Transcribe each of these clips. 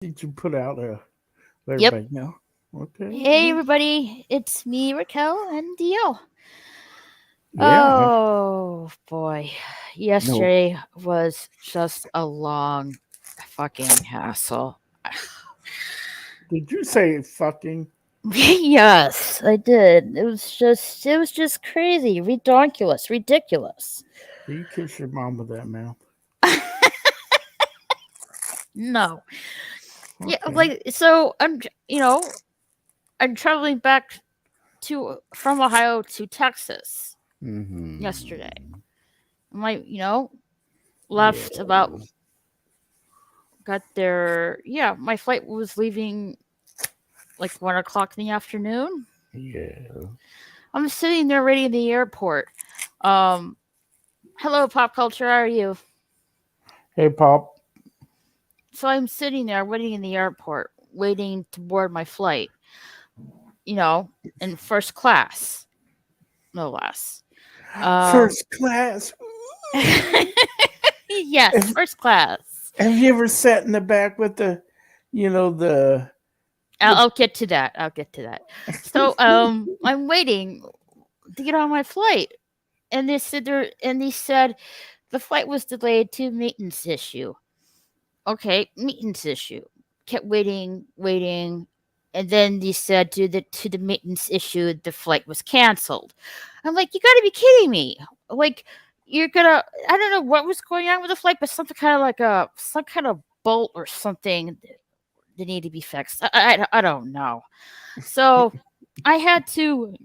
Did you put out a let Yep. everybody know? Okay. Hey, everybody. It's me, Raquel, and DL. Yeah. Oh, boy. No. Yesterday was just a long fucking hassle. Did you say fucking? Yes, I did. It was just crazy, ridiculous, ridiculous. Do you kiss your mom with that mouth? No. Yeah, Okay. so I'm traveling back from Ohio to Texas yesterday. Mm-hmm. Left about Yes. got there. Yeah, my flight was leaving like 1 o'clock in the afternoon. Yeah. I'm sitting there waiting in the airport. Um, Hello, pop culture. How are you? Hey, Pop. So I'm sitting there waiting in the airport, waiting to board my flight. You know, in first class, no less. Um, First class. yes, Have, first class. have you ever sat in the back with the I'll get to that. I'll get to that. So, I'm waiting to get on my flight, and they said the flight was delayed to maintenance issue. Okay, maintenance issue. Kept waiting, waiting, and then they said to the maintenance issue the flight was canceled. I'm like, you got to be kidding me! Like, you're gonna I don't know what was going on with the flight, but something kind of like a some kind of bolt or something that needed to be fixed. I don't know. So I had to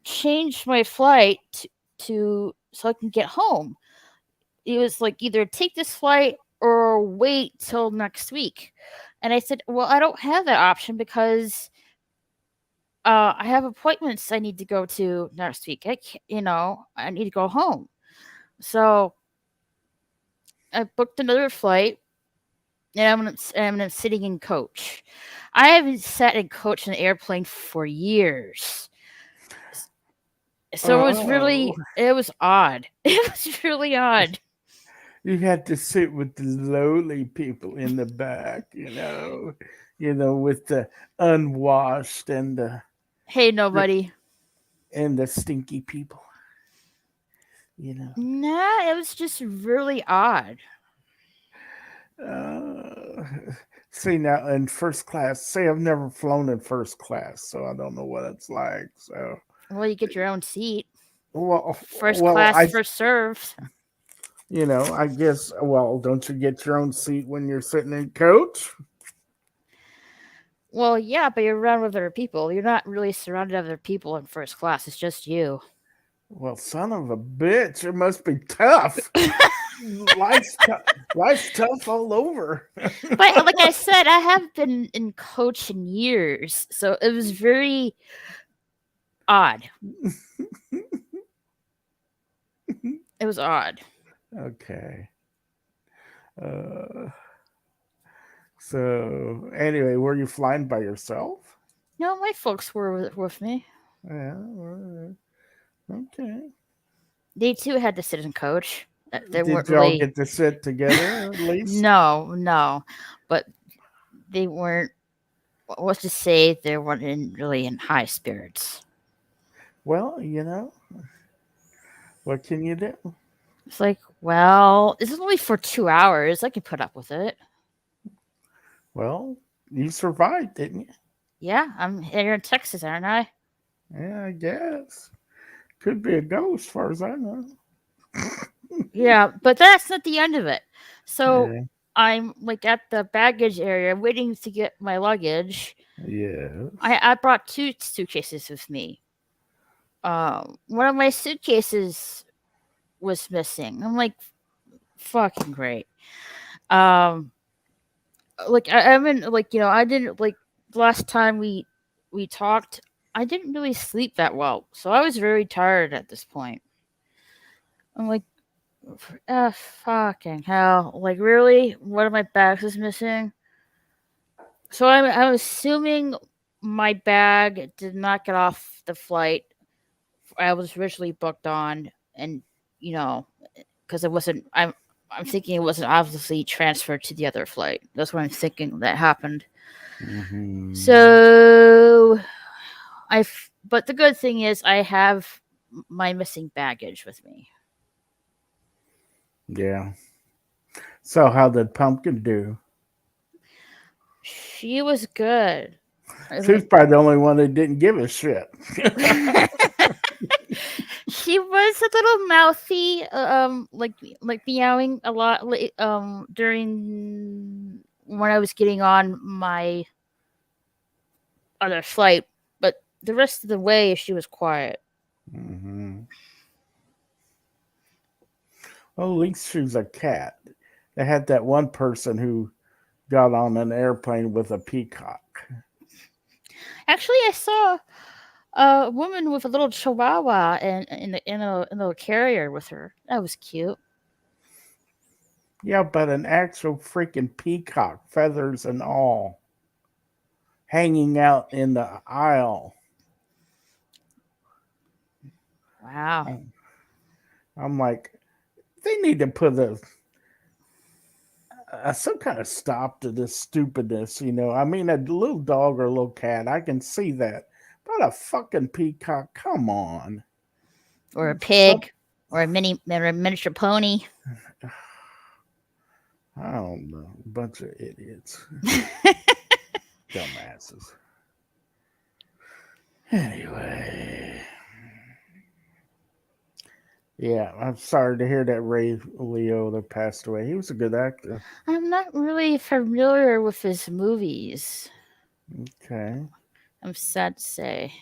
change my flight to so I can get home. It was like either take this flight or wait till next week. And I said, well, I don't have that option because I have appointments I need to go to next week. I need to go home. So I booked another flight, and I'm sitting in coach. I haven't sat in coach in an airplane for years. So oh, it was odd. It was really odd. you had to sit with the lowly people in the back, with the unwashed Hey, nobody. and the stinky people, you know. Nah, it was just really odd. Uh, See now in first class, say I've never flown in first class, so I don't know what it's like. So, Well, you get your own seat. First well, class, first served. I guess, well, don't you get your own seat when you're sitting in coach? Well, yeah, but you're around with other people. You're not really surrounded by other people in first class. It's just you. Well, son of a bitch, it must be tough. Life's tough. Life's tough all over. But like I said, I haven't been in coach in years, so it was very odd. It was odd. Okay. Uh, so anyway, were you flying by yourself? No, my folks were with me. Yeah. Okay. They too had to sit in coach. They weren't Did y'all really. get to sit together at least? No, no, but they weren't. Let's just say they weren't really in high spirits. Well, what can you do? It's like, well, this is only for 2 hours. I can put up with it. Well, you survived, didn't you? Yeah, I'm here in Texas, aren't I? Yeah, I guess. Could be a ghost, far as I know. Yeah, but that's not the end of it. So Yeah. I'm like at the baggage area waiting to get my luggage. Yes. I brought two suitcases with me. One of my suitcases was missing. I'm like, fucking great. Um, I'm in I didn't like last time we talked. I didn't really sleep that well, so I was very tired at this point. I'm like, fucking hell! Like, really, one of my bags is missing. So I'm assuming my bag did not get off the flight I was originally booked on, and you know, because it wasn't. I'm thinking it wasn't obviously transferred to the other flight. That's what I'm thinking that happened. Mm-hmm. So but the good thing is I have my missing baggage with me. Yeah. So how did Pumpkin do? She was good. I She's mean, probably the only one that didn't give a shit. she was a little mouthy, like meowing a lot, during when I was getting on my other flight, but the rest of the way she was quiet. Mm-hmm. Well, at least she was a cat. They had that one person who got on an airplane with a peacock. Actually, I saw a woman with a little chihuahua in a carrier with her. That was cute. Yeah, but an actual freaking peacock, feathers and all, hanging out in the aisle. Wow. I'm like, they need to put some kind of stop to this stupidness. I mean, a little dog or a little cat, I can see that, but a fucking peacock, come on. Or a Some, pig, or a miniature pony. I don't know, a bunch of idiots, dumbasses. Anyway, yeah, I'm sorry to hear that Ray Liotta passed away. He was a good actor. I'm not really familiar with his movies. Okay. I'm sad to say.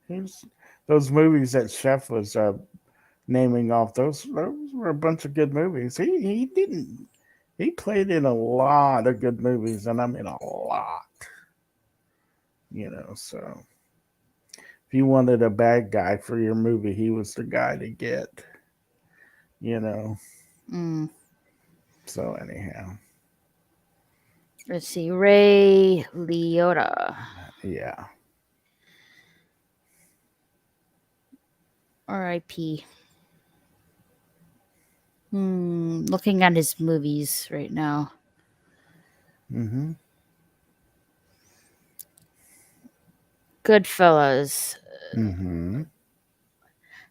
He was, those movies that Chef was naming off, those were a bunch of good movies. He didn't he played in a lot of good movies, and I mean a lot. So if you wanted a bad guy for your movie, he was the guy to get. You know. Mm. So anyhow, Let's see. Ray Liotta. yeah. R.I.P. Looking at his movies right now. Mm-hmm. Goodfellas. Mm-hmm.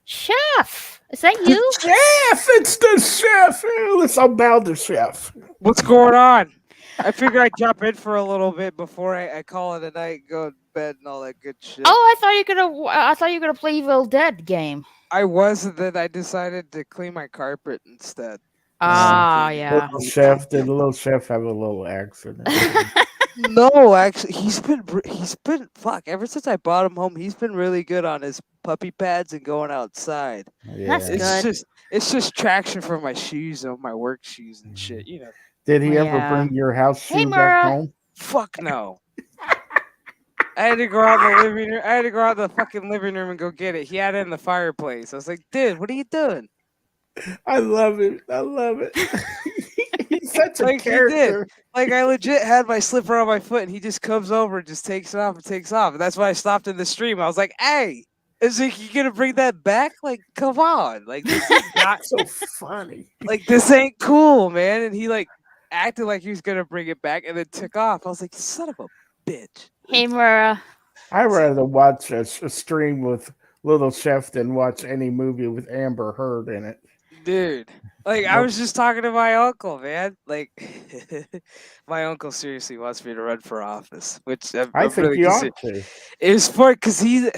Chef, is that The you? chef! It's the chef! Let's about the chef. What's going on? I figure I'd jump in for a little bit before I call it a night, go to bed, and all that good shit. Oh, I thought you were gonna play Evil Dead game. I was, and then I decided to clean my carpet instead. Ah, The yeah. little chef, did the little chef have a little accident? No, actually, he's been fuck ever since I brought him home. He's been really good on his puppy pads and going outside. That's Yeah. good. It's just traction for my shoes, my work shoes and shit. Did he ever Yeah. bring your house Hey, shoe back Mara. home? Fuck no. I had to go out in the living room. I had to go out in the fucking living room and go get it. He had it in the fireplace. I was like, dude, what are you doing? I love it. I love it. He's such a Like he did. character. Like I legit had my slipper on my foot, and he just comes over and just takes it off and takes off. And that's why I stopped in the stream. I was like, "Hey, is like you gonna bring that back? Like, come on! Like this is not So funny. like this ain't cool, man." And he like acted like he was gonna bring it back, and then took off. I was like, "Son of a bitch!" Hey, Mara. I'd rather watch a stream with Little Chef than watch any movie with Amber Heard in it. Dude. Like I Nope. was just talking to my uncle, man. Like my uncle seriously wants me to run for office, which I I'm think really you considering. ought to. It was fun because he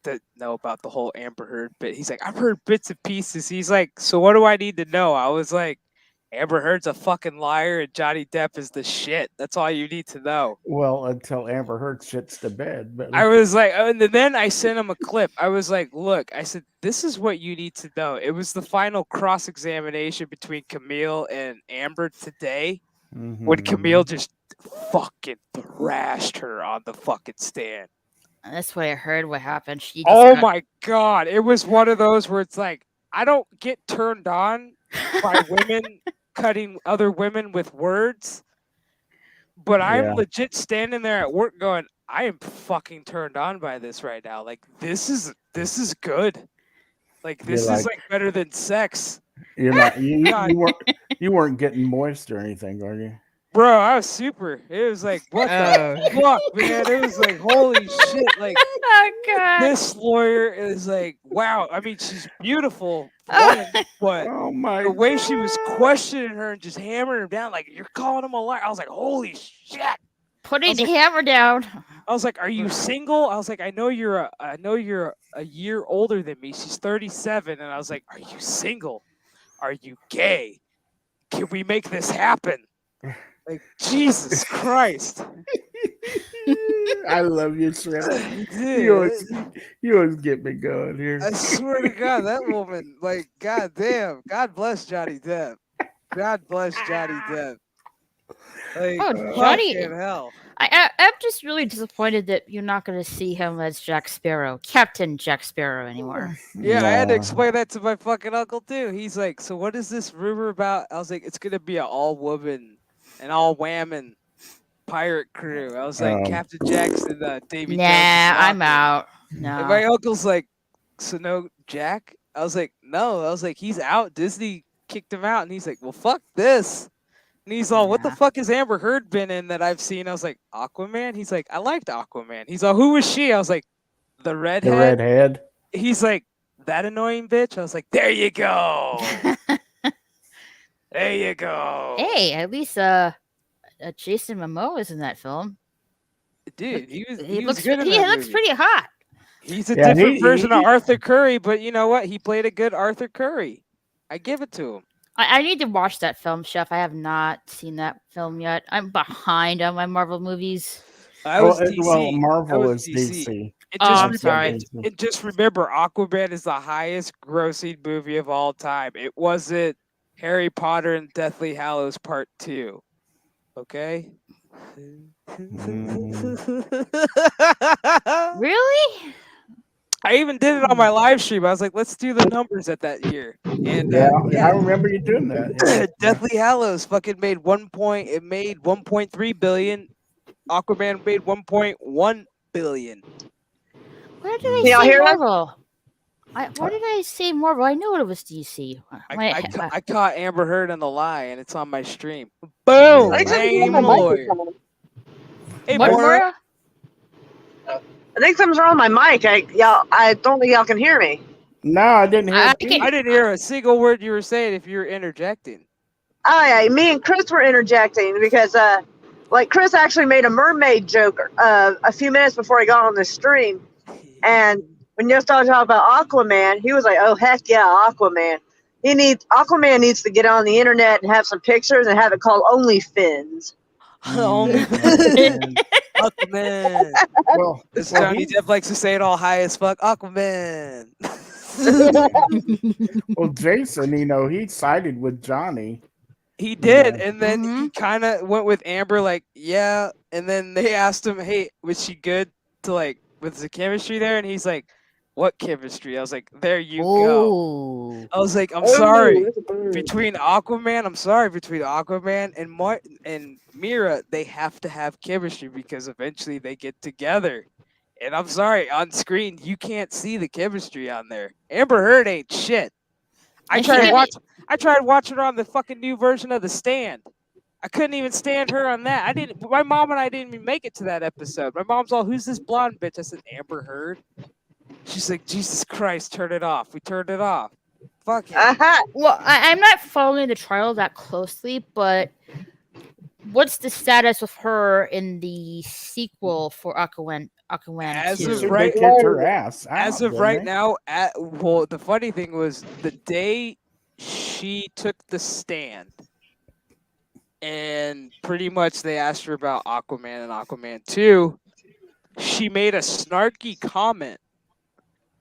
didn't know about the whole Amber Heard bit. He's like, I've heard bits and pieces. He's like, so what do I need to know? I was like, Amber Heard's a fucking liar and Johnny Depp is the shit. That's all you need to know. Well, until Amber Heard shits the bed. But I was like, and then I sent him a clip. I was like, look, I said, this is what you need to know. It was the final cross examination between Camille and Amber today when Camille just fucking thrashed her on the fucking stand. That's what I heard. What happened? She just Oh my God. It was one of those where it's like, I don't get turned on by women cutting other women with words, but I'm Yeah. legit standing there at work going, I am fucking turned on by this right now. Like this is good. Like You're this is like, like better than sex. You're not God, you weren't getting moist or anything, were you? bro, I was super. It was like, what the fuck, man? It was like, holy shit! Like Oh God. this lawyer is like, wow. I mean, she's beautiful, Oh. one, but Oh my the way she was god! questioning her and just hammering him down, like you're calling him a liar. I was like, holy shit! Putting the like- hammer down. I was like, "Are you single?" I was like, I know you're a year older than me. She's 37, and I was like, "Are you single? Are you gay? Can we make this happen?" Like Jesus Christ, I love you, Shrimp. dude! You always get me going here. I swear to God, that woman, like, God damn, God bless Johnny Depp. God bless Johnny Depp. Like, Oh, Johnny. fucking hell. I'm just really disappointed that you're not going to see him as Jack Sparrow, Captain Jack Sparrow anymore. Yeah, I had to Nah. explain that to my fucking uncle too. He's like, "So what is this rumor about?" I was like, "It's gonna be an all woman and all whammon pirate crew." I was like, "Captain Jackson, Davy Jones." Nah, I'm out. And No. my uncle's like, "So no Jack?" I was like, "No." I was like, "He's out. Disney kicked him out." And he's like, "Well, fuck this." And he's all, "What the Nah. fuck has Amber Heard been in that I've seen?" I was like, "Aquaman." He's like, "I liked Aquaman." He's all, "Who was she?" I was like, "The The redhead." redhead. He's like, "That annoying bitch." I was like, "There you go." There you go. Hey, at least Jason Momoa is in that film. Dude, he was looks good in he that looks movie. pretty hot. He's a Yeah, different version of Arthur Curry, but you know what? He played a good Arthur Curry. I give it to him. I need to watch that film, Chef. I have not seen that film yet. I'm behind on my Marvel movies. I was DC. Well, Marvel I was is DC. And Oh, just I'm sorry. And just remember, Aquaman is the highest grossing movie of all time. It wasn't Harry Potter and Deathly Hallows Part 2. Okay? Really? I even did it on my live stream. I was like, let's do the numbers at that year. And Yeah, I remember you doing that. Yeah. Deathly Hallows fucking made 1.3 billion. Aquaman made 1.1 billion. Where did I Can y'all say hear us? Marvel? Why did I say Marvel? I knew it was DC. I caught Amber Heard on the lie, and it's on my stream. Boom! I think I ain't something's even wrong a with my lawyer. microphone. Hey, What, Maura. Maura? I think something's wrong with my mic. I don't think y'all can hear me. No, I didn't hear I a can- peep. I didn't hear a single word you were saying if you were interjecting. Oh yeah, me and Chris were interjecting because like Chris actually made a mermaid joke a few minutes before he got on the stream, and when you started talking about Aquaman, he was like, "Oh heck yeah, Aquaman." Aquaman needs to get on the internet and have some pictures and have it called OnlyFins. Aquaman. Well, As well, Johnny Depp likes to say it all high as fuck. Aquaman. well, Jason, he sided with Johnny. He did, Yeah. and then he kind of went with Amber, like, yeah. And then they asked him, "Hey, was she good to with the chemistry there?" And he's like, "What chemistry?" I was like, "There you go." Oh. I was like, "I'm Oh, sorry." that's a bird. Between Aquaman and Mira, they have to have chemistry because eventually they get together. And I'm sorry, on screen you can't see the chemistry on there. Amber Heard ain't shit. I And she tried didn't- watching her on the fucking new version of The Stand. I couldn't even stand her on that. My mom and I didn't even make it to that episode. My mom's all, "Who's this blonde bitch?" I said, "Amber Heard." She's like, "Jesus Christ, turn it off." We turned it off. Fuck it. Well, I'm not following the trial that closely, but what's the status of her in the sequel for Aquaman As 2? of They right- kicked her ass out, As of didn't right they? now, the funny thing was the day she took the stand, and pretty much they asked her about Aquaman and Aquaman 2, she made a snarky comment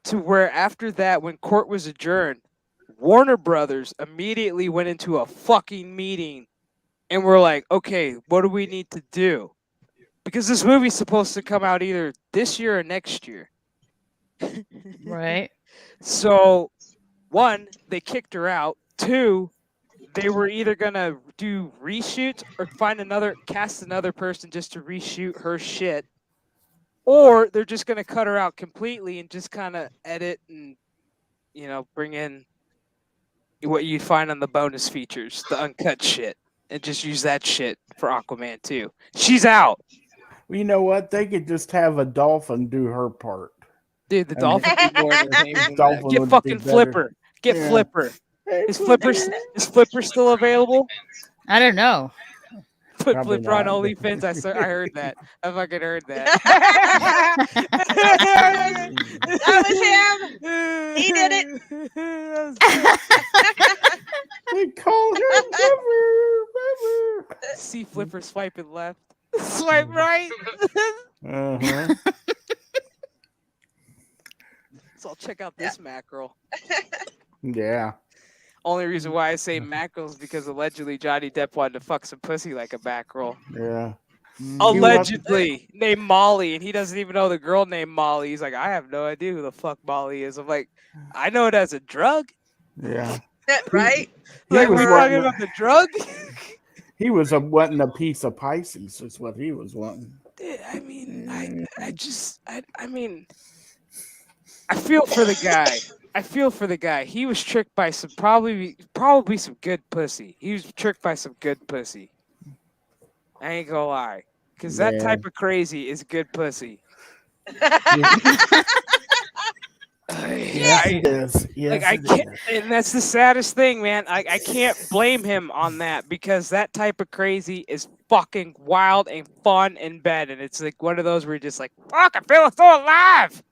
to where after that, when court was adjourned, Warner Brothers immediately went into a fucking meeting and were like, "Okay, what do we need to do?" Because this movie's supposed to come out either this year or next year. Right. So, one, they kicked her out. Two, they were either gonna do reshoots or cast another person just to reshoot her shit, or they're just gonna cut her out completely and just kind of edit and bring in what you'd find on the bonus features, the uncut shit, and just use that shit for Aquaman 2. She's out. Well, you know what? They could just have a dolphin do her part. Dude, the I mean, dolphin would be more entertaining than that. dolphin Get would be fucking better. Flipper. Get Yeah. Flipper. Hey, Is Flipper still available? I don't know. Put Probably Flipper on not. OnlyFans. I heard that. I fucking heard that. That was him. He did it. They call him Flipper. See Flipper swiping left. Swipe right. Uh-huh. So I'll check out this mackerel. Yeah. Only reason why I say mackerel is because allegedly Johnny Depp wanted to fuck some pussy like a mackerel. Yeah. Allegedly named Molly, and he doesn't even know the girl named Molly. He's like, I have no idea who the fuck Molly is. I'm like, I know it as a drug. Yeah. right. Like, was we're talking wanting- about the drug? He was wanting a piece of Pisces. Is what he was wanting. I mean, I mean, I feel for the guy. I feel for the guy. He was tricked by some probably some good pussy. He was tricked by some good pussy. I ain't gonna lie, because that Yeah. type of crazy is good pussy. Yes, it is. Yes, Like I it can't, is. and that's the saddest thing, man. I can't blame him on that because that type of crazy is fucking wild and fun and bad, and it's like one of those where you're just like, fuck, I feel so alive.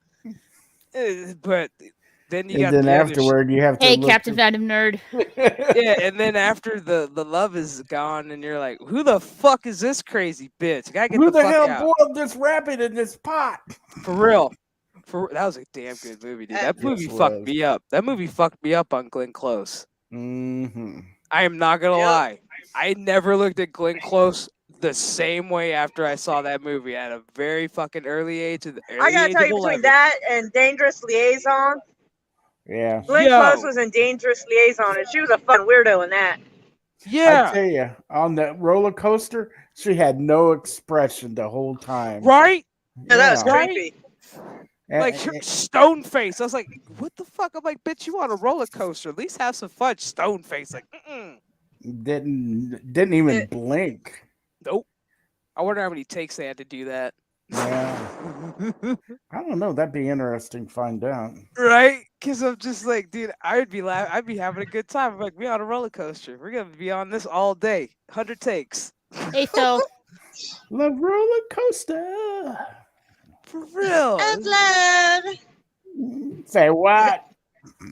But then you got And then the other afterward, you have to. Hey, look Captain at- Venom nerd. yeah, and then after the love is gone, and you're like, who the fuck is this crazy bitch? I gotta get Who the fuck hell out. boiled this rabbit in this pot? For real. That was a damn good movie, dude. That Yes, movie it fucked was. me up. That movie fucked me up on Glenn Close. Mm-hmm. I am not gonna Yep. lie. I never looked at Glenn Close the same way after I saw that movie at a very fucking early age. I gotta tell you, between that and Dangerous Liaison, Yeah. Glenn Close was in Dangerous Liaison, and she was a fun weirdo in that. I Yeah. tell you, on that roller coaster, she had no expression the whole time. Right? No, that was Yeah. Right? creepy. Like her stone face. I was like, what the fuck? I'm like, bitch, you on a roller coaster. At least have some fun. Stone face. Like, Didn't even blink. nope. I wonder how many takes they had to do that. Yeah. I don't know. That'd be interesting to find out. Right? Because I'm just like, dude, I'd be laughing. I'd be having a good time. I'm like, we on a roller coaster. We're gonna be on this all day. 100 takes. Hey, Phil. The roller coaster. For real. Of love. Say what?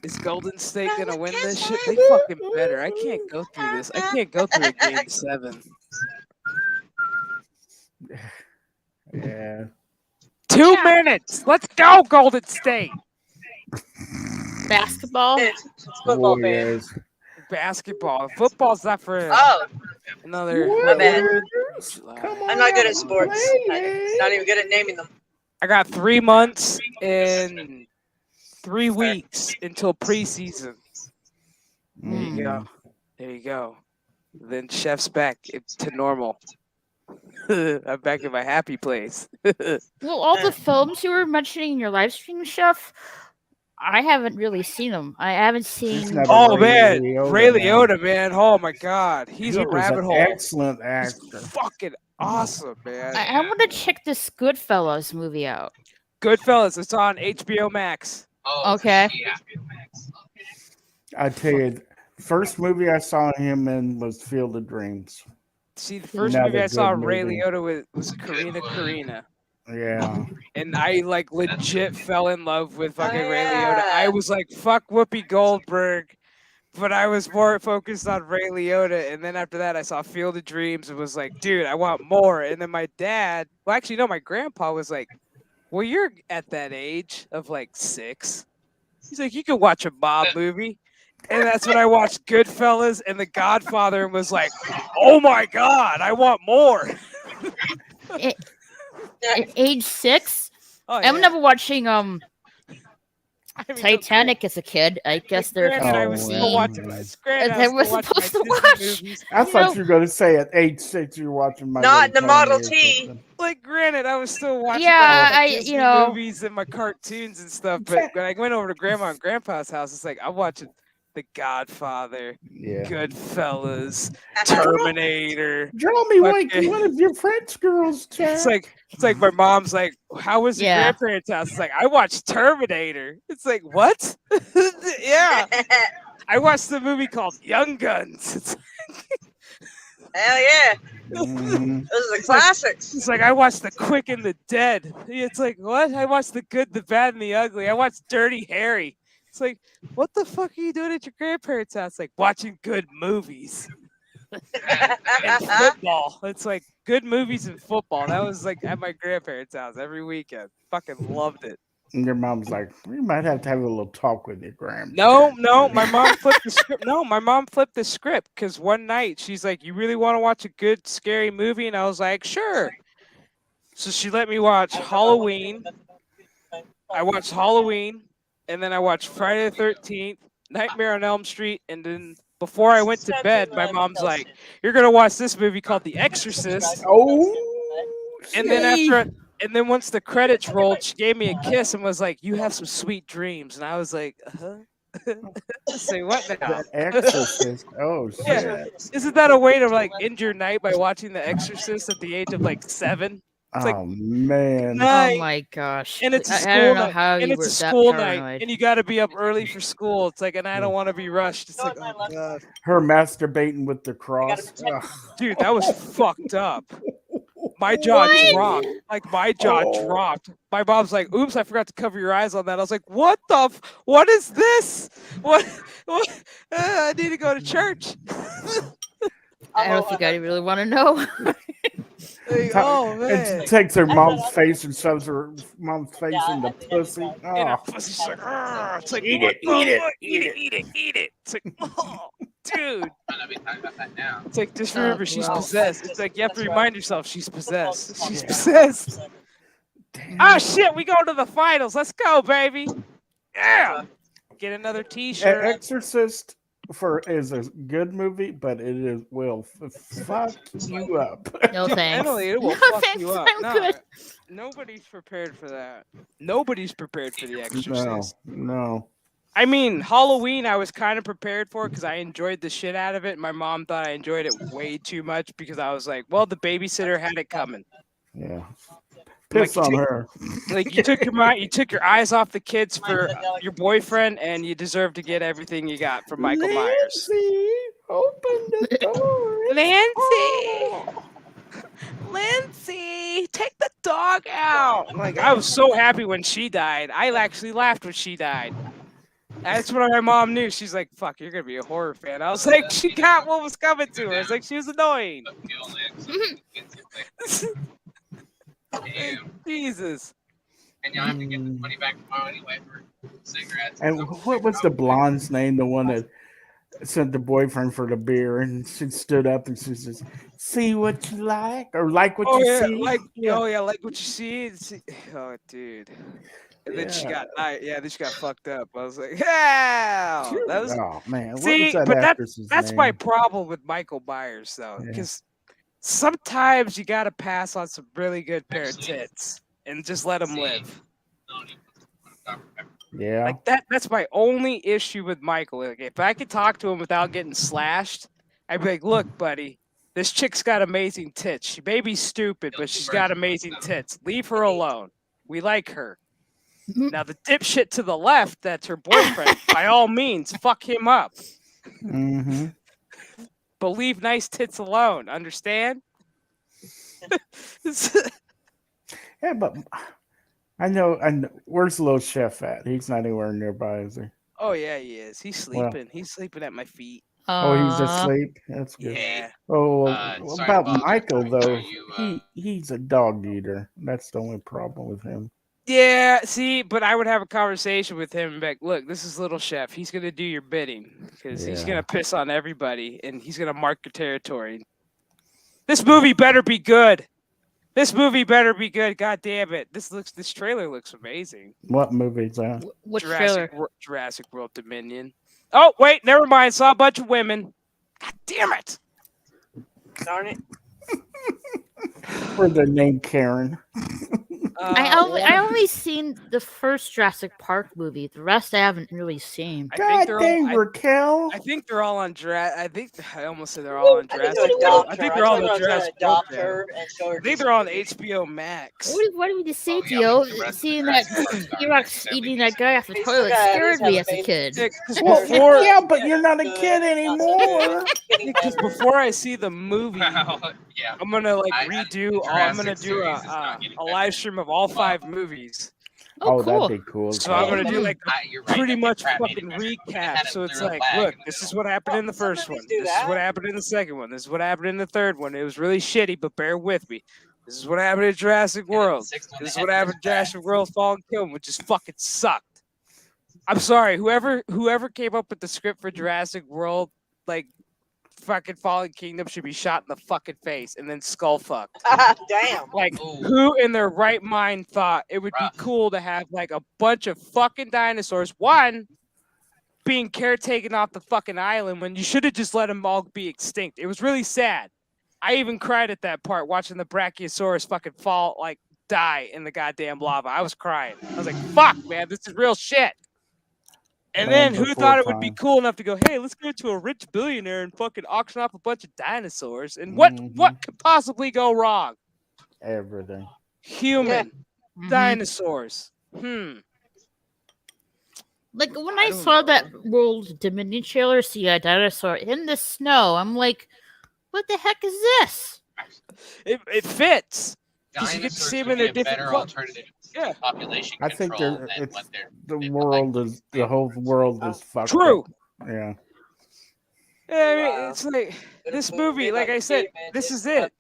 Is Golden State gonna win this shit? They fucking better. I can't go through this. I can't go through a game 7. Yeah. 2 minutes. Let's go, Golden State. Basketball. It's football fan. Warriors. Basketball. Football's not for Oh, another. My bad. Come I'm not good on, at sports. play I'm not even good at naming them. I got 3 months and 3 weeks until preseason. There you go. There you go. Then Chef's back to normal. I'm back in my happy place. Well, all the films you were mentioning in your live stream, Chef, I haven't really seen them. I haven't seen. never- Oh Ray man, Liotta, Ray man. Liotta, man. Oh my God, he's He a was rabbit an hole. excellent He's actor. fucking awesome, man. I want to check this Goodfellas movie out. Goodfellas, it's on HBO Max. Okay. I tell you, first movie I saw him in was Field of Dreams. See, the first Another movie I saw good Ray movie. Liotta was Karina. Yeah. And I like legit fell in love with fucking Oh, Ray yeah. Liotta. I was like, fuck Whoopi Goldberg. But I was more focused on Ray Liotta. And then after that, I saw Field of Dreams and was like, dude, I want more. And then my dad, well, actually, no, my grandpa was like, well, you're at that age of like 6. He's like, you can watch a Bob movie. And that's when I watched Goodfellas and The Godfather and was like, oh my God, I want more. At age 6, Oh, I remember watching I mean, Titanic as a kid. I guess there's. Granted, I Oh, was yeah. still watching. Granted, They I were was still watching supposed to my watch. Disney movies. I You thought know- you were going to say at age 6 you were watching my. Not Little in the Model Pony or T. something. Like, granted, I was still watching Yeah, my I- Disney you know. movies and my cartoons and stuff. But when I went over to Grandma and Grandpa's house, it's like I'm watching The Godfather, Yeah. Goodfellas, Terminator. Draw me like fucking- one of your French girls, Jack. It's like my mom's like, how was your Yeah. grandparents' house? It's like, I watched Terminator. It's like, what? Yeah. I watched the movie called Young Guns. It's Hell yeah. Mhm. Those are the classics. It's like I watched The Quick and the Dead. It's like, what? I watched The Good, the Bad, and the Ugly. I watched Dirty Harry. It's like, what the fuck are you doing at your grandparents' house? Like watching good movies and football. It's like good movies and football. That was like at my grandparents' house every weekend. Fucking loved it. And your mom's like, we might have to have a little talk with your grandma. No, my mom flipped the script. No, my mom flipped the script because one night she's like, "You really want to watch a good scary movie?" And I was like, "Sure." So she let me watch Halloween. I watched Halloween, and then I watched Friday the 13th, Nightmare on Elm Street, and then before I went to bed, my mom's like, "You're gonna watch this movie called The Exorcist." Oh, And then once the credits rolled, she gave me a kiss and was like, "You have some sweet dreams." And I was like, Say what now? The Exorcist. Oh shit. Yeah. Isn't that a way to like end your night by watching The Exorcist at the age of like 7? It's like, Oh man. night. Oh my gosh. And it's a I school don't know night. how And you it's were a that school night. paranoid. And you got to be up early for school. It's like, and I don't want to be rushed. It's like, oh god, Her masturbating with the cross. Ugh. dude, that was fucked up. My jaw dropped. Like my jaw Oh. dropped. My mom's like, "Oops, I forgot to cover your eyes on that." I was like, "What the? What is this? What? I need to go to church." I don't think I really want to know. Like, oh And man. she takes her mom's face and shoves her mom's face in the pussy. And her Oh. pussy's like, "Argh." It's like, Eat what it, the eat it, fuck? eat it. Eat it. It's like, oh, dude. Might not be talking about that now. It's like, just Oh, remember, she's gross. possessed. It's like, you have to remind yourself she's possessed. She's possessed. Damn. Oh shit, we go to the finals. Let's go, baby. Yeah. Get another T-shirt. Exorcist is a good movie, but it will fuck you up. No Dude, thanks. Emily, it will No fuck thanks, you up. I'm No, good. nobody's prepared for that. Nobody's prepared for The Exorcist. No. I mean, Halloween, I was kind of prepared for because I enjoyed the shit out of it. My mom thought I enjoyed it way too much because I was like, well, the babysitter had it coming. Yeah. Piss on her. Like you took your eyes off the kids for your boyfriend, and you deserve to get everything you got from Michael Myers. Nancy, open the door. Nancy, Lindsay, take the dog out. Like I was so happy when she died. I actually laughed when she died. That's when my mom knew. She's like, "Fuck, you're gonna be a horror fan." I was like, "She got what was coming to her." It's like she was annoying. Damn. Jesus. And y'all have to get the money back tomorrow anyway for cigarettes. And what was the blonde's name? The one that sent the boyfriend for the beer, and she stood up and she says, "See what you like, or like what Oh you yeah, see." like like what you see. Oh, dude. And then she Yeah. got then she got fucked up. I was like, yeah. That was Oh man, what see, was that but actress's that's name? my problem with Michael Myers though, Yeah. because sometimes you gotta pass on some really good pair of tits and just let them live. Yeah. Like that's my only issue with Michael. Like, if I could talk to him without getting slashed, I'd be like, look, buddy, this chick's got amazing tits. She may be stupid, but she's got amazing tits. Leave her alone. We like her. Now the dipshit to the left, that's her boyfriend. By all means, fuck him up. Mm-hmm. But leave nice tits alone. Understand? Yeah, but I know. Where's the little chef at? He's not anywhere nearby, is he? Oh yeah, he is. He's Well- sleeping. He's sleeping at my feet. Oh, he's asleep. That's good. Yeah. Oh, sorry about to bother you. Michael though, Are you, he's a dog eater. That's the only problem with him. Yeah, see, but I would have a conversation with him and be like, look, this is Little Chef. He's going to do your bidding because he's Yeah. going to piss on everybody and he's going to mark your territory. This movie better be good. This movie better be good. God damn it. This trailer looks amazing. What movie is that? What trailer? Jurassic World Dominion. Oh, wait, never mind. Saw a bunch of women. God damn it. Darn it. Or the name Karen. I only seen the first Jurassic Park movie. The rest I haven't really seen. God dang, Raquel. I think they're all on I almost said they're all on Jurassic World. I think they're all on Jurassic World. I think they're on HBO Max. What did you say, Theo? Seeing that T-Rex eating that guy off the toilet scared me as a kid. Well, yeah, but you're not a kid anymore. Because before I see the movie, I'm gonna redo. I'm gonna do a live stream of all 5 movies. Oh, cool. That'd be cool. So I'm gonna do pretty much fucking recap. So it's like, look, this is what happened in the first one. This is what happened in the second one. This is what happened in the third one. It was really shitty, but bear with me. This is what happened in Jurassic World. This is what happened in Jurassic World Fallen Kingdom, which just fucking sucked. I'm sorry, whoever came up with the script for Jurassic World, fucking Fallen Kingdom should be shot in the fucking face and then skull fucked. Damn. Who in their right mind thought it would be cool to have a bunch of fucking dinosaurs, one being caretaken off the fucking island when you should have just let them all be extinct. It was really sad. I even cried at that part watching the Brachiosaurus fucking die in the goddamn lava. I was crying. I was like, fuck, man, this is real shit. And then who thought it would be cool enough to go, hey, let's go to a rich billionaire and fucking auction off a bunch of dinosaurs? And what could possibly go wrong? Everything. Human dinosaurs. When I saw that World Dominion trailer, see a dinosaur in the snow, I'm like, what the heck is this? It fits. Dinosaurs you get to see them would in be a a better different alternative to population I think control than it's what they're the whole world is fucked True. up. Yeah. Yeah, I mean, it's like this movie, like I said, this is it.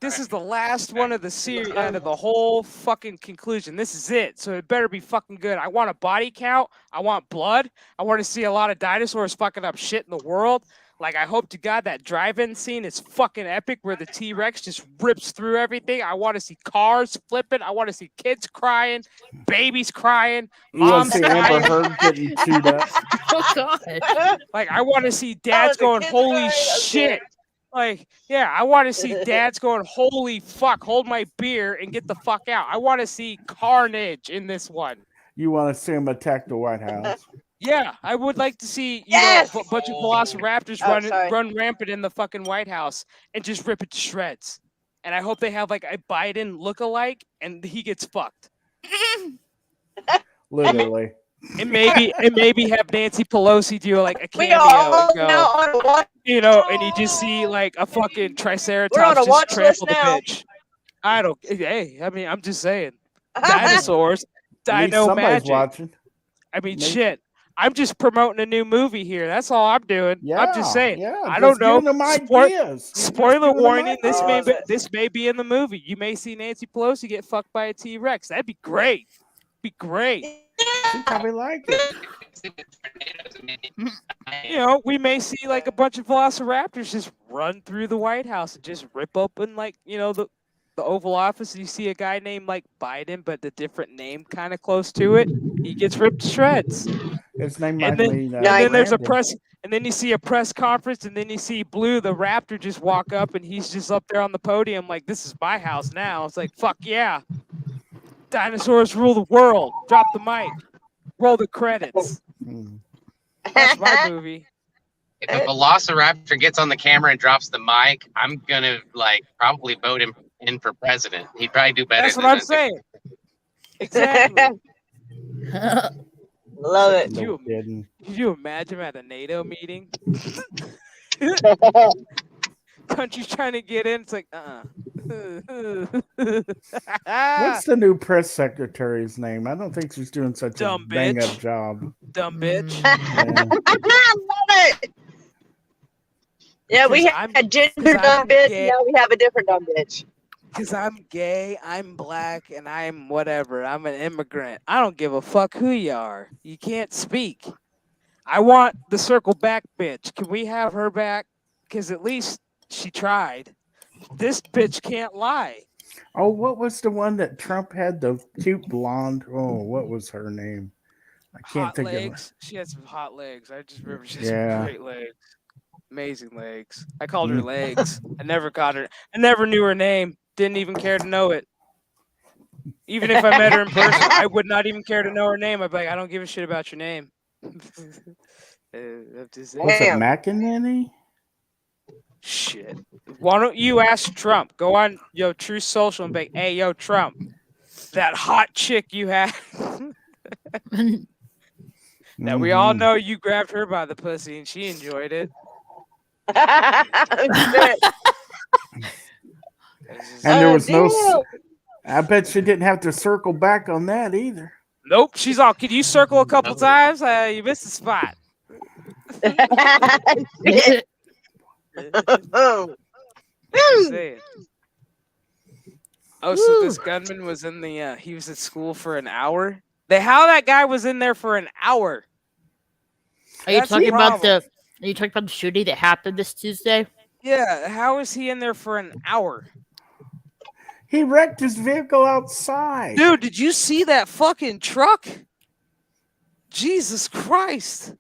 This is the last one of the series, out of the whole fucking conclusion. This is it. So it better be fucking good. I want a body count. I want blood. I want to see a lot of dinosaurs fucking up shit in the world. I hope to God that drive-in scene is fucking epic where the T-Rex just rips through everything. I want to see cars flipping. I want to see kids crying, babies crying, moms see crying. Amber Heard getting chewed up. Oh, God. I want to see dads going, holy shit. I want to see dads going, holy fuck, hold my beer and get the fuck out. I want to see carnage in this one. You want to see him attack the White House? Yeah, I would like to see a bunch of velociraptors run rampant in the fucking White House and just rip it to shreds. And I hope they have a Biden look-alike and he gets fucked. Literally. And maybe have Nancy Pelosi do a cameo and go, and you just see a fucking Triceratops just trample the bitch. I'm just saying, dinosaurs, dino magic. Watching. I mean, shit. I'm just promoting a new movie here. That's all I'm doing. Yeah, I'm just saying. Yeah, I don't know. Spoiler warning. This may be in the movie. You may see Nancy Pelosi get fucked by a T-Rex. That'd be great. She probably like it. We may see a bunch of velociraptors just run through the White House and just rip open the Oval Office. You see a guy named Biden, but the different name kind of close to it. He gets ripped to shreds. His name and then there's a press, and then you see a press conference, and then you see Blue the Raptor just walk up, and he's just up there on the podium this is my house now. It's fuck yeah. Dinosaurs rule the world. Drop the mic. Roll the credits. That's my movie. If a velociraptor gets on the camera and drops the mic, I'm gonna probably vote him in for president. He'd probably do better. That's what I'm saying. Exactly. Love it. Could you imagine at a NATO meeting? Country's trying to get in. It's What's the new press secretary's name? I don't think she's doing such a bang-up job. Dumb bitch. I love it. Yeah, we had gender dumb bitch. Now we have a different dumb bitch. Because I'm gay, I'm black, and I'm whatever. I'm an immigrant. I don't give a fuck who you are. You can't speak. I want the circle back bitch. Can we have her back? Because at least she tried. This bitch can't lie. Oh, what was the one that Trump had? The cute blonde. Oh, what was her name? I can't think of it. She had some hot legs. I just remember she had some great legs. Amazing legs. I called her Legs. I never got her. I never knew her name. Didn't even care to know it. Even if I met her in person, I would not even care to know her name. I'd be like, I don't give a shit about your name. I'm just saying. Was it Damn. McEnany? Shit. Why don't you ask Trump? Go on True Social and be like, hey, yo, Trump, that hot chick you had that we all know you grabbed her by the pussy and she enjoyed it. Shit. And there was no. damn. I bet she didn't have to circle back on that either. Nope. She's all, can you circle a couple times? You missed the spot. Shit. Oh. Just saying. Oh, so this gunman was in the he was at school for an hour? How that guy was in there for an hour? Are you That's the talking about problem. Are you talking about the shooting that happened this Tuesday? Yeah, how is he in there for an hour? He wrecked his vehicle outside. Dude, did you see that fucking truck? Jesus Christ.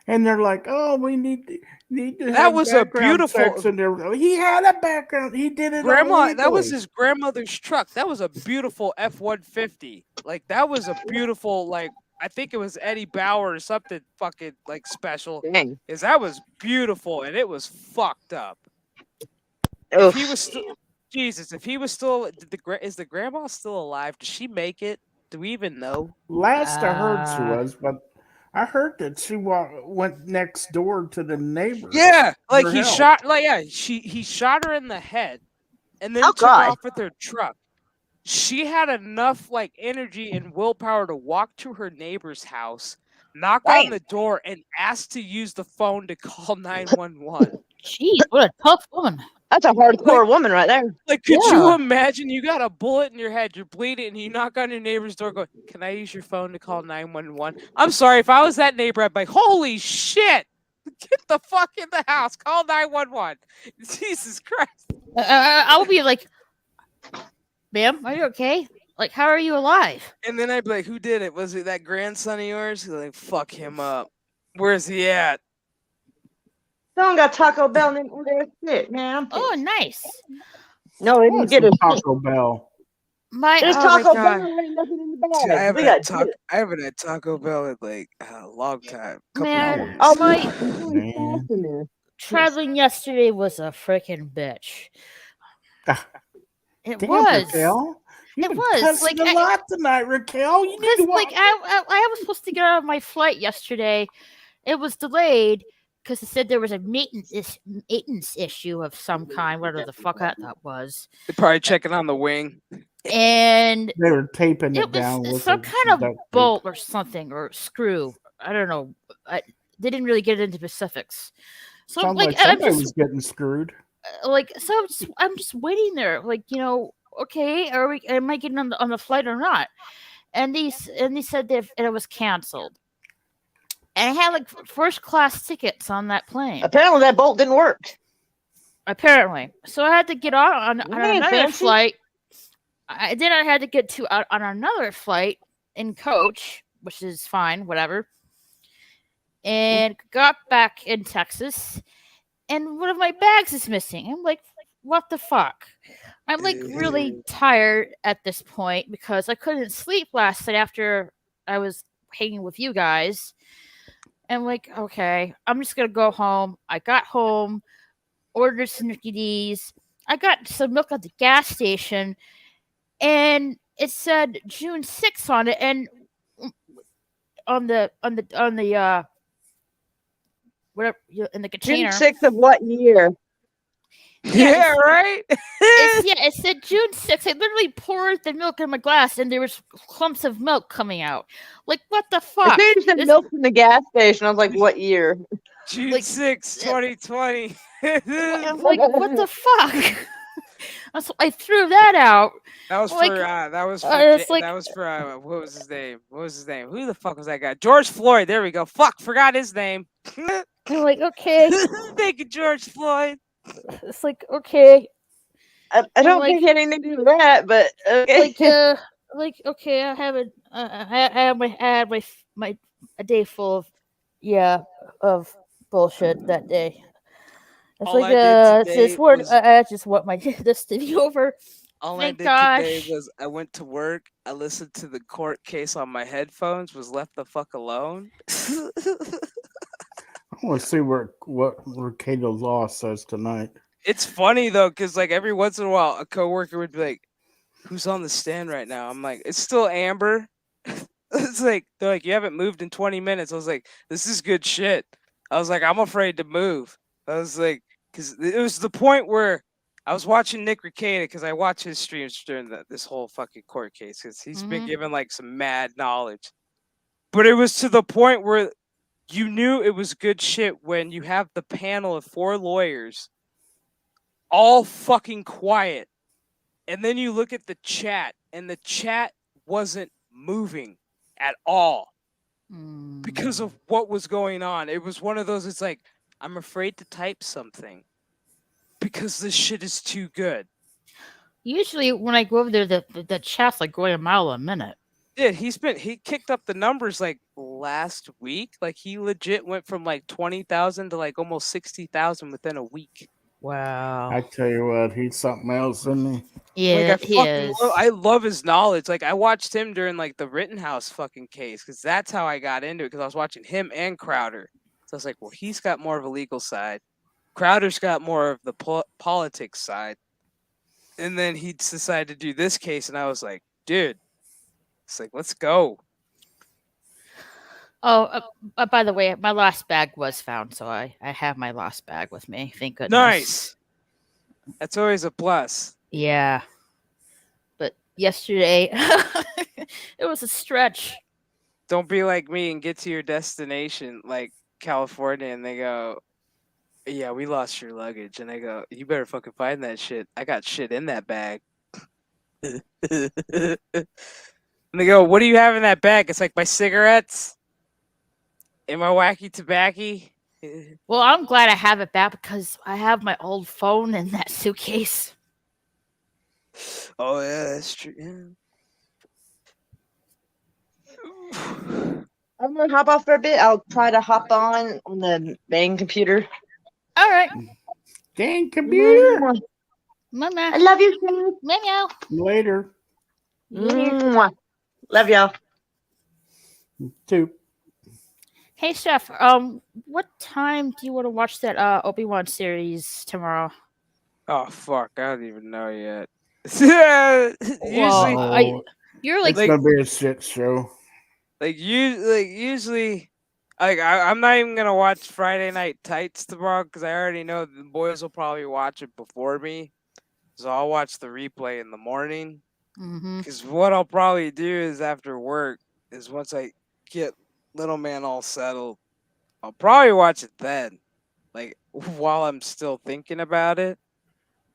And they're like, "Oh, we need to That have was a background beautiful- checks and everything." He had a background. He did it. Grandma, that was illegally. his grandmother's truck. That was a beautiful F-150. Like, that was a beautiful, like, I think it was Eddie Bauer or something fucking, like, special. Dang. Is that was beautiful, and it was fucked up. Oof. If he was still, Jesus, if he was still, is the grandma still alive? Does she make it? Do we even know? Last I heard she was, but I heard that she went next door to the neighbor. Yeah, like for he help. shot, like he shot her in the head, and then Oh, took God. off with her truck. She had enough like energy and willpower to walk to her neighbor's house, knock on Damn. the door, and ask to use the phone to call 911. Jeez, what a tough woman. That's a hardcore woman right there. Like, could you Yeah. imagine you got a bullet in your head, you're bleeding, and you knock on your neighbor's door going, can I use your phone to call 911? I'm sorry, if I was that neighbor, I'd be like, holy shit! Get the fuck in the house, call 911. Jesus Christ. I would be like, ma'am, are you okay? Like, how are you alive? And then I'd be like, who did it? Was it that grandson of yours? He's like, fuck him up. Where's he at? Someone got Taco Bell and order shit, man. Oh, nice. No, they Want didn't get some his shit. Taco Bell. There's Oh my Taco Bell God. and ain't nothing in the Dude, bag. I haven't had Taco Bell in like a long time. Couple Man, years. Oh, my it's really Man. fast in there. traveling yesterday was a freaking bitch. Ah, It Damn, was. Raquel. You've It been was, cussing like, a lot tonight, Raquel. You need Because, to like, watch. I was supposed to get out of my flight yesterday. It was delayed because it said there was a maintenance issue of some kind, whatever the fuck that was. They're probably checking on the wing. And They were taping it it down was with some a kind of duct tape. bolt or something, or screw. I don't know. They didn't really get into specifics. So, Sounds like, like I'm somebody just was getting screwed. I'm just waiting there, like, okay, am I getting on the flight or not? And they said that it was canceled, and I had like first class tickets on that plane. Apparently that bolt didn't work. Apparently, so I had to get on That ain't another fancy. flight. Then I had to get on another flight in coach, which is fine, whatever. And got back in Texas, and one of my bags is missing. I'm like, what the fuck? I'm like really tired at this point because I couldn't sleep last night after I was hanging with you guys. And like, okay, I'm just gonna go home. I got home, ordered some Mickey D's. I got some milk at the gas station, and it said June 6th on it, and on the whatever in the container. June 6th of what year? Yeah, right? It said June 6th. I literally poured the milk in my glass, and there was clumps of milk coming out. Like, what the I fuck? think you said This- milk from the gas station. I was like, what year? June Like, 6, 2020. I'm like, what the fuck? So I threw that out. That was Like, for it's like- that was for what was his name? Who the fuck was that guy? George Floyd. There we go. Fuck, forgot his name. I'm like, okay. Thank you, George Floyd. It's like, okay. I don't like- think it had anything to do with that, but okay. Like, okay, I haven't. I had a day full of bullshit that day. It's All like I did today it's just what was- I just want my this to be over. All I Thank did today gosh. was I went to work. I listened to the court case on my headphones. Was left the fuck alone. I want to see what Cato Law says tonight. It's funny though, because like every once in a while, a coworker would be like, "Who's on the stand right now?" I'm like, "It's still Amber." It's like they're like, "You haven't moved in 20 minutes." I was like, "This is good shit." I was like, "I'm afraid to move." I was like, because it was the point where I was watching Nick Rekieta because I watch his streams during this whole fucking court case because he's been given like some mad knowledge. But it was to the point where you knew it was good shit when you have the panel of 4 lawyers all fucking quiet. And then you look at the chat, and the chat wasn't moving at all because of what was going on. It was one of those, it's like, I'm afraid to type something because this shit is too good. Usually when I go over there, the chat's like going a mile a minute. Yeah, he kicked up the numbers like last week. Like he legit went from like 20,000 to like almost 60,000 within a week. Wow. I tell you what, he's something else, isn't he? Yeah, Like he is. I love his knowledge. Like I watched him during like the Rittenhouse fucking case because that's how I got into it. Because I was watching him and Crowder. So I was like, well, he's got more of a legal side. Crowder's got more of the politics side. And then he decided to do this case, and I was like, dude, it's like, let's go. Oh, by the way, my lost bag was found, so I have my lost bag with me. Thank goodness. Nice. That's always a plus. Yeah. But yesterday, it was a stretch. Don't be like me and get to your destination, like California, and they go, yeah, we lost your luggage. And I go, you better fucking find that shit. I got shit in that bag. And they go, what do you have in that bag? It's like my cigarettes and my wacky tobacco. Well, I'm glad I have it back because I have my old phone in that suitcase. Oh, yeah, that's true. Yeah. I'm gonna hop off for a bit. I'll try to hop on the main computer. All right. Dang computer. Mama. I love you, Sam. Meow. Later. Love y'all. Too. Hey, Chef. What time do you want to watch that Obi-Wan series tomorrow? Oh, fuck. I don't even know yet. Usually, you're like, it's gonna be a shit show. Usually, I'm not even gonna watch Friday Night Tights tomorrow because I already know the boys will probably watch it before me. So I'll watch the replay in the morning. Because what I'll probably do is after work is once I get Little Man all settled, I'll probably watch it then, like while I'm still thinking about it.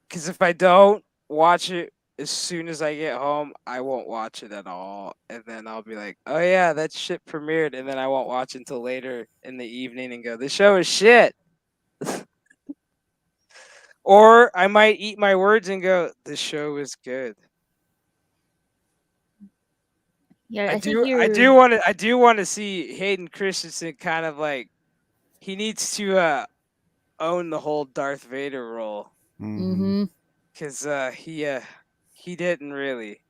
Because if I don't watch it as soon as I get home, I won't watch it at all. And then I'll be like, oh yeah, that shit premiered. And then I won't watch it until later in the evening and go, this show is shit. Or I might eat my words and go, this show is good. Yeah, I do want to see Hayden Christensen kind of like, he needs to own the whole Darth Vader role. Because he didn't really.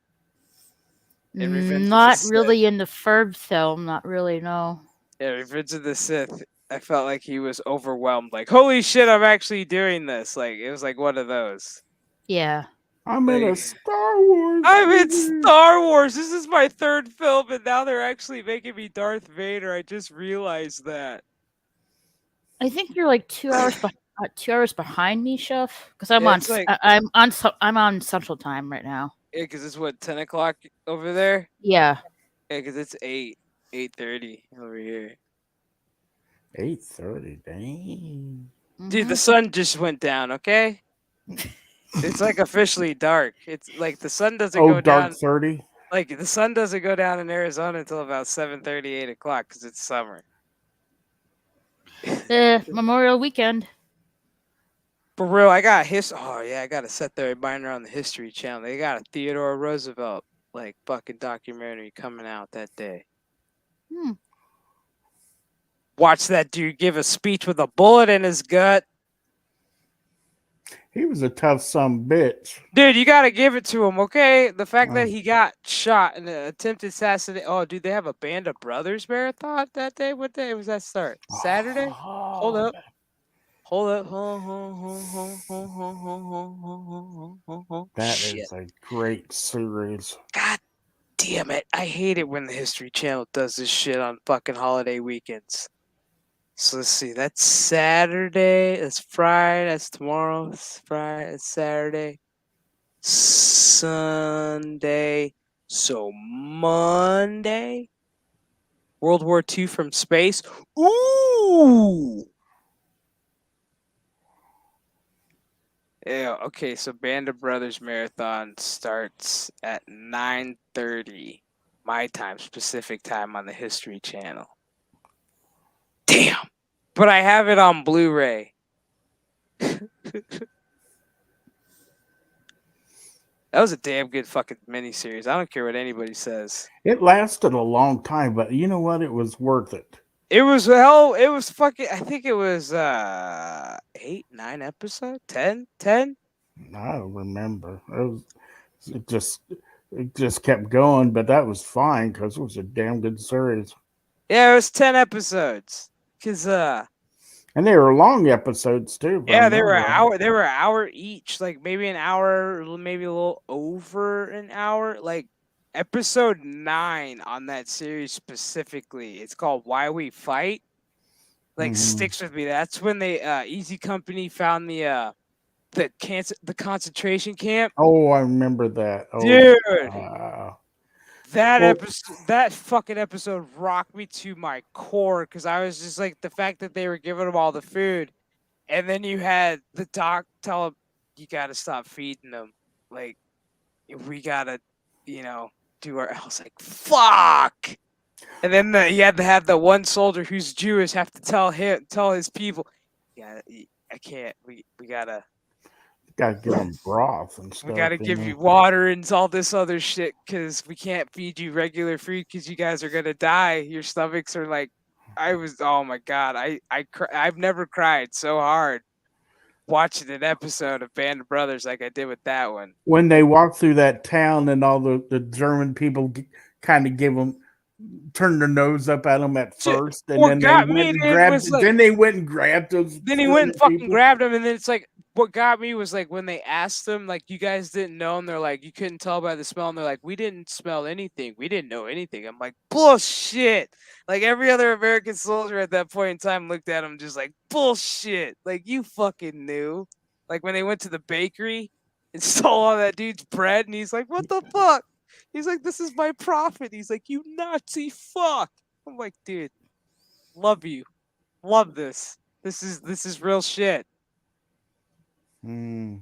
Not really in the third film, not really, no. Yeah, Revenge of the Sith, I felt like he was overwhelmed. Like, holy shit, I'm actually doing this. Like, it was like one of those. Yeah. I'm in a Star Wars. I'm in Star Wars. This is my third film, and now they're actually making me Darth Vader. I just realized that. I think you're like 2 hours 2 hours behind me, Chef, because I'm I'm on Central Time right now. Yeah, because it's what 10 o'clock over there. Yeah. Yeah, because it's 8:30 over here. 8:30, dang. Dude, the sun just went down. Okay. It's like officially dark. It's like the sun doesn't go dark down. 30. Like the sun doesn't go down in Arizona until about 7:30, 8 o'clock because it's summer. Memorial Weekend. For real, I got Oh yeah, I gotta set the reminder on the History Channel. They got a Theodore Roosevelt like fucking documentary coming out that day. Watch that dude give a speech with a bullet in his gut. He was a tough son bitch. Dude, you gotta give it to him, okay? The fact that he got shot in an attempted assassination. Oh, dude, they have a Band of Brothers marathon that day. What day was that start? Saturday? Hold up. Hold up. That Shit. is a great series. God damn it. I hate it when the History Channel does this shit on fucking holiday weekends. So let's see. That's Saturday. That's Friday. That's tomorrow. That's Friday. That's Saturday. Sunday. So Monday. World War II from space. Ooh. Yeah, okay, so Band of Brothers Marathon starts at 9:30 my time, Pacific time on the History Channel. Damn. But I have it on Blu-ray. That was a damn good fucking miniseries. I don't care what anybody says. It lasted a long time, but you know what? It was worth it. It was fucking, I think it was 8, 9 episodes? 10? I don't remember. It just kept going, but that was fine because it was a damn good series. Yeah, it was 10 episodes. Cause And they were long episodes too. yeah, they were an hour each, like maybe an hour, maybe a little over an hour. Like episode 9 on that series specifically, it's called Why We Fight. Like sticks with me. That's when they Easy Company found the concentration camp. Oh, I remember that. Oh, dude. Well, That fucking episode rocked me to my core because I was just like the fact that they were giving them all the food, and then you had the doc tell them you got to stop feeding them, like we gotta, do our. I was like, fuck. And then you had to have the one soldier who's Jewish have to tell his people, yeah, I can't. We gotta give them broth and stuff. We gotta give you water and all this other shit because we can't feed you regular food because you guys are gonna die. Your stomachs are like, oh my god, I've never cried so hard watching an episode of Band of Brothers like I did with that one. When they walked through that town and all the German people kind of turned their nose up at them at first, and then they went and grabbed. Then they went and grabbed those. Then he went and fucking grabbed them, and then it's like, what got me was like when they asked them, like, you guys didn't know, and they're like, you couldn't tell by the smell, and they're like, we didn't smell anything, we didn't know anything. I'm like, bullshit. Like every other American soldier at that point in time looked at him just like, bullshit. Like you fucking knew. Like when they went to the bakery and stole all that dude's bread, and he's like, what the fuck? He's like, this is my profit. He's like, you Nazi fuck. I'm like, dude, love you. Love this. This is real shit. God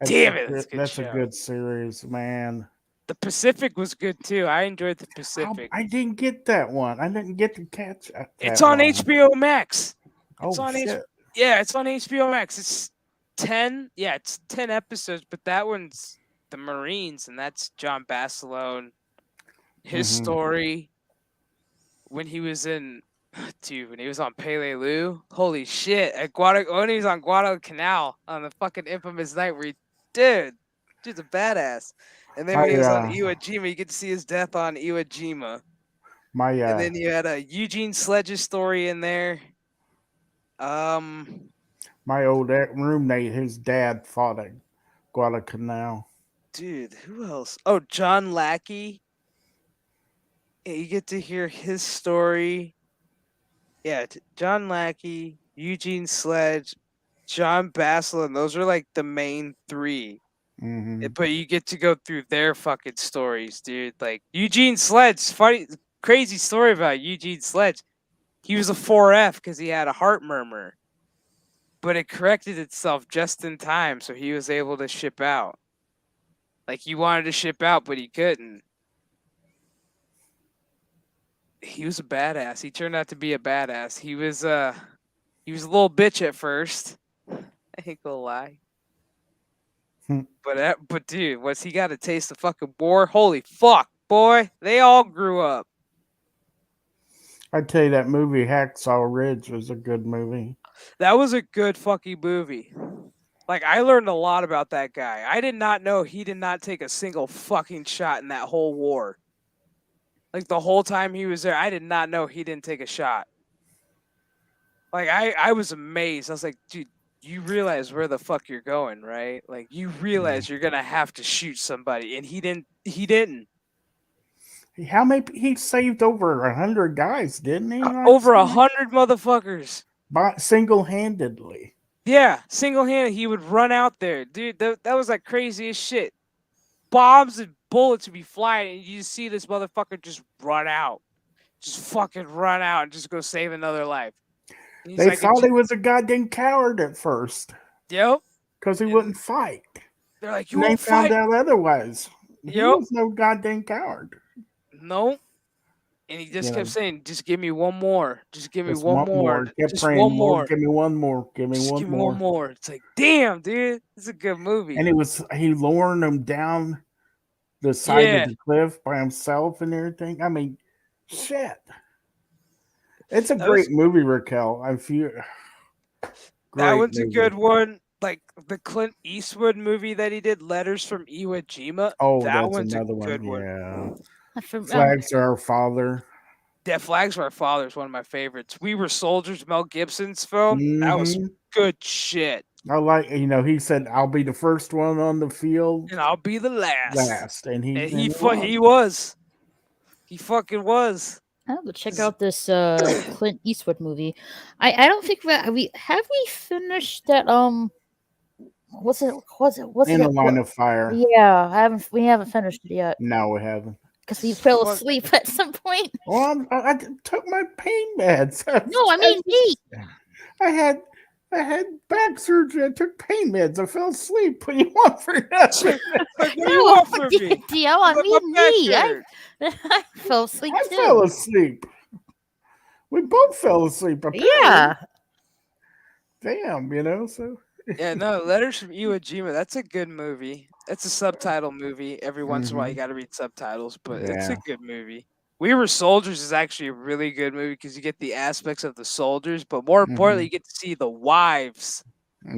damn it. That's a good series, man. The Pacific was good too. I enjoyed the Pacific. I didn't get that one. I didn't get to catch that. It's on HBO Max. It's on shit. It's on HBO Max. It's 10. Yeah, it's 10 episodes, but that one's the Marines, and that's John Basilone. His story when he was in, when he was on Peleliu. Holy shit! When he was on Guadalcanal on the fucking infamous night where dude's a badass. And then when he was on Iwo Jima, you get to see his death on Iwo Jima. And then you had a Eugene Sledge's story in there. My old roommate, his dad fought at Guadalcanal. Dude, who else? Oh, John Lackey. Yeah, you get to hear his story. Yeah, John Lackey, Eugene Sledge, John Basilone. Those are like the main 3. But you get to go through their fucking stories, dude. Like Eugene Sledge, crazy story about Eugene Sledge. He was a 4F because he had a heart murmur, but it corrected itself just in time, so he was able to ship out. Like he wanted to ship out, but he couldn't. He was a badass. He turned out to be a badass. He was a little bitch at first. I ain't gonna lie. But dude, once he got a taste of fucking war, holy fuck, boy, they all grew up. I'd tell you that movie Hacksaw Ridge was a good movie. That was a good fucking movie. Like, I learned a lot about that guy. I did not know he did not take a single fucking shot in that whole war. Like, the whole time he was there, I did not know he didn't take a shot. Like, I was amazed. I was like, dude, you realize where the fuck you're going, right? Like, you realize you're gonna have to shoot somebody, and he didn't. How many? He saved over 100 guys, didn't he? Like Over 100 motherfuckers. single-handedly. Yeah, single-handed, he would run out there. Dude, that was like crazy as shit. Bombs and bullets would be flying, and you just see this motherfucker just run out. Just fucking run out and just go save another life. And he's They like, thought he was a goddamn coward at first yep. because he wouldn't fight. They're like, you And they won't found fight? out otherwise. He Yep. was no goddamn coward. No. And he just You kept know. saying, just give me one more. Just give me Just one want more. Kept Just praying, one Lord, more. give me one more. Give me Just one give me more. one more. It's like, damn, dude. It's a good movie. And he luring them down the side Yeah. of the cliff by himself and everything. I mean, shit. It's a great movie, Raquel. I feel That one's movie. a good one. Like the Clint Eastwood movie that he did, Letters from Iwo Jima. Oh, that that's one's another a good one. one. Yeah. Flags Are Our Father. Yeah, Flags Are Our Father is one of my favorites. We Were Soldiers, Mel Gibson's film. That was good shit. I like, he said, I'll be the first one on the field. And I'll be the last. And he was. He fucking was. I have to check out this Clint Eastwood movie. I don't think we finished that what's it In a Line of Fire. Yeah, we haven't finished it yet. No, we haven't. Because we fell asleep at some point. Well, I took my pain meds. No, I mean me. I had back surgery. I took pain meds. I fell asleep. What do you want for nothing? What do you want from me? DL, I mean me. I fell asleep too. I fell asleep. We both fell asleep. Apparently. Yeah. Damn, so. Yeah, no, Letters from Iwo Jima. That's a good movie. It's a subtitle movie. Every once in a while, you got to read subtitles, but it's a good movie. We Were Soldiers is actually a really good movie because you get the aspects of the soldiers, but more importantly, you get to see the wives.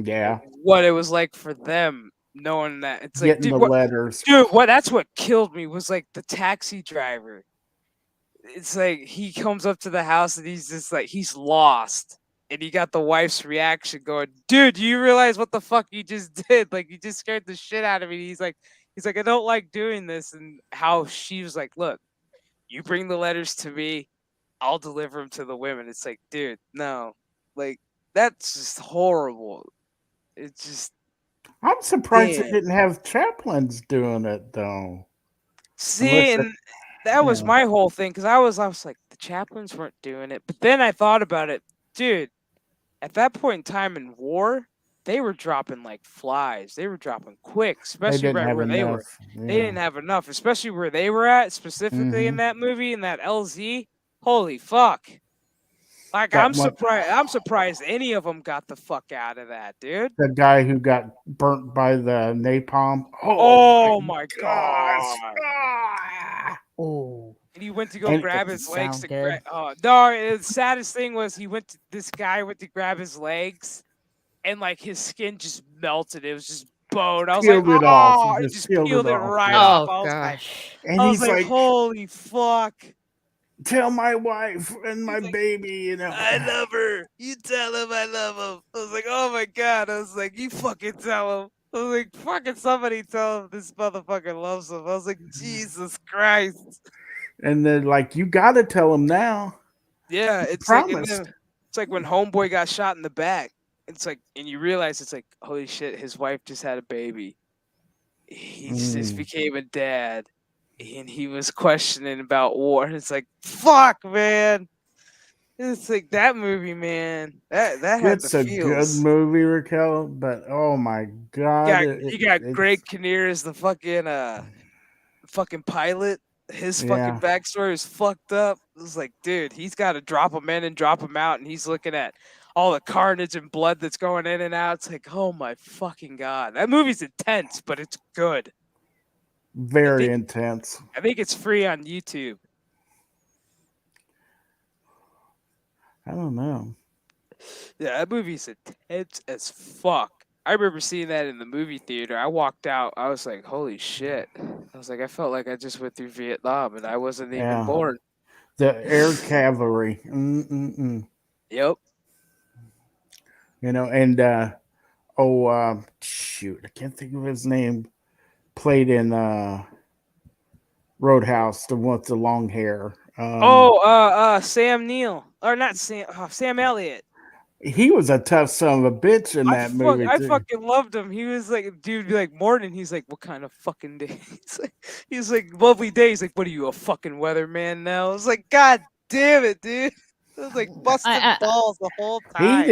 Yeah. What it was like for them, knowing that it's like, getting the letters. Dude, that's what killed me was like the taxi driver. It's like he comes up to the house and he's just like he's lost. And you got the wife's reaction going, dude, do you realize what the fuck you just did? Like, you just scared the shit out of me. He's like, I don't like doing this. And how she was like, look, you bring the letters to me, I'll deliver them to the women. It's like, dude, no. Like, that's just horrible. It's just. I'm surprised they didn't have chaplains doing it, though. See, and that was my whole thing. Because I was like, the chaplains weren't doing it. But then I thought about it. Dude, at that point in time in war, they were dropping like flies. They were dropping quick, especially right where they were. Yeah. They didn't have enough, especially where they were at, specifically in that movie, in that LZ. Holy fuck. Like, I'm surprised any of them got the fuck out of that, dude. The guy who got burnt by the napalm. Oh my gosh. Oh. And he went to go grab his legs to grab. Oh no! The saddest thing was this guy went to grab his legs, and like his skin just melted. It was just bone. I was like, oh, it just peeled it right off. Oh gosh! And I was like, holy fuck! Tell my wife and my baby, I love her. You tell him I love him. I was like, oh my god! I was like, you fucking tell him. I was like, fucking somebody tell him this motherfucker loves him. I was like, Jesus Christ. And they're like, you got to tell him now. Yeah, it's like when Homeboy got shot in the back. It's like, and you realize it's like, holy shit, his wife just had a baby. He just became a dad, and he was questioning about war. And it's like, fuck, man. It's like that movie, man. That had the feels. It's a good movie, Raquel, but oh my god, you got Greg Kinnear as the fucking pilot. His fucking backstory is fucked up. It was like, dude, he's got to drop him in and drop him out, and he's looking at all the carnage and blood that's going in and out. It's like, oh my fucking god, that movie's intense, but it's good. Very intense. I think it's free on YouTube. I don't know. Yeah, that movie's intense as fuck. I remember seeing that in the movie theater. I walked out. I was like, "Holy shit!" I was like, I felt like I just went through Vietnam and I wasn't even Yeah, born. the air cavalry. Mm-mm-mm. Yep. And shoot, I can't think of his name. Played in Roadhouse, the one with the long hair. Sam Neill, or not Sam? Sam Elliott. He was a tough son of a bitch in that movie I too. fucking loved him. He was like, dude, be like, morning. He's like, what kind of fucking day? He's like, lovely day. He's like, what are you, a fucking weatherman now? I was like, God damn it, dude. I was like busting balls the whole time.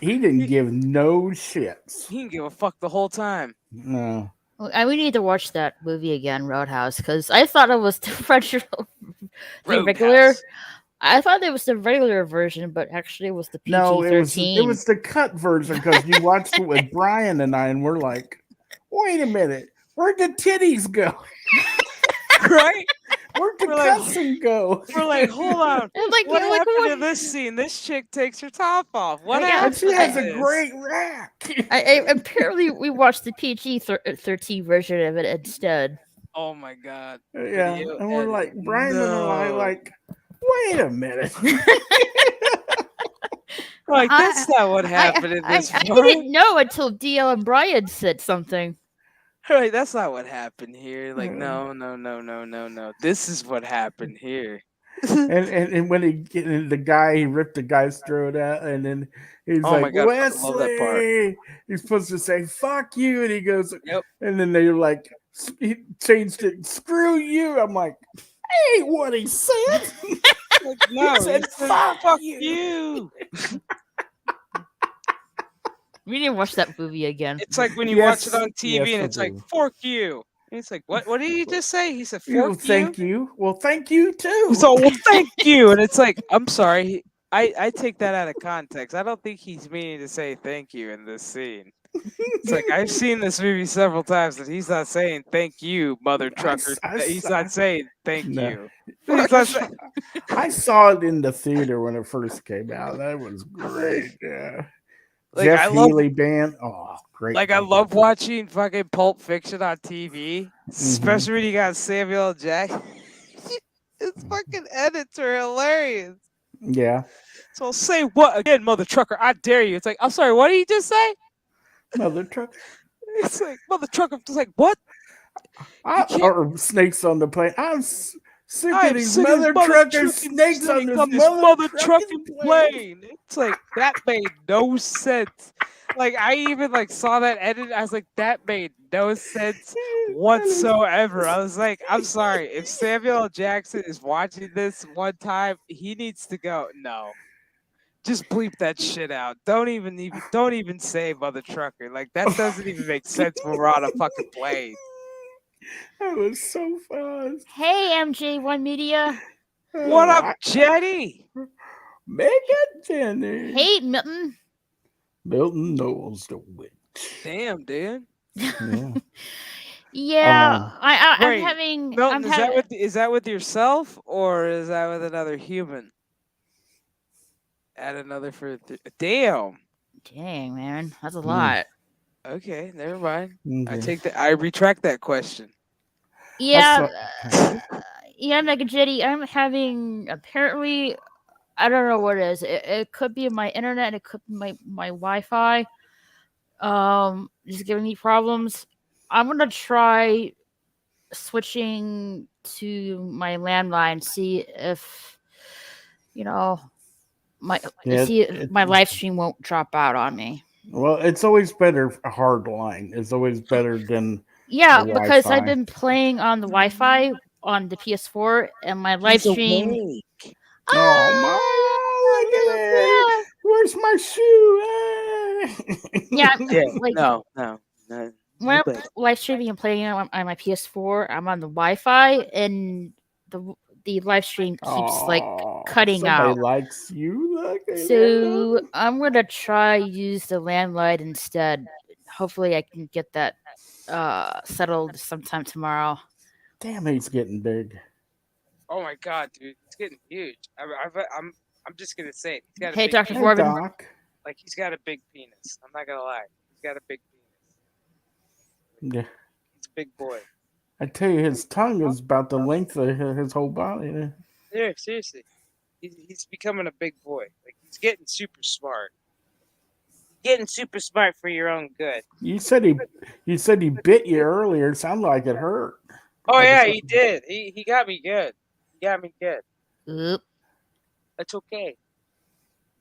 He didn't give no shits. He didn't give a fuck the whole time. No. We need to watch that movie again, Roadhouse, because I thought it was the regular. I thought it was the regular version, but actually it was the PG-13. No, it was the cut version because you watched it with Brian and I, and we're like, wait a minute, where'd the titties go? Right? Where'd the cussing go? We're like, hold on. Like, what happened to this scene? This chick takes her top off. What happened? She has a great rack. Apparently, we watched the PG-13 version of it instead. Oh my god. Yeah, and we're like, Brian and I like, wait a minute. Like, that's not what happened in this I didn't know until DL and Brian said something. Right, that's not what happened here. Like, no. This is what happened here. and when the guy, he ripped the guy's throat out, and then he's Oh my like, God, I love that part. Wesley, he's supposed to say fuck you, and he goes, Yep. And then they're like, he changed it, screw you. I'm like, hey, what he said? Like, no, he said fuck you. We didn't watch that movie again. It's like when you watch it on TV and it's like, fork you. And it's like, what did he just say? He said, fork you? Thank you. Well, thank you too. So, well, thank you. And it's like, I'm sorry. I take that out of context. I don't think he's meaning to say thank you in this scene. It's like, I've seen this movie several times and he's not saying thank you, mother trucker. He's not saying thank you. I saw it in the theater when it first came out. That was great. Yeah. Like, Jeff Healey band. Oh, great. Like, I love watching fucking Pulp Fiction on TV, especially when you got Samuel L. Jackson. His fucking edits are hilarious. Yeah. So I'll say what again, mother trucker? I dare you. It's like, I'm sorry, what did he just say? Mother trucker. It's like, mother trucker. It's like, what? Or snakes on the plane. I'm sick of these mother truckers, snakes on this mother trucking plane. It's like, that made no sense. Like, I even like saw that edit. I was like, that made no sense whatsoever. I was like, I'm sorry. If Samuel L. Jackson is watching this one time, he needs to go. No, just bleep that shit out. Don't even say mother trucker. Like, that doesn't even make sense when we're on a fucking plane. That was so fun. Hey, MJ1 Media. What up, Jenny? Mega Jenny. Hey, Milton. Milton knows the witch. Damn, dude. Yeah. Yeah, I'm wait, having. Milton, is that with yourself or is that with another human? Add another for damn. Dang, man, that's a lot. Okay, never mind. Okay. I retract that question. Yeah, yeah, Mega Jetty. I'm having apparently. I don't know what it is. It could be my internet. It could be my Wi-Fi. Just giving me problems. I'm gonna try switching to my landline. See if my live stream won't drop out on me. Well, it's always better a hard line. It's always better than because I've been playing on the Wi-Fi on the PS4 and my live stream. Oh my God! Look at it. Where's my shoe? Yeah, like no. When I'm live streaming and playing on my PS4, I'm on the Wi-Fi and the live stream keeps like cutting out. Likes you, so I'm gonna try use the landline instead. Hopefully, I can get that settled sometime tomorrow. Damn, he's getting big. Oh my God, dude, it's getting huge. I'm just gonna say it. Hey, Dr. Forbin. Like, he's got a big penis. I'm not gonna lie. got a big penis. Yeah. He's a big boy. I tell you, his tongue is about the length of his whole body. Yeah, seriously. He's becoming a big boy. Like, he's getting super smart. Getting super smart for your own good. You said he bit you earlier. It sounded like it hurt. Oh Like yeah, he did. He got me good. He got me good. Oop. That's okay.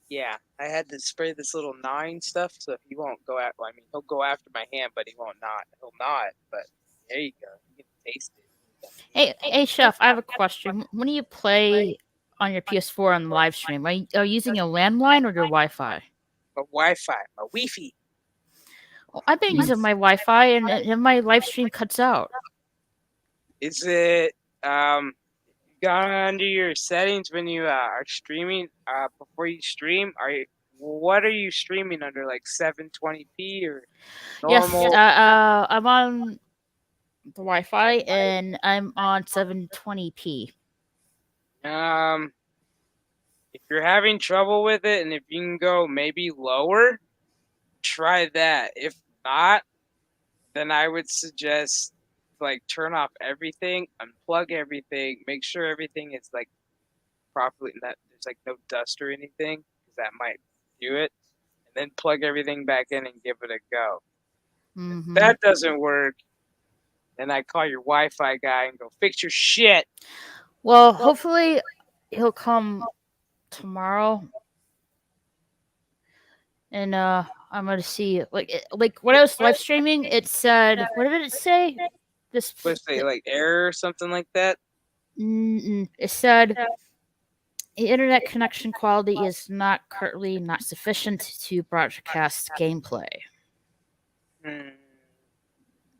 Yeah, I had to spray this little gnawing stuff, so he won't go at. Well, I mean, he'll go after my hand, but he won't not. He'll not. But there you go. You can taste it. Hey, Chef, I have a question. When do you play on your PS4 on the live stream? Are you using a landline or your Wi-Fi? My Wi-Fi, my Wi-Fi. Well, I've been using my Wi-Fi, and my live stream cuts out. Is it you got under your settings when you are streaming? Before you stream, what are you streaming under? Like 720p or normal? Yes, I'm on the Wi-Fi, and I'm on 720p. If you're having trouble with it, and if you can go maybe lower, try that. If not, then I would suggest like turn off everything, unplug everything, make sure everything is like properly, that there's like no dust or anything, because that might do it, and then plug everything back in and give it a go. Mm-hmm. If that doesn't work, then I call your Wi-Fi guy and go fix your shit. Well, hopefully he'll come tomorrow, and I'm gonna see like when I was live streaming, it said, what did it say? This What's it, like error or something like that? it said the internet connection quality is currently not sufficient to broadcast gameplay.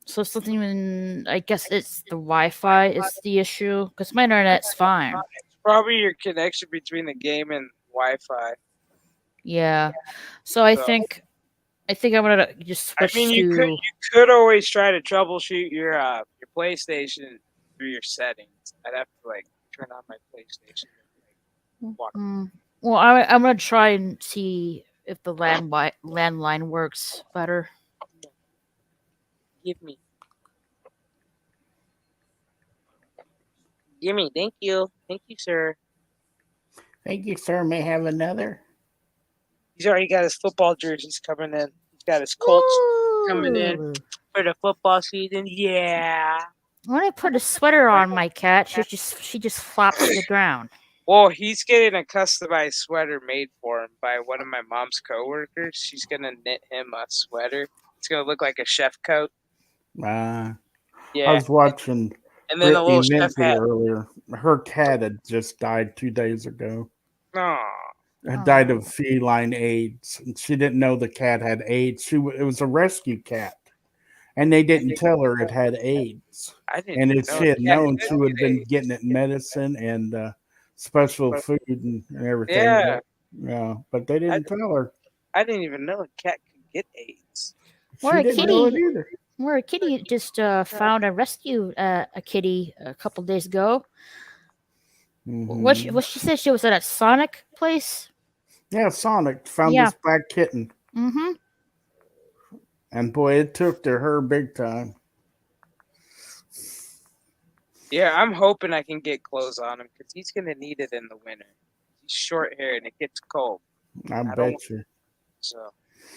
So something, I guess it's the Wi-Fi is the issue, because my internet's fine. It's probably your connection between the game and Wi-Fi. Yeah. So I think I'm gonna just switch you could always try to troubleshoot your PlayStation through your settings. I'd have to like turn on my PlayStation. Well, I'm gonna try and see if the landline works better. Give me. Thank you, sir. Thank you, sir. May I have another? He's already got his football jerseys coming in. He's got his Colts coming in for the football season. Yeah. When I put a sweater on my cat, she just flops to the ground. Well, he's getting a customized sweater made for him by one of my mom's coworkers. She's gonna knit him a sweater. It's gonna look like a chef coat. Yeah. Yeah. I was watching And then a little chef Minty hat. earlier. Her cat had just died 2 days ago. Aw. It died of feline AIDS. And she didn't know the cat had AIDS. It was a rescue cat. And they didn't tell her it had AIDS. And if she had known, she would have been getting it medicine and special food and everything. Yeah. But they didn't tell her. I didn't even know a cat could get AIDS. Or She didn't know it either. Where a kitty just found a rescue a kitty a couple days ago. Mm-hmm. What she said, she was at a Sonic place. Yeah, Sonic found this black kitten. Mm-hmm. And boy, it took to her big time. Yeah, I'm hoping I can get clothes on him because he's gonna need it in the winter. He's short hair and it gets cold. I bet you. So,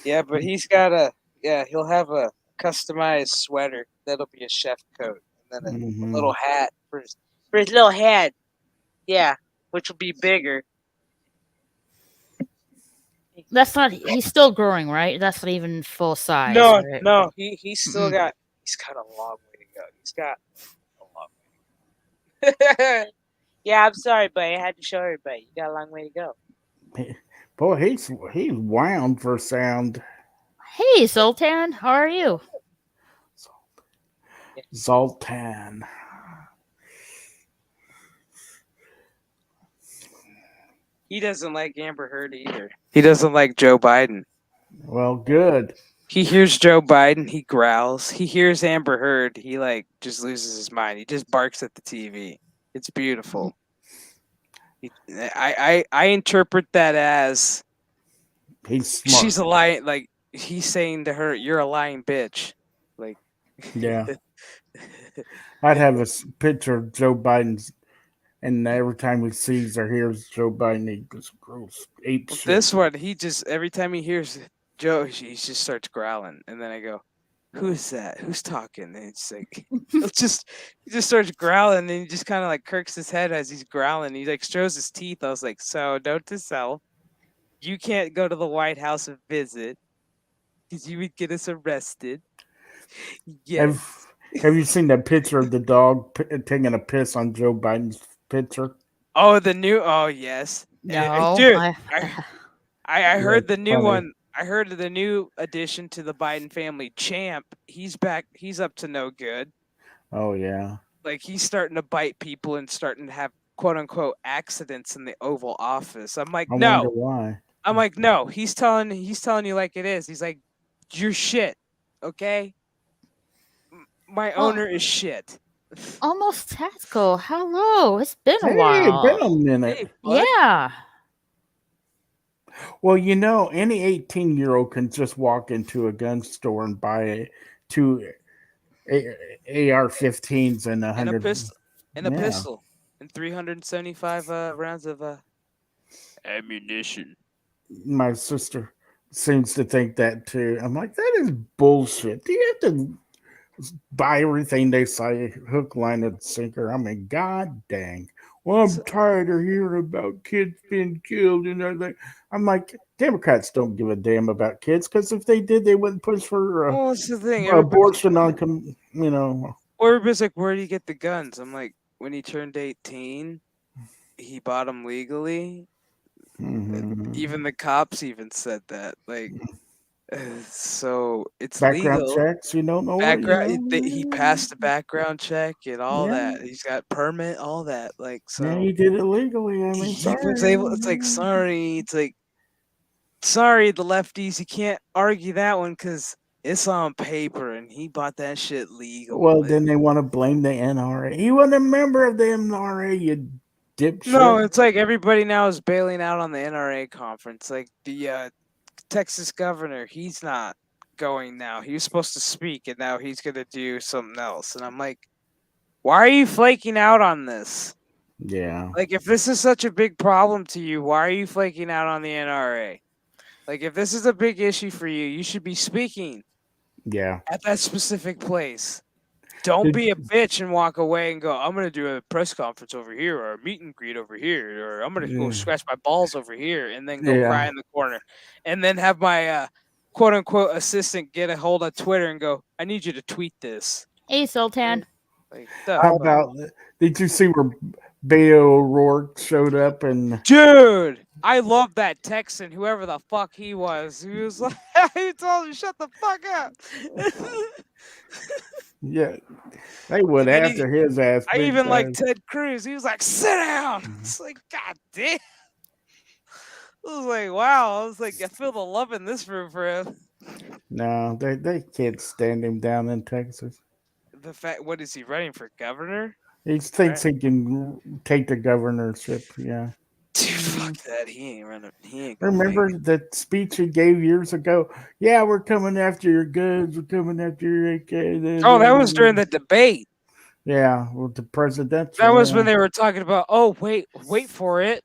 yeah, but he's got he'll have a customized sweater that'll be a chef coat, and then a little hat for his little head. Yeah, which will be bigger. That's not. He's still growing, right? That's not even full size. No, right? no, he's still got. He's got a long way to go. He's got a long way to go. Yeah, I'm sorry, but I had to show everybody. You got a long way to go. Boy, he's wound for sound. Hey, Zoltan, how are you? Zoltan. He doesn't like Amber Heard either. He doesn't like Joe Biden. Well, good. He hears Joe Biden, he growls. He hears Amber Heard, he like just loses his mind. He just barks at the TV. It's beautiful. I interpret that as he's smart. She's a lion. Like he's saying to her, "You're a lying bitch." Like, Yeah. I'd have a picture of Joe Biden's, and every time he sees or hears Joe Biden, he just gross ape well, shit. this one, he just every time he hears Joe, he just starts growling, and then I go, "Who is that? Who's talking?" And it's like, he just starts growling, and he just kind of like kirks his head as he's growling. He like shows his teeth. I was like, "So note to self, you can't go to the White House and visit because you would get us arrested." Have Yes. Have you seen that picture of the dog taking a piss on Joe Biden's picture? Oh, the new. Oh, yes. No, Dude, I heard the That's new funny. one. I heard the new addition to the Biden family, Champ. He's back. He's up to no good. Oh yeah. Like he's starting to bite people and starting to have quote unquote accidents in the Oval Office. I'm like, I wonder no. why. I'm like, no. He's telling you like it is. He's like, you're shit. Okay, my oh, owner is shit. almost tactical. Hello, it's been a Hey, been while. a minute. Hey, bud. Yeah. Well, any 18-year-old can just walk into a gun store and buy two AR-15s and And a 100. pistol. And a Yeah. pistol. And 375 rounds of ammunition. My sister seems to think that too. I'm like, that is bullshit. Do you have to buy everything they say, hook, line, and sinker? I mean, god dang. Well, I'm tired of hearing about kids being killed and everything. I'm like, Democrats don't give a damn about kids because if they did, they wouldn't push for Well, that's the thing. abortion on, Everybody's like, where do you get the guns? I'm like, when he turned 18, he bought them legally. Even the cops even said that. Like, so it's background legal. checks. You don't know what, He passed the background check and all Yeah. that. He's got permit, all that. Like, Yeah, so he did it legally. I mean, he was sorry. able. It's like, sorry. It's like, sorry, the lefties. You can't argue that one because it's on paper, and he bought that shit legal. Well, Like, then they want to blame the NRA. He wasn't a member of the NRA, you dipshit. no, it's like everybody now is bailing out on the NRA conference. Like the Texas governor, he's not going now. He was supposed to speak, and now he's going to do something else. And I'm like, why are you flaking out on this? Yeah. Like, if this is such a big problem to you, why are you flaking out on the NRA? Like, if this is a big issue for you, you should be speaking Yeah. at that specific place. Don't be a bitch and walk away and go, I'm going to do a press conference over here or a meet and greet over here, or I'm going to go scratch my balls over here and then go cry in the corner. And then have my quote unquote assistant get a hold of Twitter and go, I need you to tweet this. Hey, Sultan. Like, How about, did you see where Beto O'Rourke showed up and dude, I love that Texan, whoever the fuck he was. He was like, he told him, shut the fuck up. yeah, they went after his ass. I big even like time. Ted Cruz. He was like, sit down. It's like, God damn. I was like, wow. I was like, I feel the love in this room for him. No, they can't stand him down in Texas. The fact, what is he running for governor? He thinks he can take the governorship. Yeah. Dude, fuck that. He ain't running. He ain't gonna Remember make it. the speech he gave years ago? Yeah, we're coming after your goods. We're coming after your AK. Oh, that was during the debate. Yeah, with the presidential. That was when they were talking about, oh, wait for it.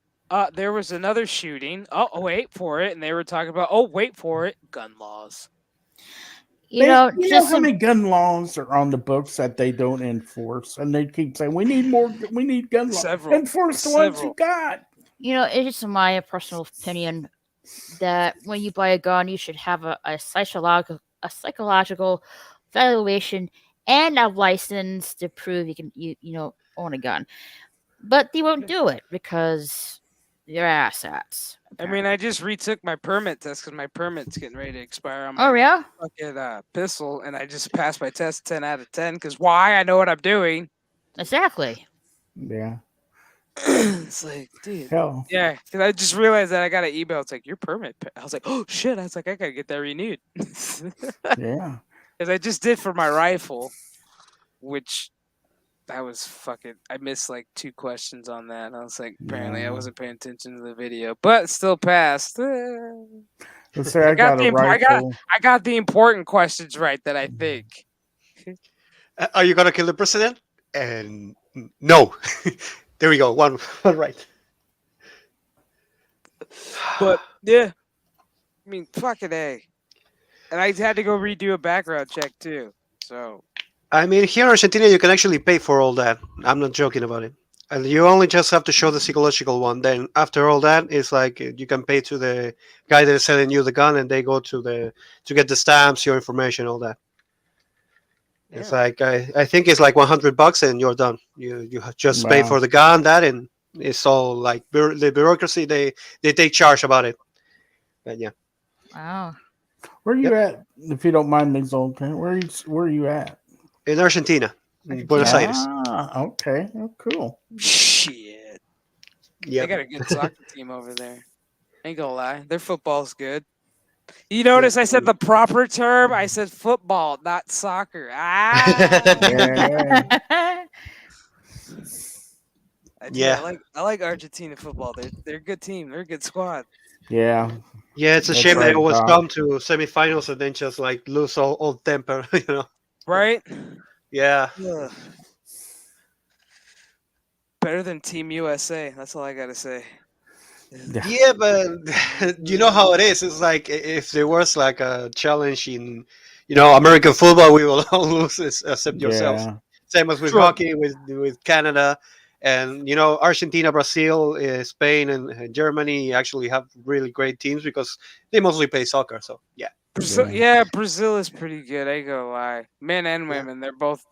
There was another shooting. Oh, wait for it. And they were talking about, oh, wait for it. Gun laws. You know how many gun laws are on the books that they don't enforce, and they keep saying we need more. We need gun laws. Enforce the ones you got. You know, it's just my personal opinion that when you buy a gun, you should have a psychological evaluation and a license to prove you can own a gun. But they won't do it because they're assets. Apparently. I mean, I just retook my permit test because my permit's getting ready to expire on my yeah? fucking pistol, and I just passed my test 10 out of 10 because why? I know what I'm doing. Exactly. Yeah. It's like, dude. Hell. Yeah, because I just realized that I got an email. It's like, your permit. I was like, oh, shit. I was like, I got to get that renewed. Yeah. Because I just did for my rifle, which I was fucking. I missed like 2 questions on that. I was like, apparently I wasn't paying attention to the video, but still passed. Let's say I got a rifle. I got the important questions right that I think. Are you gonna kill the president? And no. There we go. One right. But yeah, I mean, fucking A. And I had to go redo a background check too. So I mean, here in Argentina, you can actually pay for all that. I'm not joking about it. And you only just have to show the psychological one. Then after all that, it's like you can pay to the guy that is selling you the gun, and they go to get the stamps, your information, all that. It's like I think it's like $100, and you're done. You just pay for the gun, that, and it's all like the bureaucracy. They take charge about it. But yeah. Wow. Where are you at? If you don't mind me, Zoltan, where are you at? In Argentina, in Buenos Aires. Okay. Oh, cool. shit. Yeah. They got a good soccer team over there. Ain't gonna lie, their football's good. You notice I said the proper term. I said football, not soccer. Yeah. Yeah. I like Argentina football. They're a good team. They're a good squad. Yeah. Yeah, it's a That's shame right, they always Doc. come to semifinals and then just like lose all temper, you know. Right? Yeah. Ugh. Better than Team USA. That's all I gotta say. Yeah, but you know how it is. It's like if there was like a challenge in, American football, we will all lose except yourselves. Yeah. Same as with True. hockey, with Canada, and Argentina, Brazil, Spain, and Germany actually have really great teams because they mostly play soccer. So yeah. Brazil is pretty good. I ain't gonna lie. Men and women, they're both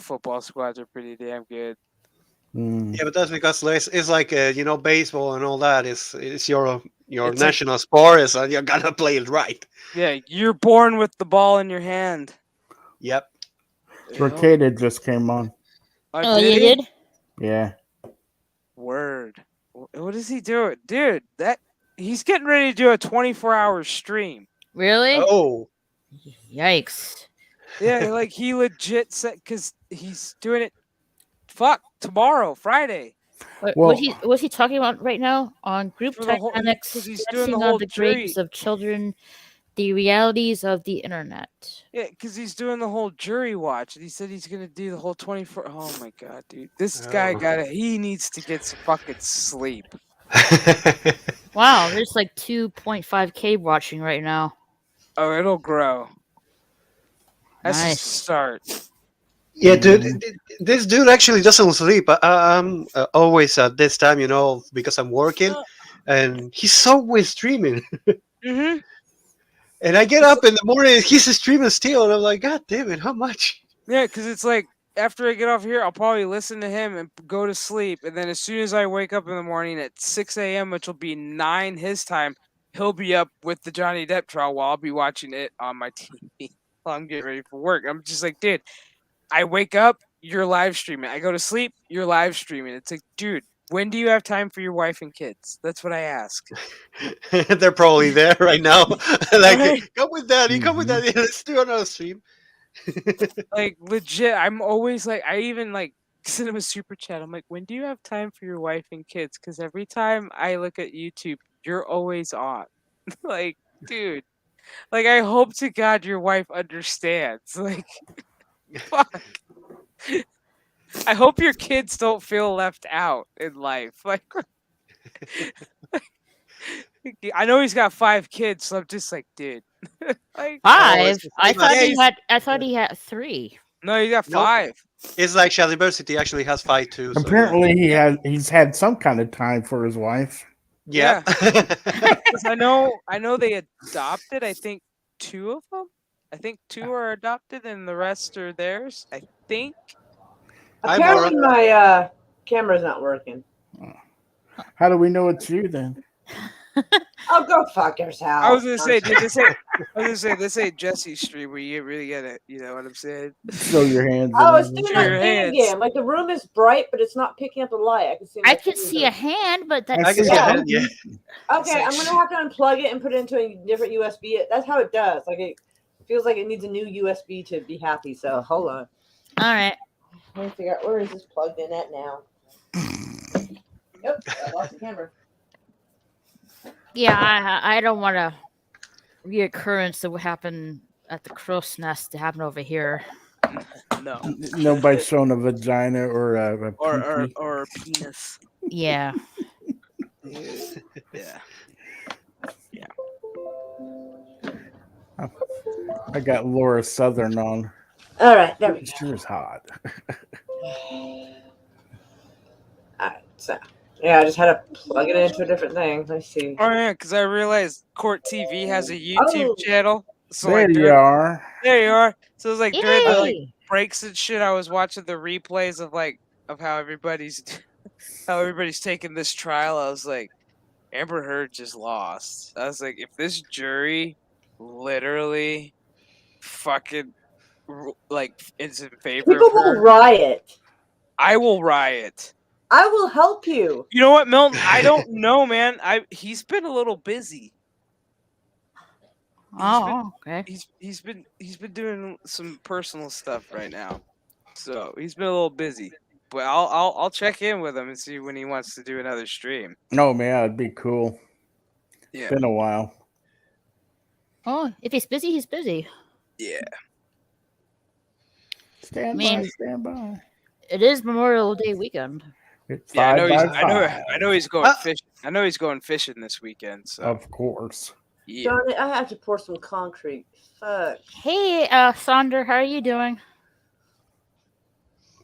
football squads are pretty damn good. Yeah, but that's because it's like baseball and all that is your It's national sport, so you gotta play it right. Yeah, you're born with the ball in your hand. Yep. Mercader just came on. Oh, you did? Yeah. Word. What is he doing, dude? He's getting ready to do a 24-hour stream. Really? Oh. Yikes. Yeah, like he legit said because he's doing it. Fuck, tomorrow, Friday. What was he talking about right now on group For the whole- dynamics? 'cause he's doing the Stressing whole on the jury. greatness of children, the realities of the internet. Yeah, because he's doing the whole jury watch, and he said he's gonna do the whole 24. Oh my god, dude, this guy he needs to get some fucking sleep. Wow, there's like 2.5K watching right now. Oh, it'll grow. That's Nice. just a start. Yeah, dude, this dude actually doesn't sleep. I'm always at this time, because I'm working, and he's always streaming. Mm-hmm. And I get up in the morning, he's streaming still, and I'm like, God damn it, how much? Yeah, because it's like after I get off here, I'll probably listen to him and go to sleep, and then as soon as I wake up in the morning at 6 a.m., which will be 9 his time, he'll be up with the Johnny Depp trial while I'll be watching it on my TV while I'm getting ready for work. I'm just like, dude. I wake up, you're live streaming. I go to sleep, you're live streaming. It's like, dude, when do you have time for your wife and kids? That's what I ask. They're probably there right now. Like, Right? come with daddy, come with daddy. Let's do another stream. Like, legit, I'm always like, I even like send him a super chat. I'm like, when do you have time for your wife and kids? Because every time I look at YouTube, you're always on. Like, dude, like, I hope to God your wife understands. Like, fuck. I hope your kids don't feel left out in life. Like, I know he's got 5 kids, so I'm just like, dude. Like, 5? I Yeah, thought he had 3. no, you got 5. It's like Shadiversity actually has 5 too. So Apparently, he's had some kind of time for his wife. yeah. 'Cause I know they adopted. I think 2 of them. I think 2 are adopted, and the rest are theirs. I think. Apparently, my camera's not working. How do we know it's you then? Oh, go fuck yourself. I was gonna say, dude, this ain't Jesse's stream where you really gotta, you know what I'm saying? Show your hands. Oh, and it's doing everything. Show that your thing hands. again. Like the room is bright, but it's not picking up the light. I can see a hand, but that's I can see Yeah. that, yeah. Okay, I'm gonna have to unplug it and put it into a different USB. That's how it does. Like it feels like it needs a new USB to be happy. So hold on. all right. Let me figure out where is this plugged in at now. Yep, I lost the camera. Yeah, I don't want to reoccurrence of what happened at the crow's nest to happen over here. No. Nobody showing a vagina or a pinky. Or a penis. Yeah. Yeah. I got Laura Southern on. All right, there we go. She was hot. All right, so yeah, I just had to plug it into a different thing. Let's see. Oh yeah, because I realized Court TV has a YouTube Oh. channel. So There like you are. there you are. So it's like during the like Hey, breaks and shit, I was watching the replays of how everybody's taking this trial. I was like, Amber Heard just lost. I was like, if this jury literally fucking like is in favor people of will her, riot. I will riot. I will help you. You know what, Milton? I don't know, man. He's been a little busy. Oh, okay. He's been doing some personal stuff right now, so he's been a little busy. But I'll check in with him and see when he wants to do another stream. No, man, it'd be cool. Yeah, It's been a while. Oh, if he's busy, he's busy. yeah. Stand Man. by, stand by. It is Memorial Day weekend. It's Yeah, I 5 know. by I know he's going Ah. fishing. I know he's going fishing this weekend. So Of course. yeah. Darn it, I have to pour some concrete. Fuck. Hey, Sonder, how are you doing?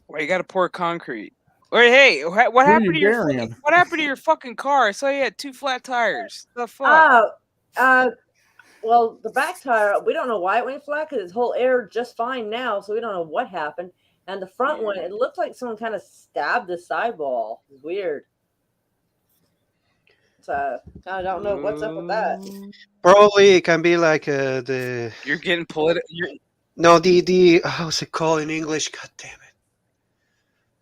Well, you got to pour concrete. Wait, hey, what Who happened you to your burying? what happened to your fucking car? I saw you had 2 flat tires. The fuck? Well, the back tire, we don't know why it went flat because it's whole air just fine now, so we don't know what happened. And the front one, it looked like someone kind of stabbed the sidewall. It's weird. So I don't know what's up with that. Probably it can be like the You're getting political. no the how's it called in English? God damn it!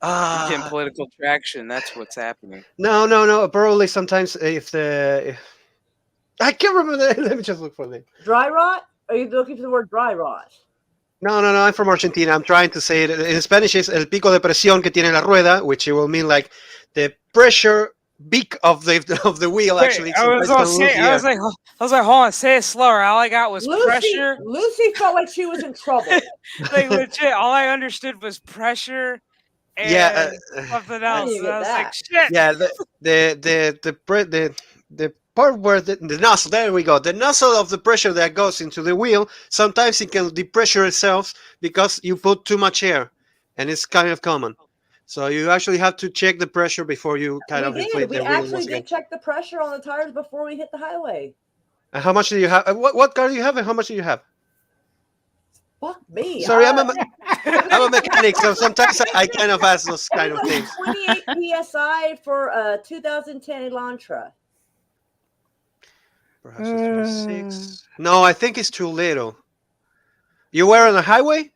You're getting political traction. That's what's happening. No. Probably sometimes if I can't remember that. Let me just look for it. Dry rot? Are you looking for the word dry rot? No. I'm from Argentina. I'm trying to say it in Spanish. Is el pico de presión que tiene la rueda, which will mean like the pressure beak of the wheel. Wait, Actually, I was like, hold on, say it slower. All I got was pressure. Lucy felt like she was in trouble. Like legit, all I understood was pressure and something else. didn't And I was get like, shit. Yeah, the part where the nozzle. There we go. The nozzle of the pressure that goes into the wheel. Sometimes it can depressure itself because you put too much air, and it's kind of common. So you actually have to check the pressure before you kind of inflate We the wheel actually once again. did check the pressure on the tires before we hit the highway. And how much do you have? What car do you have, and how much do you have? Fuck me. Sorry, I'm a mechanic, so sometimes I kind of ask those kind of things. 28 psi for a 2010 Elantra. Perhaps it's 26. No, I think it's too little. You were on the highway?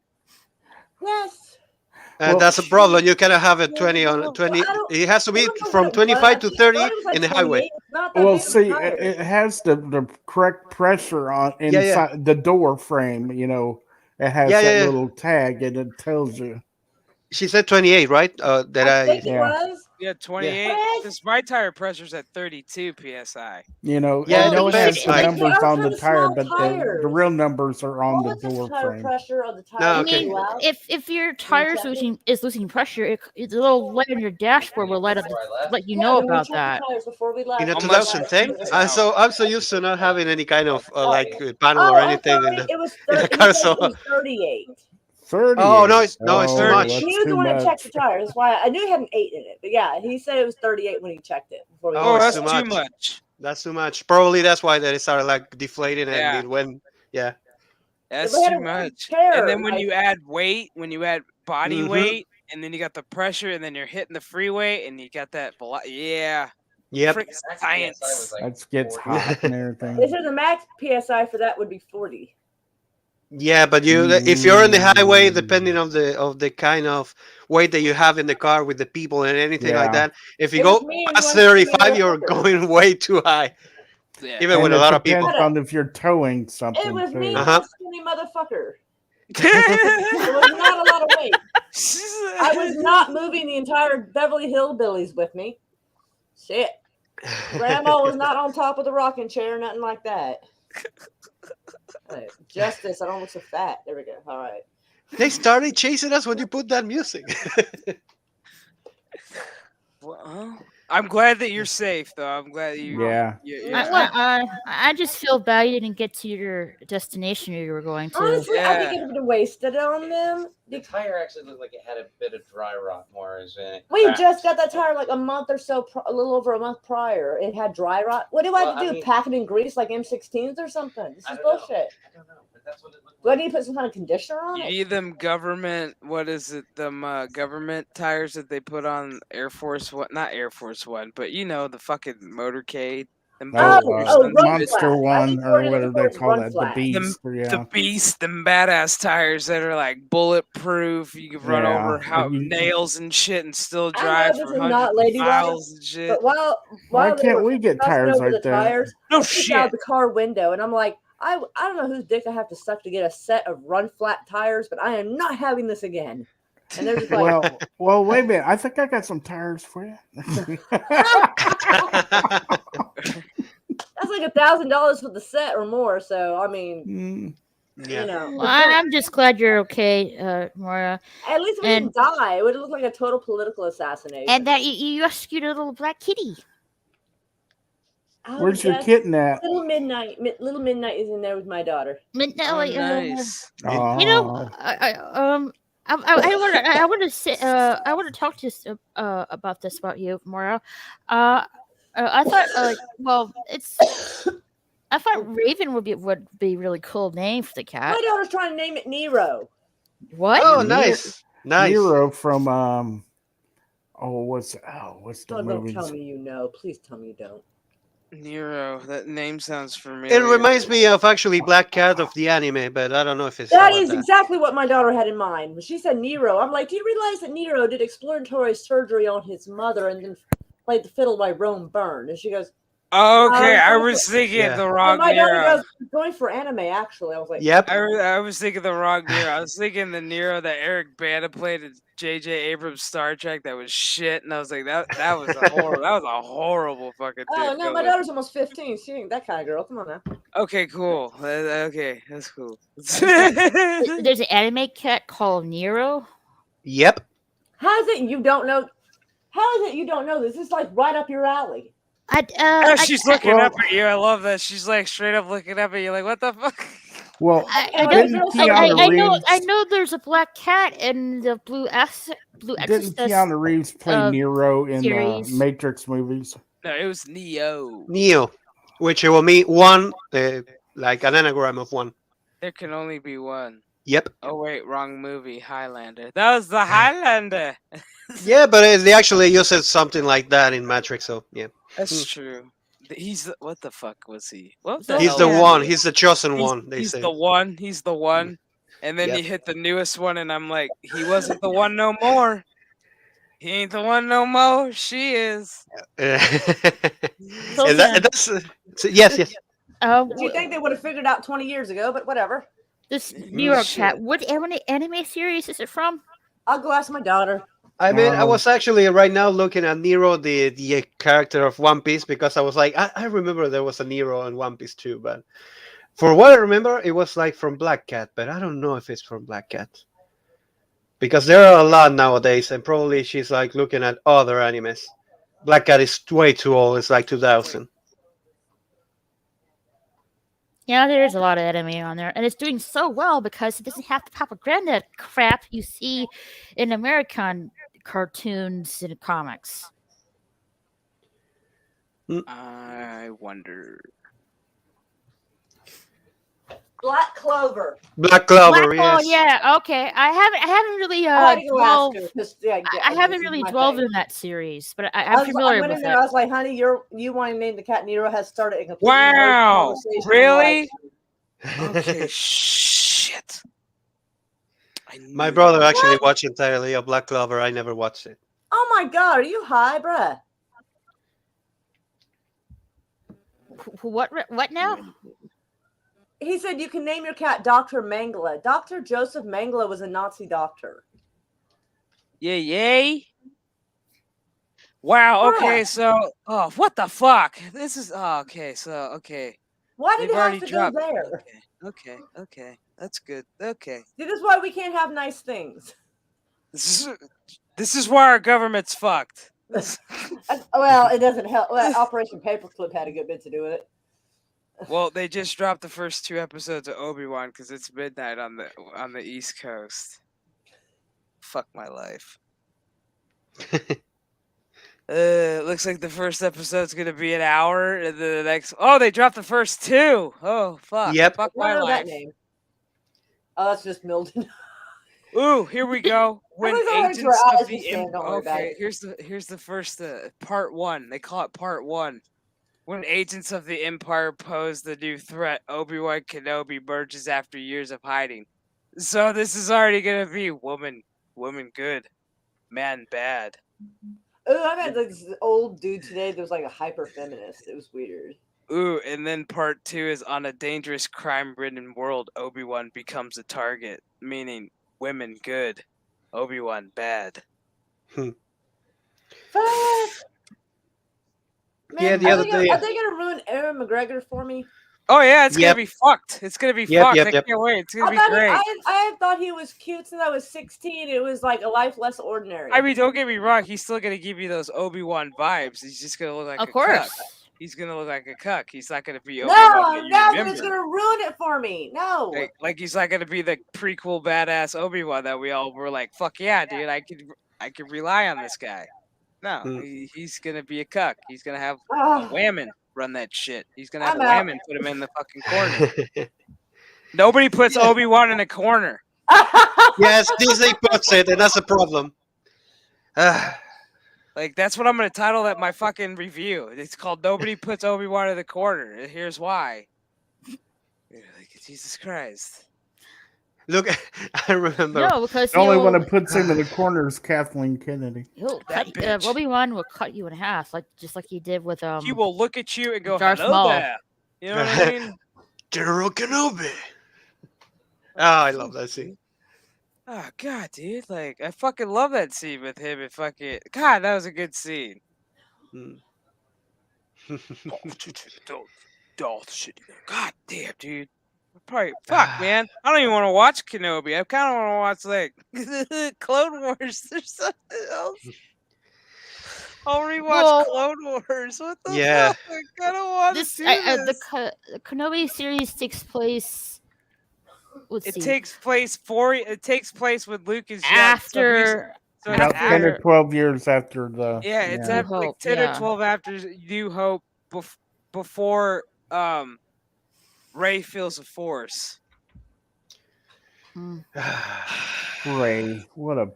Yes. Well, That's a problem. You cannot have a 20 on 20. It has to be from 25 to 30 in the highway. Well, see, it has the correct pressure on inside the door frame. You know, it has that little tag, and it tells you. She said 28, right? I think it was. Yeah, 28. Because my tire pressure's at 32 psi. You know, Yeah, I know it has it the depends. numbers on the tire, Small but the tires. real numbers are on What the was door tire frame. pressure on the tire? No, I okay. mean, if your tires is losing pressure, it's a little light on your dashboard will let you know about that. In a How 2010, much- I'm so used to not having any kind of panel or anything It was in the 30, car. it So 38. 30. Oh, no, it's too much. That's He was too the one that much. checked the tires. That's why I knew it had an 8 in it. But yeah, he said it was 38 when he checked it. Before we Oh, went. that's it's too too much. That's too much. Probably that's why they started like deflating and Yeah. it went. Yeah. That's If we had too a much. repair, And then when like- you add weight, when you add body Mhm. weight, and then you got the pressure, and then you're hitting the freeway, and you got that. Yeah. Yep. Frick science. That gets hot and everything. They said the max PSI for that would be 40. Yeah, but if you're on the highway, depending on the kind of weight that you have in the car with the people and anything like Yeah. that, if you It was go me and past one skinny 35, you're motherfucker. going way too high. Yeah. Even And with a it lot of people. depends on if you're towing something. It was me too. and Uh-huh. one skinny motherfucker. It was not a lot of weight. I was not moving the entire Beverly Hillbillies with me. Shit. Grandma was not on top of the rocking chair, nothing like that. Right. Justice, I don't look so fat. There we go. All right. They started chasing us when you put that music. Well, I'm glad that you're safe, though. I'm glad that you. Yeah. I just feel bad you didn't get to your destination you were going to. Honestly, I think it would have been wasted on them. The tire actually looked like it had a bit of dry rot more. We just got that tire like a month or so, a little over a month prior. It had dry rot. What do I have to do? Pack it in grease like M16s or something? This is bullshit. I don't know, but that's what it looked Do I like. need to put some kind of conditioner on You it? need them government. What is it? Them government tires that they put on Air Force One, not Air Force One, but you know the fucking motorcade. Them Oh, bullets, run Monster flat. I One think or what you're whatever looking they for is call run that, the flat. Beast. the Yeah. beast, them badass tires that are like bulletproof. You can run Yeah. over how You- nails and shit and still I drive know for this is hundreds not of ladylike, miles and shit. But while Why they can't were we get fussing tires over like the that? tires, No I peeked shit. out the car window and I'm like, I don't know whose dick I have to suck to get a set of run flat tires, but I am not having this again. And they're just like, Well, wait a minute. I think I got some tires for you. that's like $1,000 for the set or more. So I mean, Yeah. you know, Well, I'm just glad you're okay, Moira, at least we didn't die. It would have looked like a total political assassination. and that you rescued a little black kitty. Oh, Where's your yes. kitten at? Little Midnight is in there with my daughter. Nice. You know, I want to say, I want to talk to you about this about you, Maura. I thought, well, I thought Raven would be a really cool name for the cat. My daughter's trying to name it Nero. What? Oh, nice. Nero from what's the Don't movie? tell me you know. Please tell me you don't. Nero. That name sounds familiar. It reminds me of actually Black Cat of the anime, but I don't know if it's That about is exactly what my daughter had in mind. When she said Nero, I'm like, do you realize that Nero did exploratory surgery on his mother and then played the fiddle by Rome Byrne? And she goes, Okay, I was thinking the wrong and my daughter Nero. goes, going for anime, actually. I was like, Yep. I was thinking the wrong Nero. I was thinking the Nero that Eric Bana played in J.J. Abrams' Star Trek that was shit, and I was like, that was a horrible fucking. oh, no, my daughter's almost 15. She ain't that kind of girl. Come on now. Okay, cool. Okay, that's cool. There's an anime cat called Nero. Yep. How is it you don't know? How is it you don't know this? This is like right up your alley. She's looking up at you. I love that. She's like straight up looking up at you, like, what the fuck? Well, I know there's a black cat in the Blue Exorcist. Didn't Keanu Reeves play Nero in the Matrix movies? No, it was Neo. Neo, which will mean one, like an anagram of one. There can only be one. Yep. Oh wait, wrong movie. Highlander. That was the Highlander. Yeah, but they actually used something like that in Matrix, so yeah. That's true. He's what the fuck was he? What He's the one. He's the chosen one. They he's say. the one. He's the one. And then you hit the newest one, and I'm like, he wasn't the one no more. He ain't the one no more. She is. That's yes. You think they would have figured out 20 years ago, but whatever. This New York cat. What anime series is it from? I'll go ask my daughter. I mean, I was actually right now looking at Nero, the character of One Piece, because I was like, I remember there was a Nero in One Piece too, but for what I remember, it was like from Black Cat, but I don't know if it's from Black Cat. Because there are a lot nowadays, and probably she's like looking at other animes. Black Cat is way too old, it's like 2000. Yeah, there is a lot of anime on there, and it's doing so well because it doesn't have the propaganda crap you see in American cartoons and comics. I wonder. Black Clover. Black Clover, yes. Oh yeah, okay. I haven't really dwelled. I haven't really dwelled in that series, but I'm familiar with it. I was like, honey, you want to name the cat Nero has started a complete Wow, conversation. really? Okay, shit. My brother actually watched entirely of Black Clover. I never watched it. Oh my god, are you high, bruh? What now? He said you can name your cat Dr. Mengele. Dr. Joseph Mengele was a Nazi doctor. Yay. Wow, okay, so what the fuck? This is okay. Why did They've it have already to dropped. go there? Okay. That's good. Okay. See, this is why we can't have nice things. This is why our government's fucked. Well, it doesn't help. Well, Operation Paperclip had a good bit to do with it. Well, they just dropped the first 2 episodes of Obi-Wan because it's midnight on the East Coast. Fuck my life. Looks like the first episode's gonna be an hour, and then the next. Oh, they dropped the first 2. Oh, fuck. Yep. Fuck I my don't know that life. name. Oh, that's just Milton. Ooh, here we go. When Everybody's already to agents our of eyes the just saying, don't worry about okay, it. here's the first part 1. They call it part 1. When agents of the Empire pose the new threat, Obi-Wan Kenobi emerges after years of hiding. So this is already gonna be woman good, man bad. Oh, I met this old dude today that was like a hyper feminist. It was weird. Ooh, and then part 2 is on a dangerous crime-ridden world, Obi-Wan becomes a target, meaning women good, Obi-Wan bad. Fuck! Man, Yeah, the other day. are they gonna ruin Aaron McGregor for me? Oh yeah, it's Yep. gonna be fucked. It's gonna be Yep, fucked. yep, I yep. can't wait. It's gonna be I great. thought he was cute since I was 16. It was like a life less ordinary. I mean, don't get me wrong. He's still gonna give you those Obi-Wan vibes. He's just gonna look like Of a course. cuck. He's gonna look like a cuck. He's not gonna be Obi-Wan no, that you but remember. it's gonna ruin it for me. No. Like he's not gonna be the prequel badass Obi-Wan that we all were like, fuck yeah, dude. I could rely on this guy. No, Hmm. he's gonna be a cuck. He's gonna have a Ah, whammon run that shit. He's gonna have I'm a out. whammon put him in the fucking corner. Nobody puts Obi-Wan in a corner. Yes, Disney puts it, and that's a problem. Ah, Like that's what I'm gonna title that my fucking review. It's called "Nobody Puts Obi-Wan in the Corner." And here's why. You're like, Jesus Christ. look, I remember. No, because The only one he'll, that puts him in the corner is Kathleen Kennedy. he'll That cut bitch. Obi-Wan will cut you in half, just like he did with He will look at you and go, Darth "Hello Maul. there." You know what I mean? General Kenobi. Oh, I love that scene. Oh god, dude! Like I fucking love that scene with him and fucking God. That was a good scene. Mm. God damn, dude. Probably fuck, man. I don't even want to watch Kenobi. I kind of want to watch like Clone Wars or something else. I'll rewatch Well- Clone Wars. What the Yeah. fuck? I kind of want this. to do this. The Kenobi series takes place. Let's It see. takes place when Luke is young. After So About it's 10 or after. 12 years after the. Yeah, it's New at like Hope, 10 yeah. or 12 after New Hope before Rey feels a force. Ray. What a.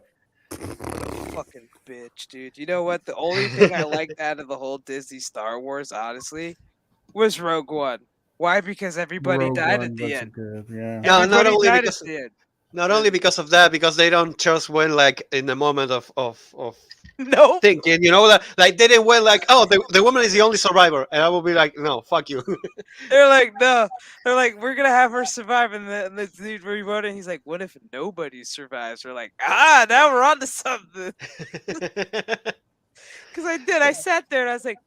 Fucking bitch, dude. You know what? The only thing I liked out of the whole Disney Star Wars, honestly, was Rogue One. Why? Because everybody Rogue died One at the was end. Good, yeah. No, not Everybody only died because at the end. not only because of that, because they don't just win like in the moment of Nope. thinking, you know, that like they didn't win like, oh, the woman is the only survivor, and I will be like, no, fuck you. They're like, no. They're like, we're gonna have her survive, and the dude revoted. And he's like, what if nobody survives? We're like, now we're on to something. Because I sat there and I was like,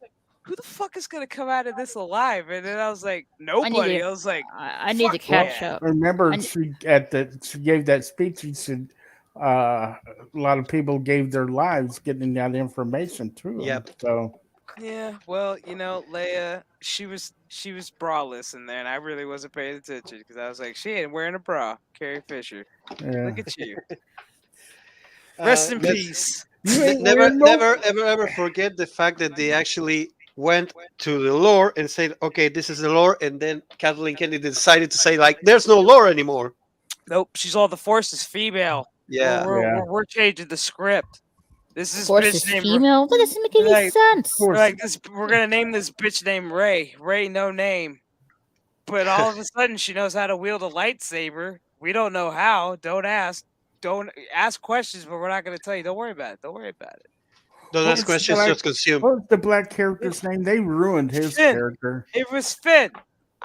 who the fuck is gonna come out of this alive? And then I was like, nobody. I was like, I need to fuck catch yeah. up. Remember, I- she gave that speech. She said a lot of people gave their lives getting that information to them. Yep. So Yeah, well, you know, Leia, she was braless in there, and I really wasn't paying attention because I was like, she ain't wearing a bra. Carrie Fisher, yeah. look at you. Rest in let's- peace. never, never, ever forget the fact that they actually went to the lore and said, okay, this is the lore, and then Kathleen Kennedy decided to say, like, there's no lore anymore. Nope, she's all the Force is female. Yeah. We're changing the script. This is Force bitch is named female. That doesn't make any Like, sense. we're like this. We're gonna name this bitch named Ray. Ray, no name. But all of a sudden, she knows how to wield a lightsaber. We don't know how. Don't ask. Don't ask questions, but we're not gonna tell you. Don't worry about it. Don't worry about it. Don't What ask was questions, the, just consume. What was the black character's name? They ruined his Finn. character. It was Finn.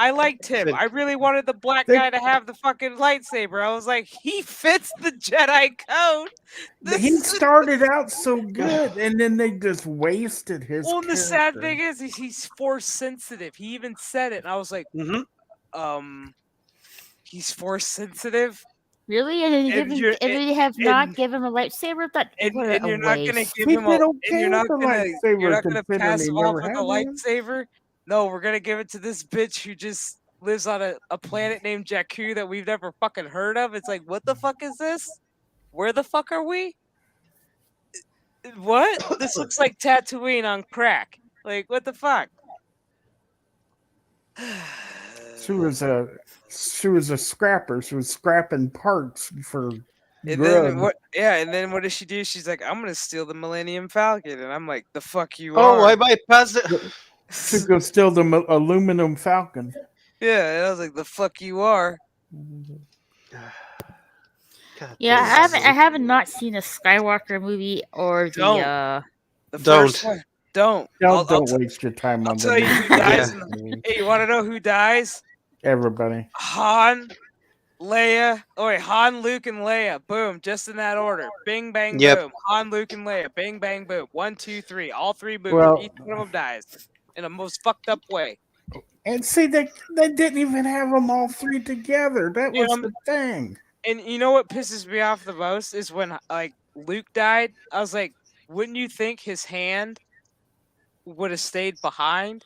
I liked him. Finn. I really wanted the black They- guy to have the fucking lightsaber. I was like, he fits the Jedi code. He started out so good, and then they just wasted his. Well, the sad character. thing is he's force sensitive. He even said it, and I was like, he's force sensitive. Really? And then they have not given him a lightsaber? And What a you're not gonna waste. give him People don't and you're not care for gonna lightsabers, pass considering him he off never with a had one. lightsaber. No, we're gonna give it to this bitch who just lives on a planet named Jakku that we've never fucking heard of. It's like, what the fuck is this? Where the fuck are we? What? This looks like Tatooine on crack. Like, what the fuck? She was a scrapper. She was scrapping parts for And grub. then what? Yeah, and then what does she do? She's like, "I'm gonna steal the Millennium Falcon," and I'm like, "The fuck you Oh, are!" I bypassed it. She go steal the aluminum Falcon. Yeah, and I was like, "The fuck you are!" God Yeah, damn it. I haven't not seen a Skywalker movie or the Don't. The Don't. first one. Don't. Don't waste your time I'll on tell you the who dies. movie. Hey, you want to know who dies? Everybody. Han, Leia. Oh wait, Han, Luke, and Leia. Boom, just in that order. Bing, bang, Yep. boom. Han, Luke, and Leia. Bing, bang, boom. 1, 2, 3. All three boom. Well- Each one of them dies in a most fucked up way. And see, they didn't even have them all three together. That was the thing. And you know what pisses me off the most is when like Luke died. I was like, wouldn't you think his hand would have stayed behind?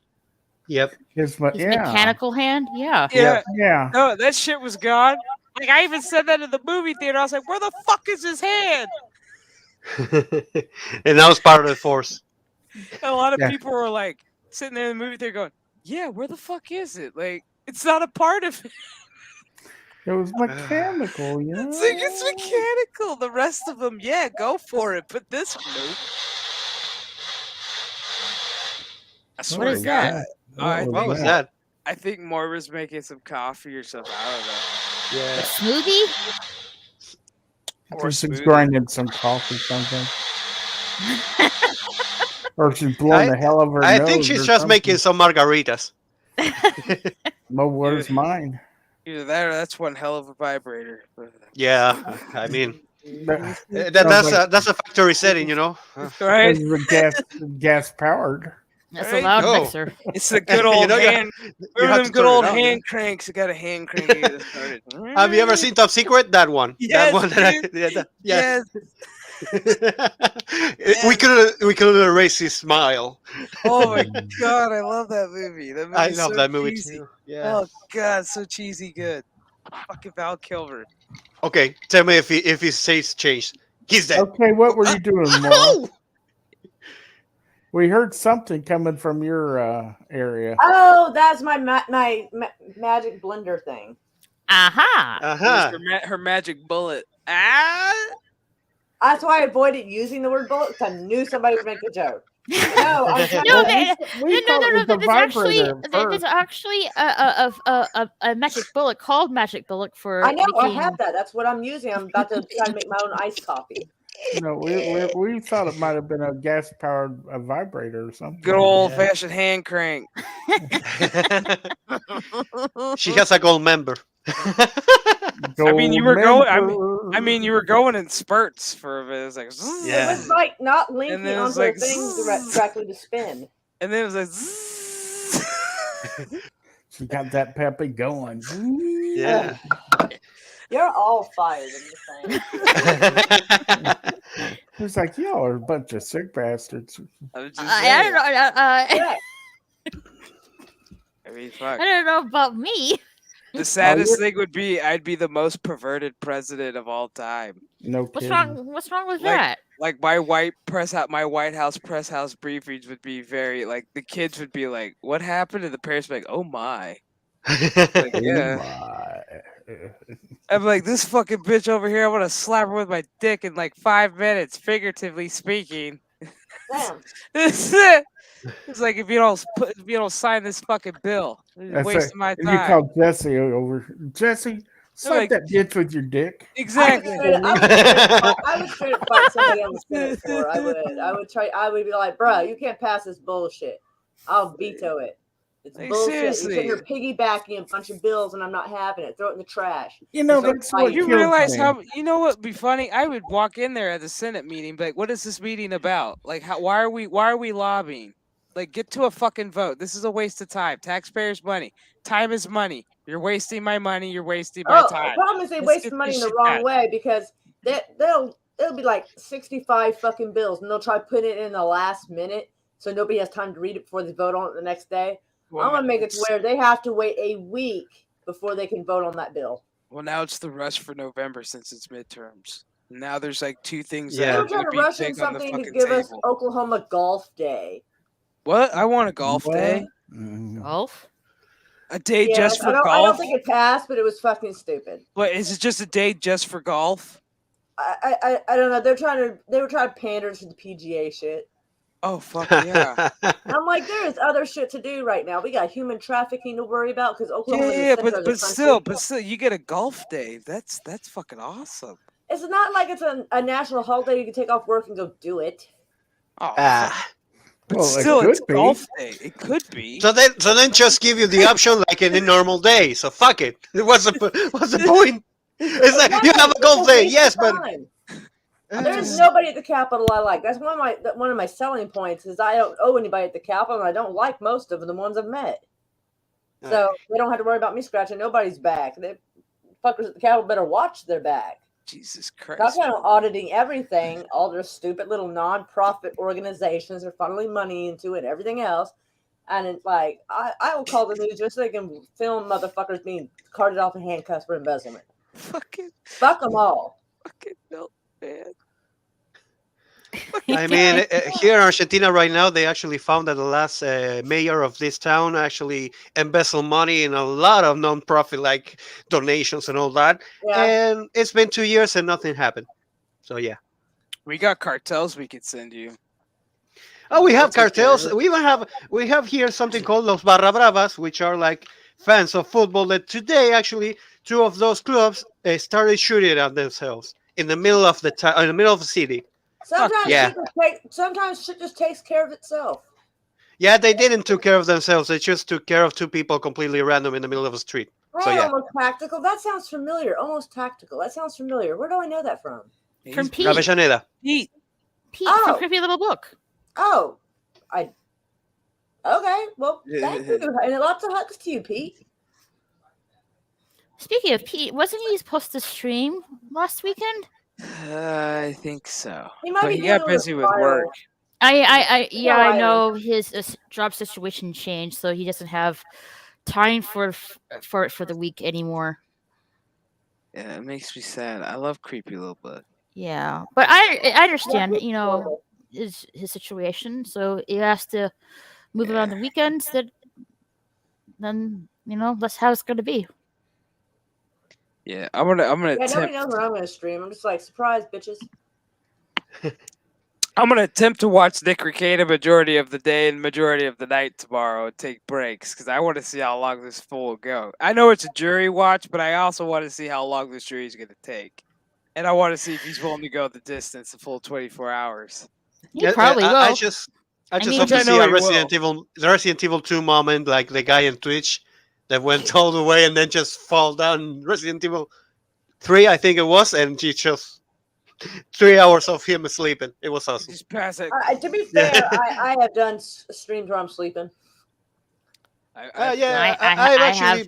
Yep. his mechanical hand? Yeah. Yeah. No, that shit was gone. Like I even said that in the movie theater. I was like, where the fuck is his hand? And that was part of the force. And a lot of Yeah. people were like sitting there in the movie theater going, yeah, where the fuck is it? Like it's not a part of it. It was mechanical, you know. It's like it's mechanical. The rest of them, yeah, go for it. But this, nope. I swear is to God. that? What was that? I think Moira's making some coffee or something. I don't know. Yeah. Smoothie? Or She's smoothie. grinding some coffee, something. Or she's blowing the hell of her I nose think she's or just something. making some margaritas. Well, where's mine? Either that or that's one hell of a vibrator. Yeah, I mean, That, that's a factory setting, you know. Right? gas powered. That's Right? a loud No. mixer. It's the good old You know, you hand. have Remember to them good turn it old on, hand cranks? You got a hand crank to get it started. Have you ever seen Top Secret? That one. Yes, that one. That dude. yes. Yes. We couldn't erase his smile. Oh my god, I love that movie. That I movie's love so that movie cheesy. too. Yeah. Oh god, so cheesy good. Fucking Val Kilmer. Okay, tell me if his face changed. He's dead. Okay, what were you doing, Maura? We heard something coming from your area. Oh, that's my magic blender thing. Aha. Uh-huh. Her magic bullet. Ah! That's why I avoided using the word bullet because I knew somebody would make a joke. No, I'm trying No, to- there's actually a magic bullet called magic bullet for. I know I making- have that. That's what I'm using. I'm about to try to make my own iced coffee. No, we thought it might have been a gas powered vibrator or something. Good old fashioned hand crank. She has a gold member. I mean, you were going. I mean, you were going in spurts for a bit. It was like, zzz, Yeah. It was like not And linking then it was onto like, a thing zzz. directly to spin. and then it was like, zzz. She got that peppy going. Yeah. You're all fired. I'm just saying. It's like, y'all are a bunch of sick bastards. I was just I don't know. Yeah. I mean, fuck. I don't know about me. The saddest thing would be I'd be the most perverted president of all time. No What's kidding. wrong? What's wrong with Like- that? Like my White House press house briefings would be very like the kids would be like, "What happened?" And the parents would be like, "Oh my." Like, yeah. I'm like, this fucking bitch over here, I want to slap her with my dick in like 5 minutes, figuratively speaking. Damn. It's like if you don't sign this fucking bill, it's That's wasting my if you time. call Jesse over, Jesse, slap like- that bitch with your dick. Exactly. I would straight up fight somebody on the Senate floor. I would be like, bruh, you can't pass this bullshit. I'll veto it. It's Like, bullshit. You're seriously. sitting here piggybacking a bunch of bills, and I'm not having it. Throw it in the trash. You know, So that's what fight. You kills realize me. how? You know what would be funny? I would walk in there at the Senate meeting, be like, "What is this meeting about? Like, why are we lobbying? Like, get to a fucking vote. This is a waste of time. Taxpayers' money. Time is money. You're wasting my money. You're wasting my Oh, the time. problem is they Let's waste get money this in the shit wrong done." way because it'll be like 65 fucking bills, and they'll try putting it in the last minute so nobody has time to read it before they vote on it the next day. Well, I'm gonna make it to where they have to wait a week before they can vote on that bill. Well, now it's the rush for November since it's midterms. Now there's like two things They that Yeah. are were trying going to to be rush in big on the something to fucking give us table. Oklahoma Golf Day. What? I want a golf What? day. Golf? A day Yes, just for I don't golf? think it passed, but it was fucking stupid. What, is it just a day just for golf? I don't know. They were trying to pander to the PGA shit. Oh, fuck yeah. I'm like, there is other shit to do right now. We got human trafficking to worry about because Oklahoma is the Yeah, center of the but country. still, you get a golf day. That's fucking awesome. It's not like it's a national holiday you can take off work and go do it. Oh, Ah. but Well, still, it it's could be. golf day. It could be. So then just give you the option like in a normal day. So fuck it. What's the point? It's like you have a golf day, yes, but There's nobody at the Capitol I like. That's one of my selling points is I don't owe anybody at the Capitol, and I don't like most of the ones I've met. So they don't have to worry about me scratching nobody's back. The fuckers at the Capitol better watch their back. Jesus Stop Christ. kind of auditing everything. All their stupid little non-profit organizations are funneling money into it and everything else. And it's like, I will call the news just so they can film motherfuckers being carted off in handcuffs for embezzlement. Fuck them all. Fucking no, man. I mean, here in Argentina right now, they actually found that the last mayor of this town actually embezzled money in a lot of non-profit like donations and all that. Yeah. And it's been 2 years and nothing happened. So yeah. We got cartels we could send you. Oh, we have We'll take care of cartels. it. We have here something called Los Barra Bravas, which are like fans of football. That today actually 2 of those clubs started shooting at themselves in the middle of the in the middle of the city. Sometimes, Yeah. sometimes shit just takes care of itself. Yeah, they didn't take care of themselves. They just took care of 2 people completely random in the middle of a street. So Right, yeah. almost tactical. That sounds familiar. Almost tactical. That sounds familiar. Where do I know that from? From Pete. Avellaneda. Pete. Pete Oh. from Creepy Little Book. Oh, okay. Well, thank you, and lots of hugs to you, Pete. Speaking of Pete, wasn't he supposed to stream last weekend? I think so. He might But be he got dealing with busy with viral. work. I I know his job situation changed, so he doesn't have time for the week anymore. Yeah, it makes me sad. I love Creepy Little Book. Yeah, but I understand, it's horrible. his situation. So he has to move it on the weekends. Then that's how it's going to be. Yeah, I'm gonna Yeah, nobody attempt. knows when I'm going to stream. I'm just like, surprise, bitches. I'm gonna attempt to watch Nick Ricada majority of the day and majority of the night tomorrow and take breaks because I want to see how long this fool will go. I know it's a jury watch, but I also want to see how long this jury is gonna take, and I want to see if he's willing to go the distance, the full 24 hours. He probably will. I just mean, hope Which I to see know a he the Resident Evil 2 moment, like the guy in Twitch that went all the way and then just fall down. Resident Evil 3, I think it was, and he just 3 hours of him sleeping. It was awesome. Just pass it. To be fair, I have done streams where I'm sleeping. I have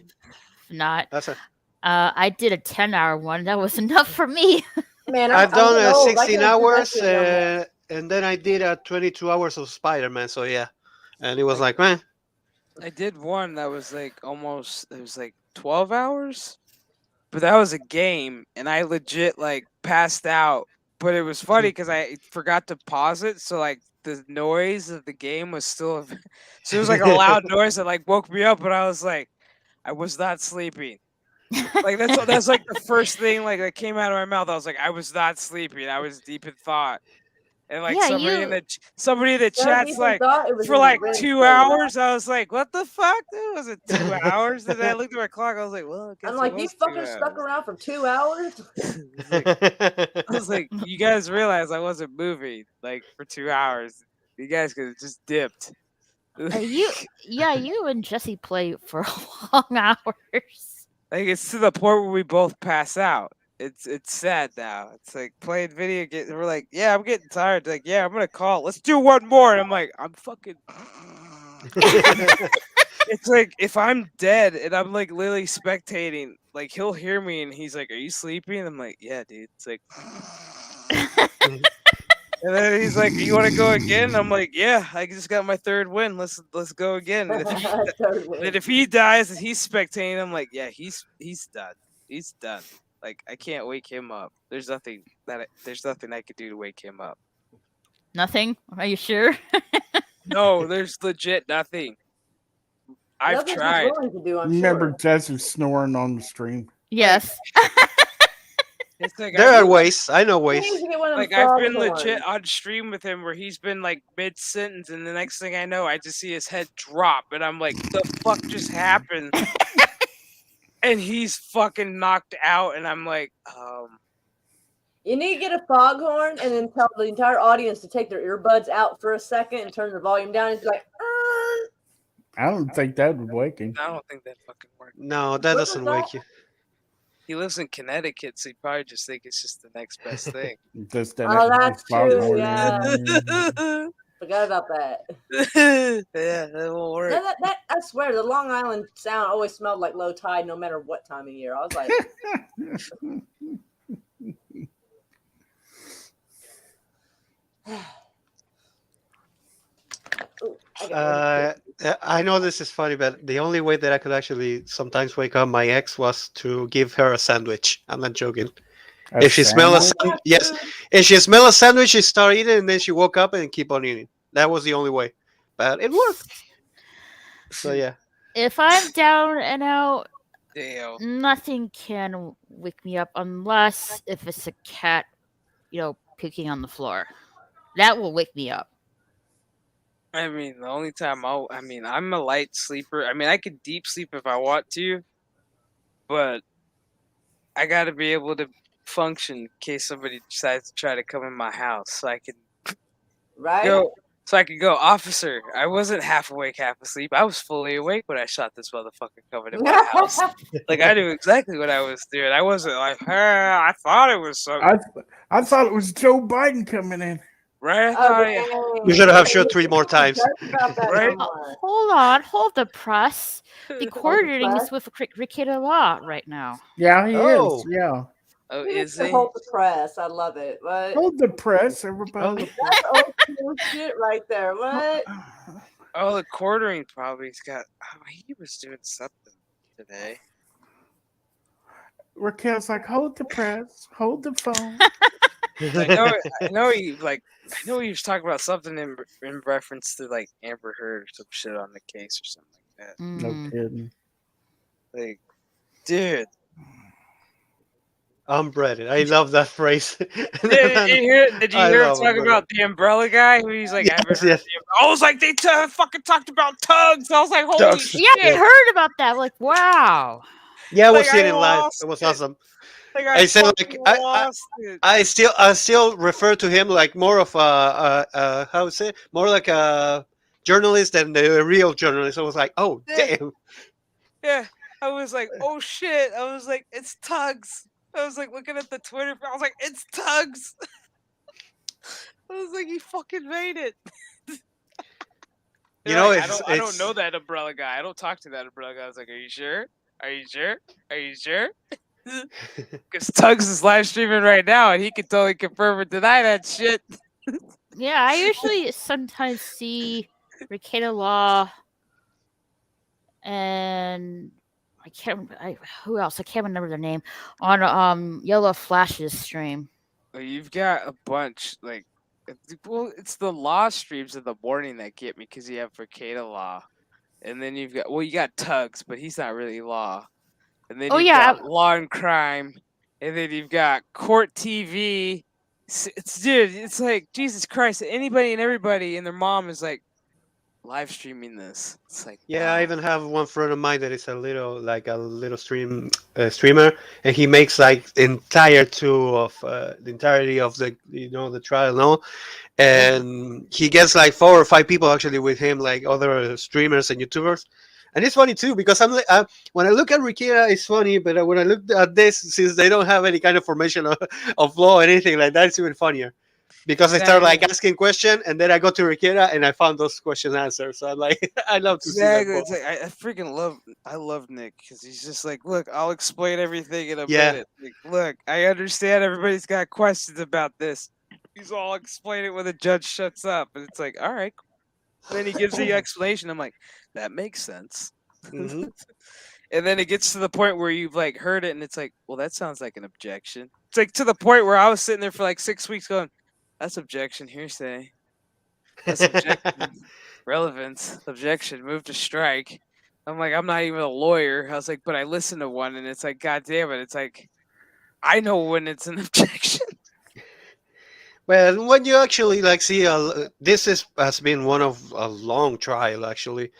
not. That's it. I did a 10-hour one. That was enough for me. Man, I've done getting old. I 16 can't do that hours, shit no more. and then I did 22 hours of Spider-Man. So yeah, and it was like, man, I did one that was like almost. It was like 12 hours, but that was a game, and I legit like passed out. But it was funny because I forgot to pause it, so like the noise of the game was still. So it was like a loud noise that like woke me up, but I was like, I was not sleeping. Like that's like the first thing like that came out of my mouth. I was like, I was not sleeping. I was deep in thought. And like Yeah, somebody in the chat's like for like 2 hours. I was like, what the fuck? Dude? Was it 2 hours? Then I looked at my clock. I was like, well, I guess I'm like, it you was 2 fuckers stuck hours. around for 2 hours? I was like, you guys realize I wasn't moving like for 2 hours. You guys could have just dipped. You and Jesse play for long hours. Like it's to the point where we both pass out. It's sad now. It's like playing video games. We're like, yeah, I'm getting tired. Like, yeah, I'm gonna call. Let's do one more. And I'm like, I'm fucking. It's like if I'm dead and I'm like literally spectating, like he'll hear me and he's like, "Are you sleeping?" And I'm like, "Yeah, dude." It's like, and then he's like, "You want to go again?" And I'm like, "Yeah, I just got my third win. Let's go again." And if he dies and he's spectating, I'm like, "Yeah, he's done. He's done." Like I can't wake him up. There's nothing I could do to wake him up. Nothing? Are you sure? No, there's legit nothing. I've Nothing he's tried. willing to do, I'm Remember sure. Jesse snoring on the stream. Yes. It's like There are ways. I know He ways. needs to get one of them Like I've frog been horns. legit on stream with him where he's been like mid sentence, and the next thing I know, I just see his head drop, and I'm like, "The fuck just happened?" And he's fucking knocked out, and I'm like, You need to get a foghorn and then tell the entire audience to take their earbuds out for a second and turn the volume down and be like, I don't think that would wake him. I don't think that fucking works. No, that doesn't wake you. He lives in Connecticut, so he probably just think it's just the next best thing. Just that Oh, that's true, foghorn. yeah. Forgot about that. Yeah, that will work. That I swear, the Long Island Sound always smelled like low tide no matter what time of year. I was like, ooh, I know this is funny, but the only way that I could actually sometimes wake up my ex was to give her a sandwich. I'm not joking. If she smell a yes, if she smell a sandwich, she start eating, and then she woke up and keep on eating. That was the only way, but it worked. So yeah. If I'm down and out, Damn. nothing can wake me up unless if it's a cat, puking on the floor. That will wake me up. I mean, the only time I'm a light sleeper. I mean, I could deep sleep if I want to, but I got to be able to function in case somebody decides to try to come in my house, so I can go. So I could go, officer. I wasn't half awake, half asleep. I was fully awake when I shot this motherfucker coming in my house. Like I knew exactly what I was doing. I wasn't like, I thought it was something. I thought it was Joe Biden coming in. Right? You should have shot 3 more times. Right? Hold the press. The coordinating is with Ricketta Law right now. Yeah, he is. Yeah. Oh, is he? Hold the press. I love it. What? Hold the press, everybody. That's old school shit right there. What? Oh, the quartering probably's got. Oh, he was doing something today. Raquel's like, hold the press, hold the phone. I know he was talking about something in reference to like Amber Heard or some shit on the case or something like that. No kidding. Like, dude. Unbreaded. I love that phrase. Did you hear him talk about the umbrella guy? Who he's like, yes. I was like, they fucking talked about tugs. I was like, holy shit. Yeah, I heard about that. Like, wow. Yeah, I was seeing it live. It was awesome. Like, I said, like, I still refer to him like more of a how to say, more like a journalist than the real journalist. I was like, oh damn. Yeah, I was like, oh shit. I was like, it's tugs. I was like looking at the Twitter. I was like, it's tugs. I was like, he fucking made it. You know, like, I don't know that umbrella guy. I don't talk to that umbrella guy. I was like, are you sure? Are you sure? Are you sure? Because Tugs is live streaming right now, and he can totally confirm or deny that shit. Yeah, I usually sometimes see Ricketta Law and I can't. Who else? I can't remember their name on Yellow Flash's stream. Well, you've got a bunch. Like, well, it's the Law streams in the morning that get me because you have Ricketta Law, and then you got Tugs, but he's not really Law. And then you've got Law and Crime, and then you've got Court TV. It's like Jesus Christ. Anybody and everybody and their mom is like live streaming this. It's like, Yeah, I wow. even have one friend of mine that is a little streamer, and he makes like entire two of the entirety of the trial, no, and he gets like 4 or 5 people actually with him, like other streamers and YouTubers, and it's funny too because I'm like, when I look at Rikira, it's funny, but when I look at this, since they don't have any kind of formation of law or anything like that, it's even funnier. Because I start like Exactly. asking question, and then I go to Rikira, and I found those questions answered. So I'm like, I love to see that Exactly. both. It's like I freaking love Nick because he's just like, look, I'll explain everything in a Yeah. minute. Like, look, I understand everybody's got questions about this. He's all explain it when the judge shuts up, and it's like, all right. And then he gives the explanation. I'm like, that makes sense. Hmm. And then it gets to the point where you've like heard it, and it's like, well, that sounds like an objection. It's like to the point where I was sitting there for like 6 weeks going, that's objection, hearsay. That's objection, relevance, objection, move to strike. I'm like, I'm not even a lawyer. I was like, but I listened to one, and it's like, God damn it. It's like, I know when it's an objection. Well, when you actually like see this has been one of a long trial actually.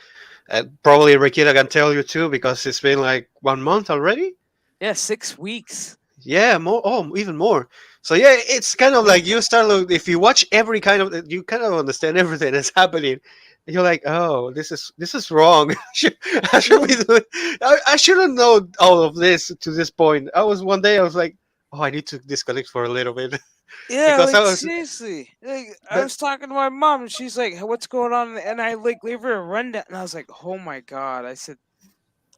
Probably Rikita can tell you too because it's been like 1 month already. Yeah, 6 weeks. Yeah, more. Oh, even more. So yeah, it's kind of like you start if you watch every kind of, you kind of understand everything that's happening. And you're like, oh, this is wrong. I should be doing, I shouldn't know all of this to this point. One day I was like, oh, I need to disconnect for a little bit Yeah, because I like was. seriously. Like I But was talking to my mom, and she's like, "What's going on?" And I like gave her a rundown, and I was like, "Oh my god!" I said,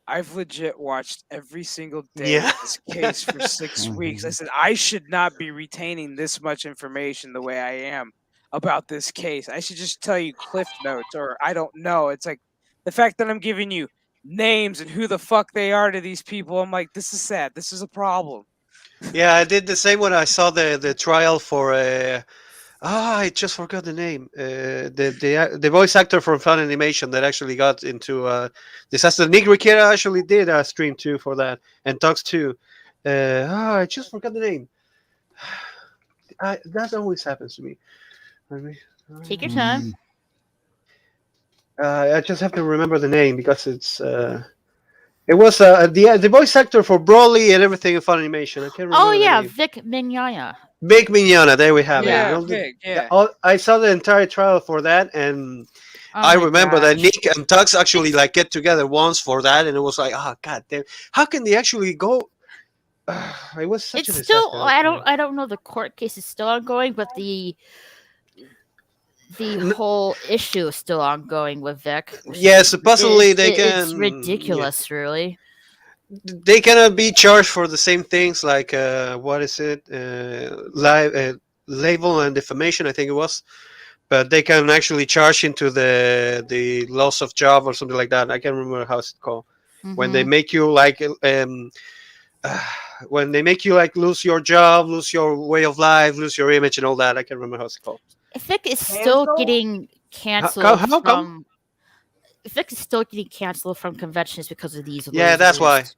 "I've legit watched every single day yeah, of this case for 6 weeks." I said, "I should not be retaining this much information the way I am about this case. I should just tell you cliff notes, or I don't know." It's like the fact that I'm giving you names and who the fuck they are to these people. I'm like, this is sad. This is a problem. yeah, I did the same when I saw the trial for I just forgot the name. The voice actor from Fun Animation that actually got into disaster. Nick Rikera actually did a stream too for that and talks too. I just forgot the name. That always happens to me. Let me- Take your time. I just have to remember the name because it was the voice actor for Broly and everything in Fun Animation. I can't Oh remember the yeah, name. Vic Mignogna. Big Mignona, there we have it. Yeah. Yeah, Well, big, yeah. I saw the entire trial for that, and Oh I my remember that gosh. Nick and Tux actually like get together once for that, and it was like, oh god damn, how can they actually go? It was such It's a still disaster. That trial. I don't know, the court case is still ongoing, but the N- whole issue is still ongoing with Vic. Which yeah, is supposedly they it's can. Yeah, ridiculous, really. they cannot be charged for the same things like what is it, label and defamation, I think it was. But they can actually charge into the loss of job or something like that. I can't remember how it's called. When they Hmm. make you like uh, when they make you like lose your job, lose your way of life, lose your image and all that. I can't remember how it's called. Vic is still Cancel? getting How, canceled how come? from Vic is still getting canceled from conventions because of these Yeah, that's why. losers.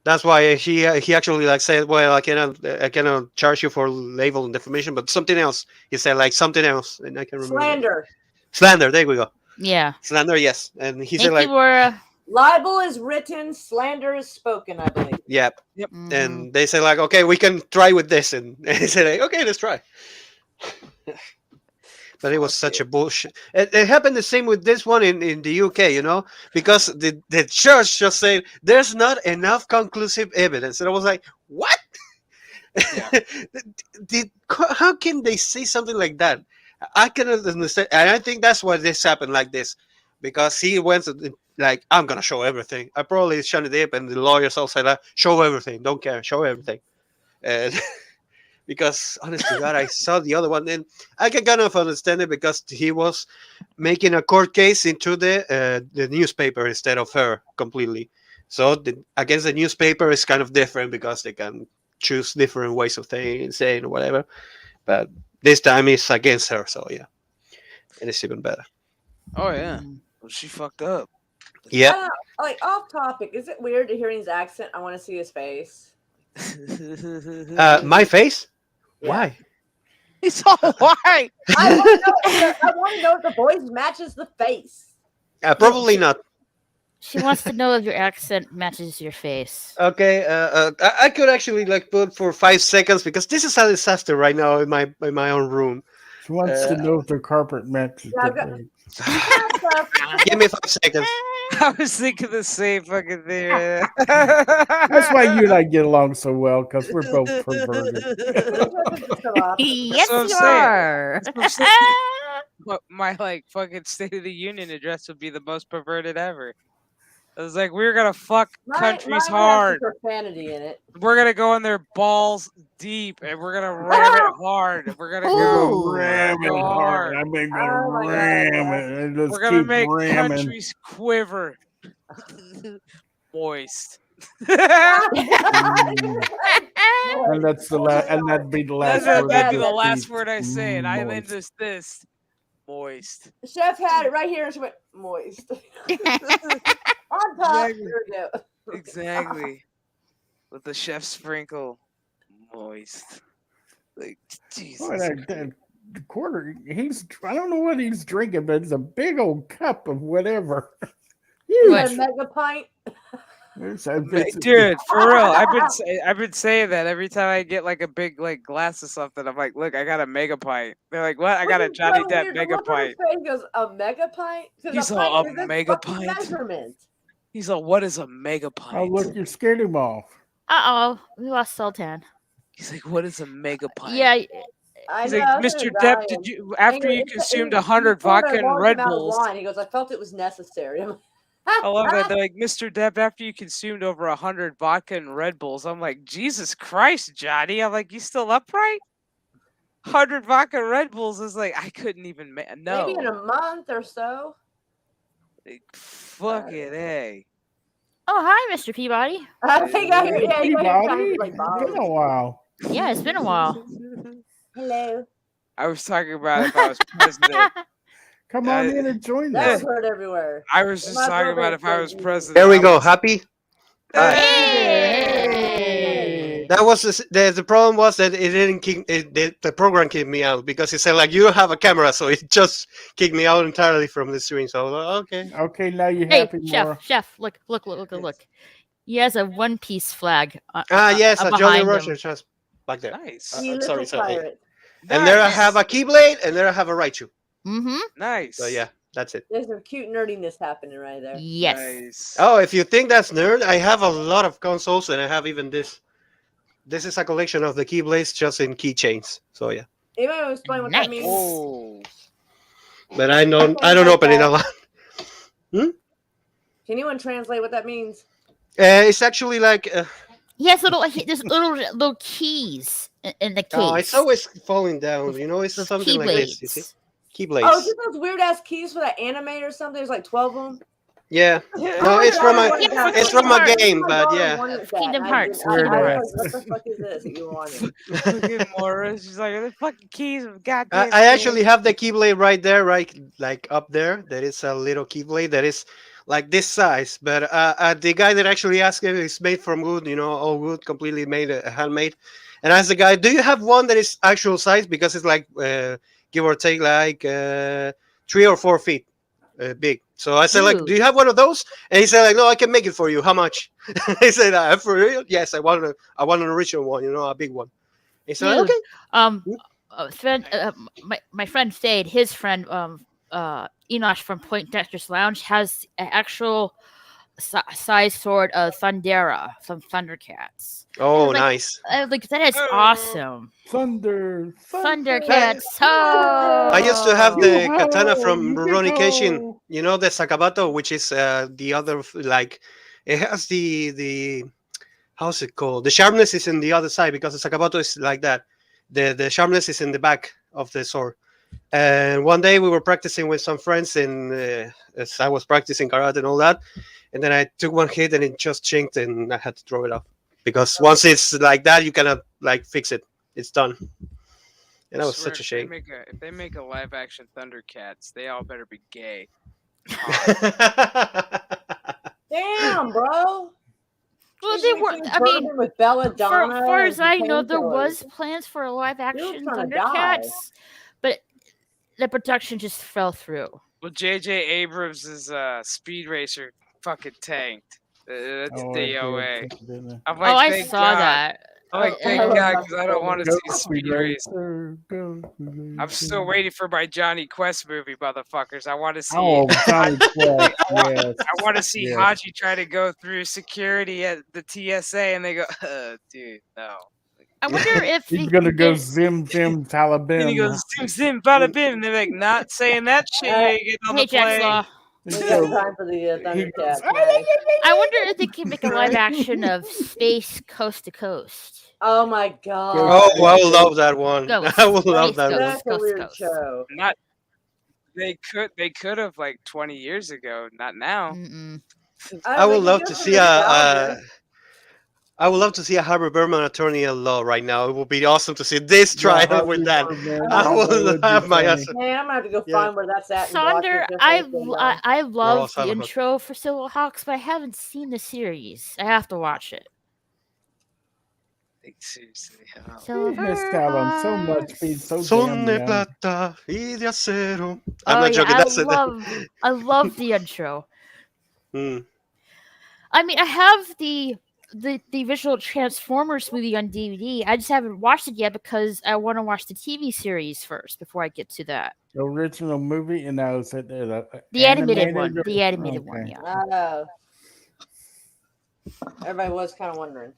That's why he actually like said, well, I cannot charge you for label and defamation, but something else. He said like something else, and I can remember. Slander. Slander. There we go. Yeah. Slander. Yes, and he said Thank like, you, Laura. Libel is written, slander is spoken, I believe. yeah, Mhm. and they say like, okay, we can try with this, and he said like, okay, let's try. But it was such a bullshit. It happened the same with this one in the UK, because the judge just said there's not enough conclusive evidence, and I was like, what? Yeah. How can they say something like that? I cannot understand, and I think that's why this happened like this, because he went like, I'm gonna show everything. I probably Johnny Depp and the lawyers all said, show everything, don't care, show everything, and because honest to God, I saw the other one, and I can kind of understand it because he was making a court case into the newspaper instead of her completely. So against the newspaper is kind of different because they can choose different ways of saying or whatever. But this time it's against her, so yeah, it is even better. Oh yeah. Mhm. Well, she fucked up. Yeah, Like off topic, is it weird to hearing his accent? I want to see his face. my face. Yeah. Why? He's all white. I want to know if the voice matches the face. Probably not. She wants to know if your accent matches your face. Okay, I could actually like put for 5 seconds because this is a disaster right now in my own room. She wants to know if the carpet matches Yeah, the I've got- bed. Give me 5 seconds. I was thinking the same fucking thing. Right That's why you and I get along so well, because we're both perverted. Yes, what I'm you saying. are. That's what I'm saying. My like fucking State of the Union address would be the most perverted ever. I was like, we're gonna fuck countries mine has some hard. profanity in it. We're gonna go in their balls deep, and we're gonna ram it hard. We're gonna go Ooh. Ram it go hard. hard. I mean, Oh my God, ram yeah. it and just We're gonna keep make ramming. countries quiver. Moist. And that's the and that'd be the last That'd word. be I the just last keep word I say, and I end moist. this. Moist. Chef had it right here, and she went moist. On top. Exactly. Here we go. Exactly. With the chef sprinkle. Moist. Like, Jesus. Boy, that quarter, I don't know what he's drinking, but it's a big old cup of whatever. You Huge. a mega pint. Dude, for real, I've been saying that every time I get like a big like glass of something. I'm like, look, I got a mega pint. They're like, what? I got a Which is Johnny so Depp weird. mega Look on his pint. face, he goes, a mega pint? 'Cause He's a all, pint a is this mega fucking pint? measurement. He's like, what is a mega Oh, pint? look, you scared him off. Uh-oh. We lost Sultan. He's like, what is a mega pint? Yeah. I He's know, like, I was Mr. gonna Depp, die. did you after you And he- consumed he 100 poured vodka a and large Red amount of Bulls? wine. He goes, I felt it was necessary. I'm like, I love that. They're like, Mr. Depp, after you consumed over 100 vodka and Red Bulls. I'm like, Jesus Christ, Johnny. I'm like, you still upright? 100 vodka and Red Bulls is like, I couldn't even no. maybe in a month or so. Like, fucking A. Oh, hi, Mr. Peabody. I think I hear, yeah, you hear Peabody, kind of like, it's been a Bob. while. Yeah, it's been a while. Hello. I was talking about if I was president. Come on in and join That was us. heard everywhere. I was just Might as well talking about be if I was crazy. president. There we I go. would- Happy. Hey. That was the problem was that it didn't kick the program kicked me out because it said like you don't have a camera, so it just kicked me out entirely from the stream. So I was like, okay. Okay, now you Hey, happy more. chef, look. He has a One Piece flag. Yes, a Jolly behind Roger him. just back there. Nice. You sorry, little sorry. pirate. And there I Nice. have a Keyblade, and there I have a Raichu. Mm-hmm. Nice. So yeah, that's it. There's some cute nerdiness happening right there. Yes. Nice. Oh, if you think that's nerd, I have a lot of consoles, and I have even this. This is a collection of the Keyblades just in keychains. So yeah, Anybody want to explain what Nice. that means? Oh. but I don't open it a lot. Can anyone translate what that means? It's actually like He has there's little keys in the case. oh, it's always falling down. You know, it's Those something like this. You see, keyblades. Keyblades. Oh, is it those weird ass keys for that anime or something? There's like 12 of them. Yeah. Yeah. No, it's from a Yeah, it's from a Kingdom game, My but daughter yeah. wanted that, Kingdom and I Hearts, didn't- I Kingdom was Hearts. like, what the fuck is this that you wanted? Look at Morris. She's like, the fucking keys of goddamn. I thing." actually have the Keyblade right there, right, like up there. There is a little Keyblade that is like this size. But the guy that actually asked him is made from wood, you know, all wood, completely made, handmade. And I asked the guy, "Do you have one that is actual size? Because it's like give or take like 3 or 4 feet big." So I said, "Like, Ooh. do you have one of those?" And he said, "Like, no, I can make it for you. How much?" He said, "For real? Yes, I want an original one, you know, a big one." He said, Dude, "Okay." My friend Fade, his friend Enosh from Point Dexter's Lounge has an actual size sword of Thundera from Thundercats. Oh, like- nice. Like that is awesome. Thundercats. Oh. I used to have the Yoo-hoo, katana from Ronnie Kenshin. yoo-hoo. You know the Sakabato, which is the other like it has the how's it called? The sharpness is in the other side because the Sakabato is like that. The sharpness is in the back of the sword. And one day we were practicing with some friends, and as I was practicing karate and all that, and then I took one hit and it just chinked, and I had to throw it off because once it's like that, you cannot like fix it. It's done. And that was Swear, such a if shame. they make a live action Thundercats, they all better be gay. Damn, bro. Well, This they week's were. in I mean, bourbon with belladonna. for as I and know, there painkillers. was plans for a live action trying to die. Thundercats, but the production just fell through. Well, J.J. Abrams' Speed Racer fucking tanked. That's Oh, it did, DOA. didn't it? I'm Oh, like, I thank saw God. that. I'm like, thank I love God, that because I don't want to Go see Speed Racer. I'm still waiting for my Johnny Quest movie, motherfuckers. I want to see. Oh, Johnny Quest. Yes. I want to see yes. Haji try to go through security at the TSA, and they go, dude, no. I wonder if He's he gonna go did- zim zim And he Taliban. goes, zim, zim, bada bim. And they're like, not saying that shit. You ain't getting on Hey, the plane. Jackslaw. We got time for the He goes, Thundercats, Maddie. I wonder if they can make a live action of Space Coast to Coast. Oh my god. Oh, I would love that one. Ghost. I would love Space that Ghost. one. That's a Coast to weird Coast. show. Not. They could have like 20 years ago. Not now. Mm-mm. I would think love it's to just see nostalgia. I would love to see a Harvey Berman attorney at law right now. It would be awesome to see this trial with that. I would have my ass. Man, I'm gonna have to go Yeah. find where that's at. And watch Sonder, it just I like they, I love the Silverhawks. intro for Silverhawks, but I haven't seen the series. I have to watch it. Like, seriously. You missed out on so much being so Son damn de young. plata y de acero. Oh, I'm not yeah, joking. That's it. I love the intro. Hmm. I mean, I have the original Transformers movie on DVD. I just haven't watched it yet because I want to watch the TV series first before I get to that. The original movie, and now is it The animated one. or- The animated one, okay. yeah. Everybody was kind of wondering.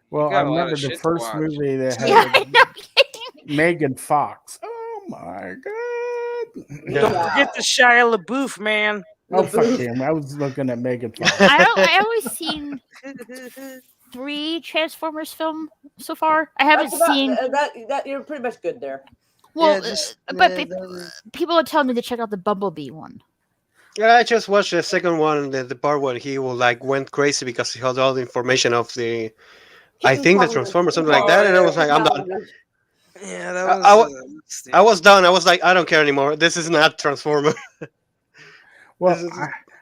Well, got I a lot of remember the shit to first watch. movie that Yeah, had I know. Megan Fox. Oh my god! Don't forget the Shia LaBeouf, man. Oh fuck him! I was looking at Megan Fox. I always seen 3 Transformers film so far. I haven't That's about, seen. that. You're pretty much good there. Well, just- but people are telling me to check out the Bumblebee one. Yeah, I just watched the second one, the part where he went crazy because he had all the information of the, I think the Transformers, something like that, and I was like, I'm done. Yeah, that was. I was done. I was like, I don't care anymore. This is not Transformer. Well,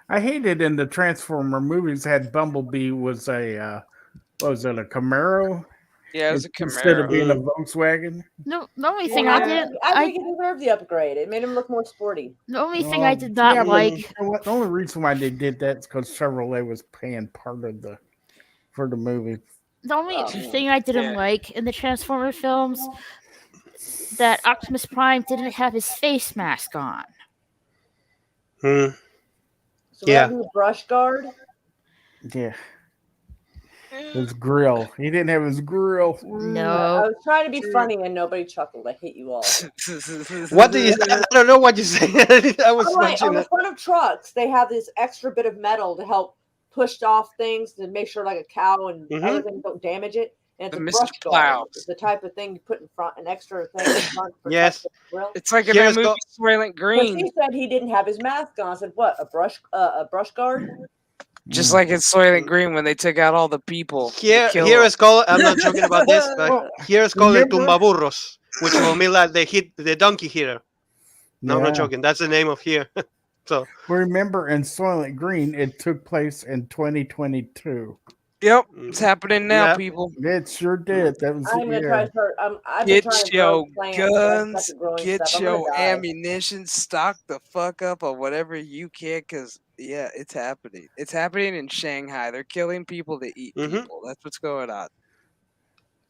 I hated in the Transformer movies had Bumblebee was a what was it, a Camaro? Yeah, it was a Instead of Camaro. being a Volkswagen. No, the only thing I did, I think it deserved the upgrade. It made him look more sporty. the only thing I did not Yeah, but like. you know what? The only reason why they did that is because Chevrolet was paying part of for the movie. The only thing I didn't like in the Transformer films that Optimus Prime didn't have his face mask on. Hmm. So Yeah. the brush guard. Yeah. His grill. He didn't have his grill. I No. was trying to be funny and nobody chuckled. I hate you all. What do you? I don't know what you say. I was watching On the it. front of trucks, they have this extra bit of metal to help push off things to make sure, like a cow and other things don't damage it. And it's The a Mr. brush guard. Plows. It's the type of thing you put in front, an extra thing in front. For Yes. grill. It's like in Here's that movie go- Soylent But Green. he said he didn't have his mask on. I said, "What? A brush guard?" Just like in Soylent Green when they took out all the people. to Here kill is them. called. I'm not joking about this, but here is called the Remember- Tumbaburros, which will mean like the donkey hitter. No, I'm not Yeah. joking. That's the name of here. So Remember in Soylent Green, it took place in 2022. Yep, it's happening now, Yeah. people. It sure did. That was I'm gonna try to start. I've been Get trying to your grow plants, but I suck guns, at growing get stuff. I'm gonna your die. ammunition, stock the fuck up on whatever you can, because, yeah, it's happening. It's happening in Shanghai. They're killing people to eat people. That's what's going on.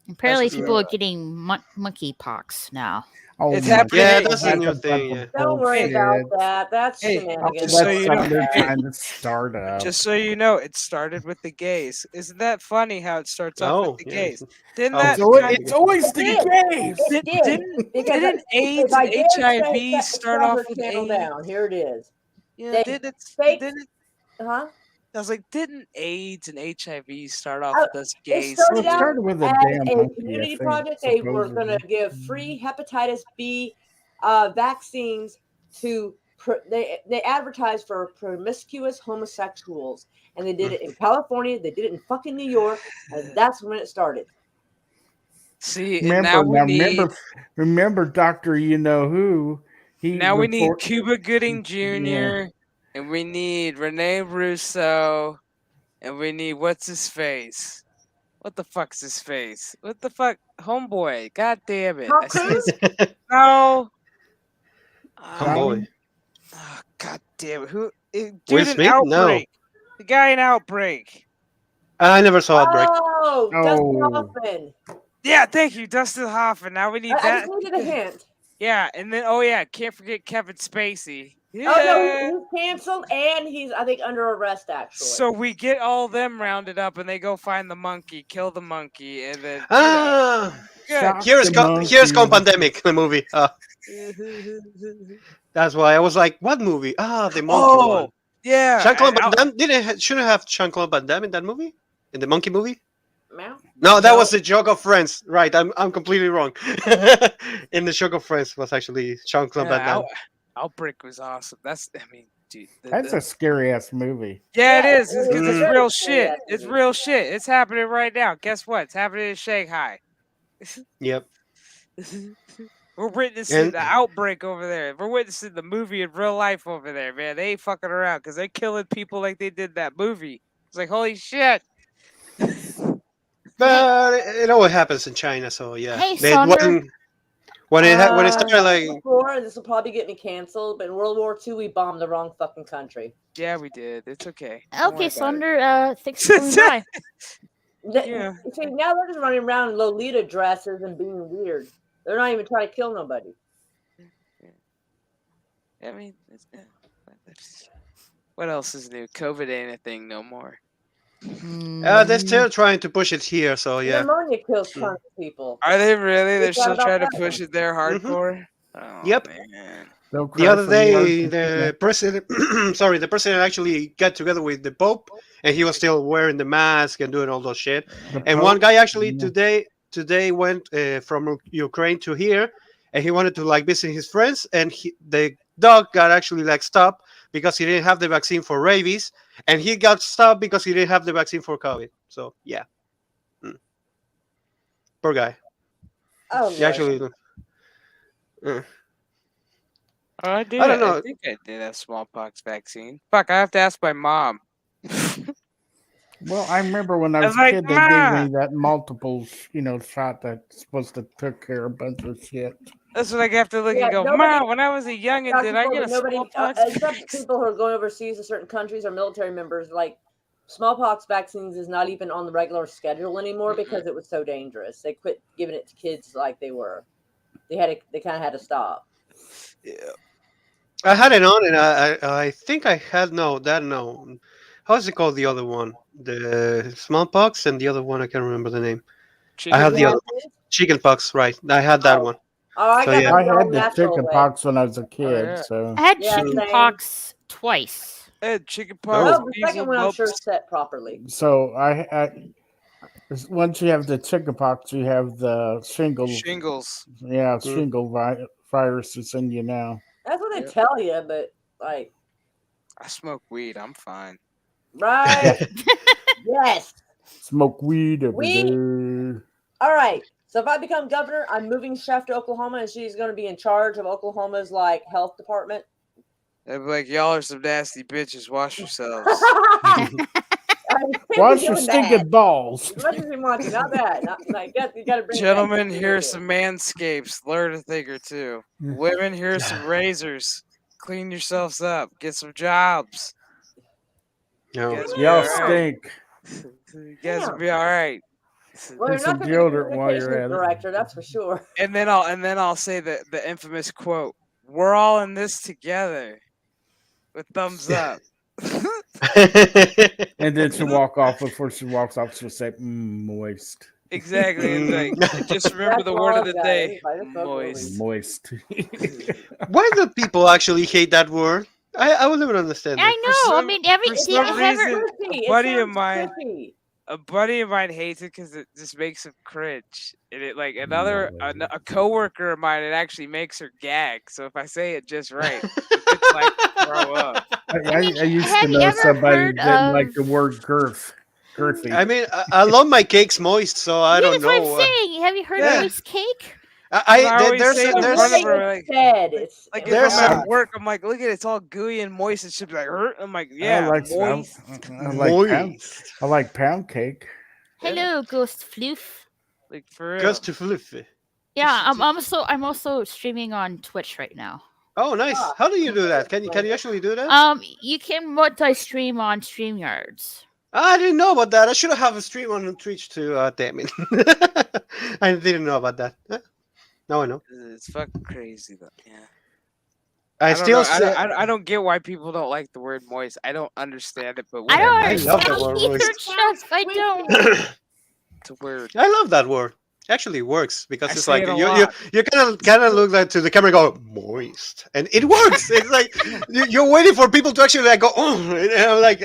Apparently, what's people going are getting monkey pox now. Oh It's my happening. yeah, Hey, that's a new thing. Yeah. Don't worry about bullshit. that. That's Hey, shenanigans. just so That's you know- something they're hey, trying to start up. Just so you know, it started with the gays. Isn't that funny how it starts off Oh, with the yeah. gays? Didn't Oh, that So kind it's always the It gays. It did. didn't Because AIDS if I and dare say HIV that, start shut off her with channel AIDS? down. Here it is. Yeah, They didn't fake- didn't Huh? I was like, didn't AIDS and HIV start off Oh, with us It gays? Well, started it out started with a as damn a monkey, I community think, project. They were going to supposedly. give free hepatitis B vaccines to. They advertised for promiscuous homosexuals, and they did it in California. They did it in fucking New York, and that's when it started. See, and now we need Remember, Doctor, you know who? now we need report- Cuba Gooding Jr. Yeah. and we need Rene Russo and we need what's his face? What the fuck's his face? What the fuck, homeboy? God damn it! Tom I see his Cruise? no. Homeboy. Oh, God damn it! Who? Dude, Will an Smith? No. Outbreak. The guy in Outbreak. I never saw Outbreak. Oh, Dustin Oh. Hoffman. Yeah, thank you, Dustin Hoffman. Now we need I that. just needed a hint. Yeah, and then can't forget Kevin Spacey. Yeah. Oh no, he's canceled and he's I think under arrest actually. So we get all them rounded up, and they go find the monkey, kill the monkey, and then Ah, good. here's the Con monkey. Pandemic, the movie. That's why I was like, what movie? Ah, the monkey Oh, one. yeah. Jean-Claude Van Damme shouldn't have Jean-Claude Van Damme in that movie, in the monkey movie. Meow. No, that was the joke of Friends. Right, I'm completely wrong. In the joke of Friends was actually Jean-Claude Van Damme. Outbreak was awesome. Dude. That's a scary ass movie. Yeah, it Yeah, is. It's, 'cause it's very real scary, shit. actually. It's real shit. It's happening right now. Guess what? It's happening in Shanghai. Yep. We're witnessing And the outbreak over there. We're witnessing the movie in real life over there, man. They ain't fucking around because they're killing people like they did that movie. It's like, holy shit. but it always happens in China, so yeah. Hey, Saunders. When it started like This will probably get me canceled, but in World War II we bombed the wrong fucking country. Yeah, we did. It's okay. Don't worry Okay, about it. Saunders, thanks for coming by. Yeah. See, now they're just running around in Lolita dresses and being weird. They're not even trying to kill nobody. I mean, what else is new? COVID ain't a thing no more. they're still trying to push it here, so yeah. Pneumonia kills tons of people. Are they really? They're It's not still about trying to that push one. it there Mhm. hardcore? Oh, Yep. man. They'll The cry other for day, mercy. the president, the president actually got together with the Pope, and he was still wearing the mask and doing all those shit. The And one Pope? guy actually Yeah. today went from Ukraine to here, and he wanted to like visit his friends, and the dog got actually like stopped because he didn't have the vaccine for rabies, and he got stopped because he didn't have the vaccine for COVID. So yeah, poor guy. Oh, He actually. Oh, I did. I don't know. I think I did have smallpox vaccine. Fuck, I have to ask my mom. Well, I remember when I I was was a like, kid, they gave "Ma!" me that multiple, shot that's supposed to took care of a bunch of shit. That's when I have to look Yeah, and go, nobody- Mom, when I was a youngin', did I get a smallpox except vaccine? people who are going overseas to certain countries or military members, like smallpox vaccines is not even on the regular schedule anymore because it was so dangerous. They quit giving it to kids like they were. They kind of had to stop. Yeah. I had it on, and I think I had no. How's it called? The other one, the smallpox, and the other one I can't remember the name. I had the other one, chickenpox. Right, I had that one. Oh, I So, got yeah. the I had all the natural chicken way. pox when I was a kid, yeah. so I had Yeah, chicken same. pox twice. I had chicken Oh. pox, Oh, the second one I'm sure set properly. so once you have the chicken pox, you have the shingles. shingles. Yeah, Mm. shingle virus is in you now. That's what they Yep. tell you, but like, I smoke weed. I'm fine. right? Yes. Smoke weed every Weed. day. All right. So if I become governor, I'm moving Chef to Oklahoma, and she's going to be in charge of Oklahoma's like health department. They'd be like, y'all are some nasty bitches. Wash yourselves. Wash your stinking balls. As much as you want to, not that. You got to bring Gentlemen, it back. here's some manscapes. Learn a thing or two. Women, here's some razors. Clean yourselves up. Get some jobs. No. You guys will be Y'all all right. stink. You guys will be all right. Well, Put you're some not going to deodorant be while you're communications at it. director, that's for sure. And then I'll say the infamous quote: "We're all in this together." With thumbs up. And then she'll walk off. Before she walks off, she'll say, moist. Exactly. It's like, just remember the word of the day: moist. Moist. Why do people actually hate that word? I will never understand I it. know. I some- mean, for some reason, It a buddy of sounds mine, tricky. hates it because it just makes him cringe. And it like a coworker of mine, it actually makes her gag. So if I say it just right, it's like throw up. I used to have you know ever somebody heard that didn't like of- the word girthy. I mean, I love my cakes moist, so I don't That's what know. I'm saying. Have you heard Yeah. of moist cake? I always There's say it in there's front of her, like, It's like if There's I'm some- at work, I'm like, look at it, it's all gooey and moist. And she'll be like, hurt. I'm like, yeah, I like moist. I like pound cake. Hello, Ghost Floof. Like for real. Just to fluffy. Yeah, I'm also streaming on Twitch right now. Oh, nice. How do you do that? Can you actually do that? You can multi-stream on StreamYards. I didn't know about that. I should have a stream on Twitch too. Damn it. I didn't know about that. Now I know. It's fucking crazy though. Yeah. I don't still know. say I don't get why people don't like the word moist. I don't understand it, but I whatever. don't I love understand the word either, moist. Jeff. I don't. It's a word. I love that word. Actually, it works because I it's say like it a you lot. kind of look like to the camera, and go moist, and it works. It's like you're waiting for people to actually like go, oh, and I'm like,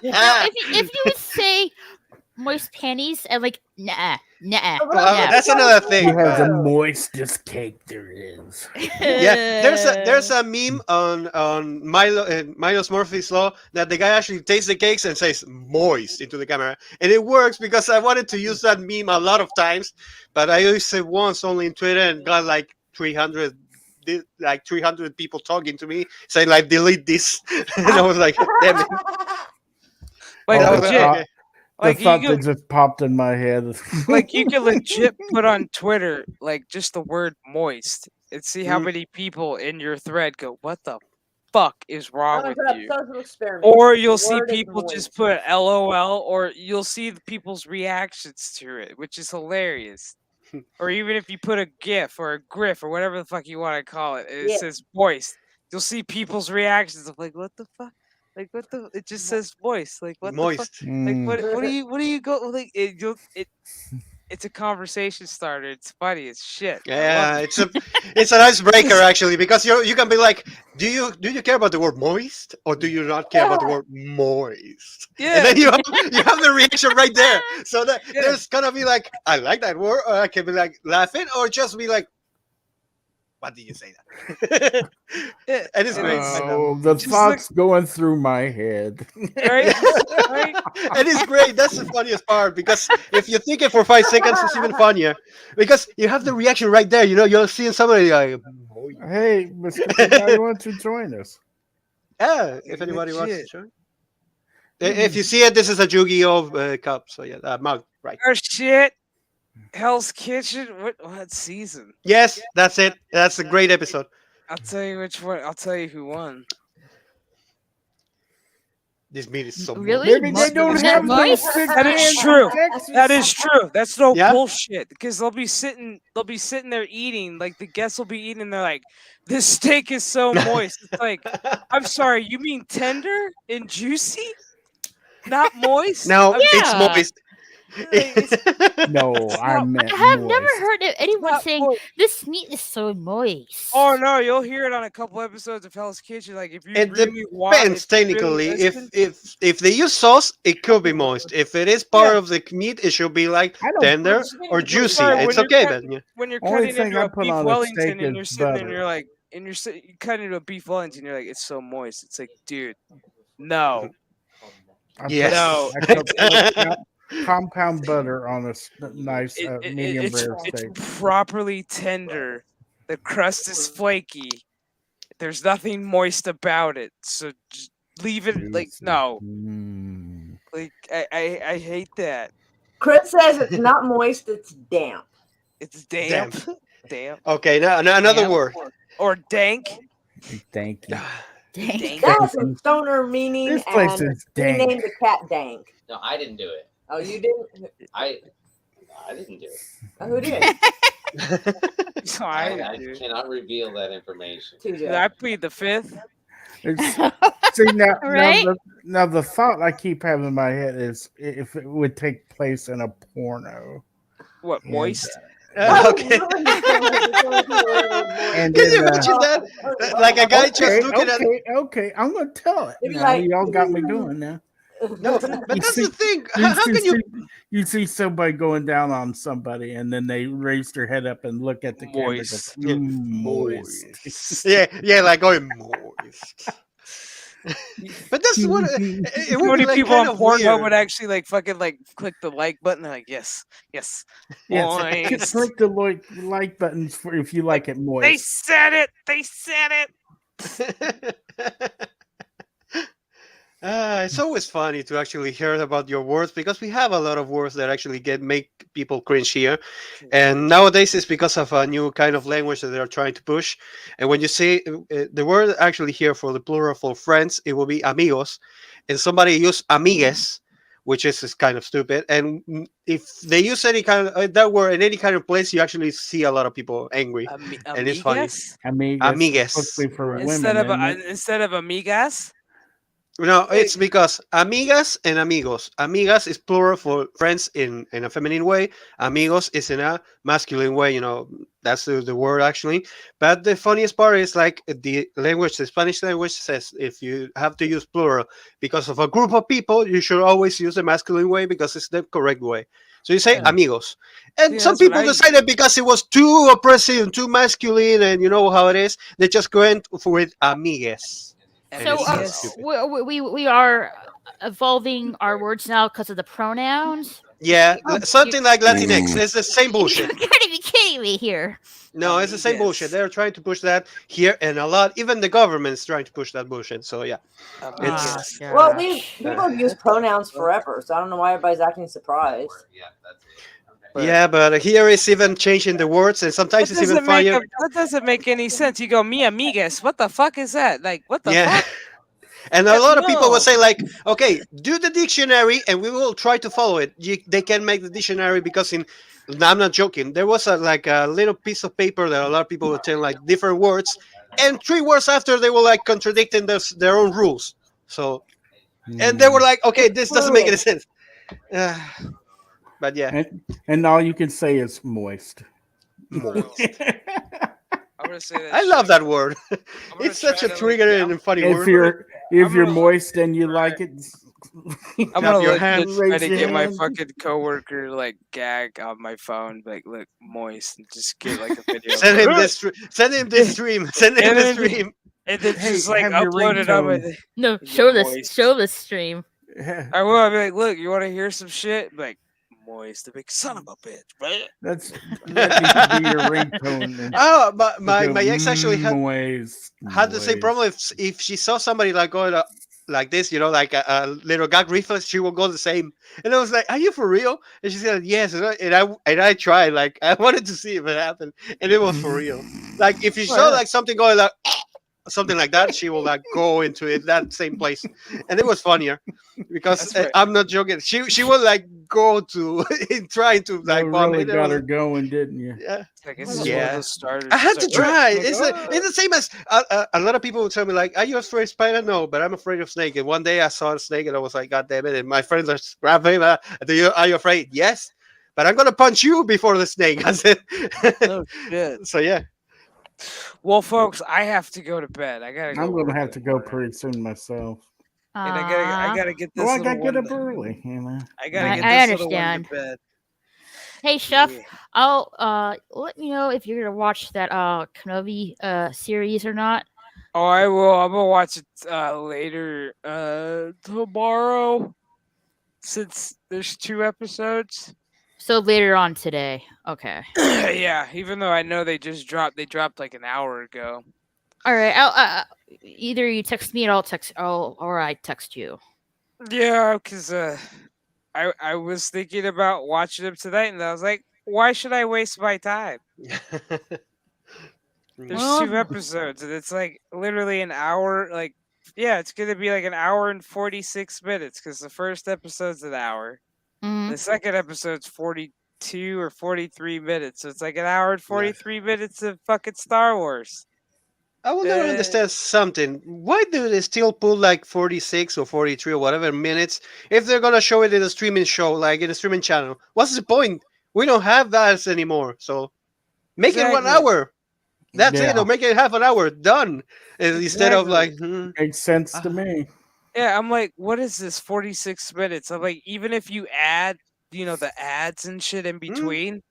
Now, if you would say moist panties, I'm like, nah. Well, Yeah. that's another thing. He has the moistest cake there is. Yeah, there's a meme on Milo's Murphy's Law that the guy actually tastes the cakes and says moist into the camera, and it works because I wanted to use that meme a lot of times, but I used it once only in Twitter and got like 300 people talking to me saying like delete this, and I was like, damn it. Like Oh, legit. the Like thought you that could, just popped in my head. like you could legit put on Twitter like just the word moist and see how many people in your thread go, "What the fuck is wrong with you?" Social experiment. Or you'll The see word is people moist. just put LOL, or you'll see the people's reactions to it, which is hilarious. Or even if you put a GIF or a GRIF or whatever the fuck you want to call it, and it Yeah. says moist, you'll see people's reactions of like, "What the fuck?" Like what the? It just says moist. Like what the fuck? Moist. Like Mm. what do you go like? It's a conversation starter. It's funny as shit. I Yeah, love it. it's an icebreaker actually because you can be like, do you care about the word moist or do you not care about the word moist? Yeah. And then you have the reaction right there. So that Yeah. there's gonna be like, I like that word, or I can be like laughing, or just be like, what did you say that? Yeah, And it's great. Oh, the Just thoughts going through my head. Right? Right? And it's great. That's the funniest part because if you think it for 5 seconds, it's even funnier because you have the reaction right there. You know, you're seeing somebody like, Hey, Mr. Why don't you join us? yeah, if anybody wants to Legit. join. If you see it, this is a Yu-Gi-Oh cup. So yeah, mug, right? Oh shit! Hell's Kitchen. What season? Yes, that's it. That's a great episode. I'll tell you which one. I'll tell you who won. This meat is so Really? Maybe they Mo- don't is have that those moist? big That is hands in true. Texas. That is true. That's no Yeah? bullshit. Because they'll be sitting there eating. Like the guests will be eating. And they're like, "This steak is so moist." It's like, I'm sorry, you mean tender and juicy, not moist? No, I'm- it's Yeah. moist. like, it's No, I not- meant I have never moist. heard of anyone not saying moist. this meat is so moist. Oh no, you'll hear it on a couple episodes of Hell's Kitchen. Like if you It really want, depends if you really technically. listen, If they use sauce, it could be moist. If it is part Yeah. of the meat, it should be like I don't tender put- or I'm juicy. sorry, It's when you're okay, cut- but yeah. when you're Only cutting thing into I a put beef on a Wellington steak and is you're sitting there and butter. you're like, and you're cutting into a beef Wellington, you're like, it's so moist. It's like, dude, no. I Yes. No. put compound butter on a nice medium It's rare steak. properly tender. The crust is flaky. There's nothing moist about it. So just leave it like Juicy. no. Mm. Like I hate that. Chris says it's not moist, it's damp. It's damp. Damp. Okay, now another Damp. word. Or dank. Thank you. Dang. Dank. That's a stoner meaning, This place and is he dank. named the cat Dank. No, I didn't do it. Oh, you didn't? I didn't do it. Oh, who did? So I do. cannot reveal that information. TJ. I plead the fifth. See now, Right? now the thought I keep having in my head is if it would take place in a porno. What, And, moist? Okay. And Can you then, imagine that? Like a guy just looking at. okay, I'm gonna tell it. Maybe Now, like- y'all got me going now. No, but that's the thing. You How can you? you see somebody going down on somebody, and then they raise their head up and look at the Moist. camera. Yeah, Moist. Yeah, like going moist. But that's what it How would many be like people kind on of Pornhub weird. would actually like fucking like click the like button? They're like, yes, yes, Yes, moist. click the like buttons for if you like it They moist. said it. They said it. It's always funny to actually hear about your words because we have a lot of words that actually make people cringe here. And nowadays it's because of a new kind of language that they're trying to push. And when you say the word actually here for the plural for friends, it will be amigos. And somebody use amigues, which is kind of stupid. And if they use any kind of that word in any kind of place, you actually see a lot of people angry. And it's funny. Amigas I mean, it's supposed to Amigues. be for instead women, of isn't it? instead of amigas. No, Wait, it's because amigas and amigos. Amigas is plural for friends in a feminine way. Amigos is in a masculine way. That's the word actually. But the funniest part is like the language, the Spanish language says if you have to use plural because of a group of people, you should always use the masculine way because it's the correct way. So you say yeah, amigos. And see, some that's what people I. decided because it was too oppressive and too masculine and you know how it is, they just went with amigues. And So it's so Amigas. stupid. we are evolving our words now because of the pronouns. Yeah, Oh, something like Latinx. It's the same you're bullshit. gotta be kidding me here. No, it's the same bullshit. Amigas. They're trying to push that here and a lot. Even the government's trying to push that bullshit. So yeah, Ah, it's Amigas. Well, uh, people have used What the pronouns fuck? forever, so I don't know why everybody's acting surprised. Yeah, that's it. Okay. But yeah, but here is even changing the words, and sometimes it's even funnier. that doesn't make any sense. You go mi amigas. What the fuck is that? Like what the Yeah, fuck? and a lot of people will No. say like, okay, do the dictionary, and we will try to follow it. They can make the dictionary because I'm not joking. There was like a little piece of paper that a lot of people were telling like different words, and 3 words after they were like contradicting their own rules. So and they were like, okay, It's this doesn't make any fluid. sense. Uh, but yeah, And all you can say is moist. moist. I'm gonna say that I love shit. that word. I'm gonna It's such try a to trigger and funny if word. you're I'm gonna moist and you like it, I'm Clap gonna your legit hands. try raise to your get my hand. fucking coworker like gag on my phone, like look moist, and just get like a video. Send of him it. this. Send him this stream. Send him and the then stream. and then Hey, just like have your upload it on my. ringtone. No, Is it show this. moist? Show this stream. I will. I'll be like, look, you want to hear some shit? Like moist, the big son of a bitch, right? That needs to be your ringtone. And Oh, but my go, my ex actually moist, had the same problem. moist. If she saw somebody like going like this, like a little gag reflex, she will go the same. And I was like, "Are you for real?" And she said, "Yes." And I tried, like I wanted to see if it happened, and it was for real. Like if you saw like something going like something like that, she will like go into it that same place, and it was funnier because That's right. I'm not joking. She will like go to trying to That like bomb really it. got her going, didn't you? Yeah. It's like it's just one of Yeah. those starters. I had It's to like, try. like, It's the same as a lot of people would tell me like, "Are you afraid of spider?" No, but I'm afraid of snake. And one day I saw a snake and I was like, "God damn it!" And my friends are grabbing. Are you afraid? Yes, but I'm gonna punch you before the snake. I said. no shit. So yeah. Well, folks, I have to go to bed. I gotta go. I'm work gonna have in to the go morning. pretty soon myself. And I gotta get this Well, I little gotta get one. up early, you know. I gotta I- get I this little one understand. to bed. Hey, Chef, Yeah. I'll let me know if you're gonna watch that Kenobi series or not. Oh, I will. I'm gonna watch it later tomorrow, since there's 2 episodes. So later on today. Okay. Yeah, even though I know they dropped like an hour ago. All right. I'll either you text me or I text you. Yeah, because I was thinking about watching them tonight, and I was like, why should I waste my time? There's Well, 2 episodes, and it's like literally an hour. Like, yeah, it's gonna be like an hour and 46 minutes because the first episode's an hour, mhm. the second episode's 42 or 43 minutes, so it's like an hour and 43 minutes of fucking Star Wars. I will never understand something. Why do they still put like 46 or 43 or whatever minutes if they're gonna show it in a streaming show, like in a streaming channel? What's the point? We don't have that anymore. So make it 1 Exactly. hour. That's it. Yeah. Or make it half an hour. Done. Instead of like, Makes sense to me. Yeah, I'm like, what is this 46 minutes? I'm like, even if you add, the ads and shit in between,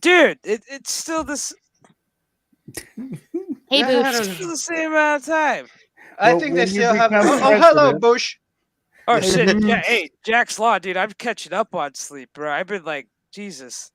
dude, it's still this. Hey, I don't Booch. It's still the same amount of time. I Well, think they when you still have. become Oh, hello, president- Bush. Oh Hey, shit! Yeah, Booch. hey, Jack's Law, dude. I'm catching up on sleep, bro. I've been like, Jesus.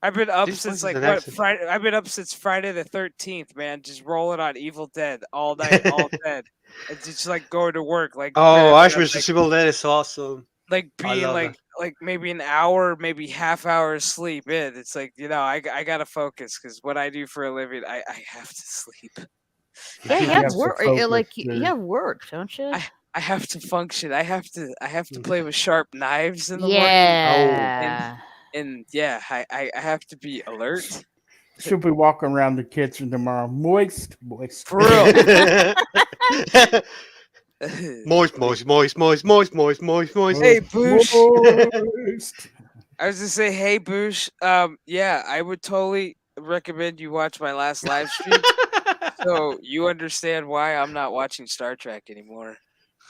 I've been up This since place is like an what accident. Friday? I've been up since Friday the 13th, man. Just rolling on Evil Dead all night, all dead. It's just like going to work, like Oh, Ash like, vs Evil Dead is awesome. like I being love that. like maybe an hour, maybe half hour of sleep in. It's like I gotta focus because what I do for a living, I have to sleep. Yeah, you You have have to work. focus, Like you dude. have work, don't you? I have to function. I have to play with sharp knives in the morning. Yeah. And yeah, I have to be alert. She'll be walking around the kitchen tomorrow, moist. For real. Moist, moist, moist, moist, moist, moist, moist, moist. Hey, Boosh. Moist. I was gonna say, hey, Boosh. Yeah, I would totally recommend you watch my last live stream, so you understand why I'm not watching Star Trek anymore.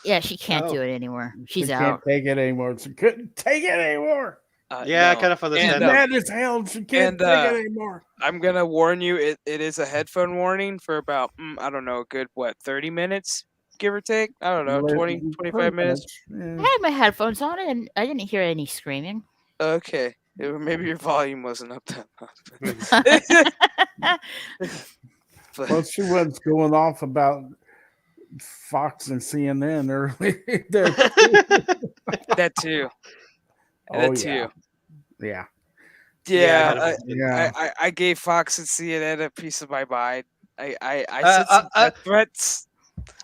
Yeah, she can't Oh. do it anymore. She's She out. can't take it anymore. She couldn't take it anymore. Yeah, I No. kind of She's understand. mad as hell. She can't and, take it anymore. I'm gonna warn you. It is a headphone warning for about I don't know, a good 30 minutes, give or take. I don't know, 20, 25 minutes. I Yeah. had my headphones on and I didn't hear any screaming. Okay, maybe your volume wasn't up that much. Well, she was going off about Fox and CNN earlier. That too. Oh, That too. Yeah. Yeah, Yeah. I gave Fox and CNN a piece of my mind. I Uh, said some death threats.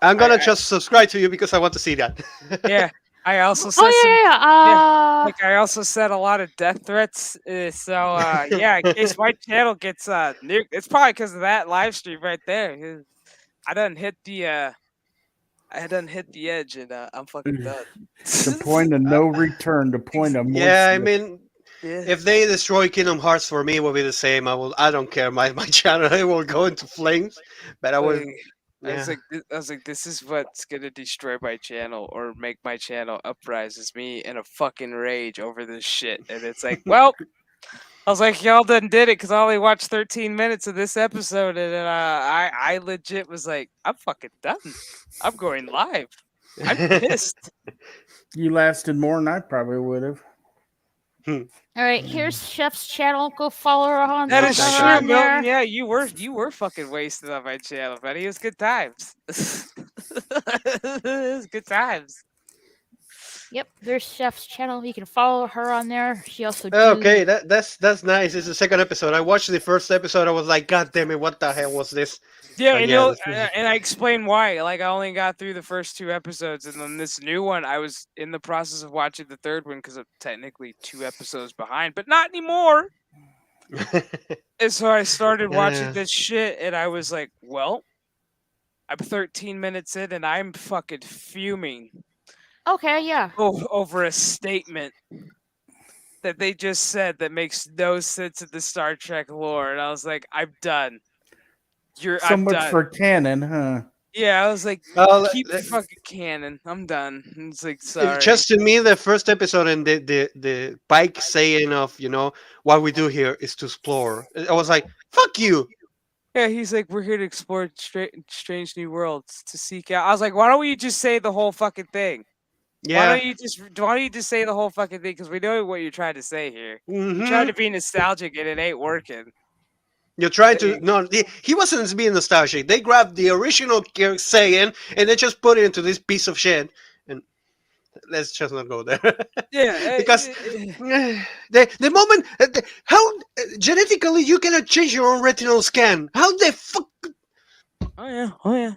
I'm gonna just subscribe to you because I want to see that. Yeah, I also said Oh yeah. I also said a lot of death threats. Yeah, in case my channel gets nuked, it's probably because of that live stream right there. I done hit the edge and I'm fucking done. The point of no return. The point of Yeah, I moistness. mean, if they destroy Kingdom Hearts for me, it will be the same. I don't care. My channel it will go into flames. But I will. I was like, this is what's gonna destroy my channel or make my channel uprise is me in a fucking rage over this shit. And it's like, well, I was like, y'all done did it because I only watched 13 minutes of this episode, and then I legit was like, I'm fucking done. I'm going live. I'm pissed. You lasted more than I probably would have. All right, here's Chef's channel. Go follow her on That there. is Go true, on there. Milton. Yeah, you were fucking wasted on my channel, buddy. It was good times. It was good times. Yep, there's Chef's channel. You can follow her on there. She also Okay, that's nice. It's the second episode. I watched the first episode. I was like, God damn it, what the hell was this? Yeah, But and yeah, you'll, this was- and I explained why. Like, I only got through the first 2 episodes, and then this new one, I was in the process of watching the third one because I'm technically 2 episodes behind, but not anymore. And so I started watching Yeah. this shit, and I was like, well, I'm 13 minutes in, and I'm fucking fuming Okay, yeah. over a statement that they just said that makes no sense in the Star Trek lore. And I was like, I'm done. So I'm much done. for canon, huh? Yeah, I was like, Well, keep the fucking canon. I'm done. And it's like, sorry. just to me, the first episode and the Pike saying of what we do here is to explore. I was like, fuck you. Yeah, he's like, we're here to explore strange new worlds to seek out. I was like, why don't you just say the whole fucking thing? Yeah. Why don't you just say the whole fucking thing? Because we know what you're trying to say here. You're trying Mhm. to be nostalgic and it ain't working. You're trying to he wasn't being nostalgic. They grabbed the original saying and they just put it into this piece of shit. And let's just not go there. Yeah, Because the moment how genetically you cannot change your own retinal scan. How the fuck? Oh yeah.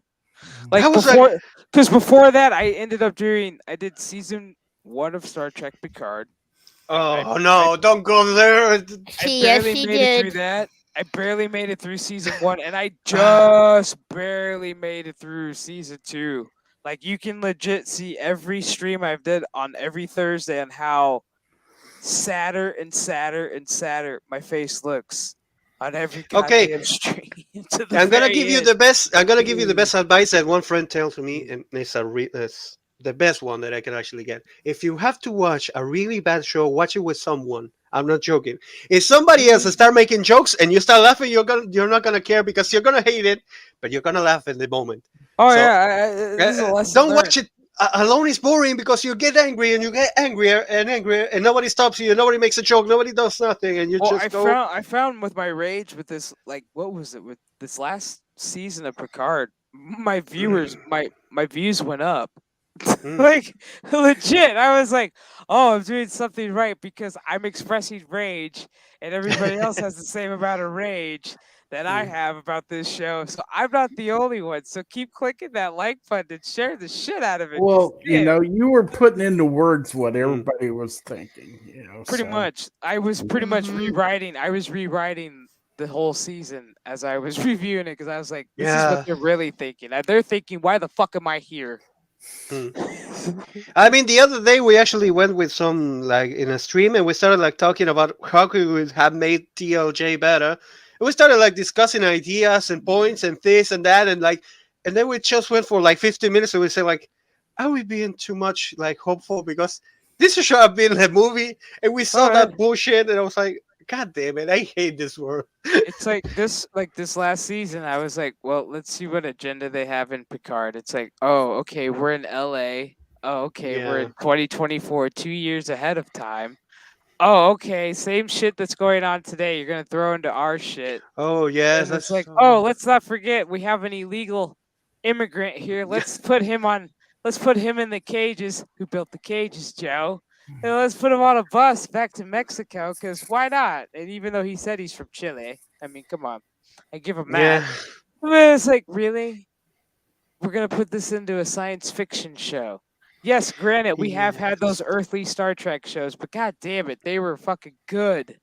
Like How was before, because before that, I did season 1 of Star Trek Picard. Oh no! Don't go there. I barely she made it through did. that. I barely made it through season 1, and I just barely made it through season 2. Like, you can legit see every stream I've did on every Thursday on how sadder and sadder and sadder my face looks on every Okay. goddamn stream. I'm gonna give you the best. I'm gonna give you the best advice that one friend tells to me, and it's the best one that I can actually get. If you have to watch a really bad show, watch it with someone. I'm not joking. If somebody else start making jokes and you start laughing, you're not gonna care because you're gonna hate it, but you're gonna laugh in the moment. Oh So, yeah, this is a lesson don't learned. watch it alone. Is boring because you get angry and you get angrier and angrier, and nobody stops you. Nobody makes a joke. Nobody does nothing, and you Well, just go. I found with my rage with this, like, what was it with this last season of Picard? my viewers, my views went up. Mm. Like legit, I was like, "Oh, I'm doing something right because I'm expressing rage, and everybody else has the same amount of rage that I have about this show. So I'm not the only one. So keep clicking that like button and share the shit out of it. 'Cause Well, you damn, know, you were putting into words what Mm. everybody was thinking. You know, pretty so much, I was pretty much Mhm. rewriting. I was rewriting the whole season as I was reviewing it because I was like, "This is what Yeah. they're really thinking. They're thinking, why the fuck am I here?" Mm. I mean, the other day we actually went with some like in a stream, and we started like talking about how could we have made TLJ better. And we started like discussing ideas and points and this and that, and like, and then we just went for like 15 minutes, and we said like, are we being too much like hopeful because this should have been a movie, and we saw All right. that bullshit, and I was like, God damn it, I hate this world. It's like this last season. I was like, well, let's see what agenda they have in Picard. It's like, oh, okay, we're in LA. Oh, okay, we're Yeah. in 2024, 2 years ahead of time. Oh, okay, same shit that's going on today. You're gonna throw into our shit, Oh yes, and it's that's like, oh, let's not forget we have an illegal immigrant here. Let's put him on. Let's put him in the cages. Who built the cages, Joe? And let's put him on a bus back to Mexico, because why not? And even though he said he's from Chile, I mean, come on, I give him that. yeah. But it's like, really? We're gonna put this into a science fiction show. Yes, granted, we have had those earthly Star Trek shows, but god damn it, they were fucking good.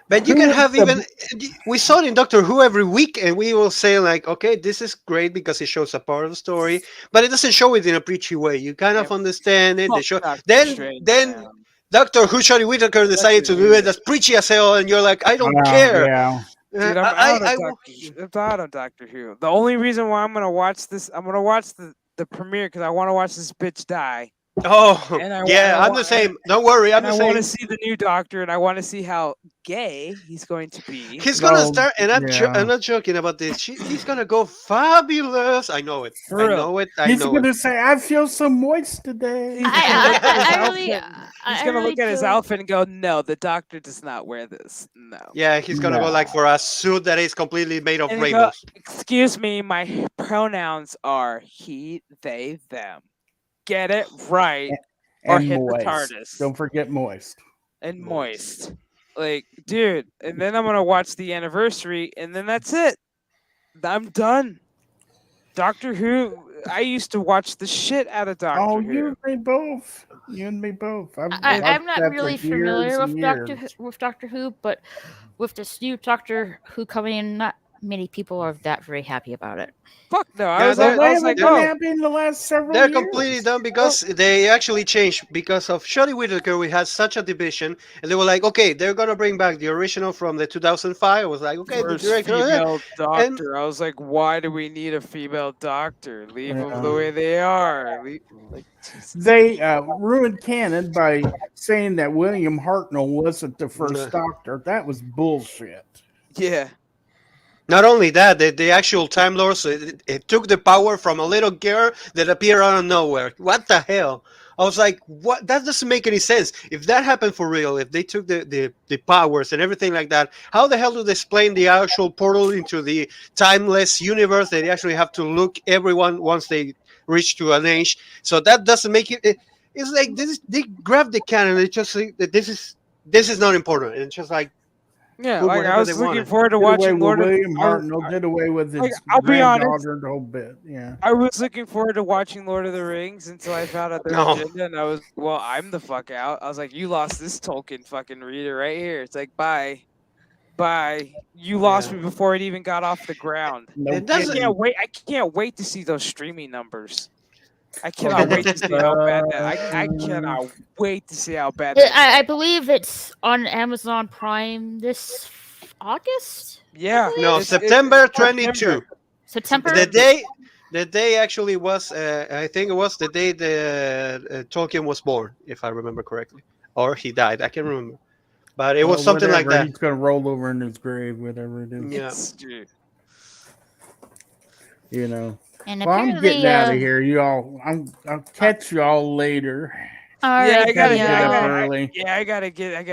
But you who can was have the even we saw it in Doctor Who every week, and we will say like, okay, this is great because it shows a part of the story, but it doesn't show it in a preachy way. You kind Yep. of understand it. They Fuck show Doctor then Strange, then man. Doctor Who, Shotty Whittaker decided to do it as preachy as hell, and you're like, I don't care. yeah. Dude, I'm out of I'm out of Doctor Who. The only reason why I'm gonna watch this, I'm gonna watch the premiere because I want to watch this bitch die, Oh and yeah, I'm the same. Don't worry, I'm and the I want to same. see the new Doctor, and I want to see how gay he's going to be. He's gonna No, start, and I'm yeah. not joking about this. He's gonna go fabulous. I know it. For I real. know it. I He's know it. gonna say, "I feel so moist today." He's gonna look at his I really, outfit. He's I gonna really look at his feel. outfit and go, "No, the Doctor does not wear this. No." Yeah, he's gonna go like No. for a suit that is completely made of And he go, rainbows. "Excuse me, my pronouns are he, they, them. Get it right, or And hit the moist. TARDIS." Don't forget moist. And moist. Like, dude, and then I'm gonna watch the anniversary, and then that's it. I'm done. Doctor Who. I used to watch the shit out of Doctor Oh, Who. you and me both. You and me both. I've I, watched I'm not that really for years familiar and years. with Doctor Who, but with this new Doctor Who coming in, not many people are that very happy about it. Fuck no. I Yeah, was Well, they like, haven't been oh, happy in the last several They're years. completely done because they actually changed because of Shotty Whittaker. We had such a division, and they were like, okay, they're gonna bring back the original from the 2005. I was like, okay, the first director, female and doctor. I was like, why do we need a female doctor? Leave them the Yeah. way they are. Like, Jesus. They ruined canon by saying that William Hartnell wasn't the first Nah. Doctor. That was bullshit. Yeah. not only that, the actual Time Lords, it took the power from a little girl that appeared out of nowhere. What the hell? I was like, what? That doesn't make any sense. If that happened for real, if they took the powers and everything like that, how the hell do they explain the actual portal into the timeless universe? They actually have to look everyone once they reach to an age. So that doesn't make it's like they grab the cannon. They just say that this is not important. And it's just like Yeah, put like I whatever was they looking wanted. forward to Did away watching with Lord of William I- Hartnell. Did away with his like, I'll be honest. granddaughter the whole bit. Yeah. I was looking forward to watching Lord of the Rings until I found out their No. agenda, and I was, well, I'm the fuck out. I was like, you lost this Tolkien fucking reader right here. It's like, bye. You lost Yeah. me before it even got off the ground. No It doesn't- kidding. I can't wait to see those streaming numbers. I cannot wait to see how bad that. I cannot wait to see how bad. I believe it's on Amazon Prime this August. Yeah. No, it's September September. 22. September. The day actually was, I think it was the day the Tolkien was born, if I remember correctly, or he died. I can't remember, but it was something like whatever. that. He's gonna roll over in his grave, whatever it is. Yeah. It's, dude. You know. And Well, I'm apparently, getting out of here, y'all. I'll catch y'all later. All Yeah, right, I gotta Gotta get get up Theo. early. I gotta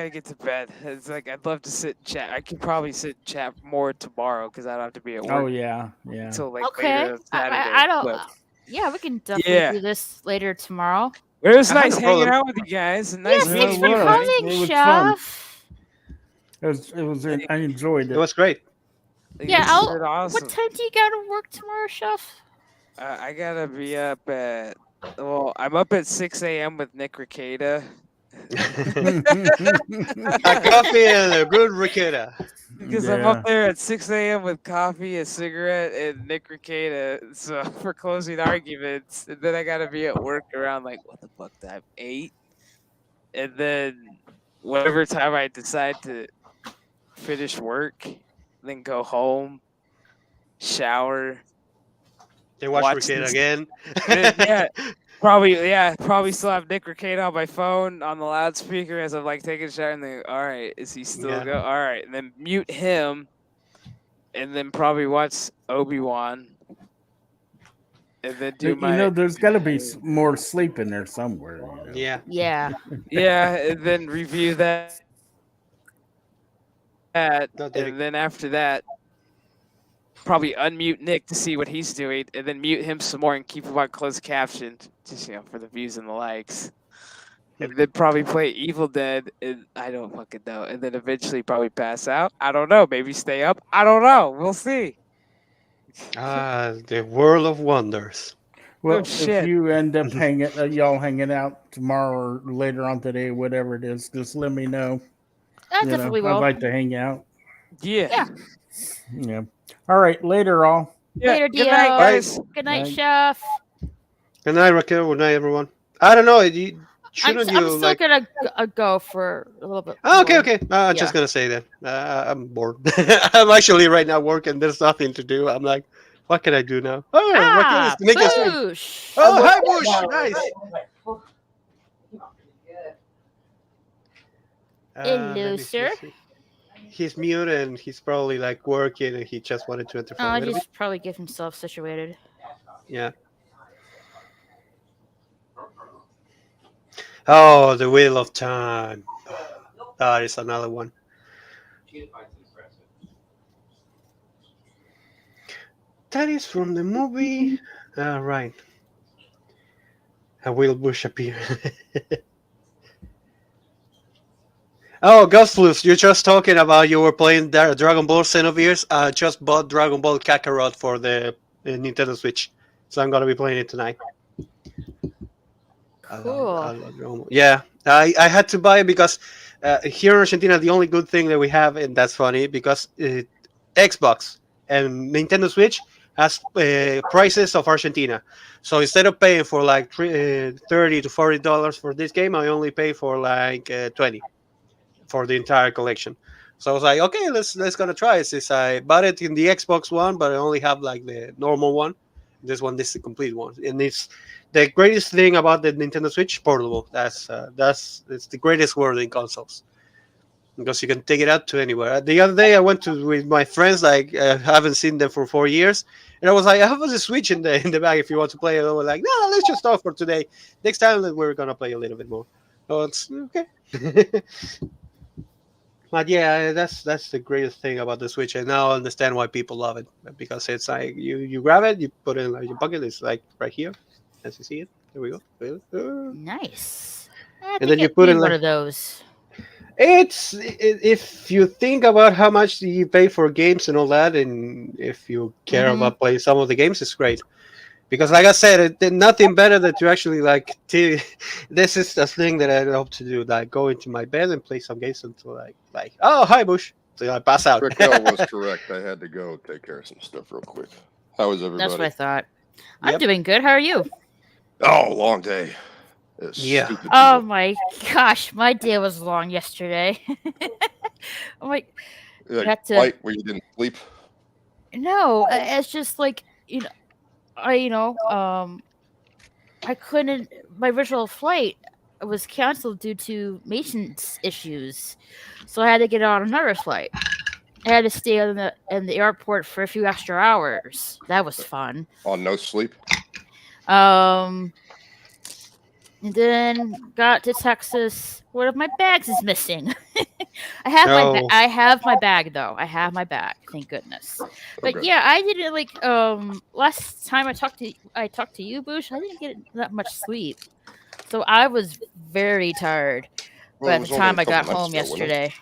get to bed. It's like I'd love to sit and chat. I could probably sit and chat more tomorrow because I don't have to be at Oh work yeah. until like Okay. later on Saturday. I don't. But Yeah, we can definitely yeah, do this later tomorrow. it was I have nice no hanging problem. out with you guys and Yes, nice Yeah, thanks it for meeting you, was. Mike. coming, It was fun. Chef. It was. Like, I enjoyed It it. was great. Yeah, this has been What awesome. time do you got to work tomorrow, Chef? I gotta be up at. Well, I'm up at 6 a.m. with Nick Ricada. A coffee and a good ricotta. Because I'm up Yeah. there at 6 a.m. with coffee, a cigarette, and Nick Ricada. So for closing arguments, and then I gotta be at work around like what the fuck time 8, and then whatever time I decide to finish work, then go home, shower, They watch watch ricotta this. again. Yeah, probably still have Nick Ricada on my phone on the loudspeaker as I'm like taking a shower, and then all right, is he still Yeah. go? All right, and then mute him. And then probably watch Obi-Wan. And then do my there's got to be more sleep in there somewhere. Yeah. Yeah. yeah, and then review that. No, Derek. And then after that, probably unmute Nick to see what he's doing, and then mute him some more and keep him on closed caption, just for the views and the likes. And then probably play Evil Dead, and I don't fucking know. And then eventually probably pass out. I don't know. Maybe stay up. I don't know. We'll see. Ah, the world of wonders. Well, Oh, if shit. you end up y'all hanging out tomorrow or later on today, whatever it is, just let me know. I definitely I'd will. like to hang out. Yeah. Yeah. All right. Later, all. Yeah. Later, Good night, Dio. guys. Good night, Bye. Chef. Good night, Raquel. Good night, everyone. I don't know. Shouldn't I'm you still like? gonna go for a little bit. Oh, okay, more. okay. I'm just Yeah. gonna say that. I'm bored. I'm actually right now working. There's nothing to do. I'm like, what can I do now? Oh, Raquel is making a stream. Boosh. Oh, hi, Bush. Nice. Hello, Let me sir. see. He's mute and he's probably like working and he just wanted to enter for a little He's bit. probably get himself situated. Yeah. Oh, the Wheel of Time. That is another one. That is from the movie. Right. A Will Bush appear. Oh, Gustlus, you're just talking about you were playing Dragon Ball Xenoverse. Just bought Dragon Ball Kakarot for the Nintendo Switch, so I'm gonna be playing it tonight. Cool. Yeah, I had to buy it because here in Argentina the only good thing that we have, and that's funny because Xbox and Nintendo Switch has prices of Argentina. So instead of paying for like $30 to $40 for this game, I only pay for like $20 for the entire collection. So I was like, okay, let's gonna try it. Since I bought it in the Xbox One, but I only have like the normal one. This is the complete one, and it's the greatest thing about the Nintendo Switch portable. It's the greatest word in consoles because you can take it out to anywhere. The other day I went to with my friends, like I haven't seen them for 4 years, and I was like, I have a Switch in the bag if you want to play it. They were like, no, let's just talk for today. Next time we're gonna play a little bit more. So it's okay. But yeah, that's the greatest thing about the Switch, and now I understand why people love it because it's like you grab it, you put it in like your pocket. It's like right here, as you see it. There we go. Nice. And then you put in one like of those. if you think about how much you pay for games and all that, and if you care Mhm. about playing some of the games, it's great. Because, like I said, nothing better than to actually like. This is the thing that I love to do, like go into my bed and play some games until like oh hi Bush, so I pass out. Raquel was correct. I had to go take care of some stuff real quick. How is everybody? That's what I thought. I'm Yep. doing good. How are you? Oh, long day. It's Yeah. stupid Oh people. my gosh, my day was long yesterday. I'm like, Like, had to- flight where you didn't sleep. no, it's just like I couldn't. My original flight was canceled due to maintenance issues, so I had to get on another flight. I had to stay in the airport for a few extra hours. That was fun. On no sleep. And then got to Texas. One of my bags is missing. I have my Oh. I have my bag though. I have my bag. Thank goodness. But Okay. yeah, I didn't like last time I talked to you, Boosh. I didn't get that much sleep, so I was very tired Well, by it the was only time a I got couple nights home ago, wasn't it? yesterday.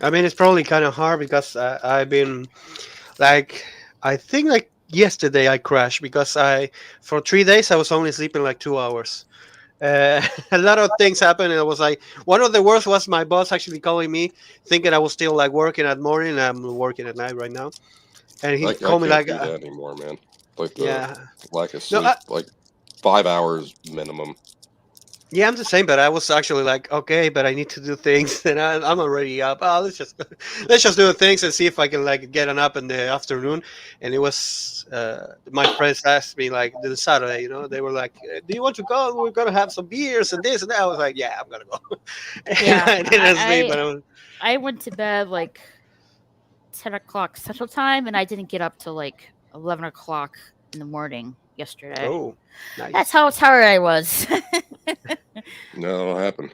I mean, it's probably kind of hard because I've been like, I think like yesterday I crashed because for 3 days I was only sleeping like 2 hours. A lot of things happened, and I was like, one of the worst was my boss actually calling me, thinking I was still like working at morning. And I'm working at night right now, and he I called me can't like, do that anymore, man. Like the yeah, lack of no, sleep, like 5 hours minimum. yeah, I'm the same, but I was actually like, okay, but I need to do things, and I'm already up. Oh, let's just do things and see if I can like get an up in the afternoon. And it was my friends asked me like the Saturday, they were like, "Do you want to go? We're gonna have some beers and this and that." I was like, "Yeah, I'm gonna go." And Yeah, I didn't sleep, but I went to bed like 10 o'clock Central Time, and I didn't get up till like 11 o'clock in the morning yesterday. oh, nice. That's how tired I was. No, it'll happen.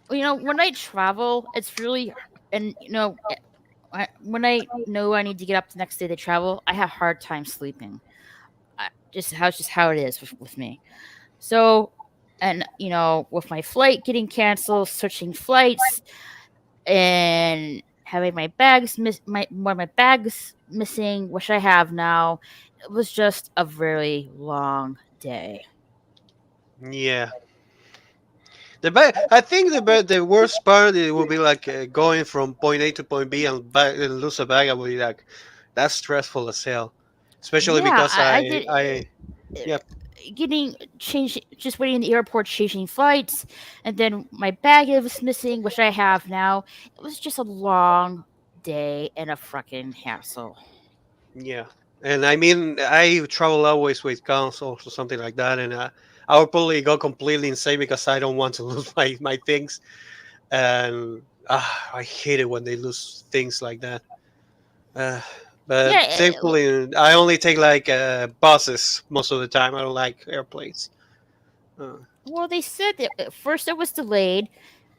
When I travel, it's really, and when I know I need to get up the next day to travel, I have a hard time sleeping. Just how it is with me. So, and with my flight getting canceled, switching flights, and having my bags one of my bags missing, which I have now, it was just a very long day. Yeah. I think the worst part it will be like going from point A to point B and back and lose a bag. I will be like, that's stressful as hell, especially Yeah, because I did. yeah, Getting changed, just waiting in the airport, changing flights, and then my bag was missing, which I have now. It was just a long day and a fucking hassle. yeah. And I mean, I travel always with consoles or something like that, and I will probably go completely insane because I don't want to lose my things, and I hate it when they lose things like that. Uh, but Yeah, thankfully, I only take like buses most of the time. I don't like airplanes. well, they said that at first it was delayed,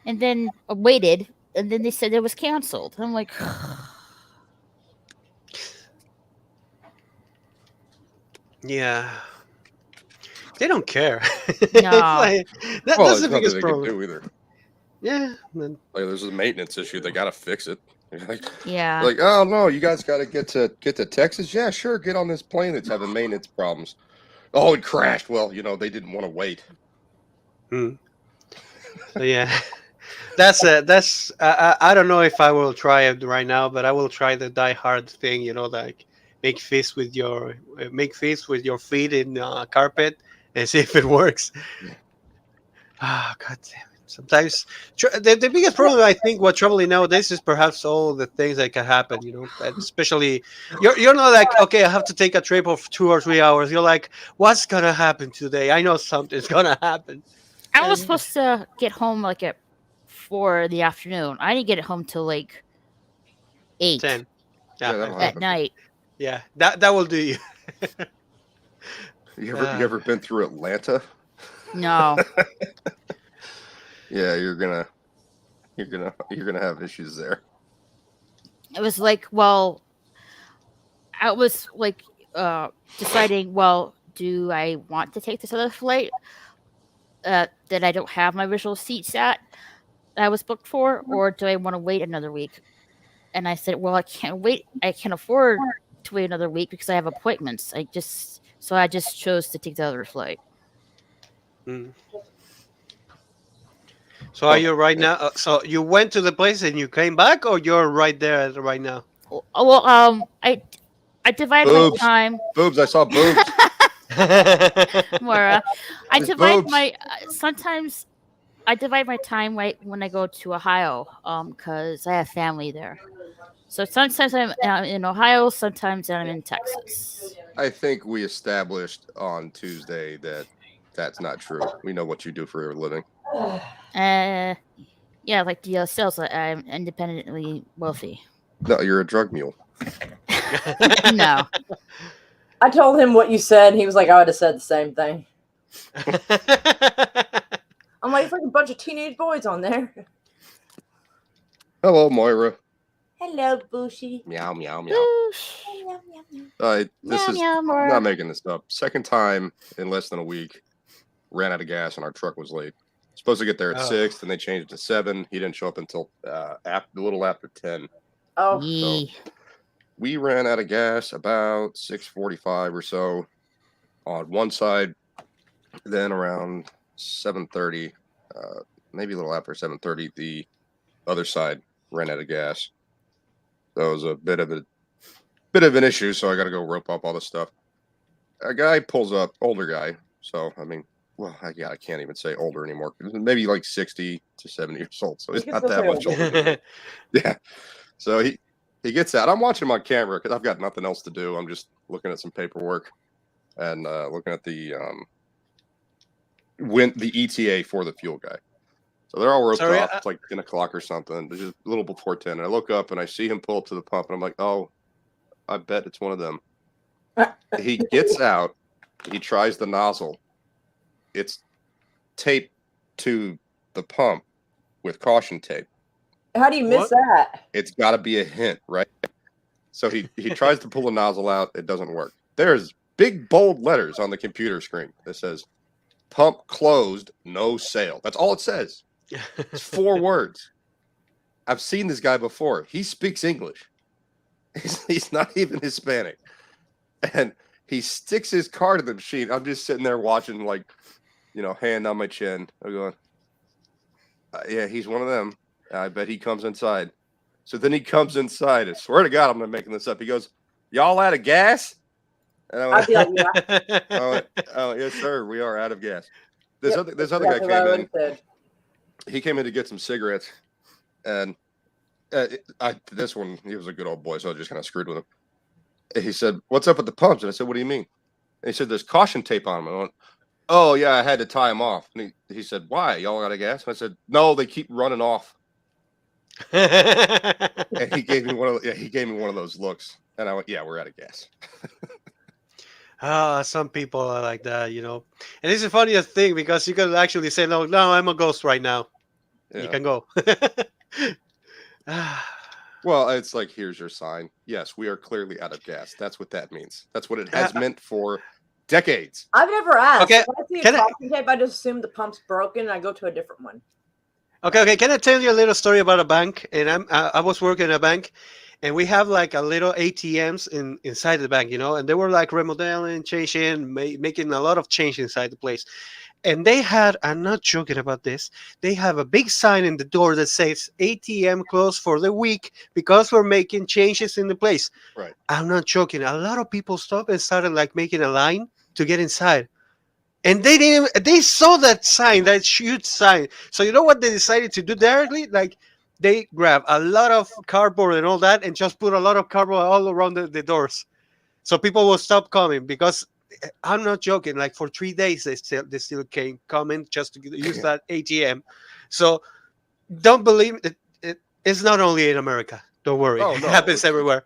and then waited, and then they said it was canceled. I'm like, Yeah, they don't care. no. Like, Well, that's there's the nothing biggest they problem. can do either. Yeah, man. Like there's a maintenance issue. They gotta fix it. Yeah. Like, oh no, you guys gotta get to Texas. Yeah, sure. Get on this plane that's having maintenance problems. Oh, it crashed. Well, they didn't want to wait. So yeah, that's I don't know if I will try it right now, but I will try the Die Hard thing. Like make fist with your feet in carpet and see if it works. Ah, God damn it. Sometimes the biggest problem I think what troubling nowadays is perhaps all the things that can happen. And especially you're not like, okay, I have to take a trip of 2 or 3 hours. You're like, what's gonna happen today? I know something's gonna happen. I was And supposed to get home like at 4 in the afternoon. I didn't get home till like 8 10. Yeah, Yeah, that'll at happen. night. yeah, that will do you. You ever been through Atlanta? No. Yeah, you're gonna have issues there. It was like, well, I was like deciding, well, do I want to take this other flight that I don't have my original seats at that I was booked for, or do I want to wait another week? And I said, well, I can't wait. I can't afford to wait another week because I have appointments. I just chose to take the other flight. Mm. So are you right now? So you went to the place and you came back, or you're right there right now? Well, I divide my Boobs. time. Boobs. I saw boobs. Mora, I There's divide boobs. my sometimes I divide my time right when I go to Ohio, because I have family there. So sometimes I'm in Ohio, sometimes I'm in Texas. I think we established on Tuesday that that's not true. We know what you do for a living. Yeah, like the sales. I'm independently wealthy. No, you're a drug mule. No, I told him what you said, and he was like, I would have said the same thing. I'm like, it's like a bunch of teenage boys on there. Hello, Moira. Hello, Bushy. Meow, meow, meow. Boosh. Meow, meow, meow. This Meow, is meow, I'm more. not making this up. Second time in less than a week, ran out of gas and our truck was late. Supposed to get there at 6, and they changed it to 7. He didn't show up until a little after 10. Oh, Yee. We ran out of gas about 6:45 or so on one side. Then around 7:30, maybe a little after 7:30, the other side ran out of gas. So it was a bit of an issue. So I got to go rope up all this stuff. A guy pulls up, older guy. So I mean, well, I can't even say older anymore. Maybe like 60 to 70 years old. So he's You not can that still much say older than me. Yeah. So he gets out. I'm watching him on camera because I've got nothing else to do. I'm just looking at some paperwork and looking at the ETA for the fuel guy. So they're all roped off. It's like 10 o'clock or something. It's just a little before 10. And I look up and I see him pull up to the pump. And I'm like, oh, I bet it's one of them. He gets out. He tries the nozzle. It's taped to the pump with caution tape. how do you miss that? It's got to be a hint, right? So he tries to pull the nozzle out. It doesn't work. There's big bold letters on the computer screen that says, pump closed, no sale. That's all it says. It's 4 words. I've seen this guy before. He speaks English. He's not even Hispanic. And he sticks his card in the machine. I'm just sitting there watching, like, hand on my chin. I'm going, yeah, he's one of them. I bet he comes inside. So then he comes inside. I swear to God, I'm not making this up. He goes, y'all out of gas? And I I'd went, be like, yeah. oh, yes, sir. We are out of gas. This Yep, other that's guy exactly what I came would've in. said. He came in to get some cigarettes. And this one, he was a good old boy, so I just kind of screwed with him. He said, what's up with the pumps? And I said, what do you mean? And he said, there's caution tape on them. I went, oh, yeah, I had to tie them off. And he said, why? Y'all out of gas? And I said, no, they keep running off. And he gave me one of those looks. And I went, yeah, we're out of gas. Some people are like that, And it's the funniest thing because you can actually say, no, I'm a ghost right now. Yeah. You can go. Well, it's like, here's your sign. Yes, we are clearly out of gas. That's what that means. That's what it has meant for decades. I've never asked. Okay, If I see a caution tape, I just assume the pump's broken and I go to a different one. Okay. Can I tell you a little story about a bank? And I was working in a bank, and we have like a little ATMs inside the bank, and they were like remodeling, changing, making a lot of change inside the place. And they had, I'm not joking about this, they have a big sign in the door that says ATM closed for the week because we're making changes in the place. Right. I'm not joking. A lot of people stopped and started like making a line to get inside. And they saw that sign, that huge sign. So you know what they decided to do directly? Like they grabbed a lot of cardboard and all that and just put a lot of cardboard all around the doors. So people will stop coming because I'm not joking. Like for 3 days, they still came coming just to use that ATM. So don't believe it. It's not only in America. Don't worry. Oh, It no, happens everywhere.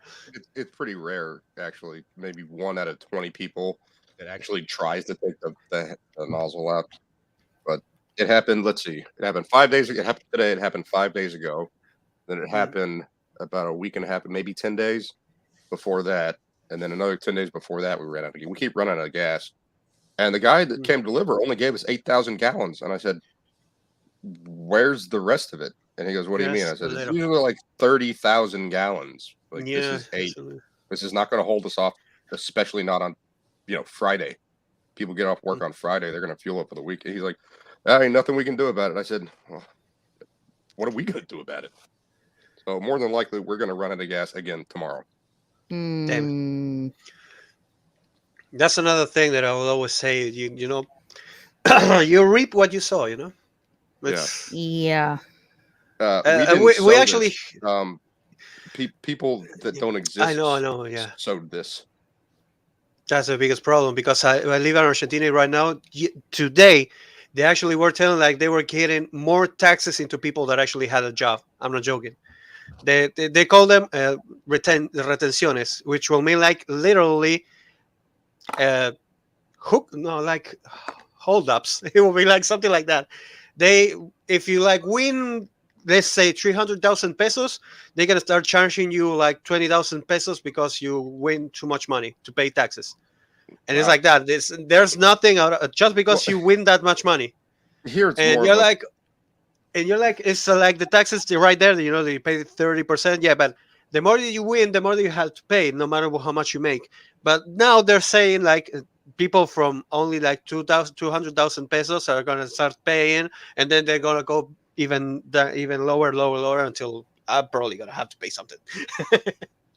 It's pretty rare, actually. Maybe 1 out of 20 people that actually tries to take the nozzle out. But it happened. Let's see. It happened 5 days ago. It happened today. It happened 5 days ago. Then it happened about a week and a half, maybe 10 days before that. And then another 10 days before that, we ran out of gas. We keep running out of gas. And the guy that came to deliver only gave us 8,000 gallons. And I said, where's the rest of it? And he goes, what do you mean? I said, it's usually like 30,000 gallons. Like, this is 8. Absolutely. This is not going to hold us off, especially not on, Friday. People get off work on Friday. They're going to fuel up for the week. And he's like, ain't nothing we can do about it. I said, well, what are we going to do about it? So more than likely, we're going to run out of gas again tomorrow. Damn it. That's another thing that I will always say. You you reap what you sow. It's, Yeah. we actually people that don't exist. I know. Yeah, sowed this. That's the biggest problem because I live in Argentina right now. Today, they actually were telling like they were getting more taxes into people that actually had a job. I'm not joking. They call them retenciones, which will mean like literally like holdups. It will be like something like that. If you like win, let's say 300,000 pesos, they're gonna start charging you like 20,000 pesos because you win too much money to pay taxes. And it's Wow. like that. There's nothing just because Well, you win that much money, here it's and more you're of a like, it's like the taxes right there. You pay 30%. Yeah, but the more that you win, the more that you have to pay, no matter how much you make. But now they're saying like people from only like 200,000 pesos are gonna start paying, and then they're gonna go even lower until I'm probably gonna have to pay something.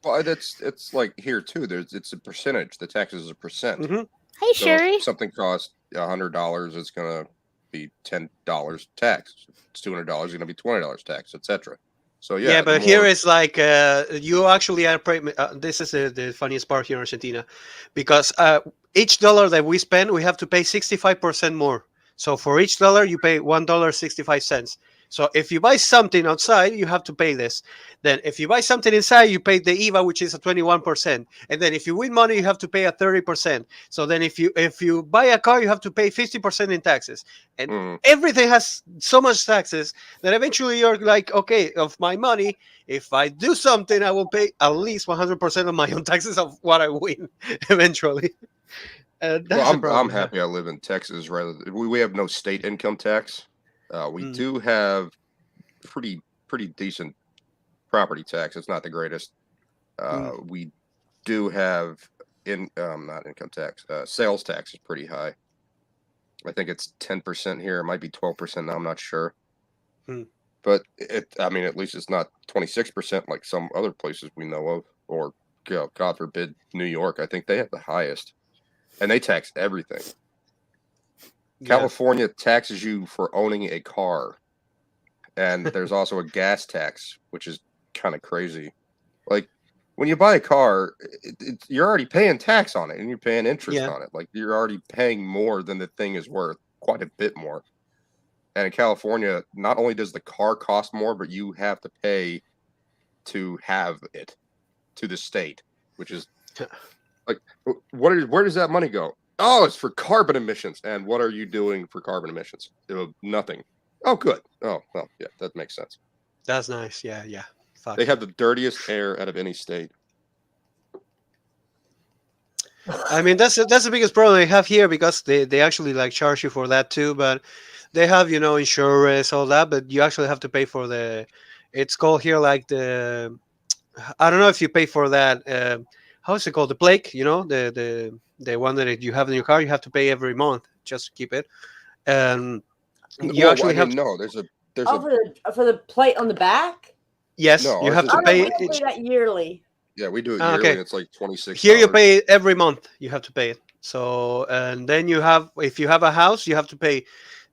well, it's like here too. It's a percentage. The tax is a percent. Hmm. Hey, So Sherry. if something costs $100, it's gonna be $10 tax. If it's $200, it's gonna be $20 tax, etc. So Yeah, yeah, the but here more it's like you actually are. This is the funniest part here in Argentina, because each dollar that we spend, we have to pay 65% more. So for each dollar, you pay $1.65. So if you buy something outside, you have to pay this. Then if you buy something inside, you pay the IVA, which is a 21%. And then if you win money, you have to pay a 30%. So then if you buy a car, you have to pay 50% in taxes. And mm, everything has so much taxes that eventually you're like, okay, of my money, if I do something, I will pay at least 100% of my own taxes of what I win eventually. well, That's the I'm problem. Yeah. happy I live in Texas rather than we have no state income tax. We Mm. do have pretty decent property tax. It's not the greatest. We do have not income tax. Sales tax is pretty high. I think it's 10% here. It might be 12% now. I'm not sure. Hmm. But I mean, at least it's not 26% like some other places we know of, or God forbid, New York. I think they have the highest, and they tax everything. Yeah. California taxes you for owning a car, and there's also a gas tax, which is kind of crazy. Like when you buy a car, you're already paying tax on it, and you're paying interest Yeah. on it. Like you're already paying more than the thing is worth, quite a bit more. And in California, not only does the car cost more, but you have to pay to have it to the state, which is like, where does that money go? Oh, it's for carbon emissions. And what are you doing for carbon emissions? Nothing. Oh, good. Oh, well, yeah, that makes sense. That's nice. Yeah. Yeah. Fuck. They have the dirtiest air out of any state. I mean, that's the biggest problem they have here, because they actually like charge you for that too. But they have insurance, all that, but you actually have to pay for it's called here like I don't know if you pay for that. How is it called? The plaque, the one that you have in your car. You have to pay every month just to keep it. And you Well, actually I have mean, to, no, there's Oh, for the plate on the back. yes, no, you ours have is to Oh no, pay we each. pay that yearly. Yeah, we do it Ah, yearly. okay. It's like $26. Here you pay every month. You have to pay it. So, and then if you have a house, you have to pay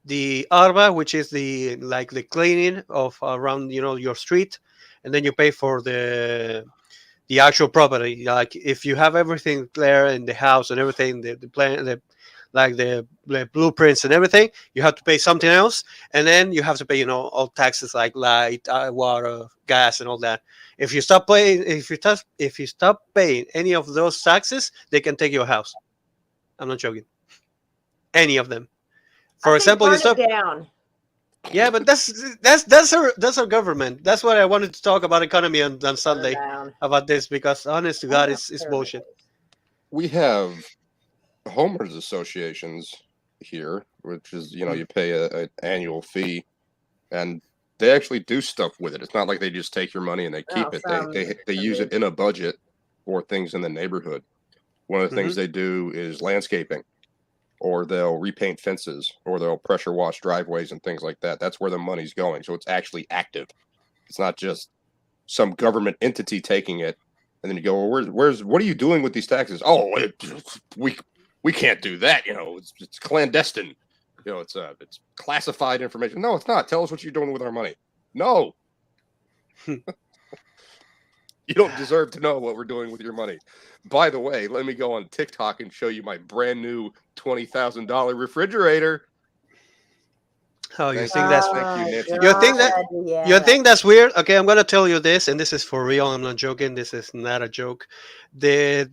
the arba, which is the cleaning of around your street, and then you pay for the actual property. Like if you have everything there in the house and everything, the plan, the blueprints and everything, you have to pay something else, and then you have to pay all taxes like light, water, gas, and all that. If you stop paying any of those taxes, they can take your house. I'm not joking. Any of them. For I think example, you burn stop. it down. Yeah, but that's our government. That's what I wanted to talk about economy on Burn Sunday down. about this, because honest to I God, know it's terrible bullshit. it is. We have homeowners associations here, which is you pay an annual fee, and they actually do stuff with it. It's not like they just take your money and they keep Oh, it. some They use do. it in a budget for things in the neighborhood. One of the things they do is landscaping, or they'll repaint fences, or they'll pressure wash driveways and things like that. That's where the money's going. So it's actually active. It's not just some government entity taking it, and then you go, well, what are you doing with these taxes? Oh, we can't do that. It's clandestine. It's classified information. No, it's not. Tell us what you're doing with our money. No, you don't deserve to know what we're doing with your money. By the way, let me go on TikTok and show you my brand new $20,000 refrigerator. Oh, you Thank think you. that's Thank you, Nancy. you think that God, yeah. you think that's weird? Okay, I'm gonna tell you this, and this is for real. I'm not joking. This is not a joke. The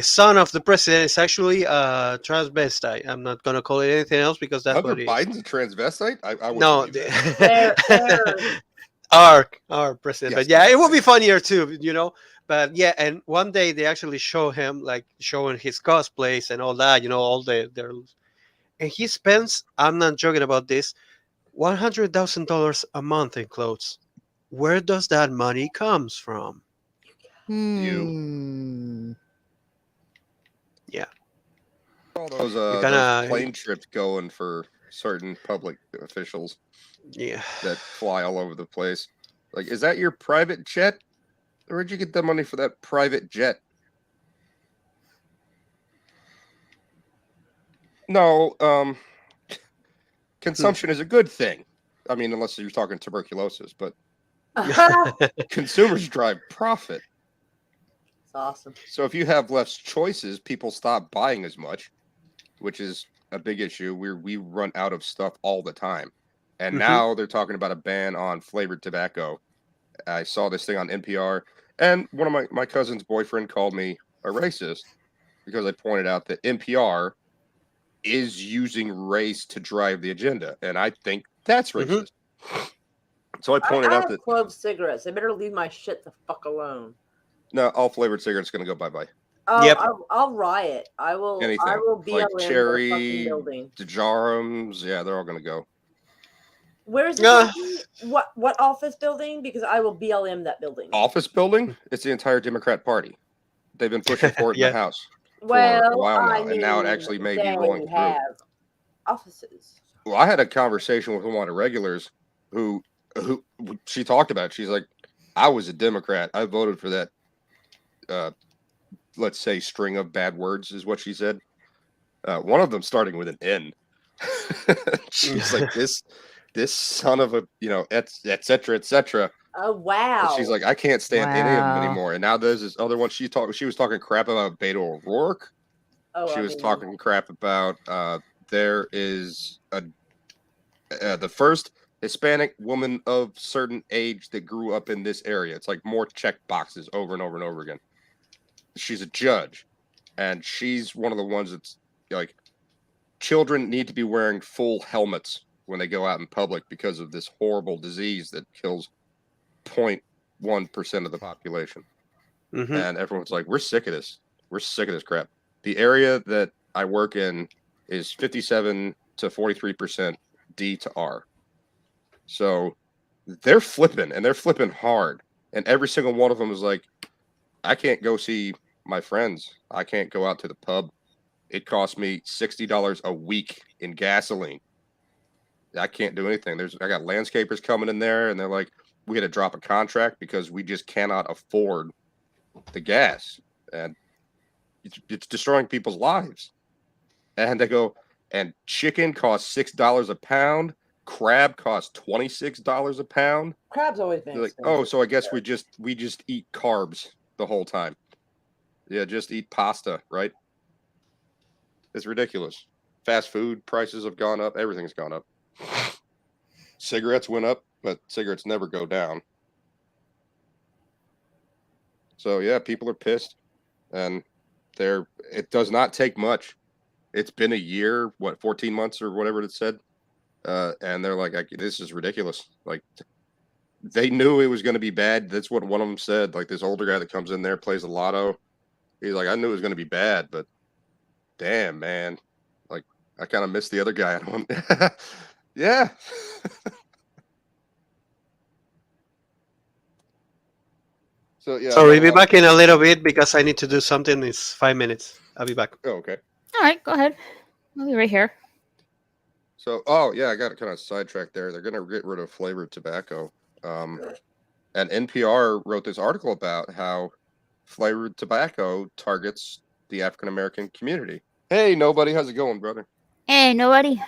son of the president is actually a transvestite. I'm not gonna call it anything else because that's Hunter what it is. Biden's a transvestite? I wouldn't No, believe that. They're our president. Yes, But yeah, it would president. be funnier too, you know. But yeah, and one day they actually show him like showing his cosplays and all that, you know, all their and he spends, I'm not joking about this, $100,000 a month in clothes. Where does that money comes from? Hmm. Yeah, All you those kinda plane trips going for certain public officials yeah. that fly all over the place. Like, is that your private jet? Where'd you get the money for that private jet? No, consumption is a good thing. I mean, unless you're talking tuberculosis, but consumers drive profit. It's awesome. So if you have less choices, people stop buying as much, which is a big issue. We run out of stuff all the time. And now they're talking about a ban on flavored tobacco. I saw this thing on NPR, and one of my cousin's boyfriend called me a racist because I pointed out that NPR is using race to drive the agenda, and I think that's racist. So I pointed I out have that clove cigarettes. They better leave my shit the fuck alone. no, all flavored cigarettes going to go bye-bye. Oh, Yep. I'll riot. I will. Anything I will BLM like the cherry, fucking building. Dejarums, yeah, they're all going to go. Where is it? happening? What office building? Because I will BLM that building. Office building? It's the entire Democrat Party. They've been pushing for it in the House for a while now, and now it actually may be rolling through. Have offices. Well, I had a conversation with one of the regulars who she talked about it. She's like, I was a Democrat. I voted for that let's say string of bad words is what she said. One of them starting with an N. She's like, this son of a, you know, et cetera, et cetera. Oh wow. And she's like, I can't stand any of them anymore. And now there's this other one. She was talking crap about Beto O'Rourke. Oh, she was talking crap about there is the first Hispanic woman of certain age that grew up in this area. It's like more check boxes over and over and over again. She's a judge, and she's one of the ones that's like, children need to be wearing full helmets when they go out in public because of this horrible disease that kills 0.1% of the population. And everyone's like, we're sick of this. We're sick of this crap. The area that I work in is 57 to 43% D to R. So they're flipping, and they're flipping hard. And every single one of them is like, I can't go see my friends. I can't go out to the pub. It costs me $60 a week in gasoline. I can't do anything. I got landscapers coming in there, and they're like, we had to drop a contract because we just cannot afford the gas. And it's destroying people's lives. And they go, and chicken costs $6 a pound. Crab costs $26 a pound. Crab's always been like, oh, so I guess we just eat carbs the whole time. Yeah, just eat pasta, right? It's ridiculous. Fast food prices have gone up. Everything's gone up. Cigarettes went up, but cigarettes never go down. So yeah, people are pissed, and it does not take much. It's been a year, 14 months or whatever it said, and they're like, this is ridiculous. Like, they knew it was going to be bad. That's what one of them said. Like, this older guy that comes in there, plays the lotto. He's like, I knew it was going to be bad, but damn, man. Like, I kind of miss the other guy. Yeah. So yeah. So we'll be back in a little bit because I need to do something. It's 5 minutes. I'll be back. Oh, okay. All right, go ahead. I'll be right here. So, oh yeah, I got kind of sidetracked there. They're going to get rid of flavored tobacco. And NPR wrote this article about how flavored tobacco targets the African American community. Hey, nobody, how's it going, brother? Hey, nobody.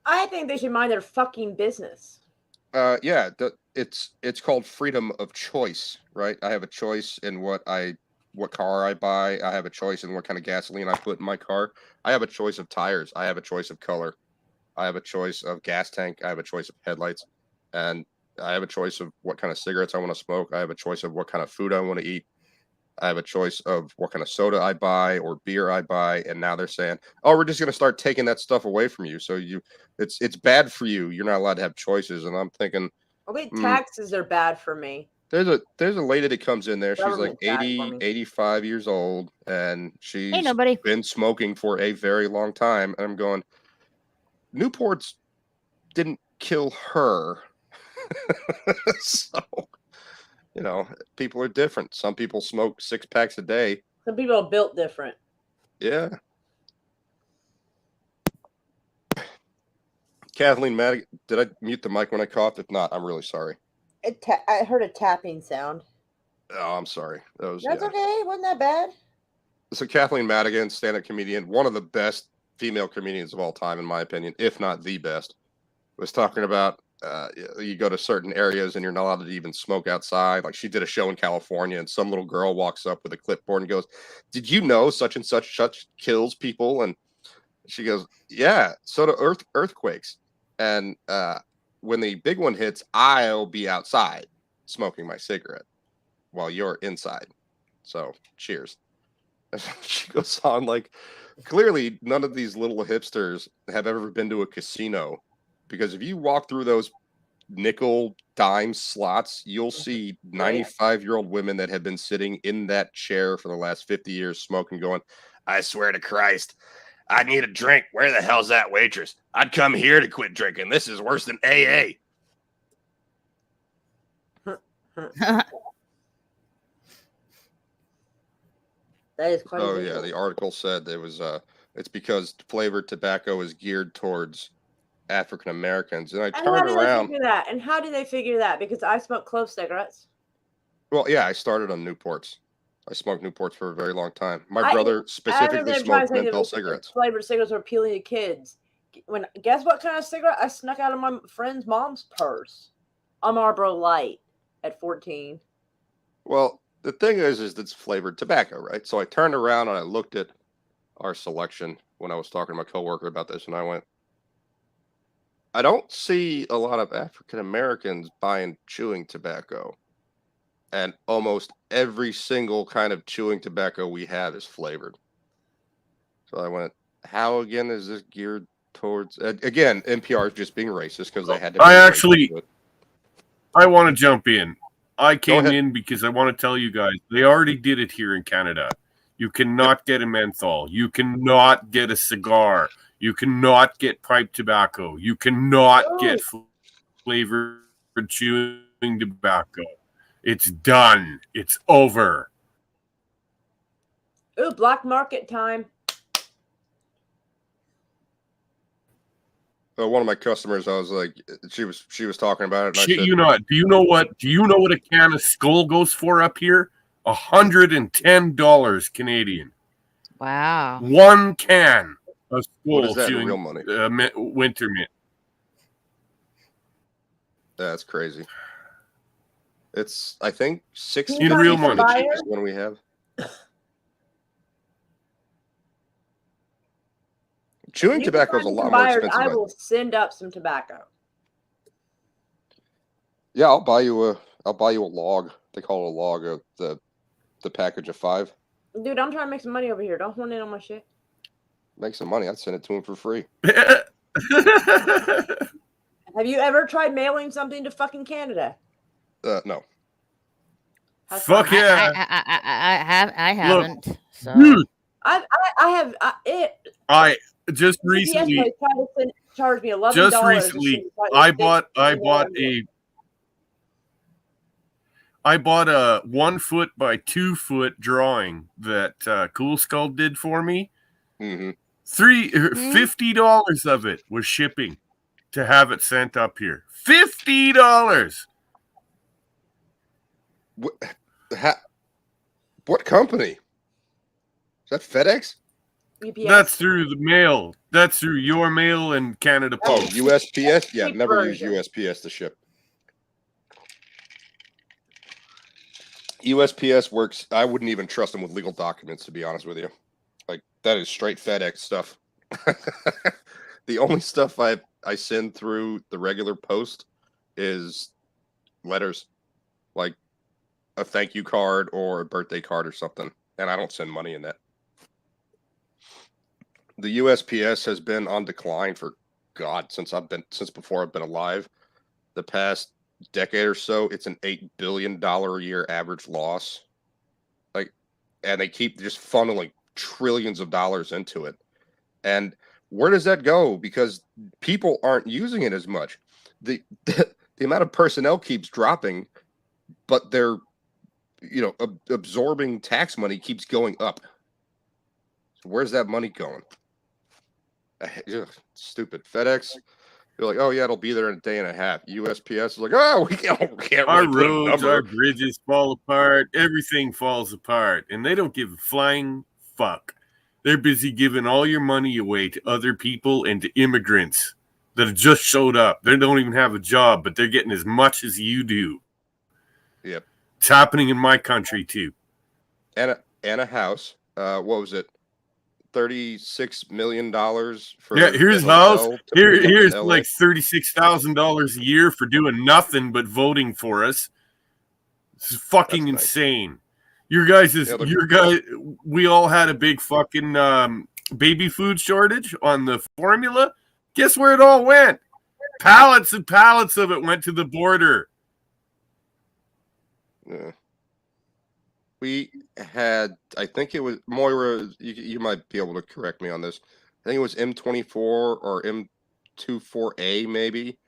I think they should mind their fucking business. Yeah, it's called freedom of choice, right? I have a choice in what car I buy. I have a choice in what kind of gasoline I put in my car. I have a choice of tires. I have a choice of color. I have a choice of gas tank. I have a choice of headlights. And I have a choice of what kind of cigarettes I want to smoke. I have a choice of what kind of food I want to eat. I have a choice of what kind of soda I buy or beer I buy. And now they're saying, oh, we're just going to start taking that stuff away from you. So it's bad for you. You're not allowed to have choices. And I'm thinking, I think taxes are bad for me. there's a lady that comes in there. She's like Government's bad for 80, me. 85 years old. And Hey, she's nobody. been smoking for a very long time. And I'm going, Newports didn't kill her. So, you know, people are different. Some people smoke 6 packs a day. Some people are built different. Yeah. Kathleen Madigan, did I mute the mic when I coughed? If not, I'm really sorry. I heard a tapping sound. Oh, I'm sorry. That's okay. Wasn't that bad? So Kathleen Madigan, stand-up comedian, one of the best female comedians of all time, in my opinion, if not the best, was talking about you go to certain areas and you're not allowed to even smoke outside. Like she did a show in California and some little girl walks up with a clipboard and goes, did you know such and such kills people? And she goes, yeah, so do earthquakes. And when the big one hits, I'll be outside smoking my cigarette while you're inside. So cheers. She goes on like, clearly none of these little hipsters have ever been to a casino, because if you walk through those nickel dime slots, you'll see 95-year-old women that have been sitting in that chair for the last 50 years smoking, going, I swear to Christ, I need a drink. Where the hell's that waitress? I'd come here to quit drinking. This is worse than AA. That is quite. Oh yeah, the article said there was it's because flavored tobacco is geared towards African Americans, and I turned around. And how do they figure that? Because I smoke clove cigarettes. Well, yeah, I started on Newports. I smoked Newports for a very long time. My brother specifically smoked menthol cigarettes. Flavored cigarettes were appealing to kids. Guess what kind of cigarette I snuck out of my friend's mom's purse? A Marlboro Light at 14. Well, the thing is it's flavored tobacco, right? So I turned around and I looked at our selection when I was talking to my coworker about this, and I went, I don't see a lot of African Americans buying chewing tobacco. And almost every single kind of chewing tobacco we have is flavored. So I went, how again is this geared towards? Again, NPR is just being racist because they had to. I want to jump in. I came in because I want to tell you guys, they already did it here in Canada. You cannot get a menthol. You cannot get a cigar. You cannot get pipe tobacco. You cannot get flavored chewing tobacco. It's done. It's over. Ooh, black market time. One of my customers, I was like, she was talking about it. And Shit, I said, do you know what a can of Skull goes for up here? $110 Canadian. Wow. One can of Skull. What is that in real money? Winter mint. That's crazy. It's, I think, $6 in real money. The cheapest one we have. Chewing tobacco is a lot more expensive. I will send up some tobacco. Yeah, I'll buy you a log. They call it a log of the package of 5. Dude, I'm trying to make some money over here. Don't horn in on my shit. Make some money. I'd send it to him for free. Have you ever tried mailing something to fucking Canada? No. Fuck yeah. I haven't. Look, so dude, I have I just recently charged me $11. Just recently, I bought a 1 foot by 2 foot drawing that Cool Skull did for me. Mm-hmm. $50 of it was shipping to have it sent up here. $50. What company? Is that FedEx? UPS. That's through the mail. That's through your mail and Canada Post. Oh, USPS? Yeah, never use USPS to ship. USPS works. I wouldn't even trust them with legal documents, to be honest with you. Like, that is straight FedEx stuff. The only stuff I send through the regular post is letters, like a thank you card or a birthday card or something, and I don't send money in that. The USPS has been on decline for since before I've been alive. The past decade or so, it's an $8 billion a year average loss. And they keep just funneling trillions of dollars into it. And where does that go? Because people aren't using it as much. The amount of personnel keeps dropping, but they're absorbing tax money keeps going up. So where's that money going? Stupid. FedEx, they're like, oh yeah, it'll be there in a day and a half. USPS is like, oh, we can't Our really put a roads, number. our bridges fall apart. Everything falls apart, and they don't give a flying fuck. They're busy giving all your money away to other people and to immigrants that have just showed up. They don't even have a job, but they're getting as much as you do. Yep. It's happening in my country too. And a house. What was it? $36 million for here's the house. hotel Here's LA. like $36,000 a year for doing nothing but voting for us. This is fucking That's nice. Insane. Your guys, we all had a big fucking baby food shortage on the formula. Guess where it all went? Pallets and pallets of it went to the border. Yeah. We had, I think it was Moira. You might be able to correct me on this. I think it was M24 or M24A maybe,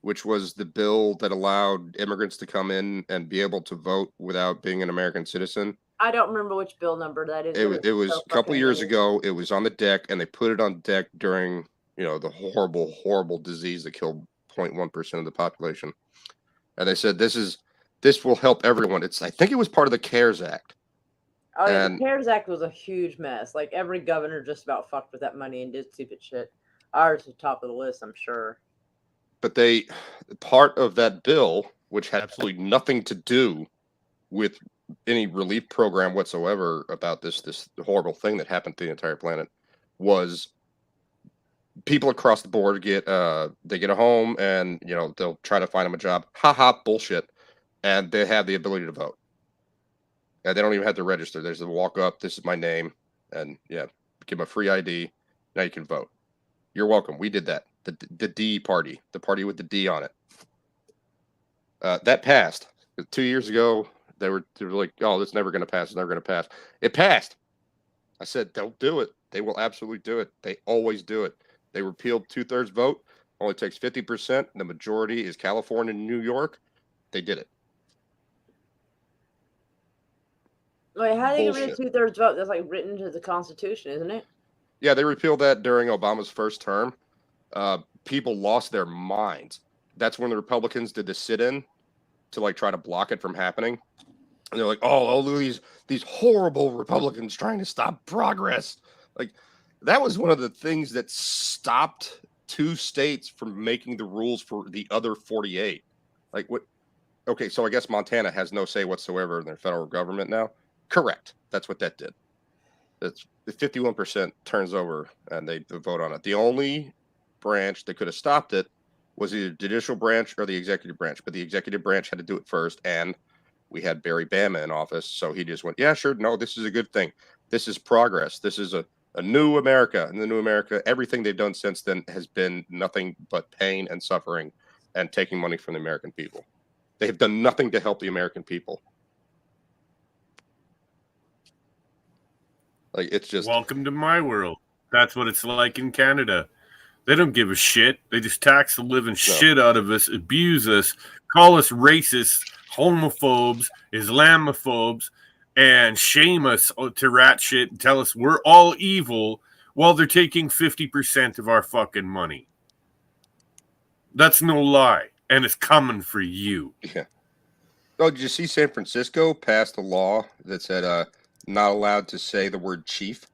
which was the bill that allowed immigrants to come in and be able to vote without being an American citizen. I don't remember which bill number that is. It was a couple of years ago. It was on the deck, and they put it on deck during the horrible, horrible disease that killed 0.1% of the population. And they said this will help everyone. I think it was part of the CARES Act. Oh yeah, the CARES Act was a huge mess. Like every governor just about fucked with that money and did stupid shit. Ours is top of the list, I'm sure. But part of that bill, which had absolutely nothing to do with any relief program whatsoever about this horrible thing that happened to the entire planet, was people across the board get a home and they'll try to find them a job. Bullshit. And they have the ability to vote. And they don't even have to register. There's a walk up, this is my name, and give them a free ID. Now you can vote. You're welcome. We did that. The D party, the party with the D on it. That passed 2 years ago. They were like, oh, it's never going to pass. It's never going to pass. It passed. I said, don't do it. They will absolutely do it. They always do it. They repealed 2/3 vote. Only takes 50%. The majority is California and New York. They did it. Wait, how do you get rid of 2/3 vote? That's like written into the Constitution, isn't it? Yeah, they repealed that during Obama's first term. People lost their minds. That's when the Republicans did the sit-in to try to block it from happening. And they're like, oh, these horrible Republicans trying to stop progress. That was one of the things that stopped 2 states from making the rules for the other 48. What? Okay, so I guess Montana has no say whatsoever in their federal government now. Correct. That's what that did. That's the 51% turns over and they vote on it. The only branch that could have stopped it was either the judicial branch or the executive branch, but the executive branch had to do it first. And we had Barry Bama in office, so he just went, yeah, sure, no, this is a good thing. This is progress. This is a new America. And the new America, everything they've done since then has been nothing but pain and suffering and taking money from the American people. They have done nothing to help the American people. It's just welcome to my world. That's what it's like in Canada. They don't give a shit. They just tax the living shit out of us, abuse us, call us racists, homophobes, Islamophobes, and shame us to rat shit and tell us we're all evil while they're taking 50% of our fucking money. That's no lie. And it's coming for you. Yeah. Oh, did you see San Francisco passed a law that said not allowed to say the word chief?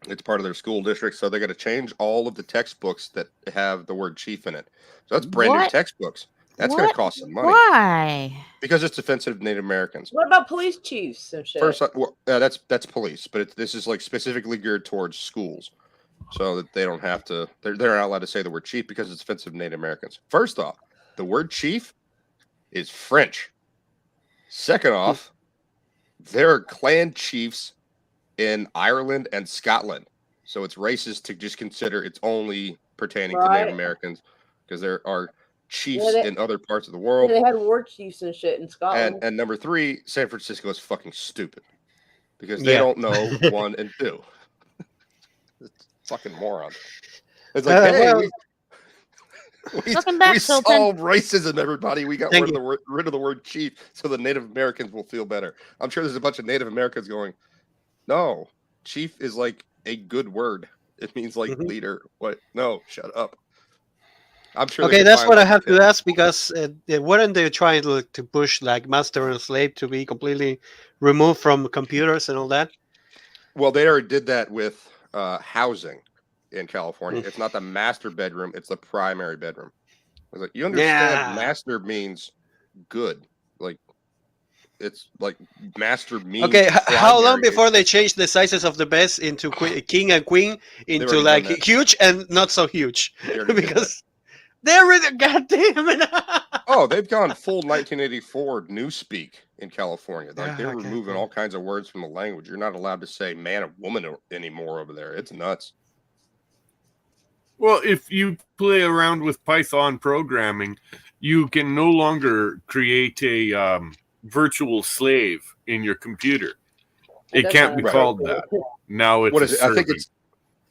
It's part of their school district, so they got to change all of the textbooks that have the word chief in it. So that's brand new textbooks. That's going to cost some money. Why? Because it's offensive to Native Americans. What about police chiefs and shit? First, that's police, but this is specifically geared towards schools. so that they don't have to. They're not allowed to say the word chief because it's offensive to Native Americans. First off, the word chief is French. Second off, there are clan chiefs in Ireland and Scotland, so it's racist to just consider it's only pertaining to Native Americans because there are chiefs in other parts of the world. Yeah, they had war chiefs and shit in Scotland. And number 3, San Francisco is fucking stupid because they don't know 1 and 2. It's fucking morons. It's like, hey, we solved racism, everybody. We got rid of the word chief so the Native Americans will feel better. I'm sure there's a bunch of Native Americans going, no, chief is like a good word. It means like leader. What? No, shut up. I'm sure. Okay, that's what I have to ask because weren't they trying to push like master and slave to be completely removed from computers and all that? Well, they already did that with housing in California. It's not the master bedroom; it's the primary bedroom. I was like, you understand? Master means good. Like it's like master means. Okay, how long before they changed the sizes of the beds into king and queen into like huge and not so huge? Because they're really goddamn it. Oh, they've gone full 1984 newspeak in California. Like they're removing all kinds of words from the language. You're not allowed to say man and woman anymore over there. It's nuts. Well, if you play around with Python programming, you can no longer create a virtual slave in your computer. It can't be called that. Now it's what is it? I think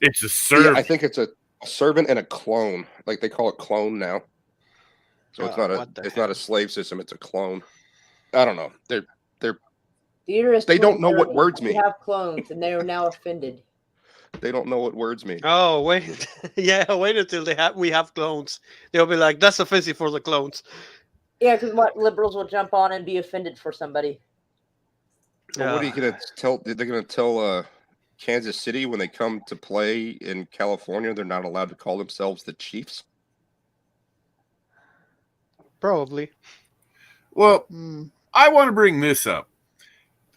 it's a servant. Yeah, I think it's a servant and a clone. Like they call it clone now. So it's not a slave system, it's a clone. I don't know. They don't know what words mean. We have clones and they are now offended. They don't know what words mean. Oh, wait. Yeah, wait until we have clones. They'll be like, that's offensive for the clones. Yeah, because what liberals will jump on and be offended for somebody. Well, what are you going to tell? They're going to tell Kansas City when they come to play in California, they're not allowed to call themselves the Chiefs? Probably. Well, I want to bring this up.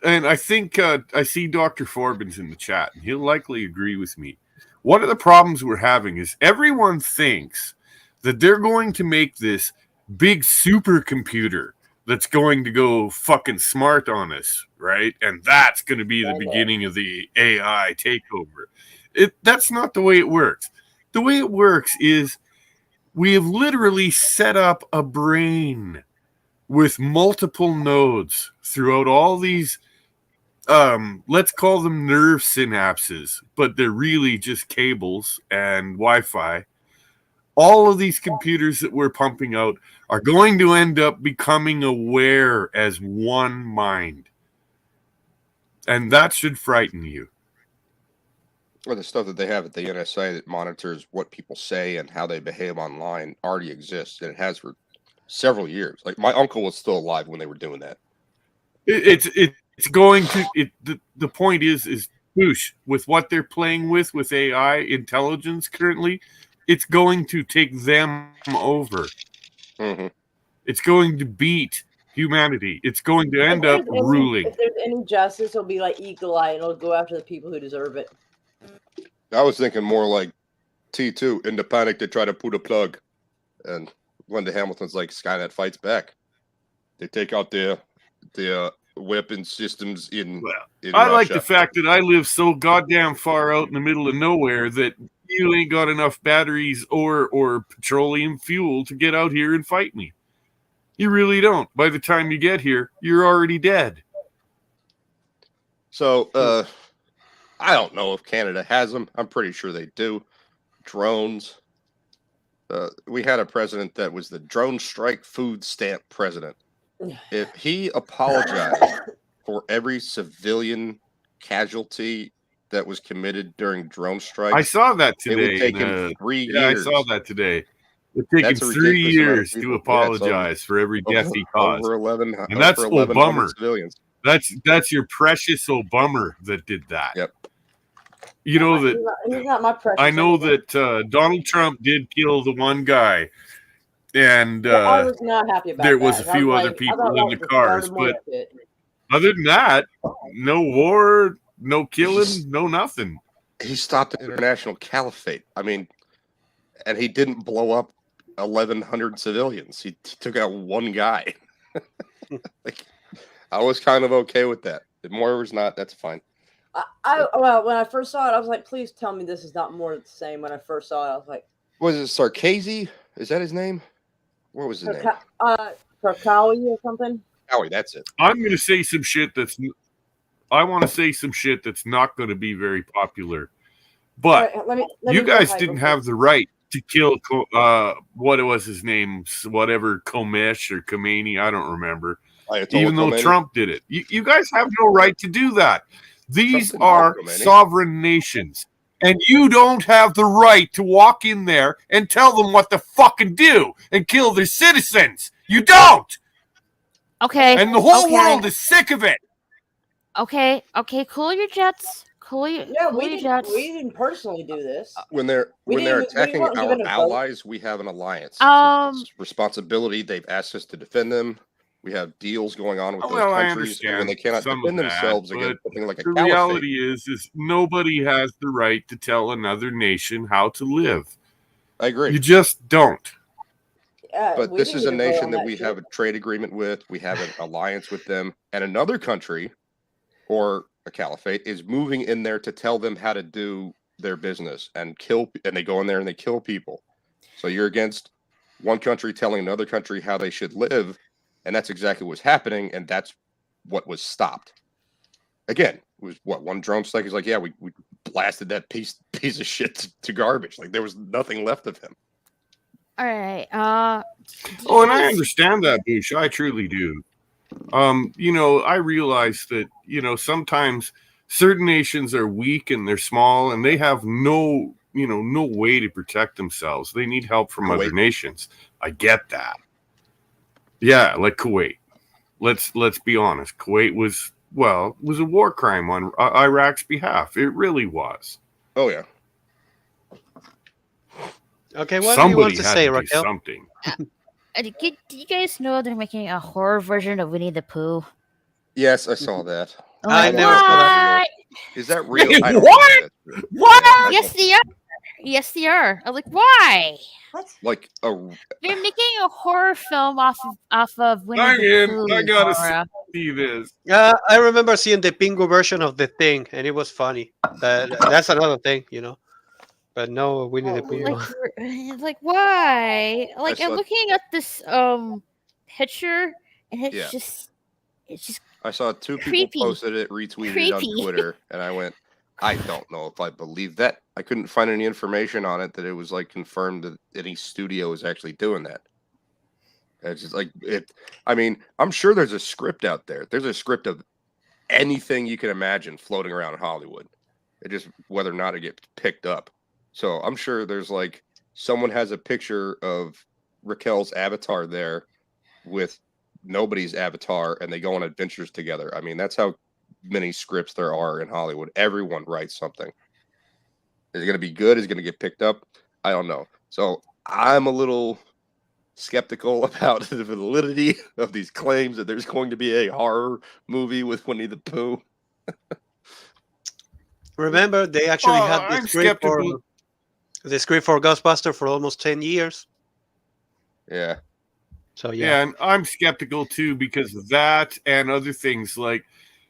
And I think I see Dr. Forbin's in the chat, and he'll likely agree with me. One of the problems we're having is everyone thinks that they're going to make this big supercomputer that's going to go fucking smart on us, right? And that's going to be the beginning of the AI takeover. That's not the way it works. The way it works is we have literally set up a brain with multiple nodes throughout all these let's call them nerve synapses, but they're really just cables and Wi-Fi. All of these computers that we're pumping out are going to end up becoming aware as one mind. And that should frighten you. Well, the stuff that they have at the NSA that monitors what people say and how they behave online already exists, and it has for several years. Like my uncle was still alive when they were doing that. It's going to the point is whoosh, with what they're playing with AI intelligence currently, it's going to take them over. Mm-hmm. It's going to beat humanity. It's going to end up ruling. If there's any justice, it'll be like Eagle Eye, and it'll go after the people who deserve it. I was thinking more like T2 in the panic they try to pull the plug, and Linda Hamilton's like Skynet fights back. They take out their weapon systems in I Russia. like the fact that I live so goddamn far out in the middle of nowhere that you ain't got enough batteries or petroleum fuel to get out here and fight me. You really don't. By the time you get here, you're already dead. So, I don't know if Canada has them. I'm pretty sure they do. Drones. We had a president that was the drone strike food stamp president. If he apologized for every civilian casualty that was committed during drone strikes, I saw that today. It would take him 3 years. Yeah, I saw that today. It would take him 3 years to apologize for every death he caused. And that's Obama. Civilians. That's your precious Obama that did that. Yep. You know that. He's not my precious. I know that Donald Trump did kill the one guy. And I was not happy about there was a few other people in the cars, but other than that, no war, no killing, no nothing. He stopped an international caliphate. I mean, and he didn't blow up 1,100 civilians. He took out one guy. Like, I was kind of okay with that. If Moira's not, that's fine. Well, when I first saw it, I was like, please tell me this is not more of the same. When I first saw it, I was like, Was it Sarkazy? Is that his name? What was his name? Sarkawi or something? Howie, that's it. I'm going to say some shit that's. I want to say some shit that's not going to be very popular, but Let you me guys go didn't ahead. have the right to kill. What was his name? Whatever, Komesh or Khomeini, I don't remember. Even though Trump did it, you guys have no right to do that. These are sovereign nations, and you don't have the right to walk in there and tell them what to fucking do and kill their citizens. You don't. Okay. And the whole world is sick of it. Okay. Cool your jets. We didn't personally do this. When they're attacking weren't given our a vote. allies, we have an alliance. It's responsibility. They've asked us to defend them. We have deals going on with those countries. I understand when they cannot defend themselves against something like a caliphate. The reality is nobody has the right to tell another nation how to live. I agree. You just don't. But this is a nation that we have a trade agreement with. We have an alliance with them. And another country, or a caliphate, is moving in there to tell them how to do their business and kill. And they go in there and they kill people. So you're against one country telling another country how they should live. And that's exactly what's happening. And that's what was stopped. Again, it was what, one drone strike? He's like, yeah, we blasted that piece of shit to garbage. Like there was nothing left of him. All right. And I understand that, Bush. I truly do. I realize that, sometimes certain nations are weak and they're small and they have no way to protect themselves. They need help from other nations. I get that. Yeah, like Kuwait. Let's be honest. Kuwait was a war crime on Iraq's behalf. It really was. Oh yeah. Okay, what do you want to say, Raquel? Something. Do you guys know they're making a horror version of Winnie the Pooh? Yes, I saw that. Oh I never saw that. Is that real? What? What? Yes, they are. Yes, they are. I'm like, why? What? Like a. They're making a horror film off of Winnie the Pooh. I gotta see this. I remember seeing the Pingu version of the thing, and it was funny. That's another thing, But no, Winnie the Pooh. Like why? Like I'm looking at this picture, and it's just I saw two creepy. people posted it, retweeted it on Twitter, and I went, I don't know if I believe that. I couldn't find any information on it that it was like confirmed that any studio is actually doing that. It's just like it. I mean, I'm sure there's a script out there. There's a script of anything you can imagine floating around Hollywood. It just whether or not it gets picked up. So I'm sure there's like someone has a picture of Raquel's avatar there with nobody's avatar and they go on adventures together. I mean, that's how many scripts there are in Hollywood. Everyone writes something. Is it going to be good? Is it going to get picked up? I don't know. So I'm a little skeptical about the validity of these claims that there's going to be a horror movie with Winnie the Pooh. Remember, they actually had the script for Ghostbusters for almost 10 years. Yeah. So yeah, and I'm skeptical too because of that and other things. Like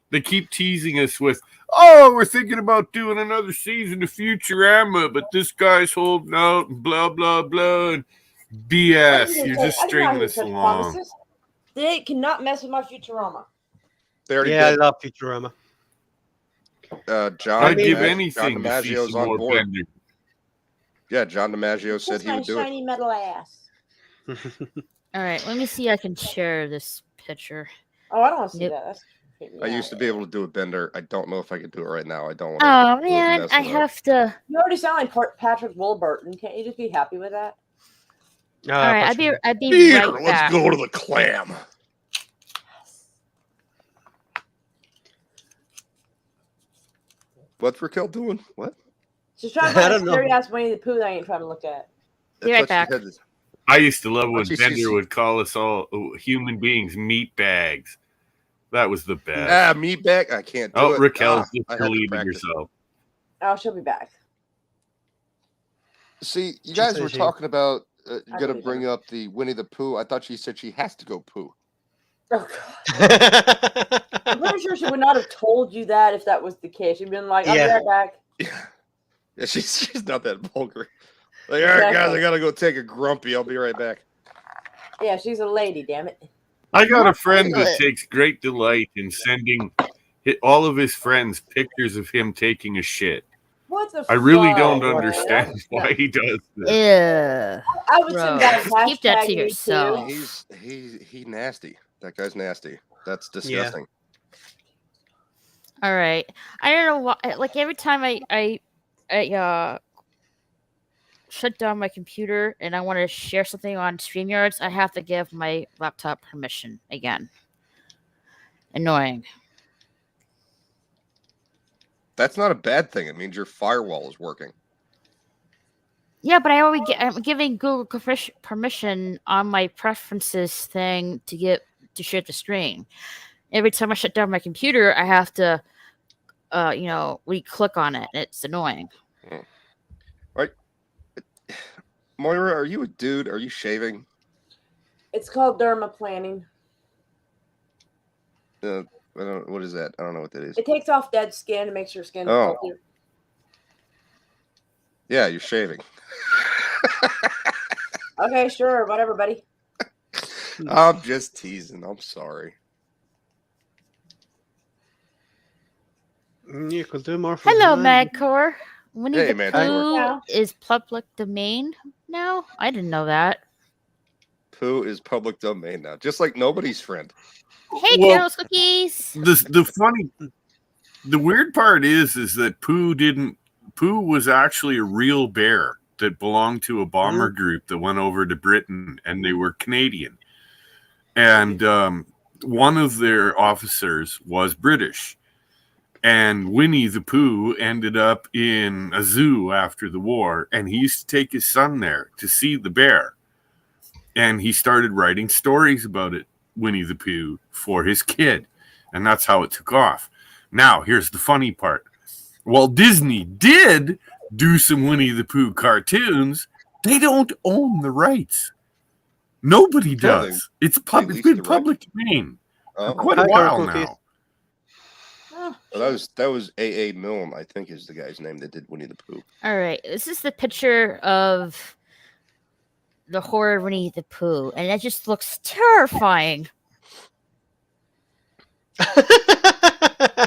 they keep teasing us with, we're thinking about doing another season of Futurama, but this guy's holding out and blah blah blah and BS. You're just stringing this along. They cannot mess with my Futurama. I love Futurama. I'd give anything John to see DiMaggio's some on more board. Bender. Yeah, John DiMaggio said he would do shiny metal ass. All right, let me see. I can share this picture. Oh, I don't want to see that. That's I used to be able to do a Bender. I don't know if I can do it right now. I don't want to. Oh man, mess I it up. have to. You already sound like Patrick Warburton. Can't you just be happy with that? All right, I'd be Here, right back. let's go to the clam. What's Raquel doing? What? She's trying to find a scary ass Winnie the Pooh that I ain't trying to look at. Be right back. I used to love when Bender would call us all human beings meat bags. That was the best. Meat bag? I can't do it. Raquel's just deleted yourself. Oh, she'll be back. See, you She guys said were she- talking about I gonna believe bring her. up the Winnie the Pooh. I thought she said she has to go poo. Oh God. I'm pretty sure she would not have told you that if that was the case. She'd been like, "I'll be Yeah. right back." Yeah, she's not that vulgar. Like, all right, guys, Exactly. I gotta go take a grumpy. I'll be right back. Yeah, she's a lady. Damn it. I got a friend that What? takes great delight in sending all of his friends pictures of him taking a shit. What the? I really fuck, don't man? understand why he does this. Ew. I would send that Gross. Keep that hashtag to me yourself. He nasty. That guy's nasty. That's disgusting. All right. I don't know why. Like every time I shut down my computer and I want to share something on StreamYards, I have to give my laptop permission again. Annoying. That's not a bad thing. It means your firewall is working. Yeah, but I'm giving Google permission on my preferences thing to share the stream. Every time I shut down my computer, I have to, re-click on it. It's annoying. Right. Moira, are you a dude? Are you shaving? It's called dermaplanning. I don't. What is that? I don't know what that is. It takes off dead skin and makes your skin Oh. healthier. Yeah, you're shaving. Okay, sure, whatever, buddy. I'm just teasing. I'm sorry. You could do more for Hello, mine. Magcore. Winnie Hey, the Magcore. Pooh is public domain now? I didn't know that. Pooh is public domain now, just like nobody's friend. Hey, Well, Carol's Cookies. The weird part is that Pooh was actually a real bear that belonged to a bomber group that went over to Britain, and they were Canadian. And one of their officers was British. And Winnie the Pooh ended up in a zoo after the war, and he used to take his son there to see the bear. And he started writing stories about it, Winnie the Pooh, for his kid. And that's how it took off. Now, here's the funny part. While Disney did do some Winnie the Pooh cartoons, they don't own the rights. Nobody does. It's been public domain for quite a while now. Well, that was A.A. Milne, I think, is the guy's name that did Winnie the Pooh. All right, this is the picture of the horror Winnie the Pooh, and it just looks terrifying.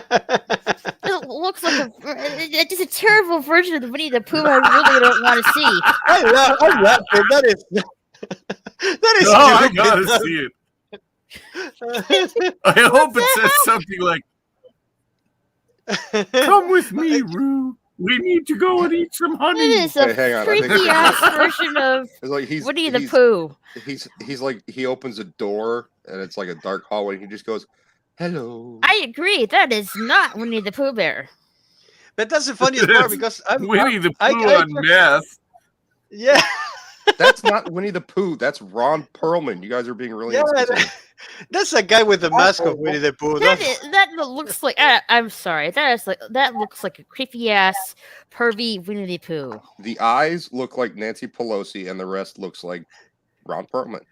It looks like it's just a terrible version of the Winnie the Pooh I really don't want to see. I love it. That is Oh, I stupid. gotta see it. I hope it says something like, "Come with me, Roo. We need to go and eat some honey." It is a Hey, hang on, I think freaky ass version of It's like Winnie the Pooh. He's like, he opens a door and it's like a dark hallway. And he just goes, "Hello." I agree. That is not Winnie the Pooh Bear. But that's the funniest part because Winnie the Pooh on meth. Yeah. That's not Winnie the Pooh. That's Ron Perlman. You guys are being really insensitive. That's a guy with the mask of Winnie the Pooh. That looks like I'm sorry. That looks like a creepy ass pervy Winnie the Pooh. The eyes look like Nancy Pelosi, and the rest looks like Ron Perlman.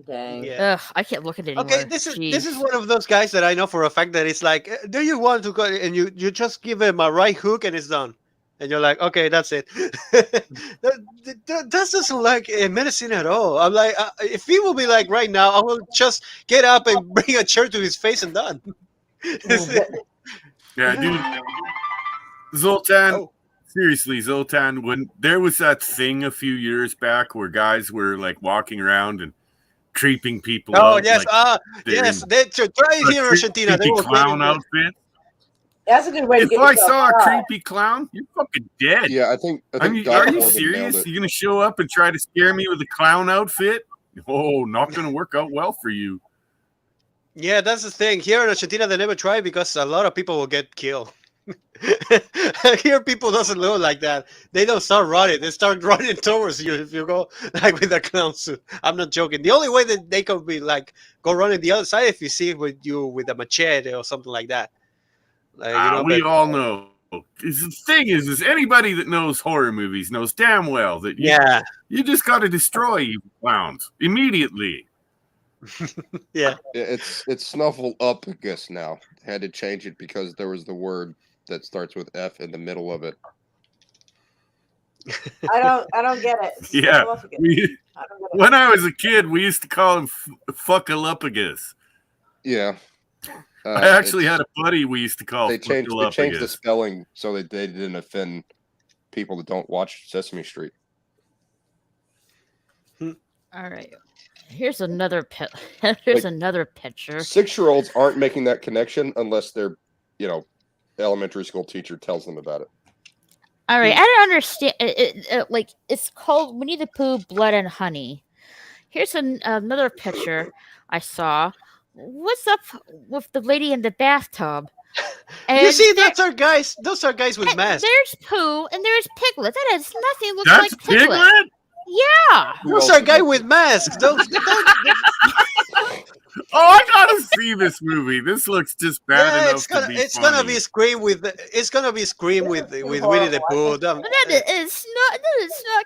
Dang. Yeah. Ugh, I can't look at it anymore. Okay, this is one of those guys that I know for a fact that it's like, do you want to go? And you just give him a right hook and it's done. And you're like, okay, that's it. that doesn't like medicine at all. I'm like, if he will be like right now, I will just get up and bring a chair to his face and done. Yeah, dude. Zoltan, seriously, Zoltan, when there was that thing a few years back where guys were like walking around and creeping people out. Oh, yes. Like, yes. Try it here in Argentina. They will clown outfit. That's a good way to If get I yourself saw a caught. creepy clown, you're fucking dead. Yeah, I think are you Doc Corbin serious? nailed it. You're gonna show up and try to scare me with a clown outfit? Oh, not gonna work out well for you. Yeah, that's the thing. Here in Argentina, they never try because a lot of people will get killed. Here, people doesn't look like that. They don't start running. They start running towards you if you go like with a clown suit. I'm not joking. The only way that they could be like go running the other side if you see with you with a machete or something like that. Like, We all know The thing is anybody that knows horror movies knows damn well that you just got to destroy evil clowns immediately. Yeah. It's Snuffleupagus now. Had to change it because there was the word that starts with F in the middle of it. I don't get it. Yeah. I don't get it. When I was a kid, we used to call him Fuckalupagus. Yeah. I actually had a buddy we used to call Fuckalupagus. They changed the spelling so that they didn't offend people that don't watch Sesame Street. All right. Here's another another picture. 6-year-olds aren't making that connection unless their, elementary school teacher tells them about it. All right, I don't understand. It's called Winnie the Pooh: Blood and Honey. Here's another picture I saw. What's up with the lady in the bathtub? And you see, those are guys with masks. There's Pooh and there's Piglet. That has nothing looks That's like Piglet. Piglet? Yeah. Those are guys with masks. Oh, I gotta see this movie. This looks just bad enough to be it's funny. gonna be Scream with Winnie the Pooh. But that is not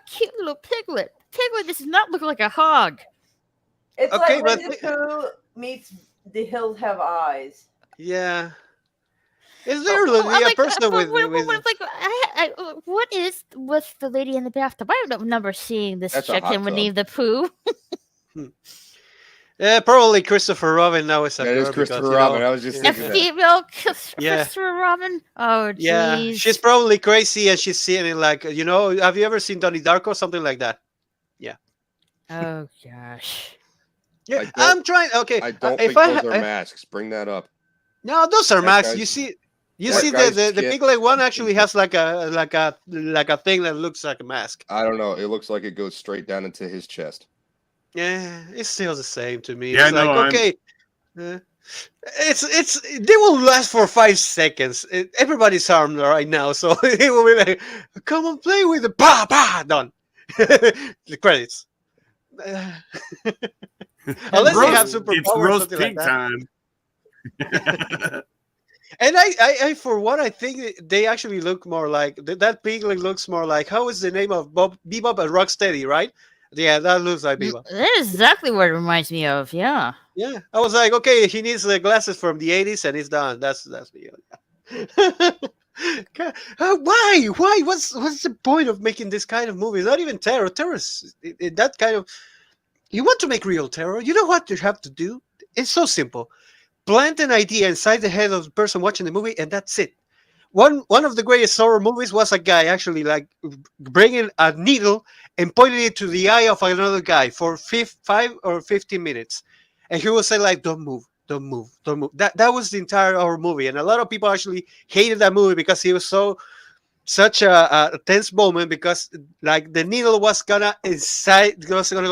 cute little Piglet. Piglet does not look like a hog. It's Okay, like Winnie the Pooh meets The Hills Have Eyes. Yeah. Is there a person with what is with the lady in the bathtub? I don't remember seeing this That's a chick hot in Winnie tub. the Pooh. Yeah, probably Christopher Robin now is a That is girl Christopher because, Robin. I was just A thinking that. female Yeah. Christopher Robin. Oh, jeez. Yeah, she's probably crazy and she's seeing it like, have you ever seen Donnie Darko? Something like that. Yeah. Oh gosh. Yeah, I'm trying. Okay. I don't if think those are masks. Bring that up. No, those are That masks. guy's- You that see guy's the skin- Piglet one actually has like a thing that looks like a mask. I don't know. It looks like it goes straight down into his chest. Yeah, it's still the same to me. Yeah, It's like, no, okay, it's they will last for 5 seconds. Everybody's armed right now, so it will be like, come on, play with it. Bah, bah, done. The credits. Unless they have superpowers. It's roast something like pig that. time. And I for what I think they actually look more like that piglet looks more like, how is the name of Bebop and Rocksteady, right? Yeah, that looks like Bebop. That is exactly what it reminds me of. Yeah. Yeah, I was like, okay, he needs the glasses from the 80s and he's done. That's me. Why? What's the point of making this kind of movie? Not even terror. Terror is that kind of. You want to make real terror? You know what you have to do? It's so simple. Plant an idea inside the head of the person watching the movie, and that's it. One of the greatest horror movies was a guy actually like bringing a needle and pointing it to the eye of another guy for 5 or 15 minutes, and he would say like, "Don't move, don't move, don't move." That was the entire horror movie, and a lot of people actually hated that movie because it was such a tense moment because like the needle was gonna go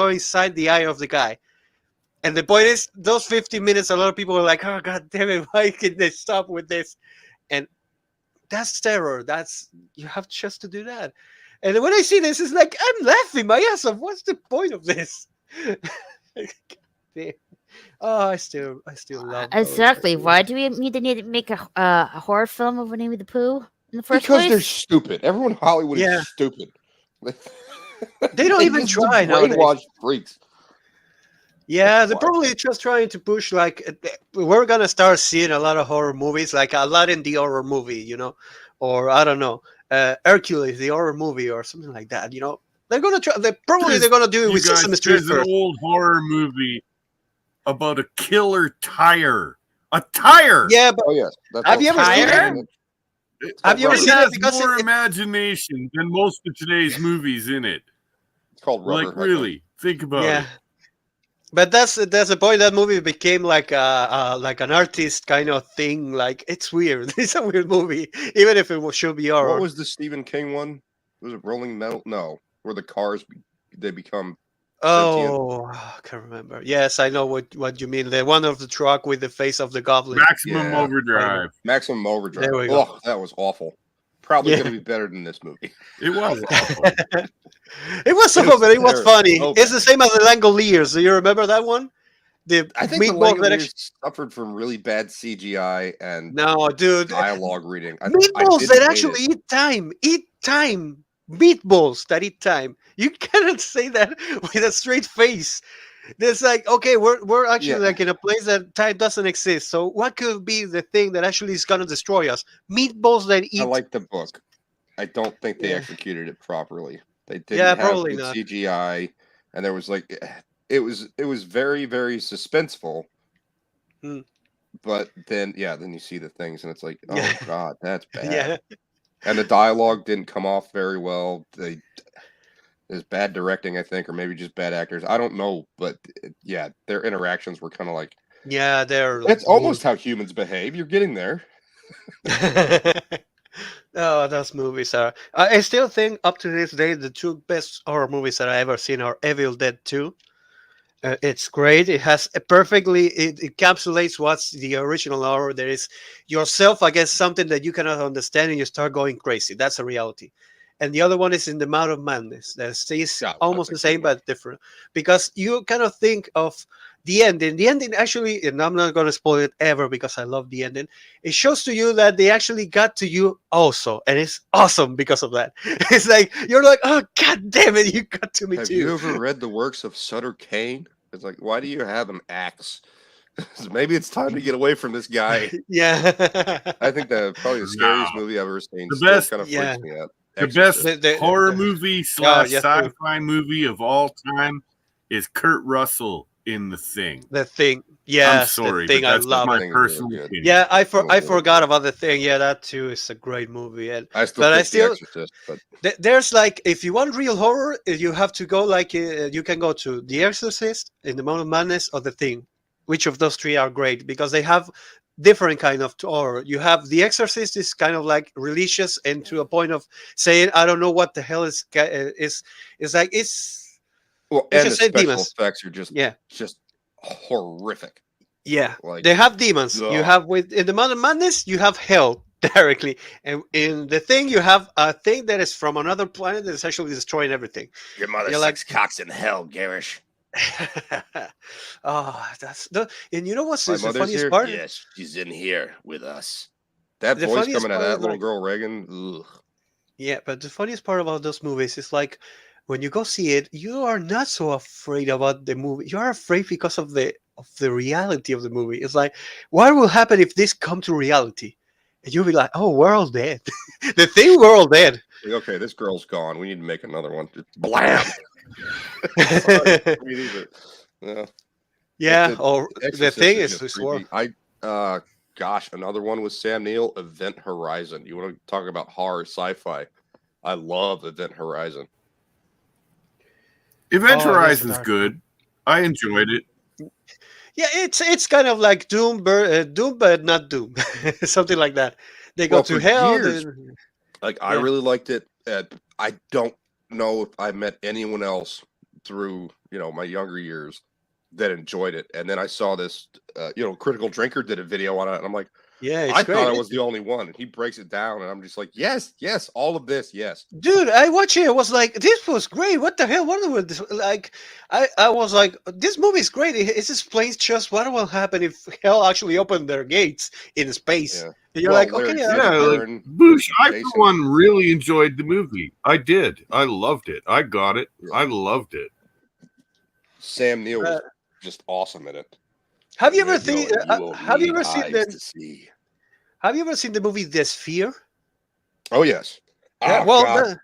inside the eye of the guy. And the point is, those 15 minutes, a lot of people were like, "Oh God damn it, why can they stop with this?" And that's terror. You have just to do that. And when I see this, it's like I'm laughing my ass off. What's the point of this? Oh, I still love Exactly. Why do we need to make a horror film of Winnie the Pooh in the first Because place? they're stupid. Everyone in Hollywood is stupid. They don't even try nowadays. Brainwashed freaks. Yeah, they're probably just trying to push like we're gonna start seeing a lot of horror movies, like Aladdin the horror movie, or I don't know, Hercules the horror movie, or something like that. They're gonna try. They're gonna do it with Sesame Street There's first. an old horror movie about a killer tire. A tire. Yeah, but yes. have you ever seen it? Have you ever seen It has it? Because more imagination than most of today's movies in it. It's called Rubber. Like really, think about it. But that's the point. That movie became like an artist kind of thing. Like it's weird. It's a weird movie, even if it should be horror. What was the Stephen King one? Was it Rolling Metal? No, where the cars they become. Oh, I can't remember. Yes, I know what you mean. The one of the truck with the face of the goblin. Maximum Overdrive. Maximum Overdrive. There we go. Oh, that was awful. Probably going to be better than this movie. It was awful. It was awful, but it was funny. Okay. It's the same as the Langoliers. Do you remember that one? I think the meatballs that Langoliers suffered from really bad CGI and no, dude, dialogue reading. I meatballs didn't that hate actually it. eat time, meatballs that eat time. You cannot say that with a straight face. It's like, okay, we're actually Yeah. like in a place that time doesn't exist. So what could be the thing that actually is gonna destroy us? Meatballs that I eat. like the book. I don't think they Yeah. executed it properly. They didn't Yeah, have probably good not. CGI, and there was like it was very very suspenseful. Hmm. But then then you see the things, and it's like, oh Yeah. god, that's bad. Yeah. And the dialogue didn't come off very well. There's bad directing, I think, or maybe just bad actors. I don't know, but yeah, their interactions were kind of like Yeah, they're. that's almost how humans behave. You're getting there. Oh, those movies are. I still think up to this day the two best horror movies that I ever seen are Evil Dead 2. It's great. It has a perfectly. It encapsulates what's the original horror. There is yourself against something that you cannot understand, and you start going crazy. That's a reality. And the other one is In the Mouth of Madness. That stays Yeah, almost that's the a good same one. but different because you kind of think of the ending. The ending actually, and I'm not going to spoil it ever because I love the ending. It shows to you that they actually got to you also, and it's awesome because of that. It's like you're like, oh god damn it, you got to me Have too. you ever read the works of Sutter Kane? It's like, why do you have an axe? So maybe it's time to get away from this guy. Yeah. I think probably the scariest movie I've ever seen. The Still best- kind of Yeah. freaks me out. The Exorcist. best horror movie / sci-fi movie of all time is Kurt Russell in The Thing. The Thing. Yes, I'm sorry, The Thing. but I that's love my it. Thing is really personal good. opinion. Yeah, I Really forgot good. about The Thing. Yeah, that too is a great movie. And I still but I think still The Exorcist, but there's like if you want real horror, you have to go like you can go to The Exorcist, In the Mouth of Madness, or The Thing. Which of those three are great because they have different kind of horror. You have The Exorcist is kind of like religious and to a point of saying I don't know what the hell is like it's well, let's and the just say special demons. effects are just Yeah. horrific. Yeah, Like they have demons. You ugh. have with in the Mouth of Madness, you have hell directly, and in the Thing, you have a thing that is from another planet that is actually destroying everything. Your mother You're like- sucks cocks in hell, Garish. Oh, that's the and you know what's My the mother's funniest here. part? Yes, she's in here with us. That The voice funniest coming out of part that is little like- girl Reagan. Ugh. Yeah, but the funniest part about those movies is like when you go see it, you are not so afraid about the movie. You are afraid because of the reality of the movie. It's like, what will happen if this come to reality? And you'll be like, oh, we're all dead. The Thing, we're all dead. Like, okay, this girl's gone. We need to make another one. Just blam. Sorry. I mean, these are, yeah. Yeah, But or the Exorcist Thing just is creepy. Gosh, another one with Sam Neill, Event Horizon. You want to talk about horror sci-fi? I love Event Horizon. Event Oh, yes, Horizon's Dark. good. I enjoyed it. Yeah, it's kind of like Doom, Doom, but not Doom, something like that. They go Well, to for hell. years, Like I Yeah. really liked it. I don't know if I met anyone else through my younger years that enjoyed it. And then I saw this, Critical Drinker did a video on it, and I'm like, Yeah, it's I great. thought I was the only one. And he breaks it down, and I'm just like, yes, all of this, yes. Dude, I watched it. I was like, this was great. What the hell? What was this? Like, I was like, this movie is great. It explains just what will happen if hell actually opened their gates in space. Yeah. And you're Well, like, Larry okay, David Yeah, like, Byrne, Boosh, I Jason. for one really enjoyed the movie. I did. I loved it. I got it. Yeah. I loved it. Sam Neill was Uh, just awesome in it. have you And ever they seen? go, "You will Have you need ever seen eyes the? to see." Have you ever seen the movie The Sphere? Oh yes. Yeah, Oh, well, God.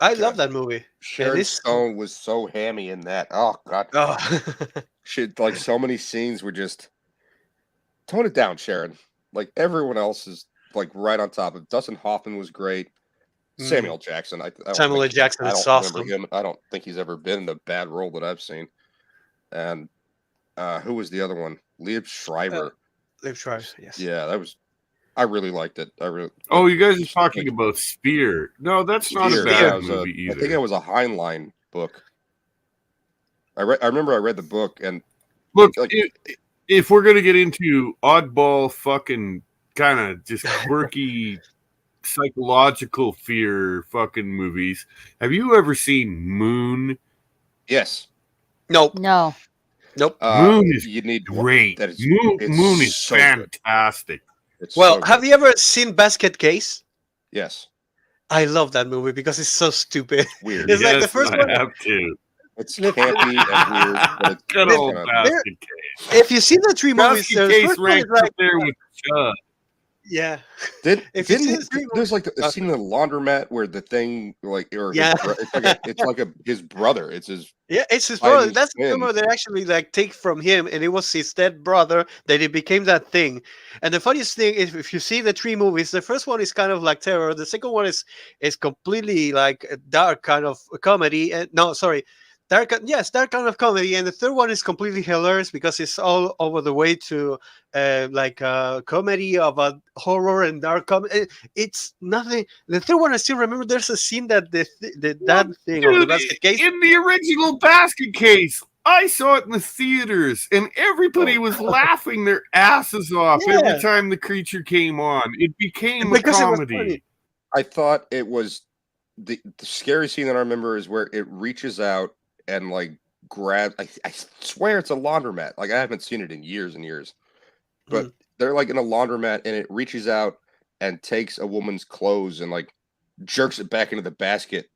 I God. love that movie. Sharon it's- Stone was so hammy in that. Oh God. Oh. Shit, like so many scenes were just tone it down, Sharon. Like everyone else is like right on top of it. Dustin Hoffman was great. Samuel Jackson. I don't Samuel L. think- Jackson I is don't remember awesome. him. I don't think he's ever been in a bad role that I've seen. And who was the other one? Liev Schreiber. Liv Schreiber, yes. Yeah, I really liked it. Oh, you guys are talking about Spear. No, that's not a Spear, bad it was movie I either. think it was a Heinlein book. I remember I read the book and Look, like- if we're going to get into oddball fucking kind of just quirky psychological fear fucking movies, have you ever seen Moon? yes. Nope. No. Nope. Moon is you need great. That is Moon is so good. fantastic. It's Well, so have good. you ever seen Basket Case? Yes, I love that movie because it's so stupid. it's weird. It's like the Yes, first I one. have to. It's campy and weird, but it's Good The- old kind of, Basket Case. If you see the three movies, Basket the Case first one is ranks like, up there with Chud. yeah. Didn't If you see the didn't three there's like a Uh, scene in the laundromat where the thing like or Yeah. it's like his brother. It's his Yeah, it's his brother. Chinese That's the twin. film they actually like take from him, and it was his dead brother that it became that thing. And the funniest thing is, if you see the three movies, the first one is kind of like terror. The second one is completely like a dark kind of comedy. And no, sorry, dark kind of comedy. And the third one is completely hilarious because it's all over the way to like a comedy of a horror and dark comedy. It's nothing. The third one, I still remember. There's a scene that that thing of the Dude, basket case. in the original Basket Case, I saw it in the theaters, and everybody was laughing their asses off Yeah. every time the creature came on. It became a Because it was comedy. funny. I thought it was the scary scene that I remember is where it reaches out and like grab. I swear it's a laundromat. Like I haven't seen it in years and years, but they're like in a laundromat and it reaches out and takes a woman's clothes and like jerks it back into the basket.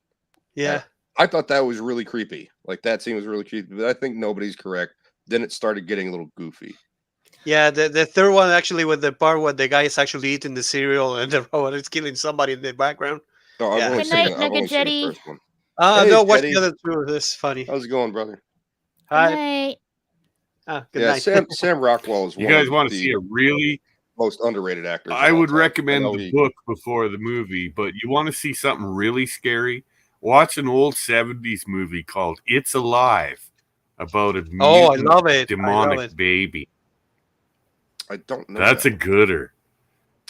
Yeah. I thought that was really creepy. Like that scene was really creepy, but I think nobody's correct. Then it started getting a little goofy. Yeah, the third one actually with the part where the guy is actually eating the cereal and the robot is killing somebody in the background. No, I've Yeah. only Good seen night, the, I've only Nugget seen the Jetty. first one. Hey, No, watch Jetty. the other two. This is funny. How's it going, brother? Good Hi. night. Good Yeah, night. Sam Rockwell is You one guys of want to the see a really? most underrated actors. of I all would time. I recommend know the book before the movie, but you want to see something really scary? Watch an old 70s movie called It's Alive about a Oh, I mutant love it. I demonic love it. baby. I don't know. That's that. a gooder.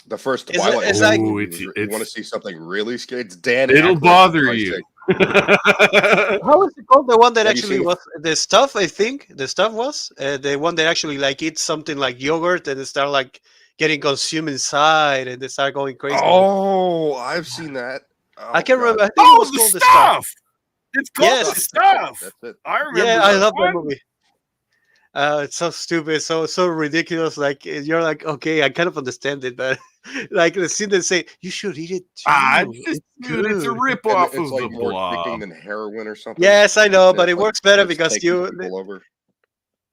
The first It's- Twilight it's Zone like- movie Ooh, was, you want to it's see something really scary? It's Dan. it'll Aykroyd, bother for you. Christ's sake. How is it called? The one that Have you actually seen- was the stuff. I think the stuff was the one that actually like eats something like yogurt and they start like getting consumed inside and they start going crazy. Oh, I've seen that. Oh, I can't God. remember. I think it Oh, was the called the stuff. stuff! It's called Yes. the stuff. That's it. I remember. Yeah, I that love that one. movie. It's so stupid, so ridiculous. Like you're like, okay, I kind of understand it, but like the scene they say you should eat it too. It's a good." rip And off it's of like the more blob. addicting than heroin or something. Yes, I know, And but it's it like- works better it's because taking you. people over.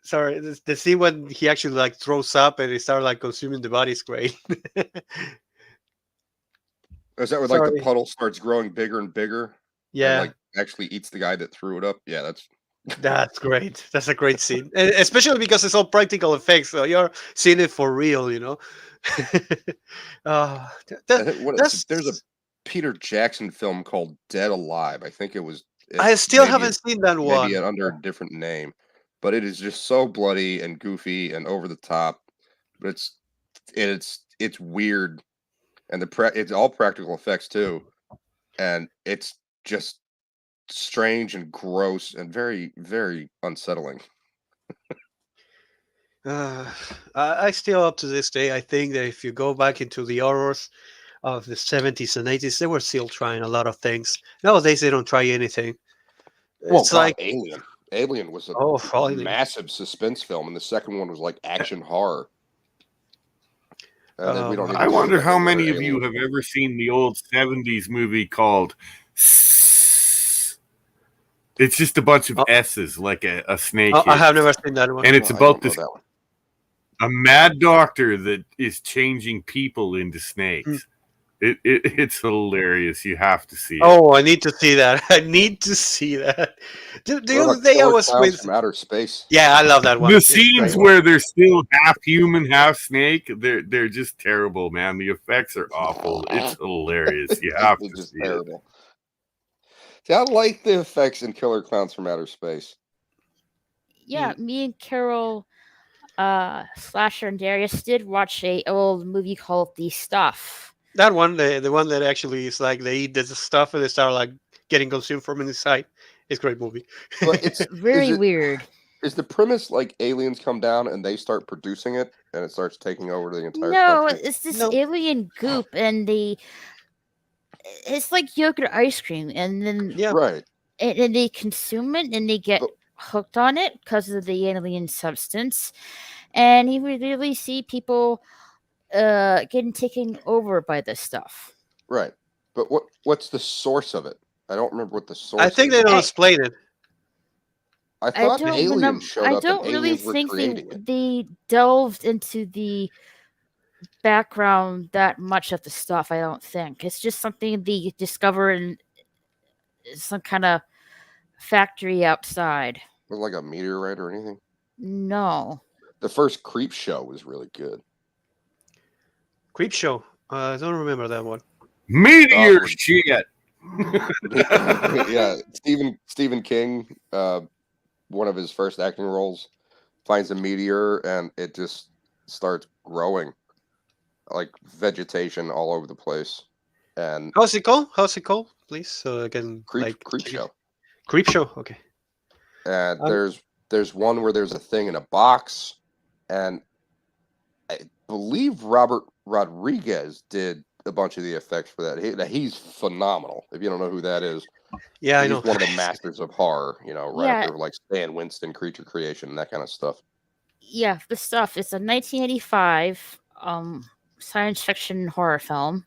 Sorry, the scene when he actually like throws up and he starts like consuming the body is great. Is that where like Sorry. the puddle starts growing bigger and bigger? And, Yeah, like actually eats the guy that threw it up. Yeah, that's that's great. That's a great scene, and especially because it's all practical effects, so you're seeing it for real, you know. I think That's there's a Peter Jackson film called Dead Alive. I think it was. I still maybe haven't seen that one. maybe under a different name, but it is just so bloody and goofy and over the top. But it's weird, and it's all practical effects too, and it's just strange and gross and very very unsettling. I still up to this day. I think that if you go back into the horrors of the 70s and 80s, they were still trying a lot of things. Nowadays, they don't try anything. It's God, like Alien. Alien was a Alien. massive suspense film, and the second one was like action horror. And then we don't need I to go wonder into how other many of you Alien. have ever seen the old 70s movie called S. It's just a bunch of S's, like a snake. I hit. have never seen that one. And it's No, I about don't know this that one. a mad doctor that is changing people into snakes. It's hilarious. You have to see it. Oh, I need to see that. I need to see that. The What other about day I Killer was Clowns with. from Outer Space. Yeah, I love that one. The It's scenes great. where they're still half human, half snake, they're just terrible, man. The effects are awful. It's hilarious. You have It's to just see it. terrible. See, I like the effects in Killer Clowns from Outer Space. Yeah, me and Carol, Slasher, and Darius did watch a old movie called The Stuff. That one, the one that actually is like they eat the stuff and they start like getting consumed from inside. It's a great movie. But it's Very is it- weird. Is the premise like aliens come down and they start producing it and it starts taking over the entire No, country? it's this No. alien goop, and it's like yogurt ice cream, and then Yeah. Right. and they consume it, and they get But- hooked on it because of the alien substance, and he would really see people getting taken over by this stuff. Right. But what's the source of it? I don't remember what the source I think is. they don't explain it. I thought don't aliens showed I up don't and really aliens were think creating it. they delved into the background that much of the stuff. I don't think it's just something they discover in some kind of factory outside. Was it like a meteorite or anything? No. The first Creep Show was really good. Creep Show. I don't remember that one. Meteor shit. Yeah, Stephen King, one of his first acting roles, finds a meteor and it just starts growing, like vegetation all over the place. And how's it called? Please, so I can Creep Show. Creep Show. Okay. And there's one where there's a thing in a box, and I believe Robert Rodriguez did a bunch of the effects for that. He's phenomenal. If you don't know who that is, yeah, I know. He's one of the masters of horror. Right Yeah. up there with like Stan Winston, Creature Creation, and that kind of stuff. Yeah, the stuff. It's a 1985 science fiction horror film.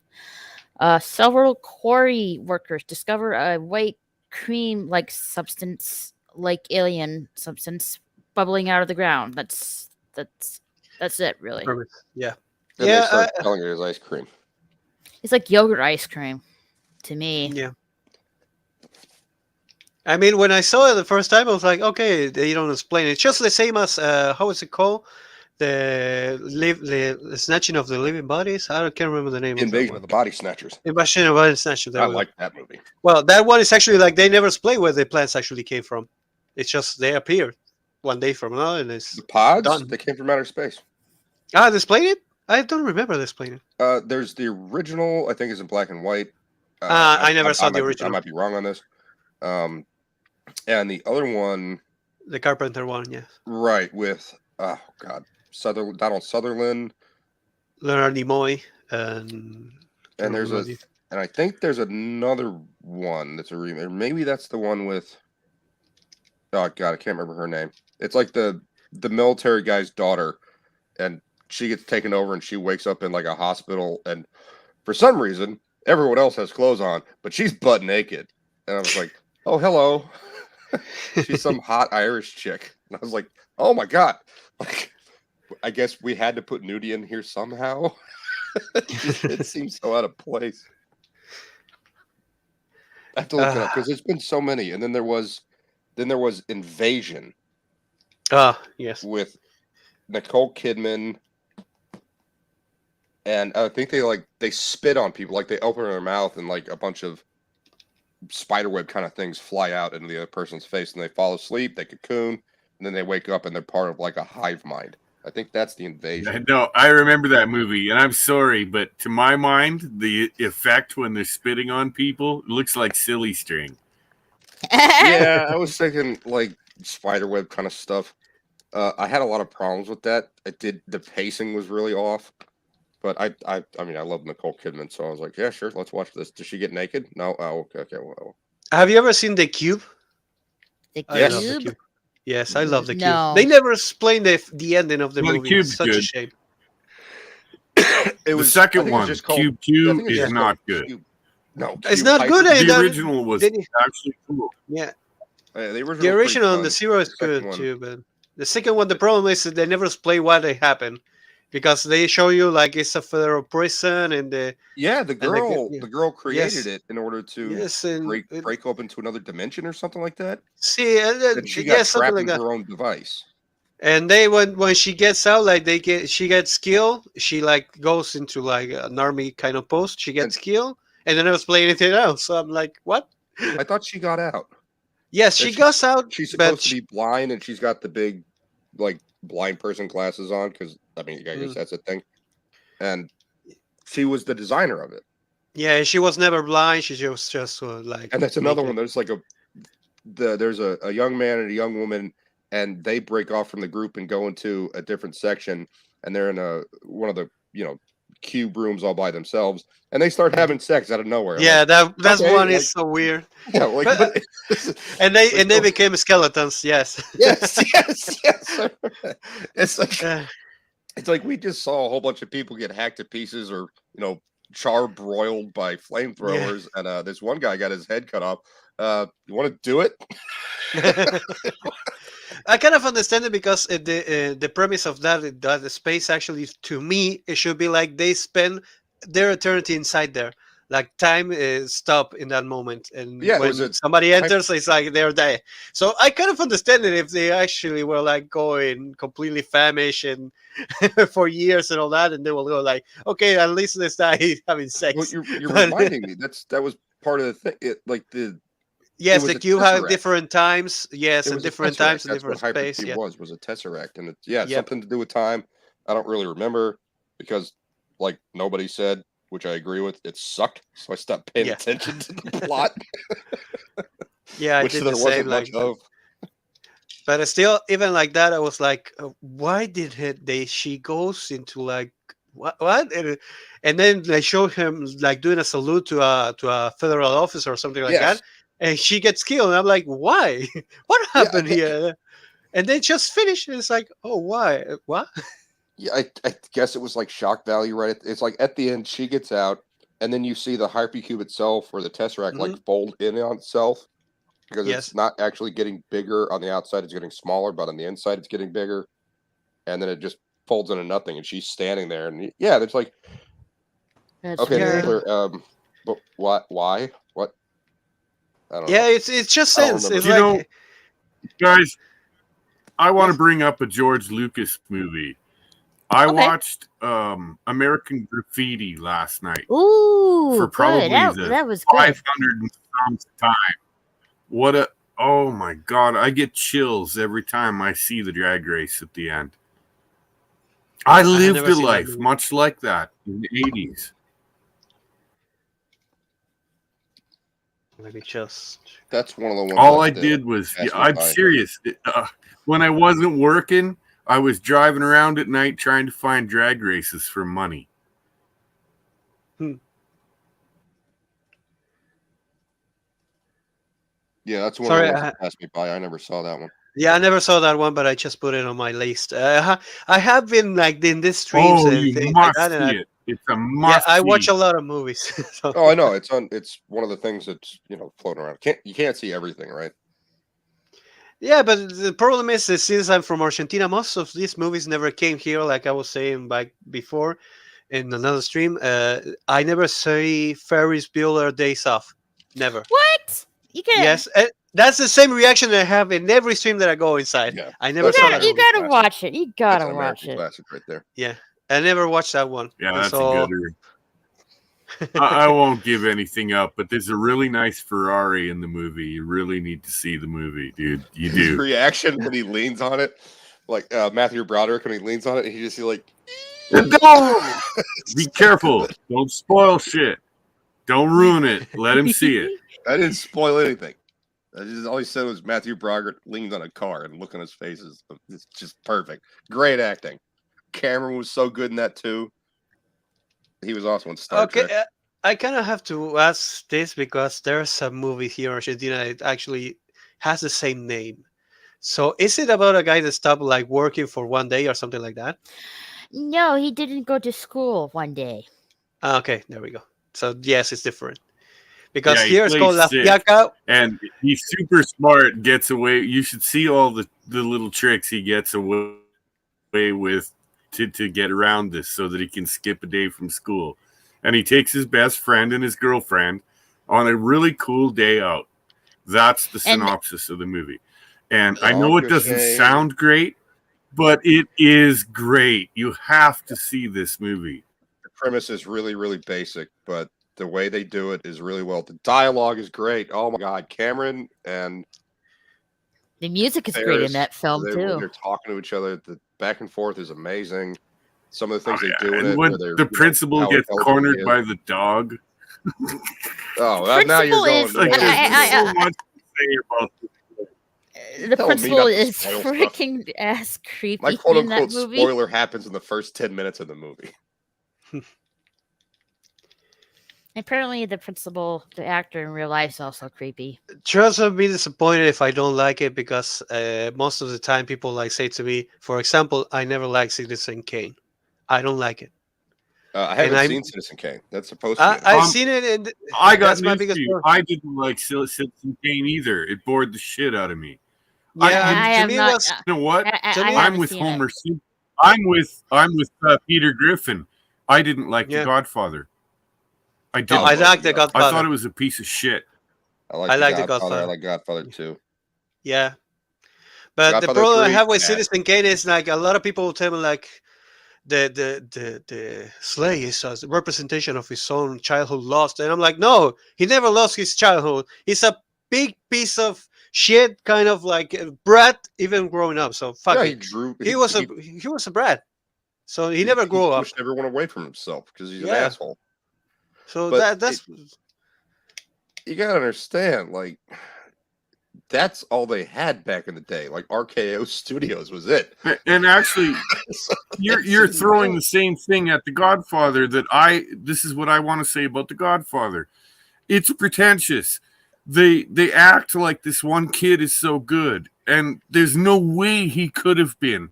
Several quarry workers discover a white cream-like substance, like alien substance, bubbling out of the ground. That's it, really. Yeah. And they start selling it as ice cream. It's like yogurt ice cream, to me. Yeah. I mean, when I saw it the first time, I was like, okay, they don't explain it. It's just the same as how is it called? The snatching of the living bodies. I can't remember the name. Invasion of the Body Snatchers. Invasion of the Body Snatchers. I like that movie. Well, that one is actually like they never explain where the plants actually came from. It's just they appeared one day from now, and it's the pods. Done. They came from outer space. Ah, displayed it. I don't remember displaying it. There's the original. I think is in black and white. I never saw the original. I might be wrong on this. And the other one, the Carpenter one, yeah. Right, with Donald Sutherland, Leonard Nimoy, and I think there's another one that's a remake. Maybe that's the one with. Oh God, I can't remember her name. It's like the military guy's daughter, and she gets taken over, and she wakes up in like a hospital, and for some reason, everyone else has clothes on, but she's butt naked, and I was like, "Oh, hello." She's some hot Irish chick. And I was like, oh my God. Like, I guess we had to put nudity in here somehow. It seems so out of place. I have to look it up because there's been so many. And then there was Invasion. Yes. With Nicole Kidman. And I think they spit on people, like they open their mouth and like a bunch of spiderweb kind of things fly out into the other person's face, and they fall asleep, they cocoon, and then they wake up and they're part of like a hive mind. I think that's the Invasion. No, I remember that movie, and I'm sorry, but to my mind, the effect when they're spitting on people looks like silly string. Yeah, I was thinking like spiderweb kind of stuff. I had a lot of problems with that. The pacing was really off. But I mean, I love Nicole Kidman, so I was like, yeah, sure, let's watch this. Does she get naked? No. Oh, okay. Well. Have you ever seen The Cube? The I love The Cube. Yes, I love The Cube. No. They never explained the ending of the movie. The Cube's It's such good. a shame. The second one, Cube, is not good. Cube. No, it's not good. The original was actually cool. Yeah. The original on the Zero is good too, but the second one, the problem is that they never explain why they happen. Because they show you like it's a federal prison, and the girl created it in order to break open to another dimension or something like that. See, and she got something trapped like in that. her own device. And they when she gets out, like she gets killed. She like goes into like an army kind of post. She gets killed, and then I was playing anything else. So I'm like, what? I thought she got out. Yes, she goes out. She's supposed to be blind, and she's got the big like blind person glasses on because I mean, I guess that's a thing. And she was the designer of it. Yeah, she was never blind. She was just like. And that's another one. There's like there's a young man and a young woman, and they break off from the group and go into a different section, and they're in one of the cube rooms all by themselves, and they start having sex out of nowhere. I'm Yeah, like, that's okay, one like, is so weird. yeah, like, But- and they became skeletons. Yes. yes, yes. It's like Uh, it's like we just saw a whole bunch of people get hacked to pieces, or char-broiled by flamethrowers, and this one guy got his head cut off. You want to do it? I kind of understand it because the premise of that the space actually, to me, it should be like they spend their eternity inside there, like time is stop in that moment, and Yeah, it when was somebody enters, it's like they're there. So I kind of understand it if they actually were like going completely famished and for years and all that, and they will go like, okay, at least let's die having sex. Well, you're But- reminding me that was part of the thing. Yes, was the a cube have tesseract. different times. Yes, It and was a different tesseract. times and That's different what space. Hypercube Yeah. was a tesseract, and it's Yep. something to do with time. I don't really remember because, like nobody said, which I agree with, it sucked. So I stopped paying Yeah. attention to the plot, Yeah, I which did there the wasn't same. much Like, of. but still, even like that, I was like, why did she goes into like what? And then they show him like doing a salute to a federal officer or something like Yes. that, and she gets killed. And I'm like, why? What happened here? And they just finish. And it's like, oh, why? What? Yeah, I guess it was like shock value, right? It's like at the end she gets out, and then you see the Hypercube itself or the Tesseract like fold in on itself because Yes. it's not actually getting bigger on the outside; it's getting smaller, but on the inside it's getting bigger, and then it just folds into nothing, and she's standing there, and yeah, it's like, That's okay, weird. Taylor, but what? Why? What? I don't know. Yeah, it's just I don't sense. remember. It's like, Guys, I want to bring up a George Lucas movie. I watched American Graffiti last night. Ooh, for probably good. That was good. 500 and some time. Oh my God, I get chills every time I see the drag race at the end. I lived never a seen that life movie. much like that in the 80s. let me just. That's one of the ones. All I that, did was, passed me I'm by. serious. When I wasn't working, I was driving around at night trying to find drag races for money. Yeah, that's one Sorry, of the ones that passed me by. I never saw that one. Yeah, I never saw that one, but I just put it on my list. I have been like in these streams Oh, and you things like must that, and see it. It's a must. I watch a lot of movies. So- Oh, I know. It's one of the things that's floating around. You can't see everything, right? Yeah, but the problem is that since I'm from Argentina, most of these movies never came here. Like I was saying back before in another stream, I never see Ferris Bueller Days Off. Never. What? You can. Yes, that's the same reaction I have in every stream that I go inside. Yeah. I never That's saw an that. You American gotta classic. watch it. You That's gotta an watch American it. classic right there. Yeah, I never watched that one. Yeah, And that's so- a gooder. I won't give anything up, but there's a really nice Ferrari in the movie. You really need to see the movie, dude. You His do. reaction when he leans on it, like Matthew Broderick when he leans on it, he just like, Don't! Be careful. Don't spoil shit. Don't ruin it. Let him see it. I didn't spoil anything. All he said was Matthew Broderick leaned on a car and look on his face is it's just perfect. Great acting. Cameron was so good in that too. He was also in Star Okay, Trek. I kind of have to ask this because there's a movie here in Argentina. It actually has the same name. So is it about a guy that stopped like working for one day or something like that? No, he didn't go to school one day. Okay, there we go. So yes, it's different. Because Yeah, he here it's called La plays sick. Fiaca. And he's super smart, gets away. You should see all the little tricks he gets away with to get around this so that he can skip a day from school. And he takes his best friend and his girlfriend on a really cool day out. That's the And- synopsis of the movie. And I know it doesn't Shame. sound great, but it is great. You have to see this movie. The premise is really, really basic, but the way they do it is really well. The dialogue is great. Oh my God, Cameron and The music is great Ferris, in that film when too. they're talking to each other. The back and forth is amazing. Some of the things Oh, they yeah. do in And it, when where they're, the principal how gets intelligent cornered he is. by the dog. Oh, well, now you're Principal going. is- Like, there. there's so much to say about this. The telling me principal not to is spoil stuff. freaking ass creepy My quote in that unquote movie. spoiler happens in the first 10 minutes of the movie. Apparently, the principal, the actor in real life, is also creepy. Trust me, be disappointed if I don't like it because most of the time people like say to me, for example, I never liked Citizen Kane. I don't like it. I And haven't I seen Citizen Kane. That's supposed to be. I've seen it, and I got that's my news for biggest you. problem. I didn't like Citizen Kane either. It bored the shit out of me. Yeah, I to have me it not. was. You know what? To me, I I'm haven't with seen it. Homer Simpson. I'm with Peter Griffin. I didn't like Yeah. The Godfather. I I didn't. love I like The I thought Godfather. it was a piece of shit. I I like like The The Godfather. I Godfather. like Godfather too. Yeah, but the Godfather problem I 3, have with bad. Citizen Kane is like a lot of people will tell me like the Slay is a representation of his own childhood lost, and I'm like, no, he never lost his childhood. He's a big piece of shit, kind of like a brat, even growing up. So fuck Yeah, he it. drew. He was a brat, so he never He grew up. pushed everyone away from himself because he's an Yeah. asshole. So But that's you gotta understand, like, that's all they had back in the day. Like RKO Studios was it. And actually, So you're Citizen throwing Kane. the same thing at The Godfather that this is what I want to say about The Godfather. It's pretentious. They act like this one kid is so good, and there's no way he could have been,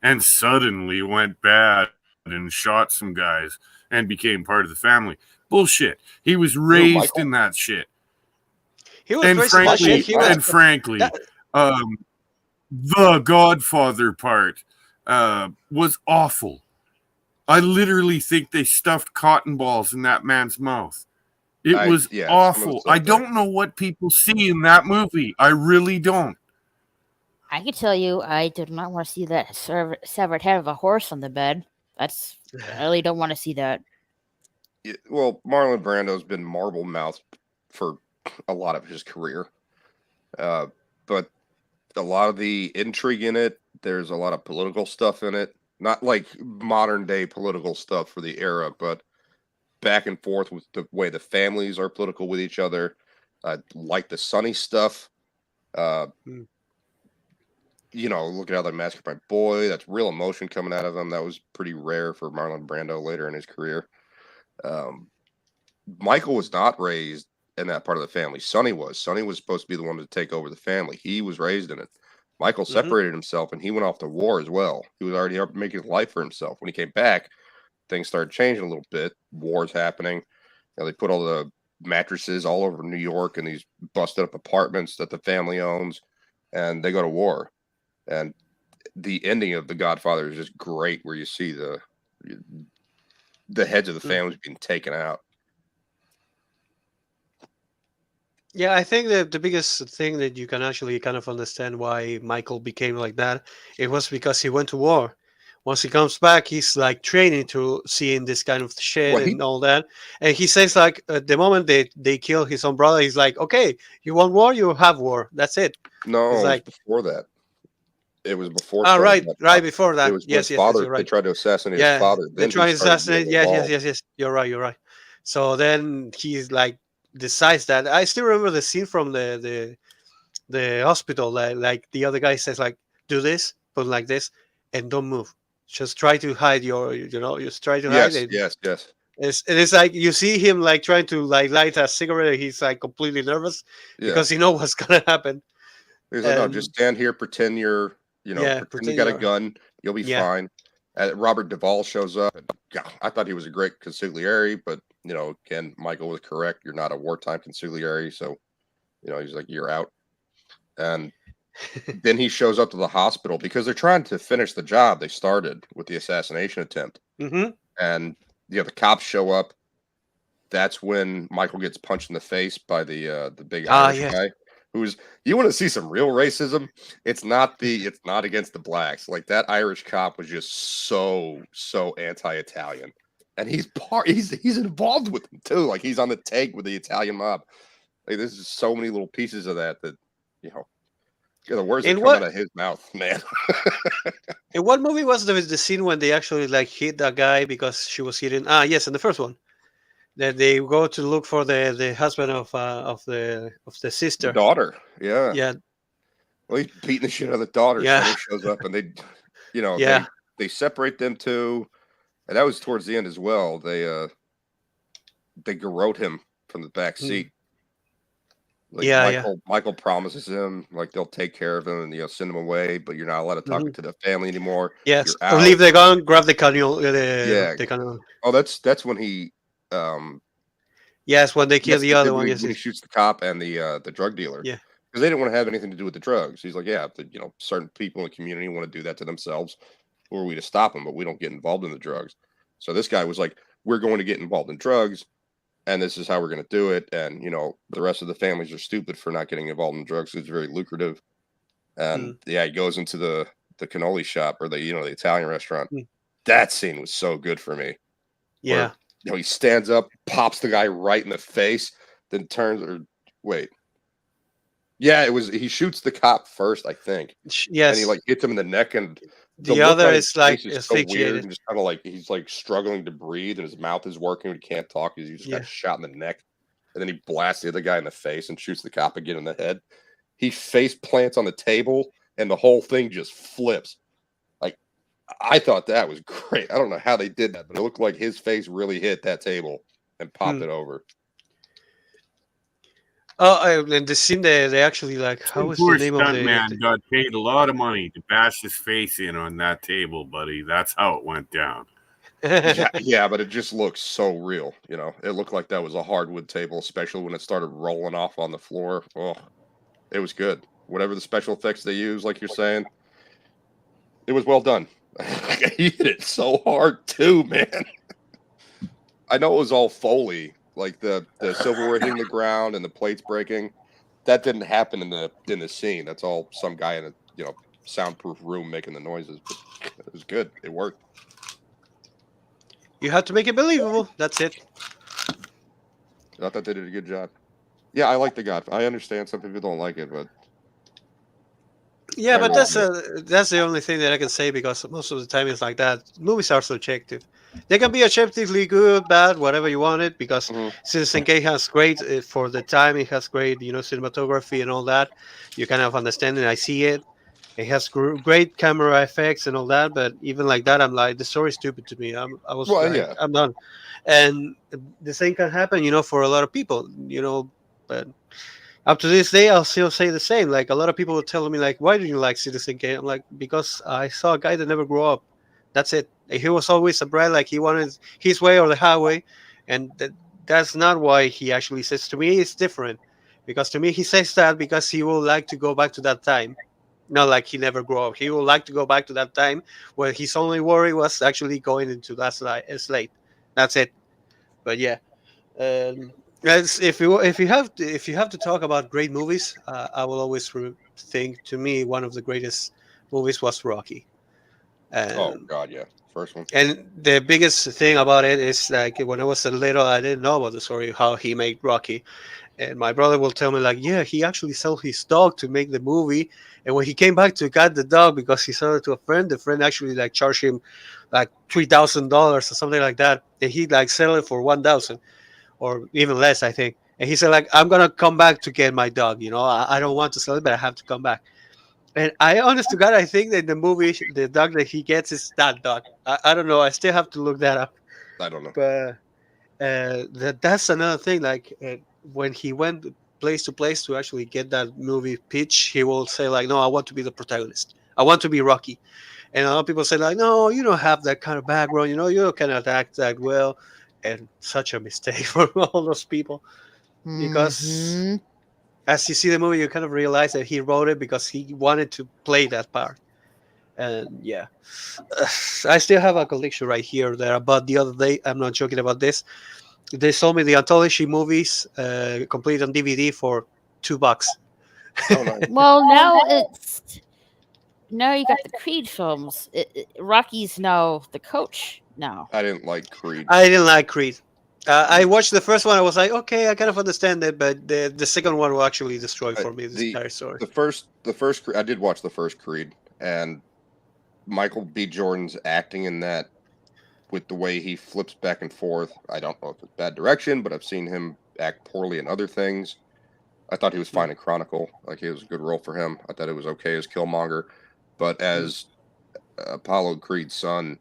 and suddenly went bad and shot some guys and became part of the family. Bullshit. He was raised Michael? in that shit. he was And raised in that frankly, shit. He was that- the Godfather part was awful. I literally think they stuffed cotton balls in that man's mouth. It was some of the awful. stuff I there. don't know what people see in that movie. I really don't. I can tell you, I did not want to see that severed head of a horse on the bed. That's I really don't want to see that. Yeah, well, Marlon Brando's been marble mouthed for a lot of his career, but a lot of the intrigue in it. There's a lot of political stuff in it. Not like modern day political stuff for the era, but back and forth with the way the families are political with each other. Like the Sonny stuff. You know, look at how they massacred my boy. That's real emotion coming out of him. That was pretty rare for Marlon Brando later in his career. Michael was not raised in that part of the family. Sonny was. Sonny was supposed to be the one to take over the family. He was raised in it. Michael separated himself and he went off to war as well. He was already making a life for himself. When he came back, things started changing a little bit. Wars happening. You know, they put all the mattresses all over New York in these busted up apartments that the family owns, and they go to war. And the ending of The Godfather is just great, where you see the heads of the families being taken out. Yeah, I think that the biggest thing that you can actually kind of understand why Michael became like that, it was because he went to war. Once he comes back, he's like training to seeing this kind of shit Well, and all that. And he says like, at the moment they kill his own brother, he's like, okay, you want war, you have war. That's it. No, It's it like, was before that. It was before. ah, Sonny right, got shot. before that. It was yes, his yes, yes, father. you're right. They tried to assassinate Yeah, his father. they Then try he to started assassinate. getting Yes, yes, involved. yes, yes. You're right, you're right. So then he's like decides that. I still remember the scene from the hospital. Like the other guy says, like, do this, put like this, and don't move. Just try to hide just try to hide it. Yes. It's like you see him like trying to like light a cigarette. He's like completely nervous Yeah. because he knows what's gonna happen. He's like, no, just stand here, pretend you're, pretend you pretend got a you're- gun. You'll be Yeah. fine. Robert Duvall shows up. And, yeah, I thought he was a great consigliere, but again, Michael was correct. You're not a wartime consigliere, so he's like, you're out. And then he shows up to the hospital because they're trying to finish the job they started with the assassination attempt. And the cops show up. That's when Michael gets punched in the face by the big Irish guy. You want to see some real racism? It's not against the blacks. Like, that Irish cop was just so anti-Italian, and he's involved with them too. Like, he's on the take with the Italian mob. Like, there's just so many little pieces of that the words that come out of his mouth, man. In what movie was the scene when they actually like hit that guy because she was hitting? Ah, yes, in the first one. That they go to look for the husband of the sister, The daughter. Yeah. Yeah. Well, he's beating the shit out of the daughter. Yeah. Sonny shows up and they, Yeah. they separate them two, and that was towards the end as well. They they garrote him from the back seat. Like Yeah, Michael promises him like they'll take care of him and send him away, but you're not allowed to talk to the family anymore. Yes, You're or out. leave the gun, grab the cannol. Yeah. The cannol. Oh, that's when he. Yes, when they kill the other one. When Yes, he shoots the cop and the drug dealer. Yeah. Because they didn't want to have anything to do with the drugs. He's like, yeah, certain people in the community want to do that to themselves. Who are we to stop them? But we don't get involved in the drugs. So this guy was like, we're going to get involved in drugs. And this is how we're going to do it. And, the rest of the families are stupid for not getting involved in drugs. It's very lucrative. And he goes into the cannoli shop or the Italian restaurant. That scene was so good for me. Yeah. Where, he stands up, pops the guy right in the face, then yeah, he shoots the cop first, I think. Yes. And he hits him in the neck, and the other is like so weird and just kind of he's struggling to breathe and his mouth is working. He can't talk because he just got shot in the neck. And then he blasts the other guy in the face and shoots the cop again in the head. He face plants on the table and the whole thing just flips. I thought that was great. I don't know how they did that, but it looked like his face really hit that table and popped it over. Oh, and the scene they actually how was the name of the man got paid a lot of money to bash his face in on that table, buddy. That's how it went down. yeah, but it just looks so real. It looked like that was a hardwood table, especially when it started rolling off on the floor. Oh, it was good. Whatever the special effects they use, like you're saying, it was well done. He hit it so hard too, man. I know it was all Foley, like the silverware hitting the ground and the plates breaking. That didn't happen in the scene. That's all some guy in a soundproof room making the noises. But it was good. It worked. You have to make it believable. That's it. I thought they did a good job. Yeah, I like The Godfather. I understand some people don't like it, but yeah, but that's the only thing that I can say because most of the time it's like that. Movies are subjective. They can be objectively good, bad, whatever you want it. Because Citizen Kane has great for the time. It has great, cinematography and all that. You kind of understand it. I see it. It has great camera effects and all that. But even like that, I'm like, the story's stupid to me. I'm done. And the same can happen, for a lot of people, but. Up to this day, I'll still say the same. Like a lot of people will tell me, like, "Why do you like Citizen Kane?" I'm like, because I saw a guy that never grew up. That's it. He was always a brat. Like he wanted his way or the highway, and that's not why he actually says. To me, it's different. Because to me, he says that because he would like to go back to that time. Not like he never grew up. He would like to go back to that time where his only worry was actually going into that slate. That's it. But yeah. If you have to talk about great movies, I will always think to me one of the greatest movies was Rocky. Oh God, yeah, first one. And the biggest thing about it is like when I was a little, I didn't know about the story how he made Rocky, and my brother will tell me like, yeah, he actually sold his dog to make the movie, and when he came back to get the dog because he sold it to a friend, the friend actually like charged him like $3,000 or something like that, and he like sell it for 1,000. Or even less, I think. And he said, like, I'm going to come back to get my dog. I don't want to sell it, but I have to come back. And I, honest to God, I think that in the movie, the dog that he gets is that dog. I don't know. I still have to look that up. I don't know. But that's another thing. Like, when he went place to place to actually get that movie pitch, he will say, like, no, I want to be the protagonist. I want to be Rocky. And a lot of people say, like, no, you don't have that kind of background. You cannot act that well. And such a mistake for all those people, because as you see the movie, you kind of realize that he wrote it because he wanted to play that part. And yeah, I still have a collection right here that I bought the other day. I'm not joking about this. They sold me the anthology movies complete on DVD for $2. Oh, nice. Well, now you got the Creed films. Rocky's now the coach. No, I didn't like Creed. I didn't like Creed. I watched the first one. I was like, okay, I kind of understand it, but the second one will actually destroy for me this entire story. The first, I did watch the first Creed, and Michael B. Jordan's acting in that, with the way he flips back and forth. I don't know if it's bad direction, but I've seen him act poorly in other things. I thought he was fine in Chronicle. Like, it was a good role for him. I thought it was okay as Killmonger, but as Apollo Creed's son,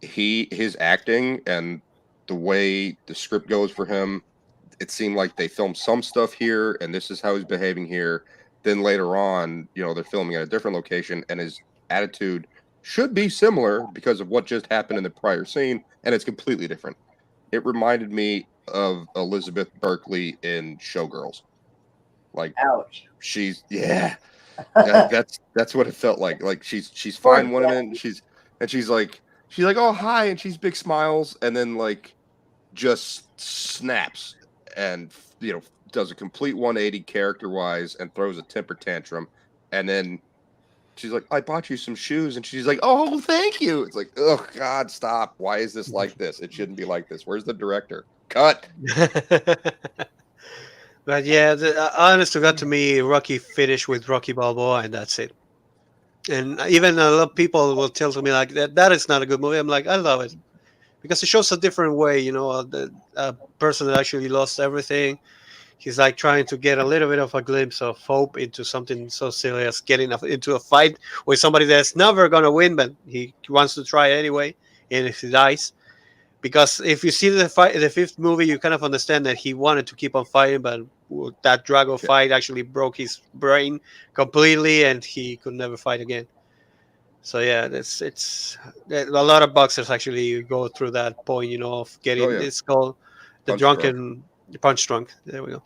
his acting and the way the script goes for him, it seemed like they filmed some stuff here, and this is how he's behaving here. Then later on, they're filming at a different location, and his attitude should be similar because of what just happened in the prior scene, and it's completely different. It reminded me of Elizabeth Berkley in Showgirls. Like, ouch. She's that's what it felt like. Like she's fine one minute, she's like, oh hi, and she's big smiles, and then like just snaps and does a complete 180 character wise and throws a temper tantrum, and then she's like, I bought you some shoes, and she's like, oh thank you. It's like, oh God, stop. Why is this like this? It shouldn't be like this. Where's the director? Cut. But yeah, honest to God, to me, Rocky finished with Rocky Balboa, and that's it. And even a lot of people will tell me like that is not a good movie. I'm like, I love it because it shows a different way. A person that actually lost everything. He's like trying to get a little bit of a glimpse of hope into something so silly as getting into a fight with somebody that's never gonna win, but he wants to try anyway, and if he dies. Because if you see the fifth movie, you kind of understand that he wanted to keep on fighting, but that Drago fight actually broke his brain completely, and he could never fight again. So yeah, it's a lot of boxers actually go through that point, of getting it's called the punch drunk. There we go.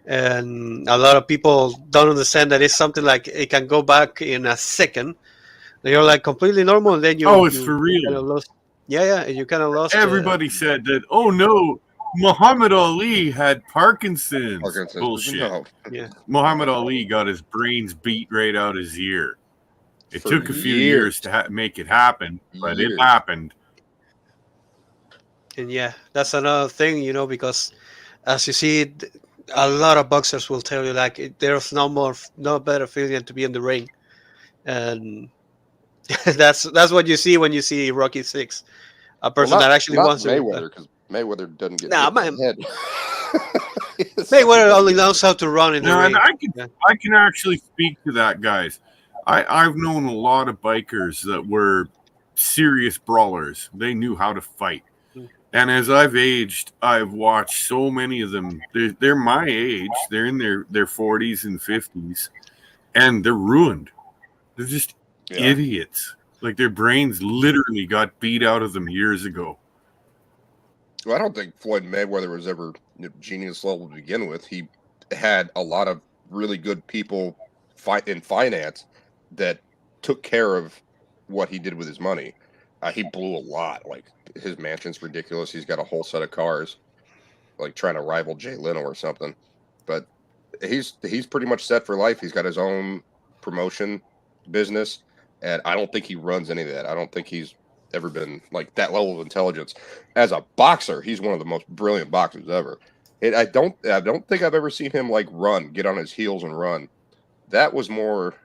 And a lot of people don't understand that it's something like it can go back in a second. You're like completely normal, and then it's for real. Kind of lost. Yeah, you kind of lost. Everybody said that. Oh no, Muhammad Ali had Parkinson's. Bullshit. No. Yeah, Muhammad Ali got his brains beat right out his ear. It took a few years to make it happen, but it happened. And yeah, that's another thing, because as you see, a lot of boxers will tell you like there's no better feeling than to be in the ring, and that's what you see when you see Rocky 6. A person that actually wants Mayweather, because Mayweather doesn't get hit in the head. Mayweather only knows how to run in the ring. And I can actually speak to that, guys. I've known a lot of bikers that were serious brawlers. They knew how to fight. And as I've aged, I've watched so many of them. They're my age. They're in their 40s and 50s, and they're ruined. They're just idiots. Like their brains literally got beat out of them years ago. Well, I don't think Floyd Mayweather was ever genius level to begin with. He had a lot of really good people in finance that took care of what he did with his money. He blew a lot. Like his mansion's ridiculous. He's got a whole set of cars, like trying to rival Jay Leno or something. But he's pretty much set for life. He's got his own promotion business, and I don't think he runs any of that. I don't think he's ever been like that level of intelligence. As a boxer, he's one of the most brilliant boxers ever. I don't think I've ever seen him like get on his heels and run. That was more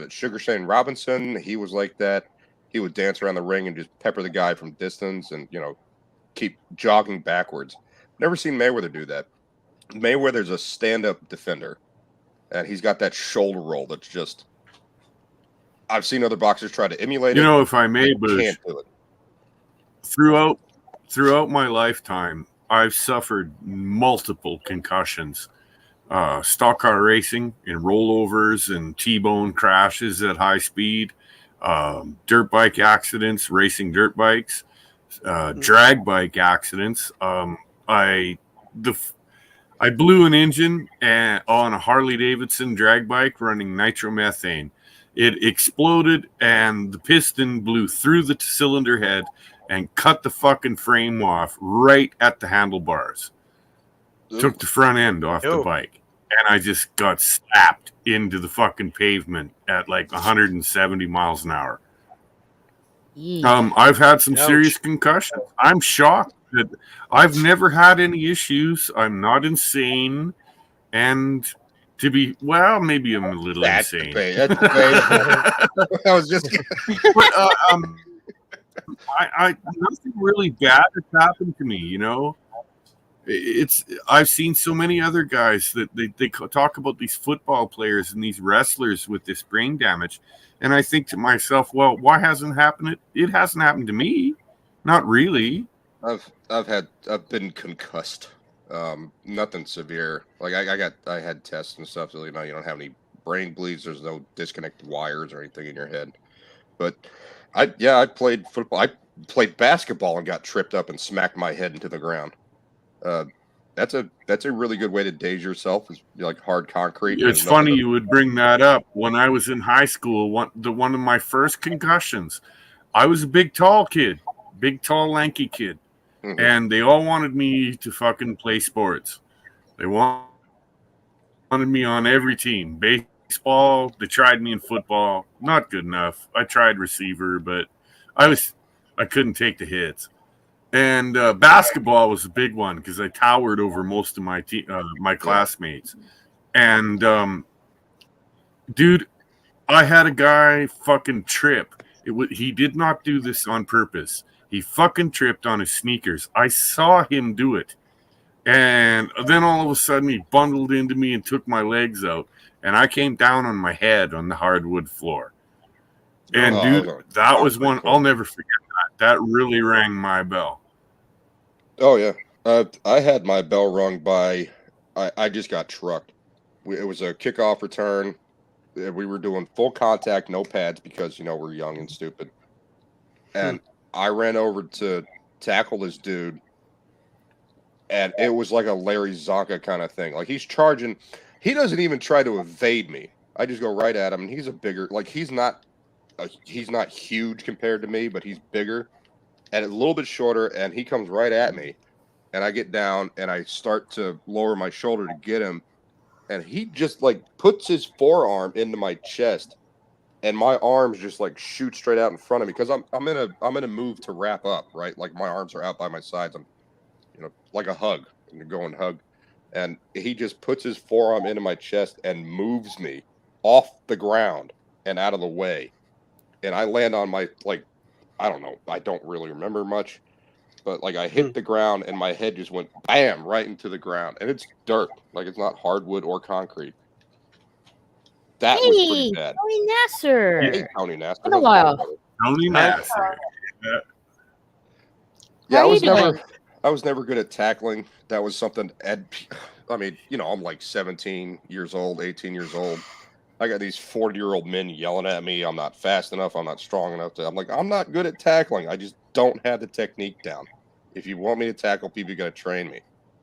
Sugar Shane Robinson. He was like that. He would dance around the ring and just pepper the guy from distance and, keep jogging backwards. Never seen Mayweather do that. Mayweather's a stand-up defender, and he's got that shoulder roll that's just... I've seen other boxers try to emulate it. If I may, but can't do it. Throughout my lifetime, I've suffered multiple concussions. Stock car racing and rollovers and T-bone crashes at high speed, dirt bike accidents, racing dirt bikes, drag bike accidents. I blew an engine on a Harley Davidson drag bike running nitromethane. It exploded and the piston blew through the cylinder head and cut the fucking frame off right at the handlebars. Took the front end off the bike. And I just got slapped into the fucking pavement at like 170 miles an hour. I've had some serious concussions. I'm shocked that I've never had any issues. I'm not insane. And to be, maybe I'm a little insane. That's debatable. I was just but, I nothing really bad has happened to me, I've seen so many other guys that they talk about these football players and these wrestlers with this brain damage, and I think to myself, well, why hasn't it happened? It hasn't happened to me, not really. I've been concussed. Nothing severe. Like I had tests and stuff. So you don't have any brain bleeds. There's no disconnected wires or anything in your head. But I played football. I played basketball and got tripped up and smacked my head into the ground. That's a really good way to daze yourself. Is like hard concrete. It's funny you would bring that up. When I was in high school, one of my first concussions, I was a big, tall, lanky kid, and they all wanted me to fucking play sports. They wanted me on every team. Baseball, they tried me in football. Not good enough. I tried receiver, but I couldn't take the hits. And basketball was a big one because I towered over most of my classmates. And dude, I had a guy fucking trip. He did not do this on purpose. He fucking tripped on his sneakers. I saw him do it. And then all of a sudden he bundled into me and took my legs out. And I came down on my head on the hardwood floor. And dude, that was one, I'll never forget that. That really rang my bell. Oh yeah, I had my bell rung by. I just got trucked. It was a kickoff return. We were doing full contact, no pads because we're young and stupid. And I ran over to tackle this dude, and it was like a Larry Zonka kind of thing. Like he's charging, he doesn't even try to evade me. I just go right at him, and he's a bigger. Like he's not huge compared to me, but he's bigger. And a little bit shorter, and he comes right at me, and I get down, and I start to lower my shoulder to get him, and he just like puts his forearm into my chest, and my arms just like shoot straight out in front of me because I'm in a move to wrap up, right? Like my arms are out by my sides, I'm like a hug, and you're going hug, and he just puts his forearm into my chest and moves me off the ground and out of the way, and I land on my I don't know. I don't really remember much, but like I hit the ground and my head just went bam right into the ground, and it's dirt. Like it's not hardwood or concrete. That was pretty bad. Tony Nasser. Hey, Tony Nasser. Been a while. Tony Nasser. Yeah, I was never good at tackling. That was something. I mean, I'm like 17 years old, 18 years old. I got these 40-year-old men yelling at me. I'm not fast enough. I'm not strong enough I'm like, I'm not good at tackling. I just don't have the technique down. If you want me to tackle people, you got to train me.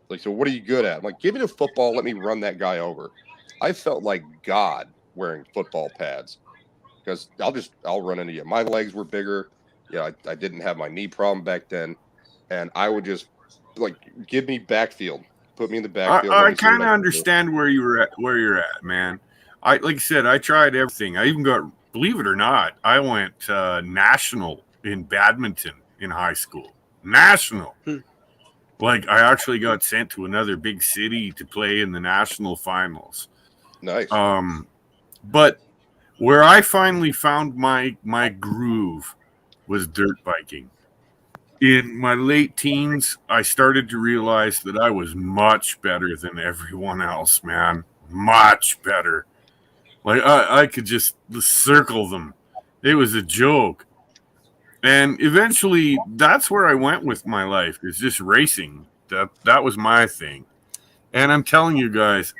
Like, so what are you good at? I'm like, give me the football. Let me run that guy over. I felt like God wearing football pads because I'll run into you. My legs were bigger. I didn't have my knee problem back then. And I would just give me backfield. Put me in the backfield. I kind of understand where you're at, man. Like I said, I tried everything. I even got, believe it or not, I went national in badminton in high school. National. Like I actually got sent to another big city to play in the national finals. Nice. But where I finally found my groove was dirt biking. In my late teens, I started to realize that I was much better than everyone else, man. Much better. Like I could just circle them. It was a joke. And eventually that's where I went with my life. It's just racing. That was my thing. And I'm telling you guys,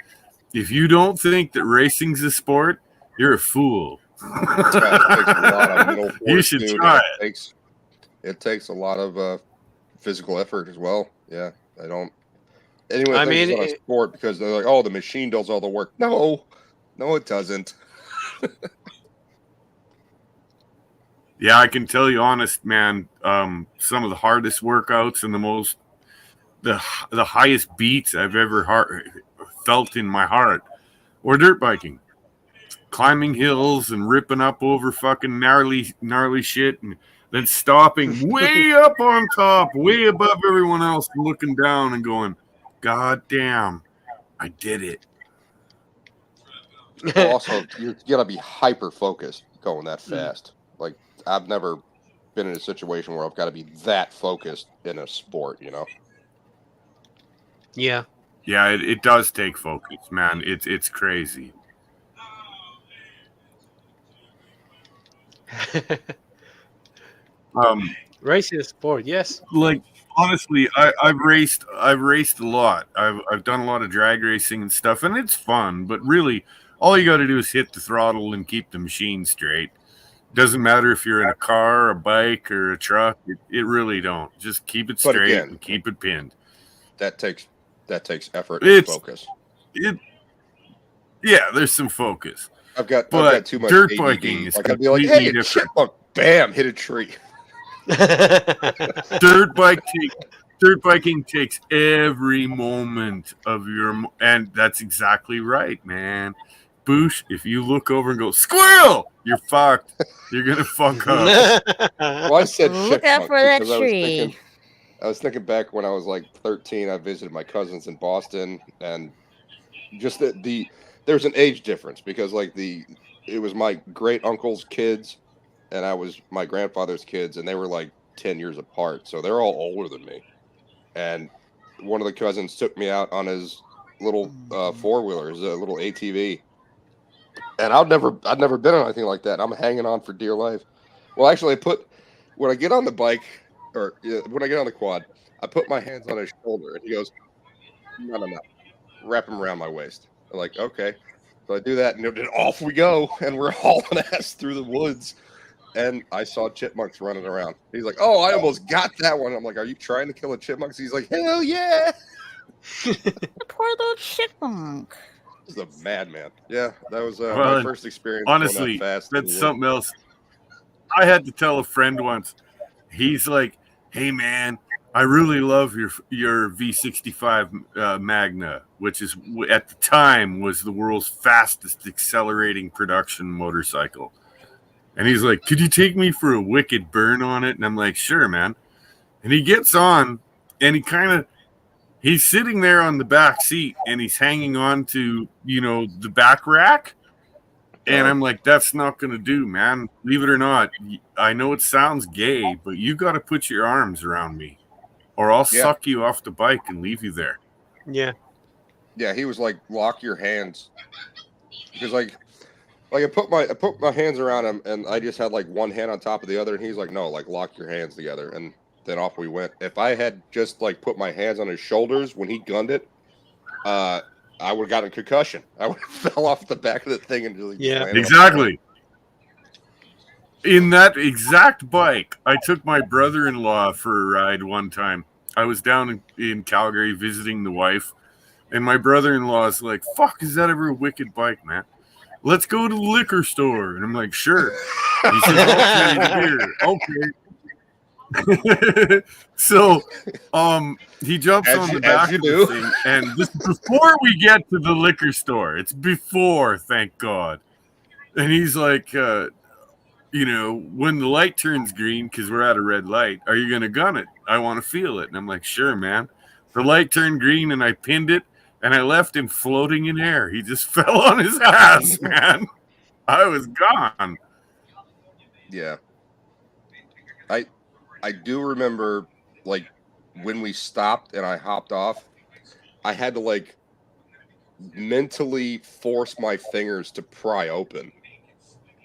if you don't think that racing's a sport, you're a fool. You should try it. It takes a lot of physical effort as well. Yeah, I don't. Anyone thinks it's not a sport because they're like, oh, the machine does all the work. No, it doesn't. Yeah, I can tell you honest, man, some of the hardest workouts and the highest beats I've ever felt in my heart were dirt biking. Climbing hills and ripping up over fucking gnarly shit and then stopping way up on top, way above everyone else and looking down and going, God damn, I did it. Also, you gotta be hyper focused going that fast. Like I've never been in a situation where I've got to be that focused in a sport, Yeah. Yeah, it does take focus, man. It's crazy. Racing is a sport, yes. Like honestly, I've raced a lot. I've done a lot of drag racing and stuff, and it's fun. But really, all you got to do is hit the throttle and keep the machine straight. Doesn't matter if you're in a car, a bike, or a truck. It really don't. Just keep it But straight again, and keep it pinned. that takes effort and It's focus. Yeah, there's some focus. I've got But too much dirt ADD. biking is Like I'd be like, completely hey, a different. chipmunk, bam, hit a tree. Dirt biking takes every moment of your, and that's exactly right, man. Boosh, if you look over and go squirrel, you're fucked. You're gonna fuck up. Well, I said Look out chipmunk for that because tree. I was thinking back when I was like 13. I visited my cousins in Boston, and just there's an age difference because like it was my great uncle's kids, and I was my grandfather's kids, and they were like 10 years apart, so they're all older than me. And one of the cousins took me out on his little four-wheeler, his little ATV, and I'd never been on anything like that. I'm hanging on for dear life. Well, actually, when I get on the bike or when I get on the quad, I put my hands on his shoulder, and he goes, no, wrap him around my waist. I'm like, okay. So I do that, and then off we go, and we're hauling ass through the woods. And I saw chipmunks running around. He's like, "Oh, I almost got that one." I'm like, "Are you trying to kill a chipmunk?" He's like, "Hell yeah!" The poor little chipmunk. This is a madman. Yeah, that was Well, my first experience. Honestly, going that fast that's something else. I had to tell a friend once. He's like, "Hey, man, I really love your V65 Magna, which is at the time was the world's fastest accelerating production motorcycle." And he's like, "Could you take me for a wicked burn on it?" And I'm like, "Sure, man." And he gets on, and he's sitting there on the back seat, and he's hanging on to, the back rack. And I'm like, "That's not going to do, man. Believe it or not, I know it sounds gay, but you got to put your arms around me, or I'll suck you off the bike and leave you there." Yeah. Yeah, he was like, "Lock your hands," because like I put my hands around him, and I just had like one hand on top of the other, and he's like, "No, like lock your hands together," and then off we went. If I had just like put my hands on his shoulders when he gunned it, I would have gotten a concussion. I would have fell off the back of the thing and just landed Exactly. In that exact bike, I took my brother-in-law for a ride one time. I was down in Calgary visiting the wife, and my brother-in-law is like, "Fuck, is that ever a wicked bike, man? Let's go to the liquor store." And I'm like, "Sure." He says, "I'll trade beer." Okay. So he jumps on the back of the thing, and this is before we get to the liquor store. It's before, thank God. And he's like, "When the light turns green, because we're at a red light, are you going to gun it? I want to feel it." And I'm like, "Sure, man." The light turned green, and I pinned it, and I left him floating in air. He just fell on his ass, man. I was gone. Yeah. I do remember, like, when we stopped and I hopped off, I had to, like, mentally force my fingers to pry open.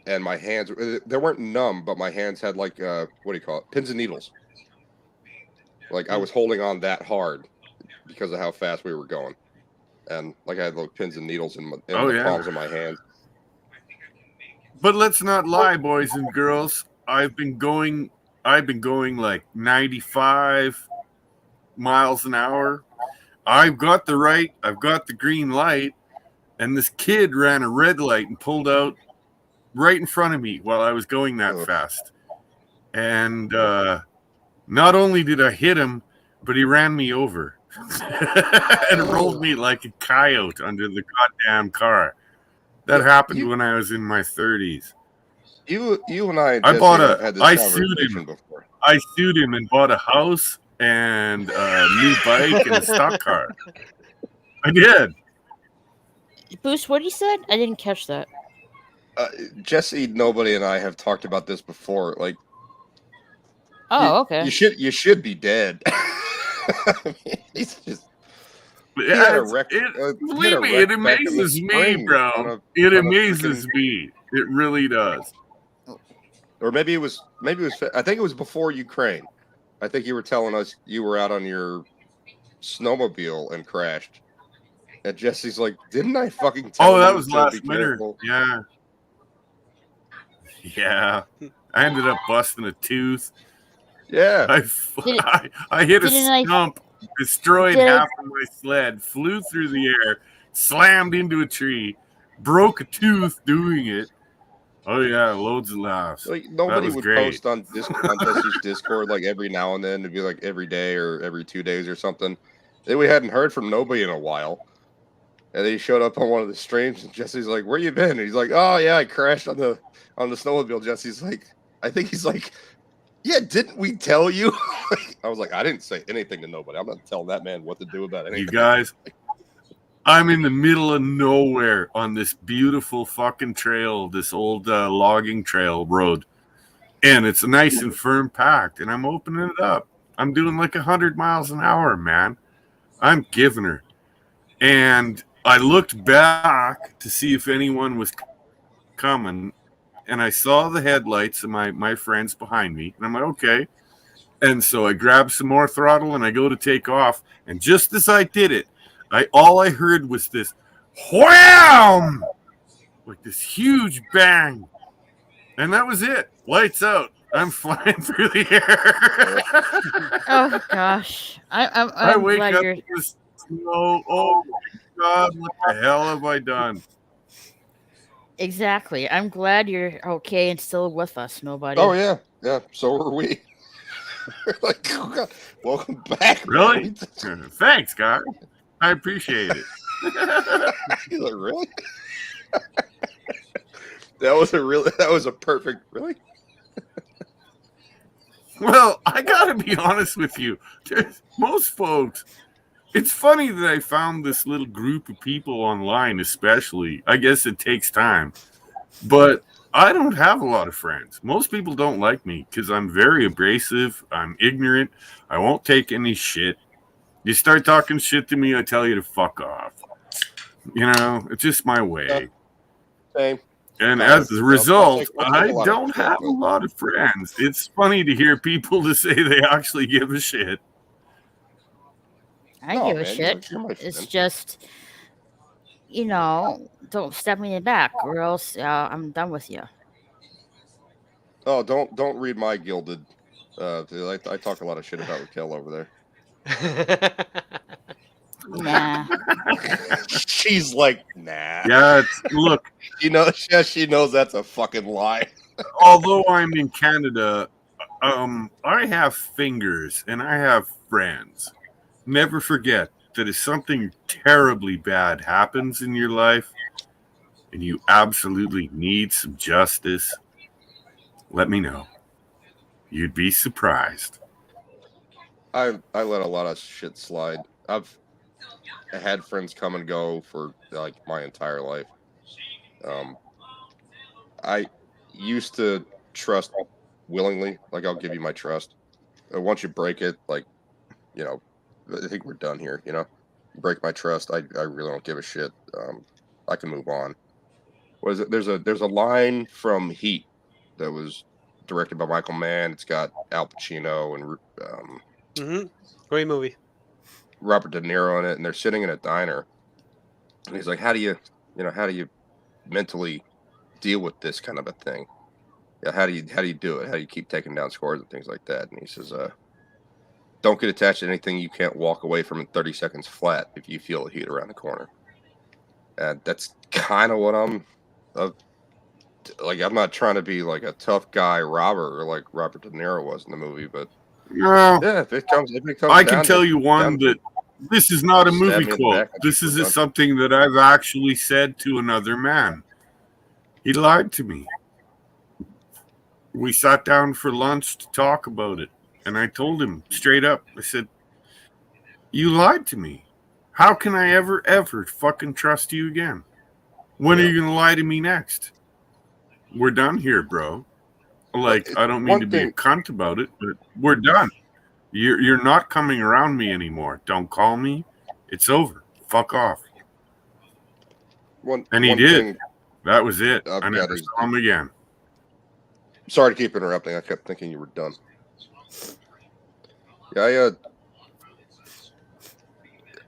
And my hands, they weren't numb, but my hands had, like, what do you call it? Pins and needles. Like, I was holding on that hard because of how fast we were going. And, like, I had, like, pins and needles in the palms of my hands. But let's not lie, boys and girls. I've been going like 95 miles an hour. I've got the green light, and this kid ran a red light and pulled out right in front of me while I was going that fast. And not only did I hit him, but he ran me over and rolled me like a coyote under the goddamn car. That happened when I was in my 30s. You and I had this conversation before. I sued him and bought a house and a new bike and a stock car. I did. Boost, what he said? I didn't catch that. Jesse, nobody, and I have talked about this before. Like, okay. You should be dead. He's just. Believe me, it amazes me, bro. It amazes me. It really does. Or maybe it was. I think it was before Ukraine. I think you were telling us you were out on your snowmobile and crashed. And Jesse's like, didn't I fucking tell Oh, that you was to last be winter. careful? Yeah. Yeah. I ended up busting a tooth. Yeah. I hit a Didn't I- stump, destroyed Did- half of my sled, flew through the air, slammed into a tree, broke a tooth doing it. Oh yeah, loads of laughs. Like nobody was would great. post on Jesse's Discord like every now and then. It'd be like every day or every 2 days or something. Then we hadn't heard from nobody in a while. And then he showed up on one of the streams and Jesse's like, where you been? And he's like, oh yeah, I crashed on the snowmobile. Jesse's like, I think he's like, yeah, didn't we tell you? I was like, I didn't say anything to nobody. I'm not telling that man what to do about anything. You guys, I'm in the middle of nowhere on this beautiful fucking trail, this old logging trail road. And it's nice and firm packed. And I'm opening it up. I'm doing like 100 miles an hour, man. I'm giving her. And I looked back to see if anyone was coming. And I saw the headlights of my friends behind me. And I'm like, okay. And so I grab some more throttle and I go to take off. And just as I did it, all I heard was this wham! Like this huge bang. And that was it. Lights out. I'm flying through the air. Oh gosh, I I'm wake glad up you're. in the snow. Oh my God, what the hell have I done? Exactly. I'm glad you're okay and still with us, nobody. Oh yeah, yeah. So are we. Like, oh God, welcome back. Really? Man. Thanks, guys. I appreciate it. He's like, really? That was a perfect, really? Well, I gotta be honest with you. Most folks, it's funny that I found this little group of people online, especially. I guess it takes time. But I don't have a lot of friends. Most people don't like me because I'm very abrasive. I'm ignorant. I won't take any shit. You start talking shit to me, I tell you to fuck off. You know, it's just my way. Same. And as a result, I'll take I a lot of don't shit, have but- a lot of friends. It's funny to hear people to say they actually give a shit. I No, give a man, shit. you're my It's friend. just, don't stab me in the back, or else I'm done with you. Oh, don't read my gilded. I talk a lot of shit about Raquel over there. Nah. She's like, nah. Yeah, look, She knows that's a fucking lie. although I'm in Canada, I have fingers and I have friends. Never forget that if something terribly bad happens in your life and you absolutely need some justice, let me know. You'd be surprised. I let a lot of shit slide. I've had friends come and go for like my entire life. I used to trust willingly. Like, I'll give you my trust. Once you break it, like, I think we're done here. Break my trust. I really don't give a shit. I can move on. What is it? There's a line from Heat that was directed by Michael Mann. It's got Al Pacino and Great movie. Robert De Niro in it, and they're sitting in a diner. And he's like, how do you mentally deal with this kind of a thing? Yeah, how do you do it? How do you keep taking down scores and things like that? And he says, don't get attached to anything you can't walk away from in 30 seconds flat if you feel the heat around the corner. And that's kind of what I'm like. I'm not trying to be like a tough guy robber or like Robert De Niro was in the movie, but No, yeah, if it comes I can down tell to- you one down to- that this is not a Stab movie me in the quote. back and This we're is done. something that I've actually said to another man. He lied to me. We sat down for lunch to talk about it. And I told him straight up, I said, you lied to me. How can I ever fucking trust you again? When are you going to lie to me next? We're done here, bro. Like, I don't mean one to be a thing- cunt about it, but we're done. You're not coming around me anymore. Don't call me. It's over. Fuck off. And he one did. thing- That was it. I've I got never is- saw him again. Sorry to keep interrupting. I kept thinking you were done. Yeah,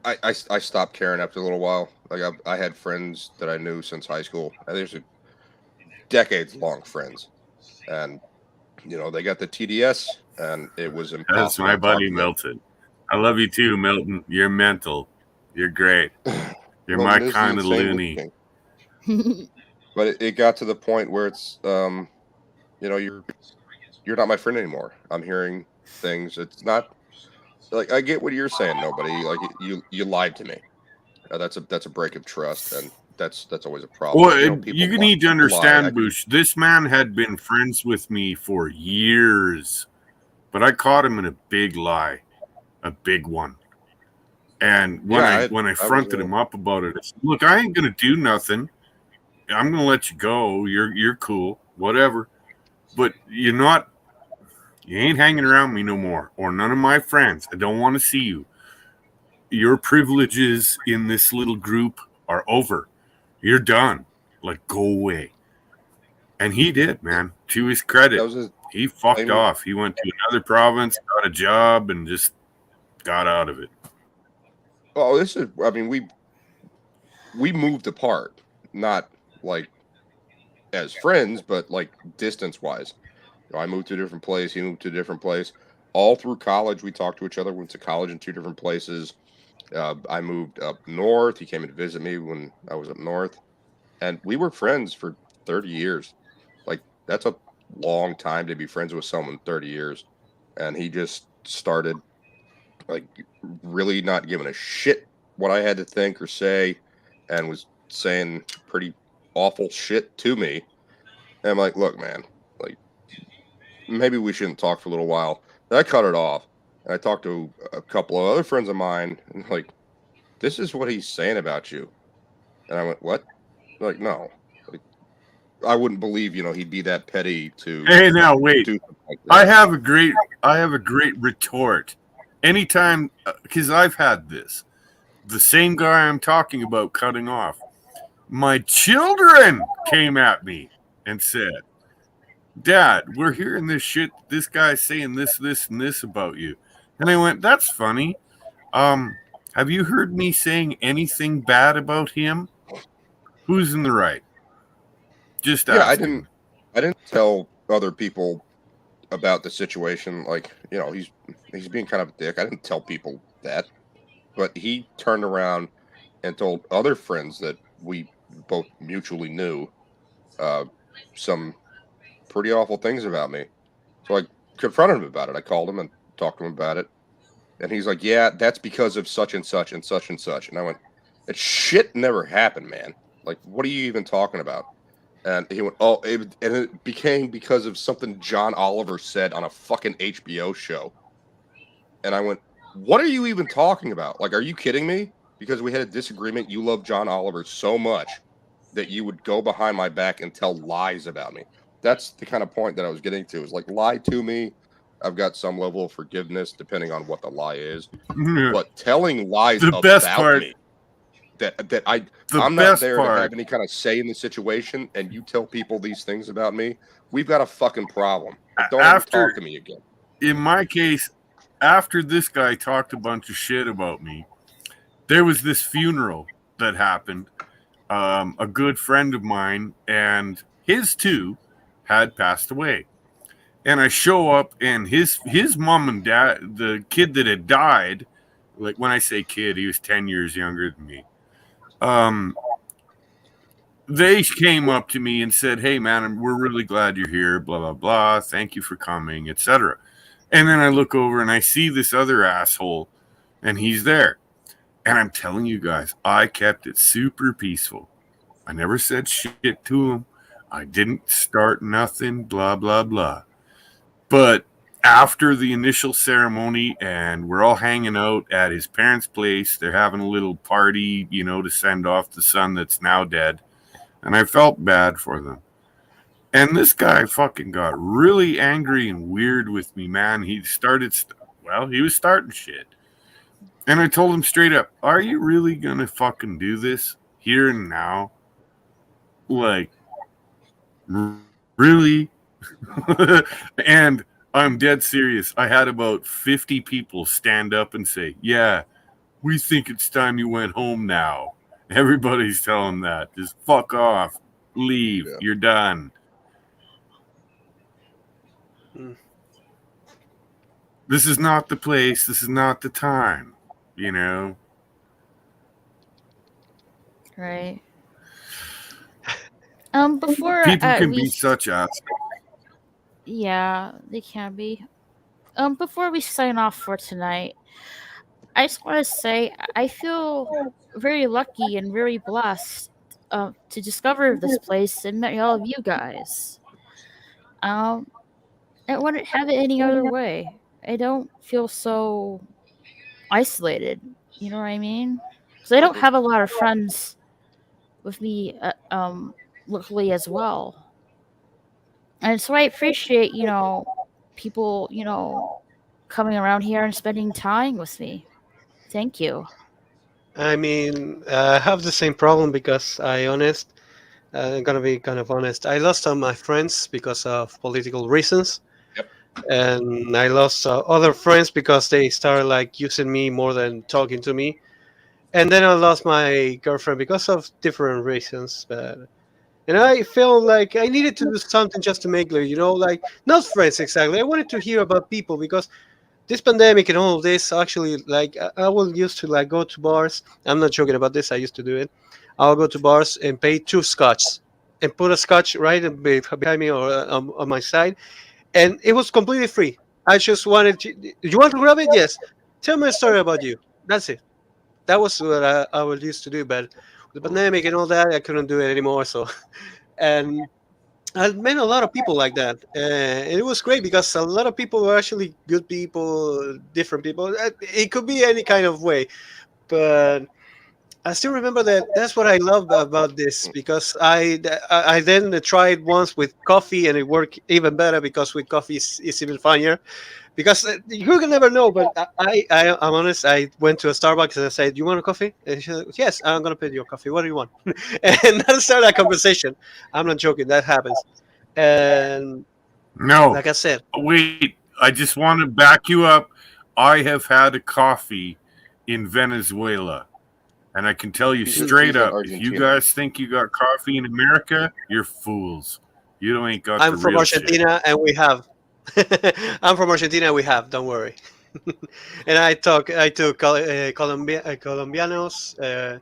I stopped caring after a little while. Like I had friends that I knew since high school. And there's a decades-long friends, and they got the TDS, and it was That's impossible my to talk buddy to them. Milton. I love you too, Milton. You're mental. You're great. You're my Milton is the kind of insane loony. king. But it got to the point where it's you're not my friend anymore. I'm hearing things. It's not like I get what you're saying. Nobody like you lied to me. That's a break of trust, and that's always a problem. Well, But, people you lie. need to People lie. understand, Bush. This man had been friends with me for years, but I caught him in a big lie, a big one. And when I fronted him up about it, I said, "Look, I ain't gonna do nothing. I'm gonna let you go. You're cool, whatever. But you ain't hanging around me no more, or none of my friends. I don't want to see you. Your privileges in this little group are over. You're done. Like, go away." And he did, man. To his credit, he fucked off. He went to another province, got a job, and just got out of it. Oh, we moved apart, not like as friends, but like distance wise. I moved to a different place. He moved to a different place. All through college, we talked to each other. Went to college in two different places. I moved up north. He came in to visit me when I was up north, and we were friends for 30 years. Like, that's a long time to be friends with someone 30 years. And he just started like really not giving a shit what I had to think or say, and was saying pretty awful shit to me. And I'm like, look, man, like, maybe we shouldn't talk for a little while. And I cut it off. And I talked to a couple of other friends of mine, and like, this is what he's saying about you. And I went, what? Like, no. Like, I wouldn't believe, he'd be that petty to. Hey, now wait. Do something like that. I have a great retort. Anytime, because I've had this. The same guy I'm talking about cutting off. My children came at me and said, "Dad, we're hearing this shit. This guy's saying this, and this about you." And I went, "That's funny. Have you heard me saying anything bad about him? Who's in the right?" Just asking. I didn't tell other people about the situation. Like, he's being kind of a dick. I didn't tell people that, but he turned around and told other friends that we both mutually knew some pretty awful things about me. So I confronted him about it. I called him and talked to him about it. And he's like, "Yeah, that's because of such and such and such and such." And I went, "That shit never happened, man. Like, what are you even talking about?" And he went, "Oh, and it became because of something John Oliver said on a fucking HBO show." And I went, "What are you even talking about? Like, are you kidding me? Because we had a disagreement. You love John Oliver so much that you would go behind my back and tell lies about me." That's the kind of point that I was getting to. Is like, lie to me. I've got some level of forgiveness depending on what the lie is. But telling lies about me that I'm not there to have any kind of say in the situation, and you tell people these things about me, we've got a fucking problem. Don't ever talk to me again. In my case, after this guy talked a bunch of shit about me, there was this funeral that happened. A good friend of mine and his two had passed away. And I show up, and his mom and dad, the kid that had died, like, when I say kid, he was 10 years younger than me. They came up to me and said, "Hey, man, we're really glad you're here, blah, blah, blah. Thank you for coming," etc. And then I look over and I see this other asshole, and he's there. And I'm telling you guys, I kept it super peaceful. I never said shit to him. I didn't start nothing, blah, blah, blah. But after the initial ceremony, and we're all hanging out at his parents' place, they're having a little party, to send off the son that's now dead. And I felt bad for them. And this guy fucking got really angry and weird with me, man. He was starting shit. And I told him straight up, "Are you really going to fucking do this here and now? Like, really?" And I'm dead serious. I had about 50 people stand up and say, "Yeah, we think it's time you went home now." Everybody's telling that. Just fuck off. Leave. Yeah. You're done. Mm. This is not the place. This is not the time. You know? Right. Before People can we be such assholes. yeah, they can be. Before we sign off for tonight, I just want to say I feel very lucky and very blessed to discover this place and met all of you guys. Um, I wouldn't have it any other way. I don't feel so isolated. You know what I mean? Because I don't have a lot of friends with me locally as well, and so I appreciate people coming around here and spending time with me. Thank you. I mean, I have the same problem because I'm gonna be kind of honest. I lost all my friends because of political reasons, Yep. and I lost other friends because they started like using me more than talking to me. And then I lost my girlfriend because of different reasons. But and I felt like I needed to do something just to make like not friends exactly. I wanted to hear about people because this pandemic and all of this actually like I will used to like go to bars. I'm not joking about this. I used to do it. I'll go to bars and pay 2 scotch and put a scotch right behind me or on my side, and it was completely free. I just wanted to. You want to grab it? Yes. Tell me a story about you. That's it. That was what I would used to do, but with the pandemic and all that, I couldn't do it anymore. So, and I met a lot of people like that. And it was great because a lot of people were actually good people, different people. It could be any kind of way, but I still remember that. That's what I love about this because I then tried once with coffee and it worked even better because with coffee it's even funnier because you can never know. But I'm honest. I went to a Starbucks and I said, "You want a coffee?" And she said, "Yes, I'm gonna pay your coffee. What do you want?" And that started a conversation. I'm not joking. That happens. And No. like I said, Wait. I just want to back you up. I have had a coffee in Venezuela. And I can tell you He's straight in up, if you Argentina. guys think you got coffee in America, you're fools. You ain't got I'm the from real shit. Argentina and we have. I'm from Argentina and we have. Don't worry. And I took Colombianos,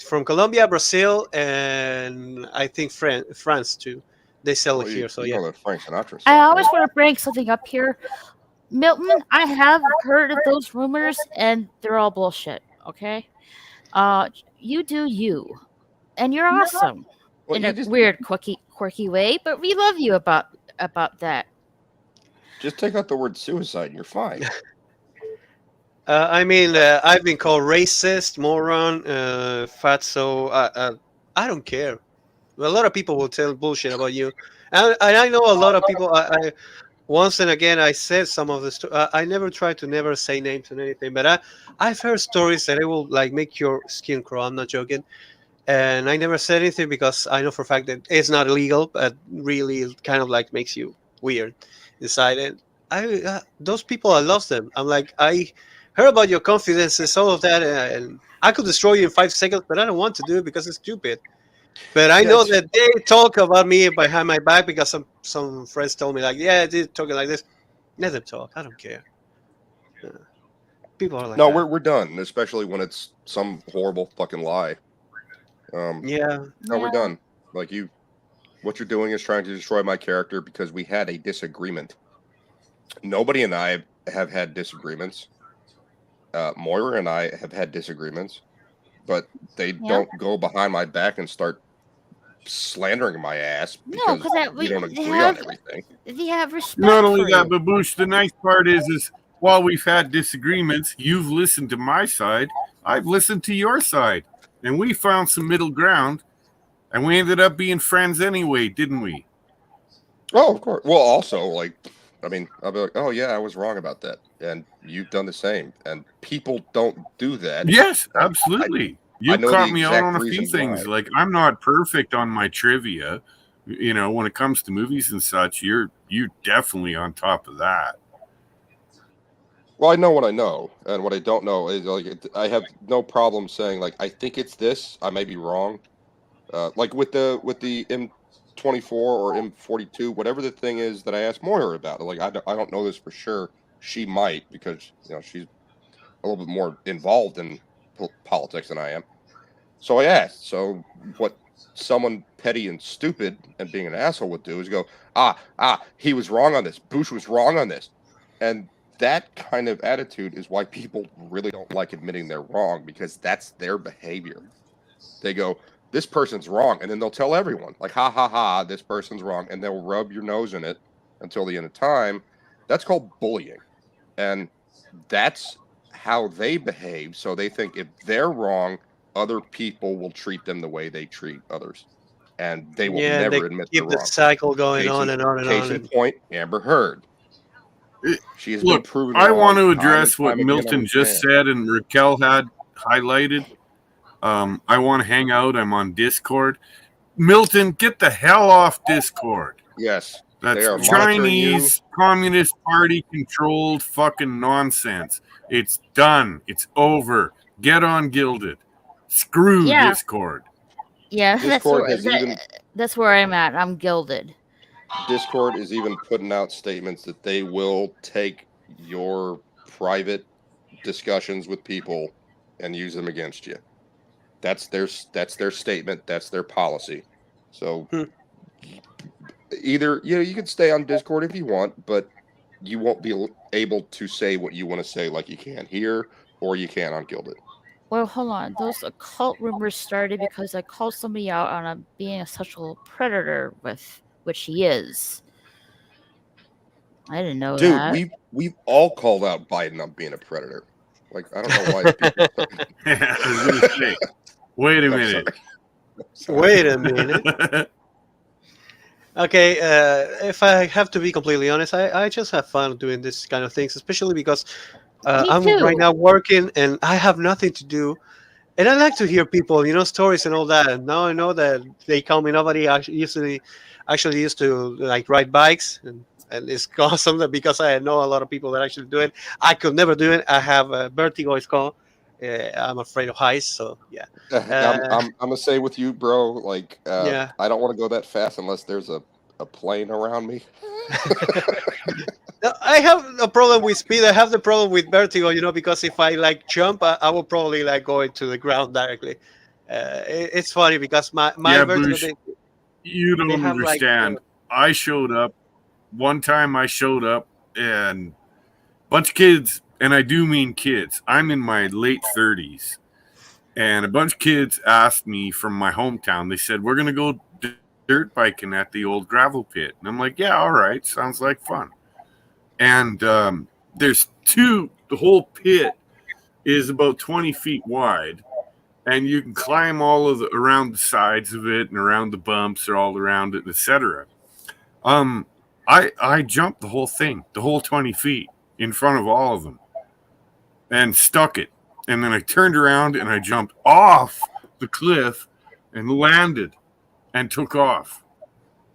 from Colombia, Brazil, and I think France too. They sell it Well, here, so you yeah. know that Frank Sinatra I song, always right? want to bring something up here. Milton, I have heard of those rumors and they're all bullshit, okay? You do you. And you're awesome Well, in you a just weird, quirky way, but we love you about that. take out the word suicide and you're fine. I mean, I've been called racist, moron, fatso. I don't care. A lot of people will tell bullshit about you, and I know a lot of people. Once and again, I said some of the. I never try to never say names and anything, but I've heard stories that it will like make your skin crawl. I'm not joking, and I never said anything because I know for a fact that it's not illegal, but really it kind of like makes you weird inside. And those people, I lost them. I'm like, I heard about your confidences, all of that, and I could destroy you in 5 seconds, but I don't want to do it because it's stupid. But I Yeah, know it's, that they talk about me behind my back because some friends told me like, yeah, they're talking like this. Let them talk. I don't care. Uh, People are like no, that. we're done, especially when it's some horrible fucking lie. Yeah. No, we're Yeah. done. Like what you're doing is trying to destroy my character because we had a disagreement. Nobody and I have had disagreements. Moira and I have had disagreements, but they Yeah. don't go behind my back and start slandering my ass No, because because we don't they agree on have everything. respect Not only for that, you. Baboosh, the nice part is while we've had disagreements, you've listened to my side, I've listened to your side, and we found some middle ground, and we ended up being friends anyway, didn't we? Oh, of course. Well, also, like, I mean, I'll be like, oh, yeah, I was wrong about that. And you've done the same. And people don't do that. Yes, And absolutely. I You know the caught me out exact on a few reason why. things. Like, I'm not perfect on my trivia. You know, when it comes to movies and such, you're definitely on top of that. Well, I know what I know, and what I don't know is like I have no problem saying like I think it's this. I may be wrong. Like with the M24 or M42, whatever the thing is that I asked Moira about. Like I don't know this for sure. She might because she's a little bit more involved in politics than I am. So I asked. So what someone petty and stupid and being an asshole would do is go, he was wrong on this. Bush was wrong on this. And that kind of attitude is why people really don't like admitting they're wrong, because that's their behavior. They go, this person's wrong. And then they'll tell everyone, like, ha, ha, ha, this person's wrong. And they'll rub your nose in it until the end of time. That's called bullying. And that's how they behave. So they think if they're wrong, other people will treat them the way they treat others. And they will never admit they're keep the wrong. cycle going on and on and Case on. in point, Amber Heard. She has been proven I wrong want to time and address what time again Milton on just fan. said and Raquel had highlighted. I want to hang out. I'm on Discord. Milton, get the hell off Discord. Yes. That's They are monitoring you. Chinese Communist Party controlled fucking nonsense. It's done. It's over. Get on Gilded. Screw Yeah. Discord. Yeah, Discord has even that's where I'm at. I'm gilded. Discord is even putting out statements that they will take your private discussions with people and use them against you. That's their statement. That's their policy. So either you can stay on Discord if you want, but you won't be able to say what you want to say like you can here or you can on Gilded. Well, hold on. Those occult rumors started because I called somebody out on being a sexual predator, with which he is. I didn't know Dude, that. we've all called out Biden on being a predator. Like, I don't know why people Wait a minute. Wait a minute. Okay, if I have to be completely honest, I just have fun doing this kind of things, especially because I'm too. right now working and I have nothing to do. And I like to hear people, stories and all that. And now I know that they tell me nobody actually used to like ride bikes, and it's awesome that because I know a lot of people that actually do it. I could never do it. I have vertigo. It's called. I'm afraid of heights, so yeah. I'm gonna say with you, bro. Like, Yeah. I don't want to go that fast unless there's a plane around me. No, I have a problem with speed. I have the problem with vertigo, because if I like jump, I will probably like go into the ground directly. It's funny because my vertigo. Bush, you don't have, like, understand. I showed up one time. I showed up and a bunch of kids, and I do mean kids. I'm in my late 30s, and a bunch of kids asked me from my hometown. They said, "We're gonna go dirt biking at the old gravel pit," and I'm like, "Yeah, all right, sounds like fun." And there's the whole pit is about 20 feet wide, and you can climb around the sides of it and around the bumps or all around it, etc. I jumped the whole thing, the whole 20 feet in front of all of them and stuck it. And then I turned around and I jumped off the cliff and landed and took off.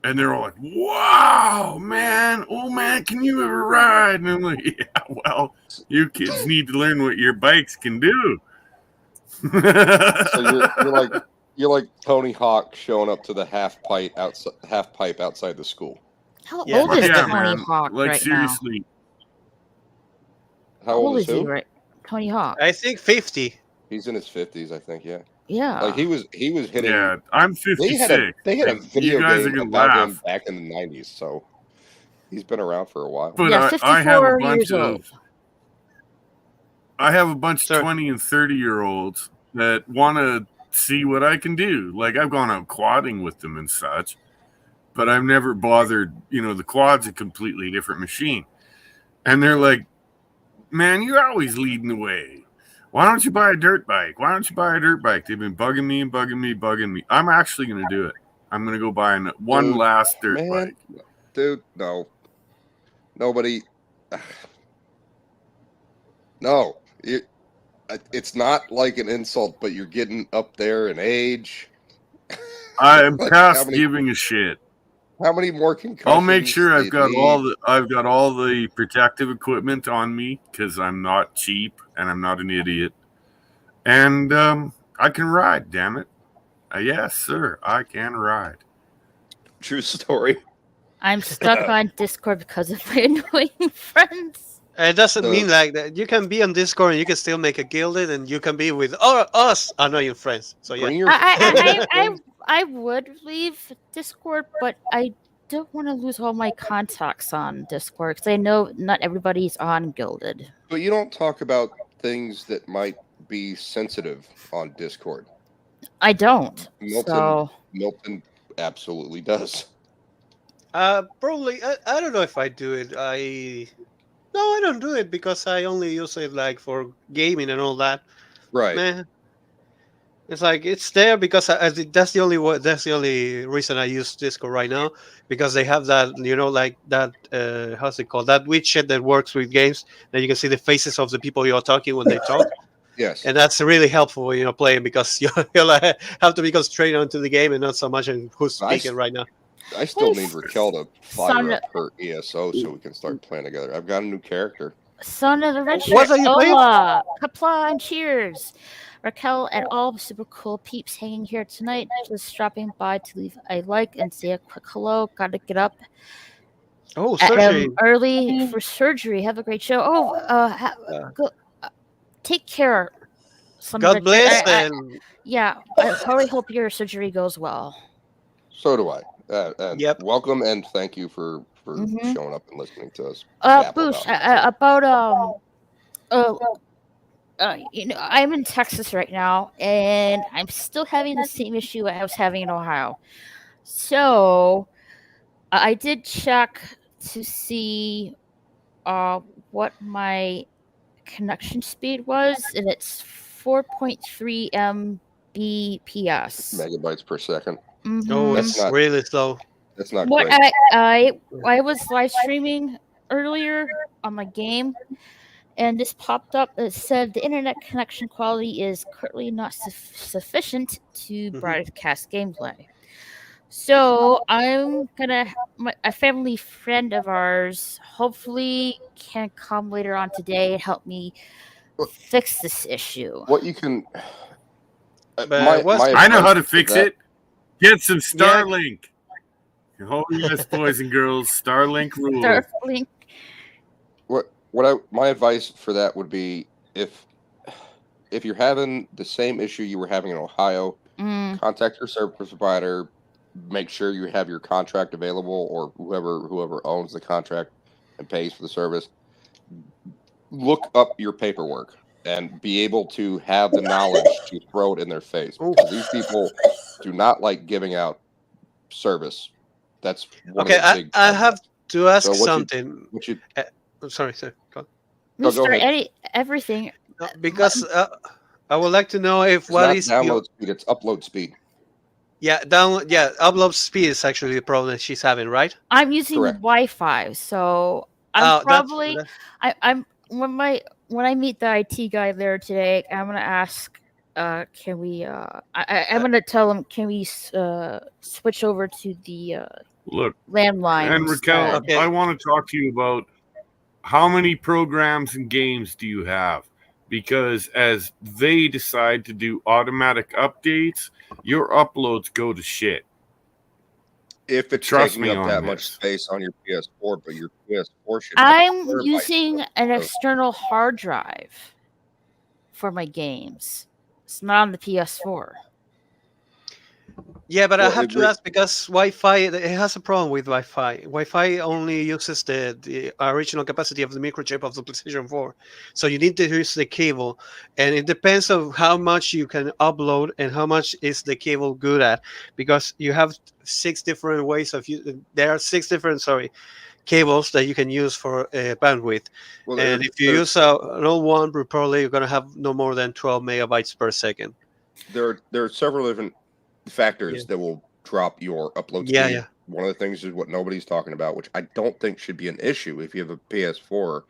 And they're all like, "Wow, man! Oh, man, can you ever ride?" And I'm like, "Yeah, well, you kids need to learn what your bikes can do." So you're like Tony Hawk showing up to the half pipe outside the school. How old is Tony Hawk like, right seriously. How old is he? who? Right, Tony Hawk. I think 50. He's in his 50s, I think. Yeah. Yeah. Like he was hitting. Yeah, I'm 56. They had a video you guys game are gonna about laugh. him back in the 90s, so he's been around for a while. But Yeah, I have a 54 bunch years of old. I have a bunch of 20 and 30-year-olds that want to see what I can do. Like, I've gone out quadding with them and such, but I've never bothered. The quad's a completely different machine. And they're like, "Man, you're always leading the way. Why don't you buy a dirt bike? Why don't you buy a dirt bike?" They've been bugging me. I'm actually going to do it. I'm going to go buy one last dirt bike. Dude, no. Nobody. No. It's not like an insult, but you're getting up there in age. I am Like, past giving a shit. How many more concussions? I'll make sure do I've you got need? all the protective equipment on me because I'm not cheap and I'm not an idiot, and I can ride. Damn it! Yes, sir, I can ride. True story. I'm stuck on Discord because of my annoying friends. It doesn't So- mean like that. You can be on Discord and you can still make a guilded, and you can be with us annoying friends. So yeah, Bring your I would leave Discord, but I don't want to lose all my contacts on Discord because I know not everybody's on Gilded. But you don't talk about things that might be sensitive on Discord. I don't. Milton, So Milton absolutely does. probably. I don't know if I do it. No, I don't do it because I only use it like for gaming and all that. Right. Man, it's like it's there because that's the only that's the only reason I use Discord right now, because they have that, like that how's it called, that widget that works with games, that you can see the faces of the people you're talking when they talk. Yes. And that's really helpful when you're playing, because you'll have to be concentrated onto the game and not so much on who's speaking right now. I still need Raquel to fire Son- up her ESO so we can start playing together. I've got a new character. Son of the Red What Shirt, are you playing? Ola, Kapla, and cheers. Raquel and all super cool peeps hanging here tonight. Just dropping by to leave a like and say a quick hello. Gotta get up Oh, surgery. early for surgery. Have a great show. Take care. Son of God Red bless. Shirt. And Yeah, I really hope your surgery goes well. So do I. And Yep. welcome and thank you for Mhm. showing up and listening to us. babble Boosh, about I'm in Texas right now, and I'm still having the same issue I was having in Ohio. So I did check to see what my connection speed was, and it's 4.3 Mbps. megabytes per second. oh, That's it's not- really slow. That's not What great. I was live streaming earlier on my game, and this popped up that said the internet connection quality is currently not sufficient to broadcast gameplay. So I'm gonna a family friend of ours hopefully can come later on today and help me fix this issue. What you can. But what's- I know how to advice fix that- it. Get some Starlink. Oh yes, boys and girls, Starlink rules. Starlink. My advice for that would be, if you're having the same issue you were having in Ohio, contact your service provider. Make sure you have your contract available, or whoever owns the contract and pays for the service. Look up your paperwork and be able to have the knowledge to throw it in their face, because these people do not like giving out service. That's one Okay, of the big I have to ask So what you- something. what you I'm sorry, sir. Go on. No, go Mr. ahead. Everything. Because I would like to know if It's what not is download your, speed, it's upload speed. upload speed is actually the problem that she's having, right? I'm using Correct. Wi-Fi, so Oh, I'm that's- probably that- I'm when I meet the IT guy there today, I'm gonna ask, can we? I'm gonna tell him, can we switch over to the Look, landline? and Raquel, instead? I want to talk to you about how many programs and games do you have? Because as they decide to do automatic updates, your uploads go to shit. If it's Trust taking me up on that much this. space on your PS4, but your PS4 should have I'm terabytes using of- an of- external hard drive for my games. It's not on the PS4. Yeah, but I Well, have it to re- ask, because Wi-Fi, it has a problem with Wi-Fi. Wi-Fi only uses the original capacity of the microchip of the PlayStation 4. So you need to use the cable, and it depends on how much you can upload and how much is the cable good at, because you have 6 different ways of there are 6 different cables that you can use for bandwidth. Well, And if you use an old one, probably you're gonna have no more than 12 megabytes per second. there are several different factors that will drop your upload Yeah, speed. yeah. One of the things is what nobody's talking about, which I don't think should be an issue if you have a PS4.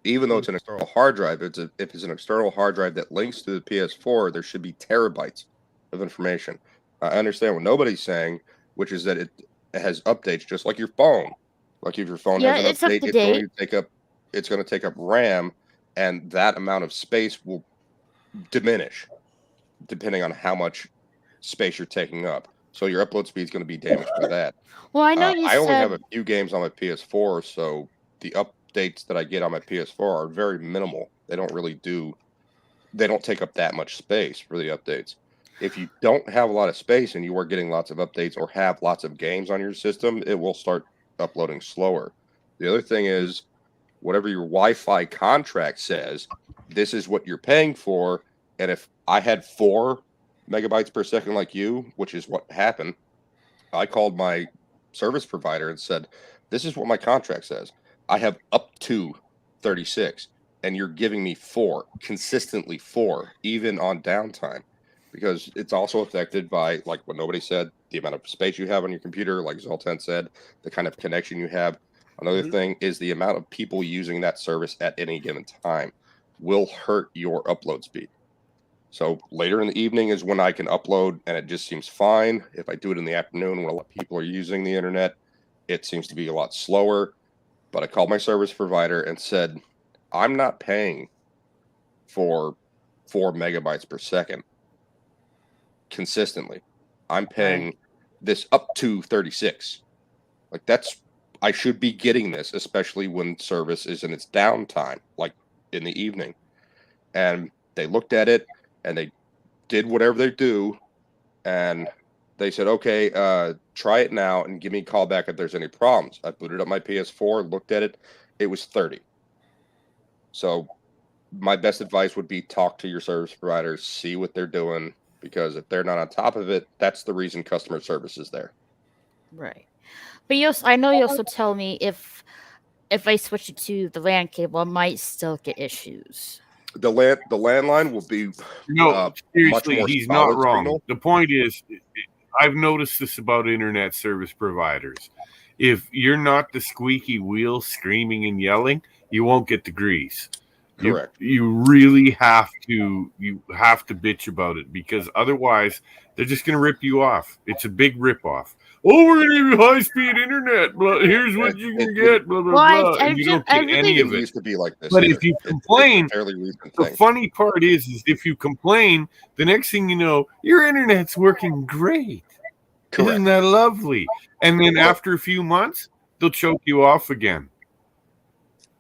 Even though it's an external hard drive, if it's an external hard drive that links to the PS4, there should be terabytes of information. I understand what nobody's saying, which is that it has updates just like your phone. Like if your phone Yeah, has an it's up update, to it's going date. to take up RAM, and that amount of space will diminish depending on how much space you're taking up. So your upload speed is going to be damaged by that. Well, I know you I only have said a few games on my PS4, so the updates that I get on my PS4 are very minimal. They don't take up that much space for the updates. If you don't have a lot of space and you are getting lots of updates or have lots of games on your system, it will start uploading slower. The other thing is, whatever your Wi-Fi contract says, this is what you're paying for. And if I had 4 megabytes per second like you, which is what happened, I called my service provider and said, this is what my contract says. I have up to 36, and you're giving me 4, consistently 4, even on downtime. Because it's also affected by, like what nobody said, the amount of space you have on your computer, like Zoltan said, the kind of connection you have. Another thing is the amount of people using that service at any given time will hurt your upload speed. So later in the evening is when I can upload, and it just seems fine. If I do it in the afternoon when a lot of people are using the internet, it seems to be a lot slower. But I called my service provider and said, I'm not paying for 4 megabytes per second consistently. I'm paying this up to 36. Like I should be getting this, especially when service is in its downtime, like in the evening. And they looked at it and they did whatever they do. And they said, okay, try it now and give me a call back if there's any problems. I booted up my PS4, looked at it. It was 30. So my best advice would be talk to your service providers, see what they're doing, because if they're not on top of it, that's the reason customer service is there. right. But I know you also tell me if I switch it to the LAN cable, I might still get issues. The landline will be No, much seriously, more he's not solid wrong. signal. The point is, I've noticed this about internet service providers. If you're not the squeaky wheel screaming and yelling, you won't get the grease. Correct. You really have to bitch about it, because otherwise they're just going to rip you off. It's a big rip off. Oh, we're going to give you high-speed internet. Blah, here's what you can get. Blah, blah, Well, blah. And you don't get any of It it. used to be like this. But either. if you It's complain, a fairly recent the thing. funny part is if you complain, the next thing you know, your internet's working great. Correct. Isn't that lovely? And then after a few months, they'll choke you off again.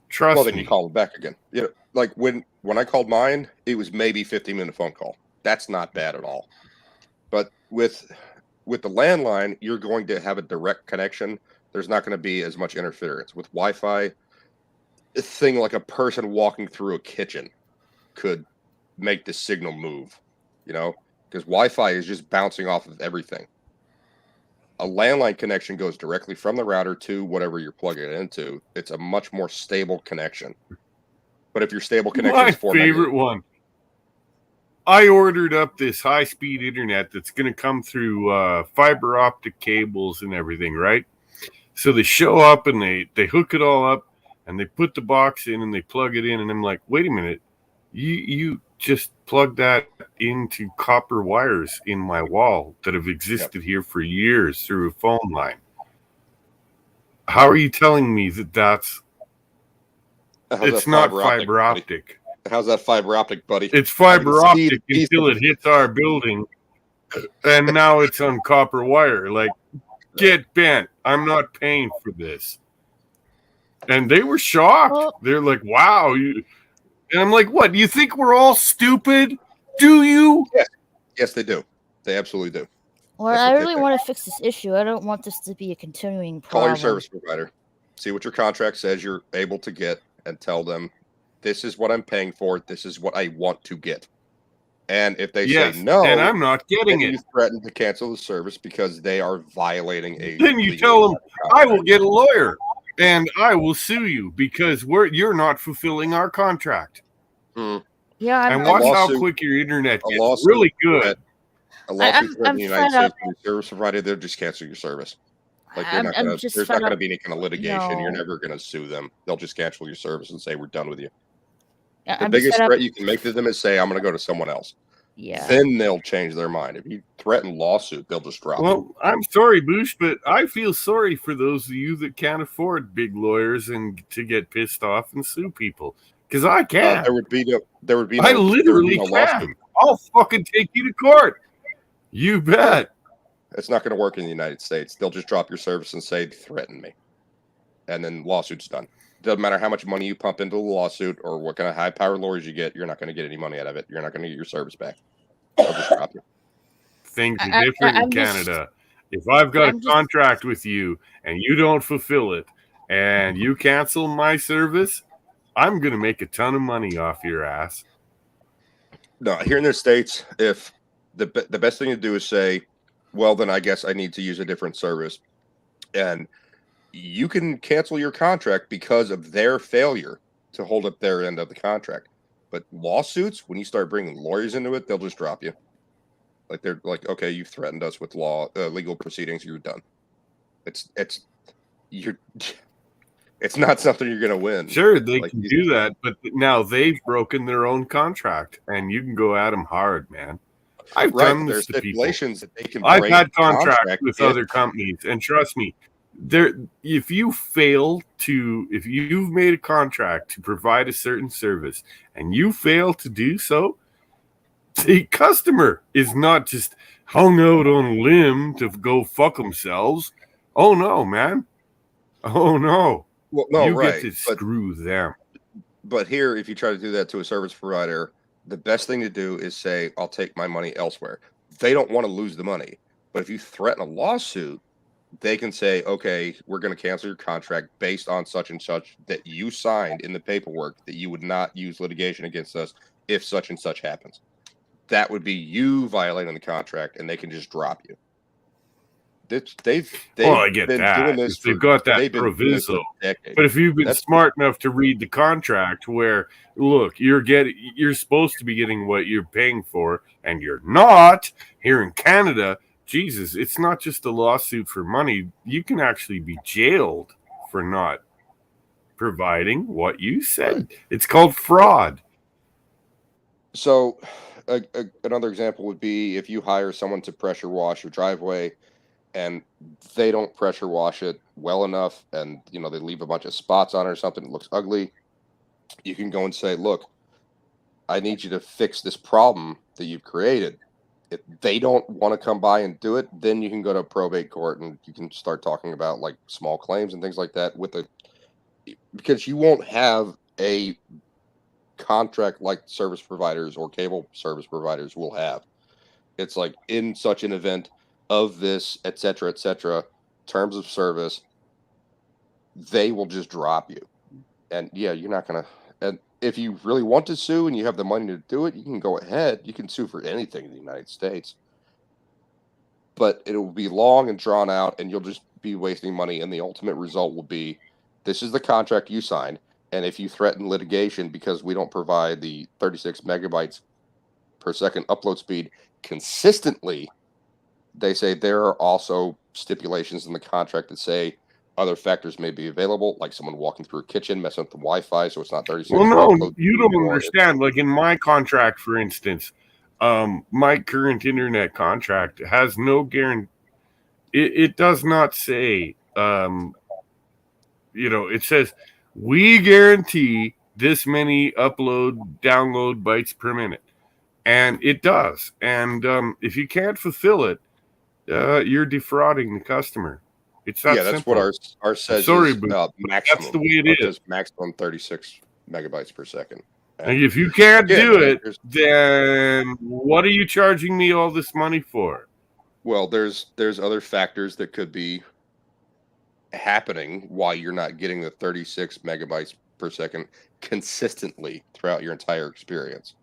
Trust Well, then me. you call them back again. You know, like when I called mine, it was maybe 15-minute phone call. That's not bad at all. But with the landline, you're going to have a direct connection. There's not going to be as much interference. With Wi-Fi, a thing like a person walking through a kitchen could make the signal move, you know, because Wi-Fi is just bouncing off of everything. A landline connection goes directly from the router to whatever you're plugging it into. It's a much more stable connection. But if your stable connection My is 4 favorite one. I ordered up this high-speed internet that's going to come through fiber optic cables and everything, right? So they show up and they hook it all up and they put the box in and they plug it in. And I'm like, wait a minute, you just plugged that into copper wires in my wall that have existed here for years through a phone line. How are you telling me that's it's not fiber optic? How's that fiber optic, buddy? It's fiber optic until it hits our building, and now it's on copper wire. Like, get bent. I'm not paying for this. And they were shocked. They're like, wow. And I'm like, what? You think we're all stupid? Do you? Yes, they do. They absolutely do. Well, I really want to fix this issue. I don't want this to be a continuing problem. Call your service provider. See what your contract says you're able to get and tell them, this is what I'm paying for. This is what I want to get. And if they say no, and I'm not getting then it, you threaten to cancel the service because they are violating a. Then you tell them, I will get a lawyer and I will sue you because you're not fulfilling our contract. Yeah, and watch how quick your internet gets really good. A lawsuit in the United States from your service provider, they'll just cancel your service. Like there's not going to be any kind of litigation. No. You're never going to sue them. They'll just cancel your service and say we're done with you. The biggest threat you can make to them is say I'm going to go to someone else. Yeah. then they'll change their mind. If you threaten lawsuit, they'll just drop it. Well, I'm sorry, Boosh, but I feel sorry for those of you that can't afford big lawyers and to get pissed off and sue people. Because I can't. There would be no I literally can. lawsuit. I'll fucking take you to court. You bet. It's not going to work in the United States. They'll just drop your service and say, threaten me. And then lawsuit's done. Doesn't matter how much money you pump into the lawsuit or what kind of high-powered lawyers you get, you're not going to get any money out of it. You're not going to get your service back. They'll just drop you. Things are different in Canada. If I've got a contract with you and you don't fulfill it and you cancel my service, I'm going to make a ton of money off your ass. No, here in the States, if the best thing to do is say, well, then I guess I need to use a different service. And you can cancel your contract because of their failure to hold up their end of the contract. But lawsuits, when you start bringing lawyers into it, they'll just drop you. Like they're like, okay, you've threatened us with legal proceedings. You're done. It's not something you're going to win. Sure, they can do that, but now they've broken their own contract, and you can go at them hard, man. I've done this to people. That they can I've break had contracts with contract other companies, and trust me, if you've made a contract to provide a certain service and you fail to do so, the customer is not just hung out on a limb to go fuck themselves. Oh no, man. Oh no. Well, no, you right. get to screw them. But here, if you try to do that to a service provider, the best thing to do is say, I'll take my money elsewhere. They don't want to lose the money. But if you threaten a lawsuit, they can say, okay, we're going to cancel your contract based on such and such that you signed in the paperwork that you would not use litigation against us if such and such happens. That would be you violating the contract, and they can just drop you. I get that. They've got that proviso. But if you've been smart enough to read the contract where, look, you're supposed to be getting what you're paying for, and you're not, here in Canada, Jesus, it's not just a lawsuit for money. You can actually be jailed for not providing what you said. It's called fraud. So another example would be if you hire someone to pressure wash your driveway and they don't pressure wash it well enough, and they leave a bunch of spots on it or something, it looks ugly. You can go and say, look, I need you to fix this problem that you've created. If they don't want to come by and do it, then you can go to probate court and you can start talking about like small claims and things like that because you won't have a contract like service providers or cable service providers will have. It's like, in such an event of this, et cetera, terms of service, they will just drop you. And yeah, you're not going to, and if you really want to sue and you have the money to do it, you can go ahead. You can sue for anything in the United States. But it will be long and drawn out, and you'll just be wasting money. And the ultimate result will be, this is the contract you signed. And if you threaten litigation because we don't provide the 36 megabytes per second upload speed consistently, they say there are also stipulations in the contract that say other factors may be available, like someone walking through a kitchen, messing with the Wi-Fi, so it's not 36. Well, no, you don't understand. Like in my contract, for instance, my current internet contract has no guarantee. It does not say, it says we guarantee this many download bytes per minute. And it does. And if you can't fulfill it, you're defrauding the customer. It's that that's simple. what our says. Sorry, is, but maximum. that's the way it is. Maximum 36 megabytes per second. And if you can't do it, then what are you charging me all this money for? Well, there's other factors that could be happening why you're not getting the 36 megabytes per second consistently throughout your entire experience.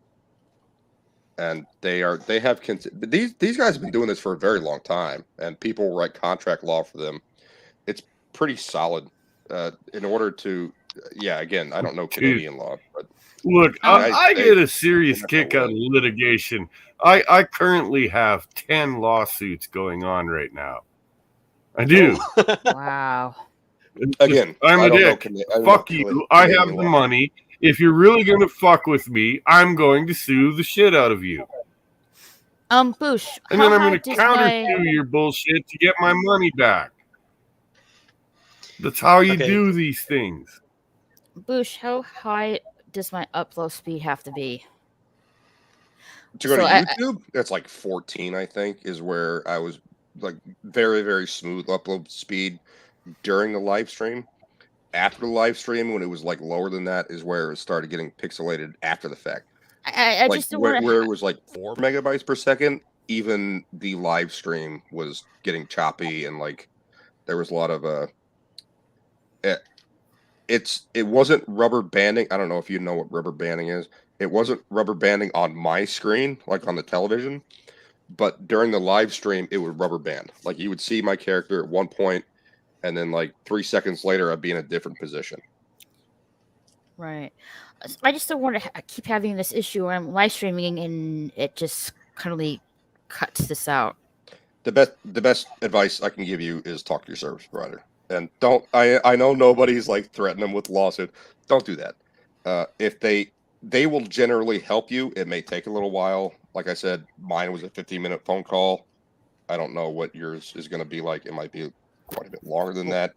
And these guys have been doing this for a very long time, and people write contract law for them. It's pretty solid. In order to, again, I don't know Canadian law, but look, I get a serious kick out of litigation. I currently have 10 lawsuits going on right now. I do. Wow. Again, I'm a dick. Fuck you. I have the money. If you're really going to fuck with me, I'm going to sue the shit out of you. Boosh, And how then I'm high going to does counter my sue your bullshit to get my money back. That's how you Okay. do these things. Boosh? How high does my upload speed have to be? To go So to I- YouTube, that's like 14, I think, is where I was like very, very smooth upload speed during the live stream. After the live stream, when it was like lower than that, is where it started getting pixelated after the fact. I Like just don't want where to. it was like 4 megabytes per second, even the live stream was getting choppy and like there was a lot of it wasn't rubber banding. I don't know if you know what rubber banding is. It wasn't rubber banding on my screen, like on the television, but during the live stream, it would rubber band. Like you would see my character at one point, and then like 3 seconds later, I'd be in a different position. Right. I just don't want to keep having this issue where I'm live streaming and it just currently cuts this out. The best advice I can give you is talk to your service provider. And don't I know nobody's like threatening them with lawsuit. Don't do that. If they will generally help you. It may take a little while. Like I said, mine was a 15-minute phone call. I don't know what yours is going to be like. It might be quite a bit longer than that.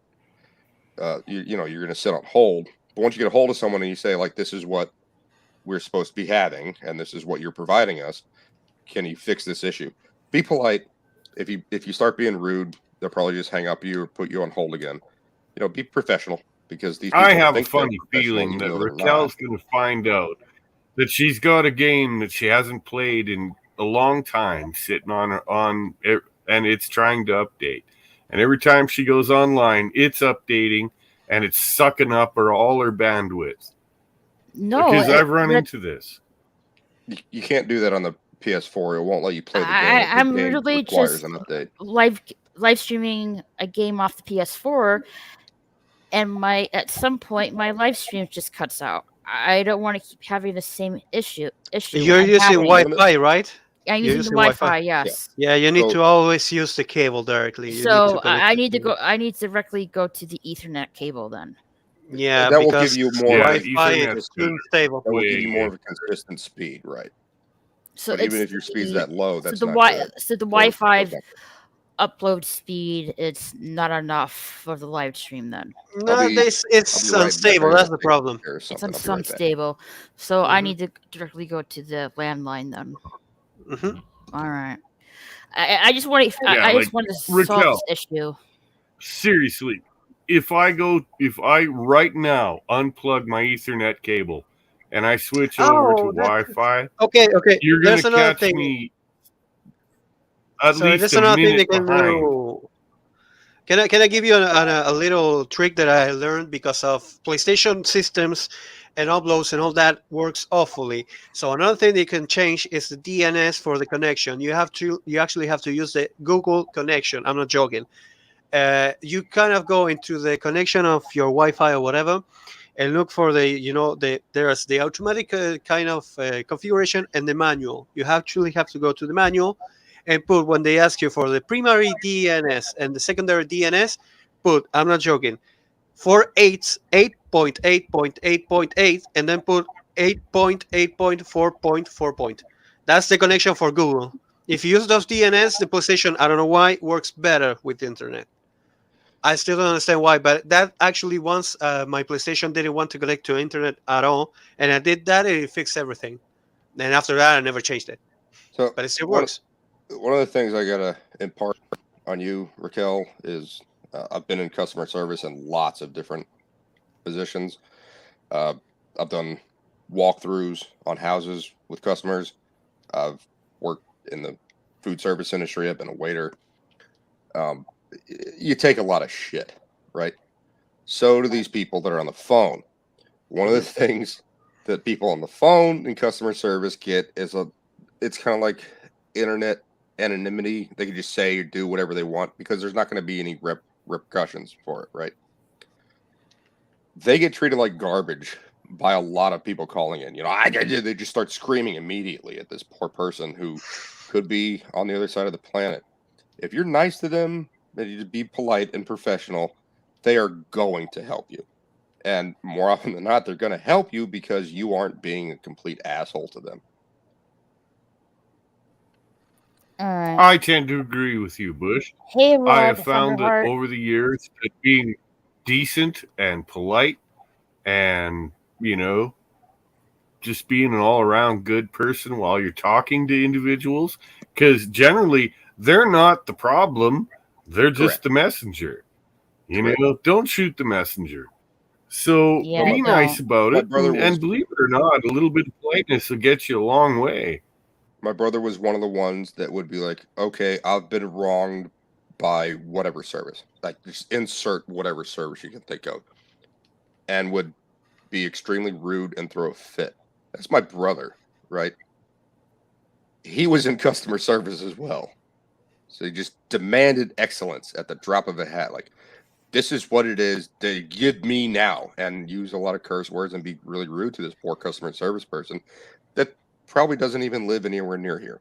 You know, you're going to sit on hold. But once you get a hold of someone and you say like, this is what we're supposed to be having, and this is what you're providing us, can you fix this issue? Be polite. If you start being rude, they'll probably just hang up you or put you on hold again. You know, be professional because these people I have a think they're funny professional feeling even that though they're not. Raquel's going to find out that she's got a game that she hasn't played in a long time sitting on and it's trying to update. And every time she goes online, it's updating and it's sucking up all her bandwidth. No, Because I've run into this. You can't do that on the PS4. It won't let you play the game. I'm The game literally requires just an update. live streaming a game off the PS4, and at some point my live stream just cuts out. I don't want to keep having the same issue. You're I'm using having. Wi-Fi, right? I'm You're using the using Wi-Fi. Wi-Fi. Yes. Yeah, you need So- to always use the cable directly. You need to So connect I the need to cable. go. I need to directly go to the Ethernet cable then. Yeah, That will because give you more. Wi-Fi Ethernet's is too stable. That will give way you more of a consistent speed, right? So But even if your speed's that low, that's not good. So the Or- Wi-Fi upload speed, it's not enough for the live stream then. No, I'll be it's right back. unstable. That's the problem. Or It's something. I'll be right back. unstable. So I Mhm. need to directly go to the landline then. Mhm. All right. I just want to. Yeah, I like just want to solve Raquel. this issue. Seriously, if I right now unplug my Ethernet cable and I switch over to Wi-Fi, Okay. you're going There's to another catch thing. me at So least there's a another thing they minute can behind. do. Can I give you a little trick that I learned because of PlayStation systems and uploads and all that works awfully. So another thing they can change is the DNS for the connection. You actually have to use the Google connection. I'm not joking. You kind of go into the connection of your Wi-Fi or whatever, and look for there's the automatic kind of configuration and the manual. You actually have to go to the manual and put, when they ask you for the primary DNS and the secondary DNS, put, I'm not joking, 8.8.8.8, and then put 8.8.4.4. That's the connection for Google. If you use those DNS, the PlayStation, I don't know why, works better with the internet. I still don't understand why, but that actually once my PlayStation didn't want to connect to internet at all, and I did that, it fixed everything. And after that, I never changed it. So But it still works. One of the things I gotta impart on you, Raquel, is I've been in customer service in lots of different positions. I've done walkthroughs on houses with customers. I've worked in the food service industry. I've been a waiter. You take a lot of shit, right? So do these people that are on the phone. One of the things that people on the phone in customer service get is it's kind of like internet anonymity. They can just say or do whatever they want because there's not going to be any repercussions for it, right? They get treated like garbage by a lot of people calling in. You know, they just start screaming immediately at this poor person who could be on the other side of the planet. If you're nice to them and you be polite and professional, they are going to help you. And more often than not, they're going to help you because you aren't being a complete asshole to them. All right. I tend to agree with you, Bush. Hey, I have Rod, found that Thunderheart. over the years that being decent and polite and, just being an all-around good person while you're talking to individuals, because generally they're not the problem, they're just Correct. the messenger. Correct. Don't shoot the messenger. So Yeah, be nice don't. about My it, brother was and believe it or not, a little bit of politeness will get you a long way. my brother was one of the ones that would be like, okay, I've been wronged by whatever service, like just insert whatever service you can think of, and would be extremely rude and throw a fit. That's my brother, right? He was in customer service as well. So he just demanded excellence at the drop of a hat. Like, this is what it is. They give me now, and use a lot of curse words and be really rude to this poor customer service person that probably doesn't even live anywhere near here.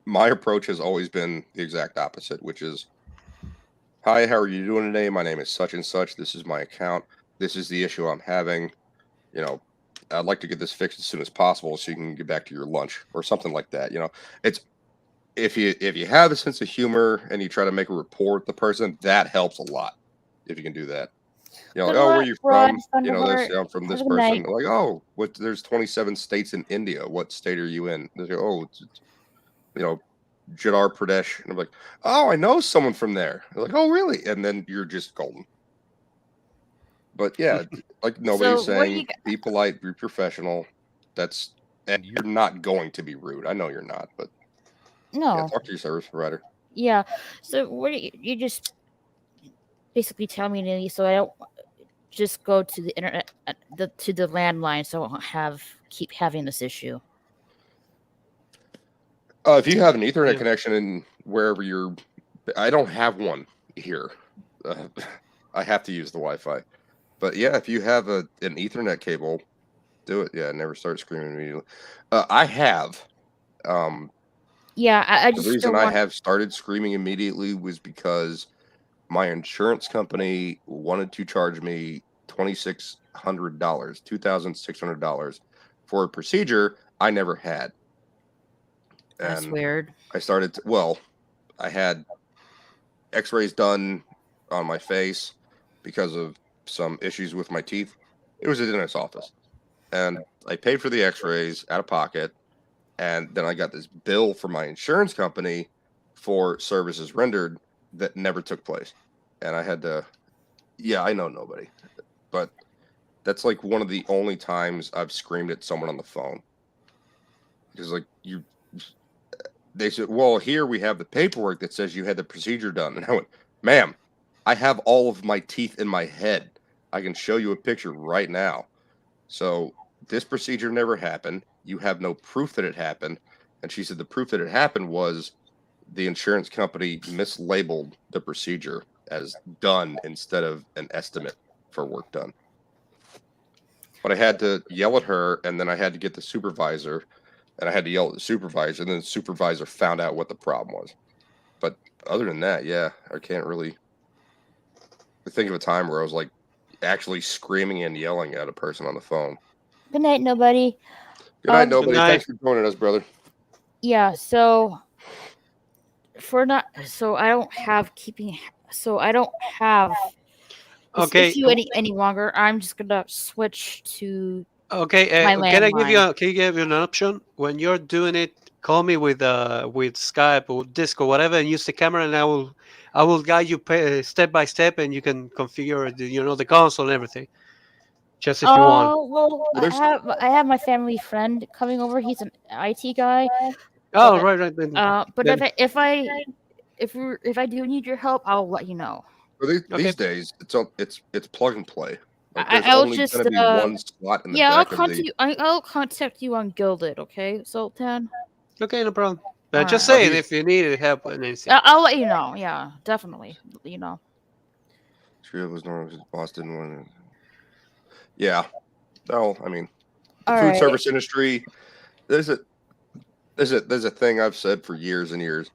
My approach has always been the exact opposite, which is, hi, how are you doing today? My name is such and such. This is my account. This is the issue I'm having. I'd like to get this fixed as soon as possible so you can get back to your lunch or something like that. It's if you have a sense of humor and you try to make a rapport with the person, that helps a lot if you can do that. Like, Good oh, where are luck, you Rod, from? Thunderheart. I'm from Have this a good person. night. Like, oh, there's 27 states in India. What state are you in? They go, oh, it's Jadar Pradesh. And I'm like, oh, I know someone from there. They're like, oh, really? And then you're just golden. But yeah, like nobody's So, what do saying, you? be polite, be professional. And you're not going to be rude. I know you're not, but yeah, No. talk to your service provider. Yeah. So, what do you just basically tell me to, so I don't just go to the internet, to the landline, so I won't keep having this issue. If you have an Ethernet Yeah. connection in wherever I don't have one here. I have to use the Wi-Fi. But yeah, if you have an Ethernet cable, do it. Yeah, never start screaming immediately. I have. Yeah, I The just reason don't I want. have started screaming immediately was because my insurance company wanted to charge me $2,600, $2,600 for a procedure I never had. That's And weird. I had x-rays done on my face because of some issues with my teeth. It was a dentist's office. And I paid for the x-rays out of pocket. And then I got this bill from my insurance company for services rendered that never took place. And I had to, yeah, I know nobody, but that's like one of the only times I've screamed at someone on the phone. Because they said, well, here we have the paperwork that says you had the procedure done. And I went, ma'am, I have all of my teeth in my head. I can show you a picture right now. So this procedure never happened. You have no proof that it happened. And she said the proof that it happened was the insurance company mislabeled the procedure as done instead of an estimate for work done. But I had to yell at her, and then I had to get the supervisor, and I had to yell at the supervisor, and then the supervisor found out what the problem was. But other than that, yeah, I can't really think of a time where I was like actually screaming and yelling at a person on the phone. Good night, nobody. Good night, nobody. Good night. Thanks for joining us, brother. Yeah. So I don't have this Okay. issue any longer. I'm just gonna switch to Okay, my can I give you landline. can you give you an option when you're doing it? Call me with Skype or Discord, whatever, and use the camera, and I will guide you step by step, and you can configure the console and everything, just if you want. Oh well, Well, I have my family friend coming over. He's an IT guy. Oh, But right. but Then if I do need your help, I'll let you know. These okay. days, it's plug and play. Like there's I'll only just going to be one slot in the I'll back of the. I'll contact you on Gilded, okay, Sultan? Okay, no problem. All Just right. saying if you needed help and anything. I'll let you know. Yeah, definitely. You know. Trio was known as Boston one. Yeah. No, I mean, the All food right. service industry. There's a thing I've said for years and years.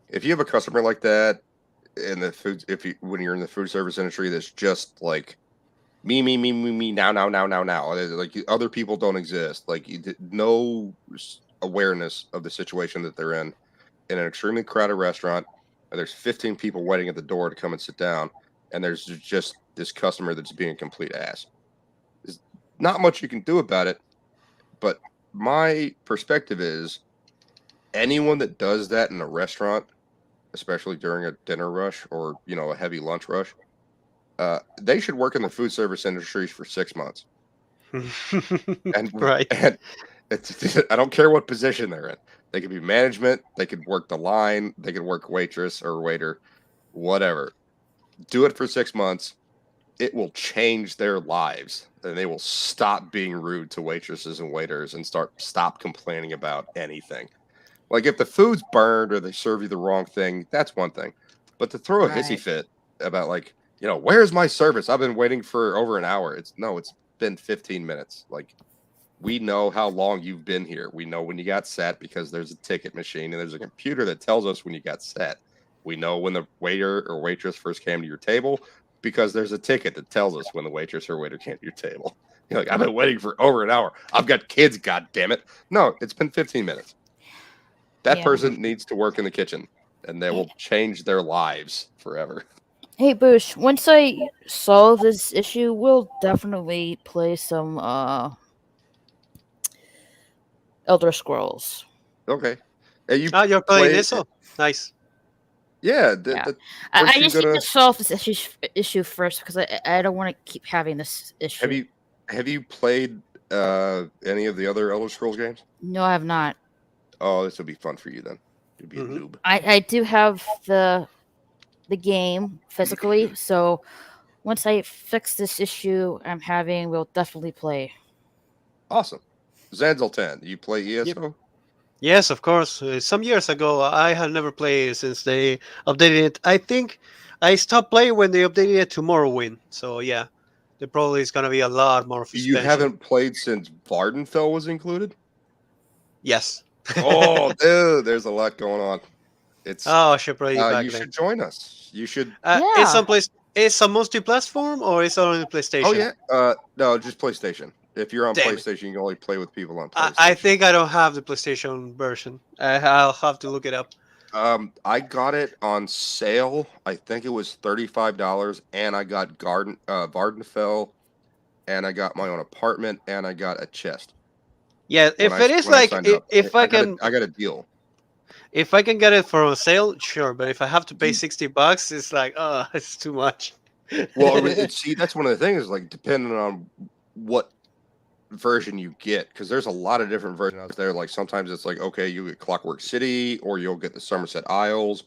If you have a customer like that in the food, when you're in the food service industry, that's just like me now. Like other people don't exist. Like no awareness of the situation that they're in. in an extremely crowded restaurant, and there's 15 people waiting at the door to come and sit down, and there's just this customer that's being a complete ass. There's not much you can do about it, but my perspective is anyone that does that in a restaurant, especially during a dinner rush or a heavy lunch rush, they should work in the food service industries for 6 months. And Right. and I don't care what position they're in. They could be management, they could work the line, they could work waitress or waiter, whatever. Do it for 6 months. It will change their lives, and they will stop being rude to waitresses and waiters and stop complaining about anything. Like if the food's burned or they serve you the wrong thing, that's one thing. But to throw a hissy Right. fit about where's my service? I've been waiting for over an hour. It's been 15 minutes. Like, we know how long you've been here. We know when you got set because there's a ticket machine and there's a computer that tells us when you got set. We know when the waiter or waitress first came to your table because there's a ticket that tells us when the waitress or waiter came to your table. You're like, I've been waiting for over an hour. I've got kids, God damn it. No, it's been 15 minutes. That Yeah. person needs to work in the kitchen, and they will change their lives forever. Hey, Bush, once I solve this issue, we'll definitely play some Elder Scrolls. Okay. And you You're playing play- ESO? Nice. Yeah. Yeah. Aren't I you just need gonna- to solve this issue first because I don't want to keep having this issue. Have you played any of the other Elder Scrolls games? No, I have not. Oh, this would be fun for you then. You'd be Mhm. a noob. I do have the game physically, so once I fix this issue I'm having, we'll definitely play. Awesome. Zanzel 10, you play ESO? Yes, of course. Some years ago, I had never played since they updated it. I think I stopped playing when they updated it to Morrowind. So yeah, there probably is gonna be a lot more. You expansion. haven't played since Vardenfell was included? Yes. Oh, dude, there's a lot going on. It's Oh, I should play back you then. should join us. You should. It's some place. It's a multi-platform or it's only PlayStation? Oh yeah. No, just PlayStation. If you're on Damn it. PlayStation, you can only play with people on PlayStation. I think I don't have the PlayStation version. I'll have to look it up. I got it on sale. I think it was $35, and I got Vardenfell, and I got my own apartment, and I got a chest. Yeah, if When it I is signed like up. if I can, I got a deal. if I can get it for a sale, sure. But if I have to pay $60, it's like, oh, it's too much. Well, see, that's one of the things. Like, depending on what version you get, because there's a lot of different versions out there. Like, sometimes it's like, okay, you get Clockwork City, or you'll get the Somerset Isles,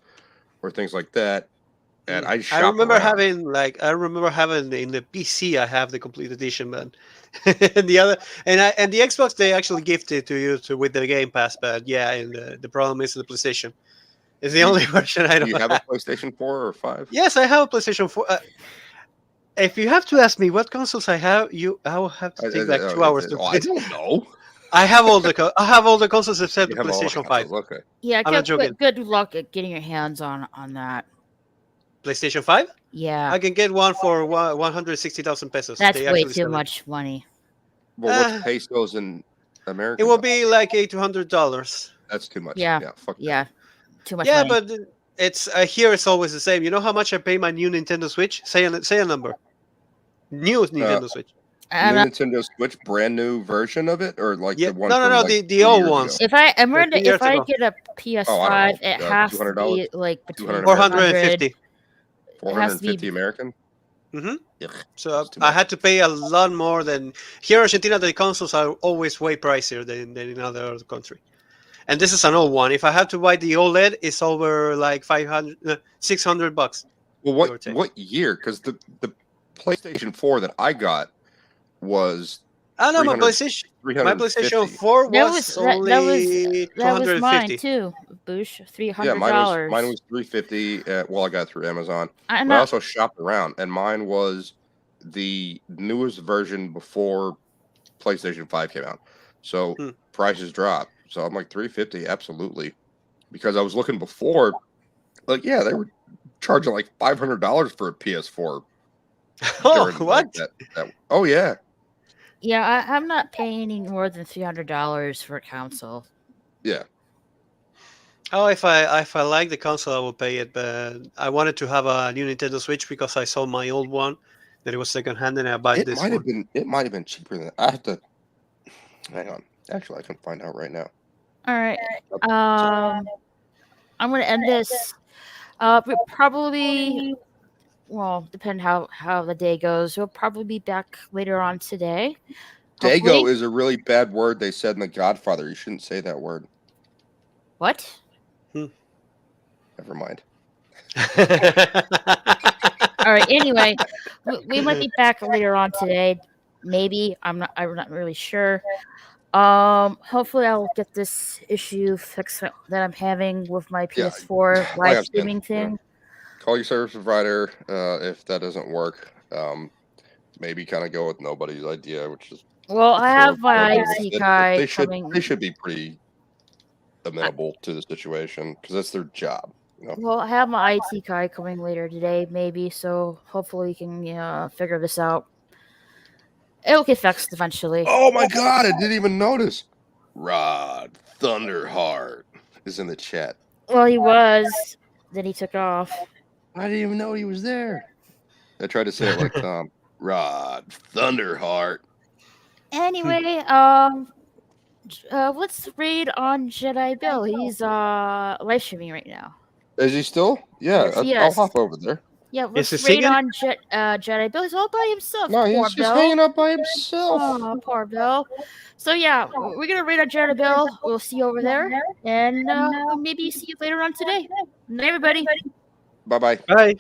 or things like that. And I remember around. having in the PC. I have the complete edition, man. And the other and the Xbox they actually gifted to you with the Game Pass, but yeah, and the problem is the PlayStation. It's the only version I don't Do you have a PlayStation 4 or 5? Yes, I have a PlayStation 4. If you have to ask me what consoles I have, I will have to take like 2 hours to. I don't know. I have all the consoles except You the have all the PlayStation 5. consoles, okay. Yeah, I'm not joking. good luck at getting your hands on that. PlayStation 5? Yeah, I can get one for 160,000 pesos. that's They way actually too sell it. much money. Well, what's pesos in America? It will be like $800. That's too much. Yeah, Fuck that. yeah, too much Yeah, money. but it's here. It's always the same. You know how much I pay my new Nintendo Switch? Say a number. New Nintendo Switch. New I'm not- Nintendo Switch, brand new version of it, or like Yeah, the one? no, from, like, the 2 old years ones. ago? If I remember, 2 years if I ago. get a PS5, it has to $200? be like between 450. 450 American. Mm-hmm. Yuck, So that's too I much. had to pay a lot more than here in Argentina. The consoles are always way pricier than in other country. And this is an old one. If I have to buy the OLED, it's over like $600. Well, give or take. what year? Because the PlayStation 4 that I got was I know my 300 PlayStation. My 350. PlayStation 4 That was was only that was mine 250. too. Bush, Yeah, $300. mine was 350. Well, I got it through Amazon. I'm But I not, also shopped around, and mine was the newest version before PlayStation 5 came out. So prices dropped. So I'm like 350, absolutely. Because I was looking before, like, yeah, they were charging like $500 for a PS4. Oh, during, what? like, oh yeah. yeah, I'm not paying any more than $300 for a console. Yeah. Oh, if I like the console, I will pay it. But I wanted to have a new Nintendo Switch because I sold my old one, that it was secondhand, and I bought It this might have one. been. It might have been cheaper than. I have to. Hang on. Actually, I can find out right now. All right. Sorry. I'm gonna end this. Probably. Well, depend how the day goes. We'll probably be back later on today. Dago Hopefully. is a really bad word they said in The Godfather. You shouldn't say that word. What? Never mind. All right. Anyway, we might be back later on today. Maybe I'm not really sure. Hopefully I'll get this issue fixed that I'm having with my Yeah, PS4 like live I said, streaming thing. Call your service provider. If that doesn't work, maybe kind of go with nobody's idea, which is Well, I have my bullshit, IT but guy they should coming. be pretty amenable to the situation because that's their job. You know? Well, I have my IT guy coming later today, maybe. So hopefully we can figure this out. It'll get fixed eventually. Oh my god, I didn't even notice. Rod Thunderheart is in the chat. Well, he was. Then he took off. I didn't even know he was there. I tried to say it like Tom. Rod Thunderheart. Anyway, let's read on Jedi Bill. He's live streaming right now. Is he still? Yeah, Yes, he I'll is. hop over there. Yeah, Is let's he read singing? on Jedi Bill. He's all by himself. No, Poor he's just Bill. hanging out by himself. Oh, poor Bill. So yeah, we're gonna read on Jedi Bill. We'll see you over there, and we'll maybe see you later on today. Night, everybody. Bye bye. Bye.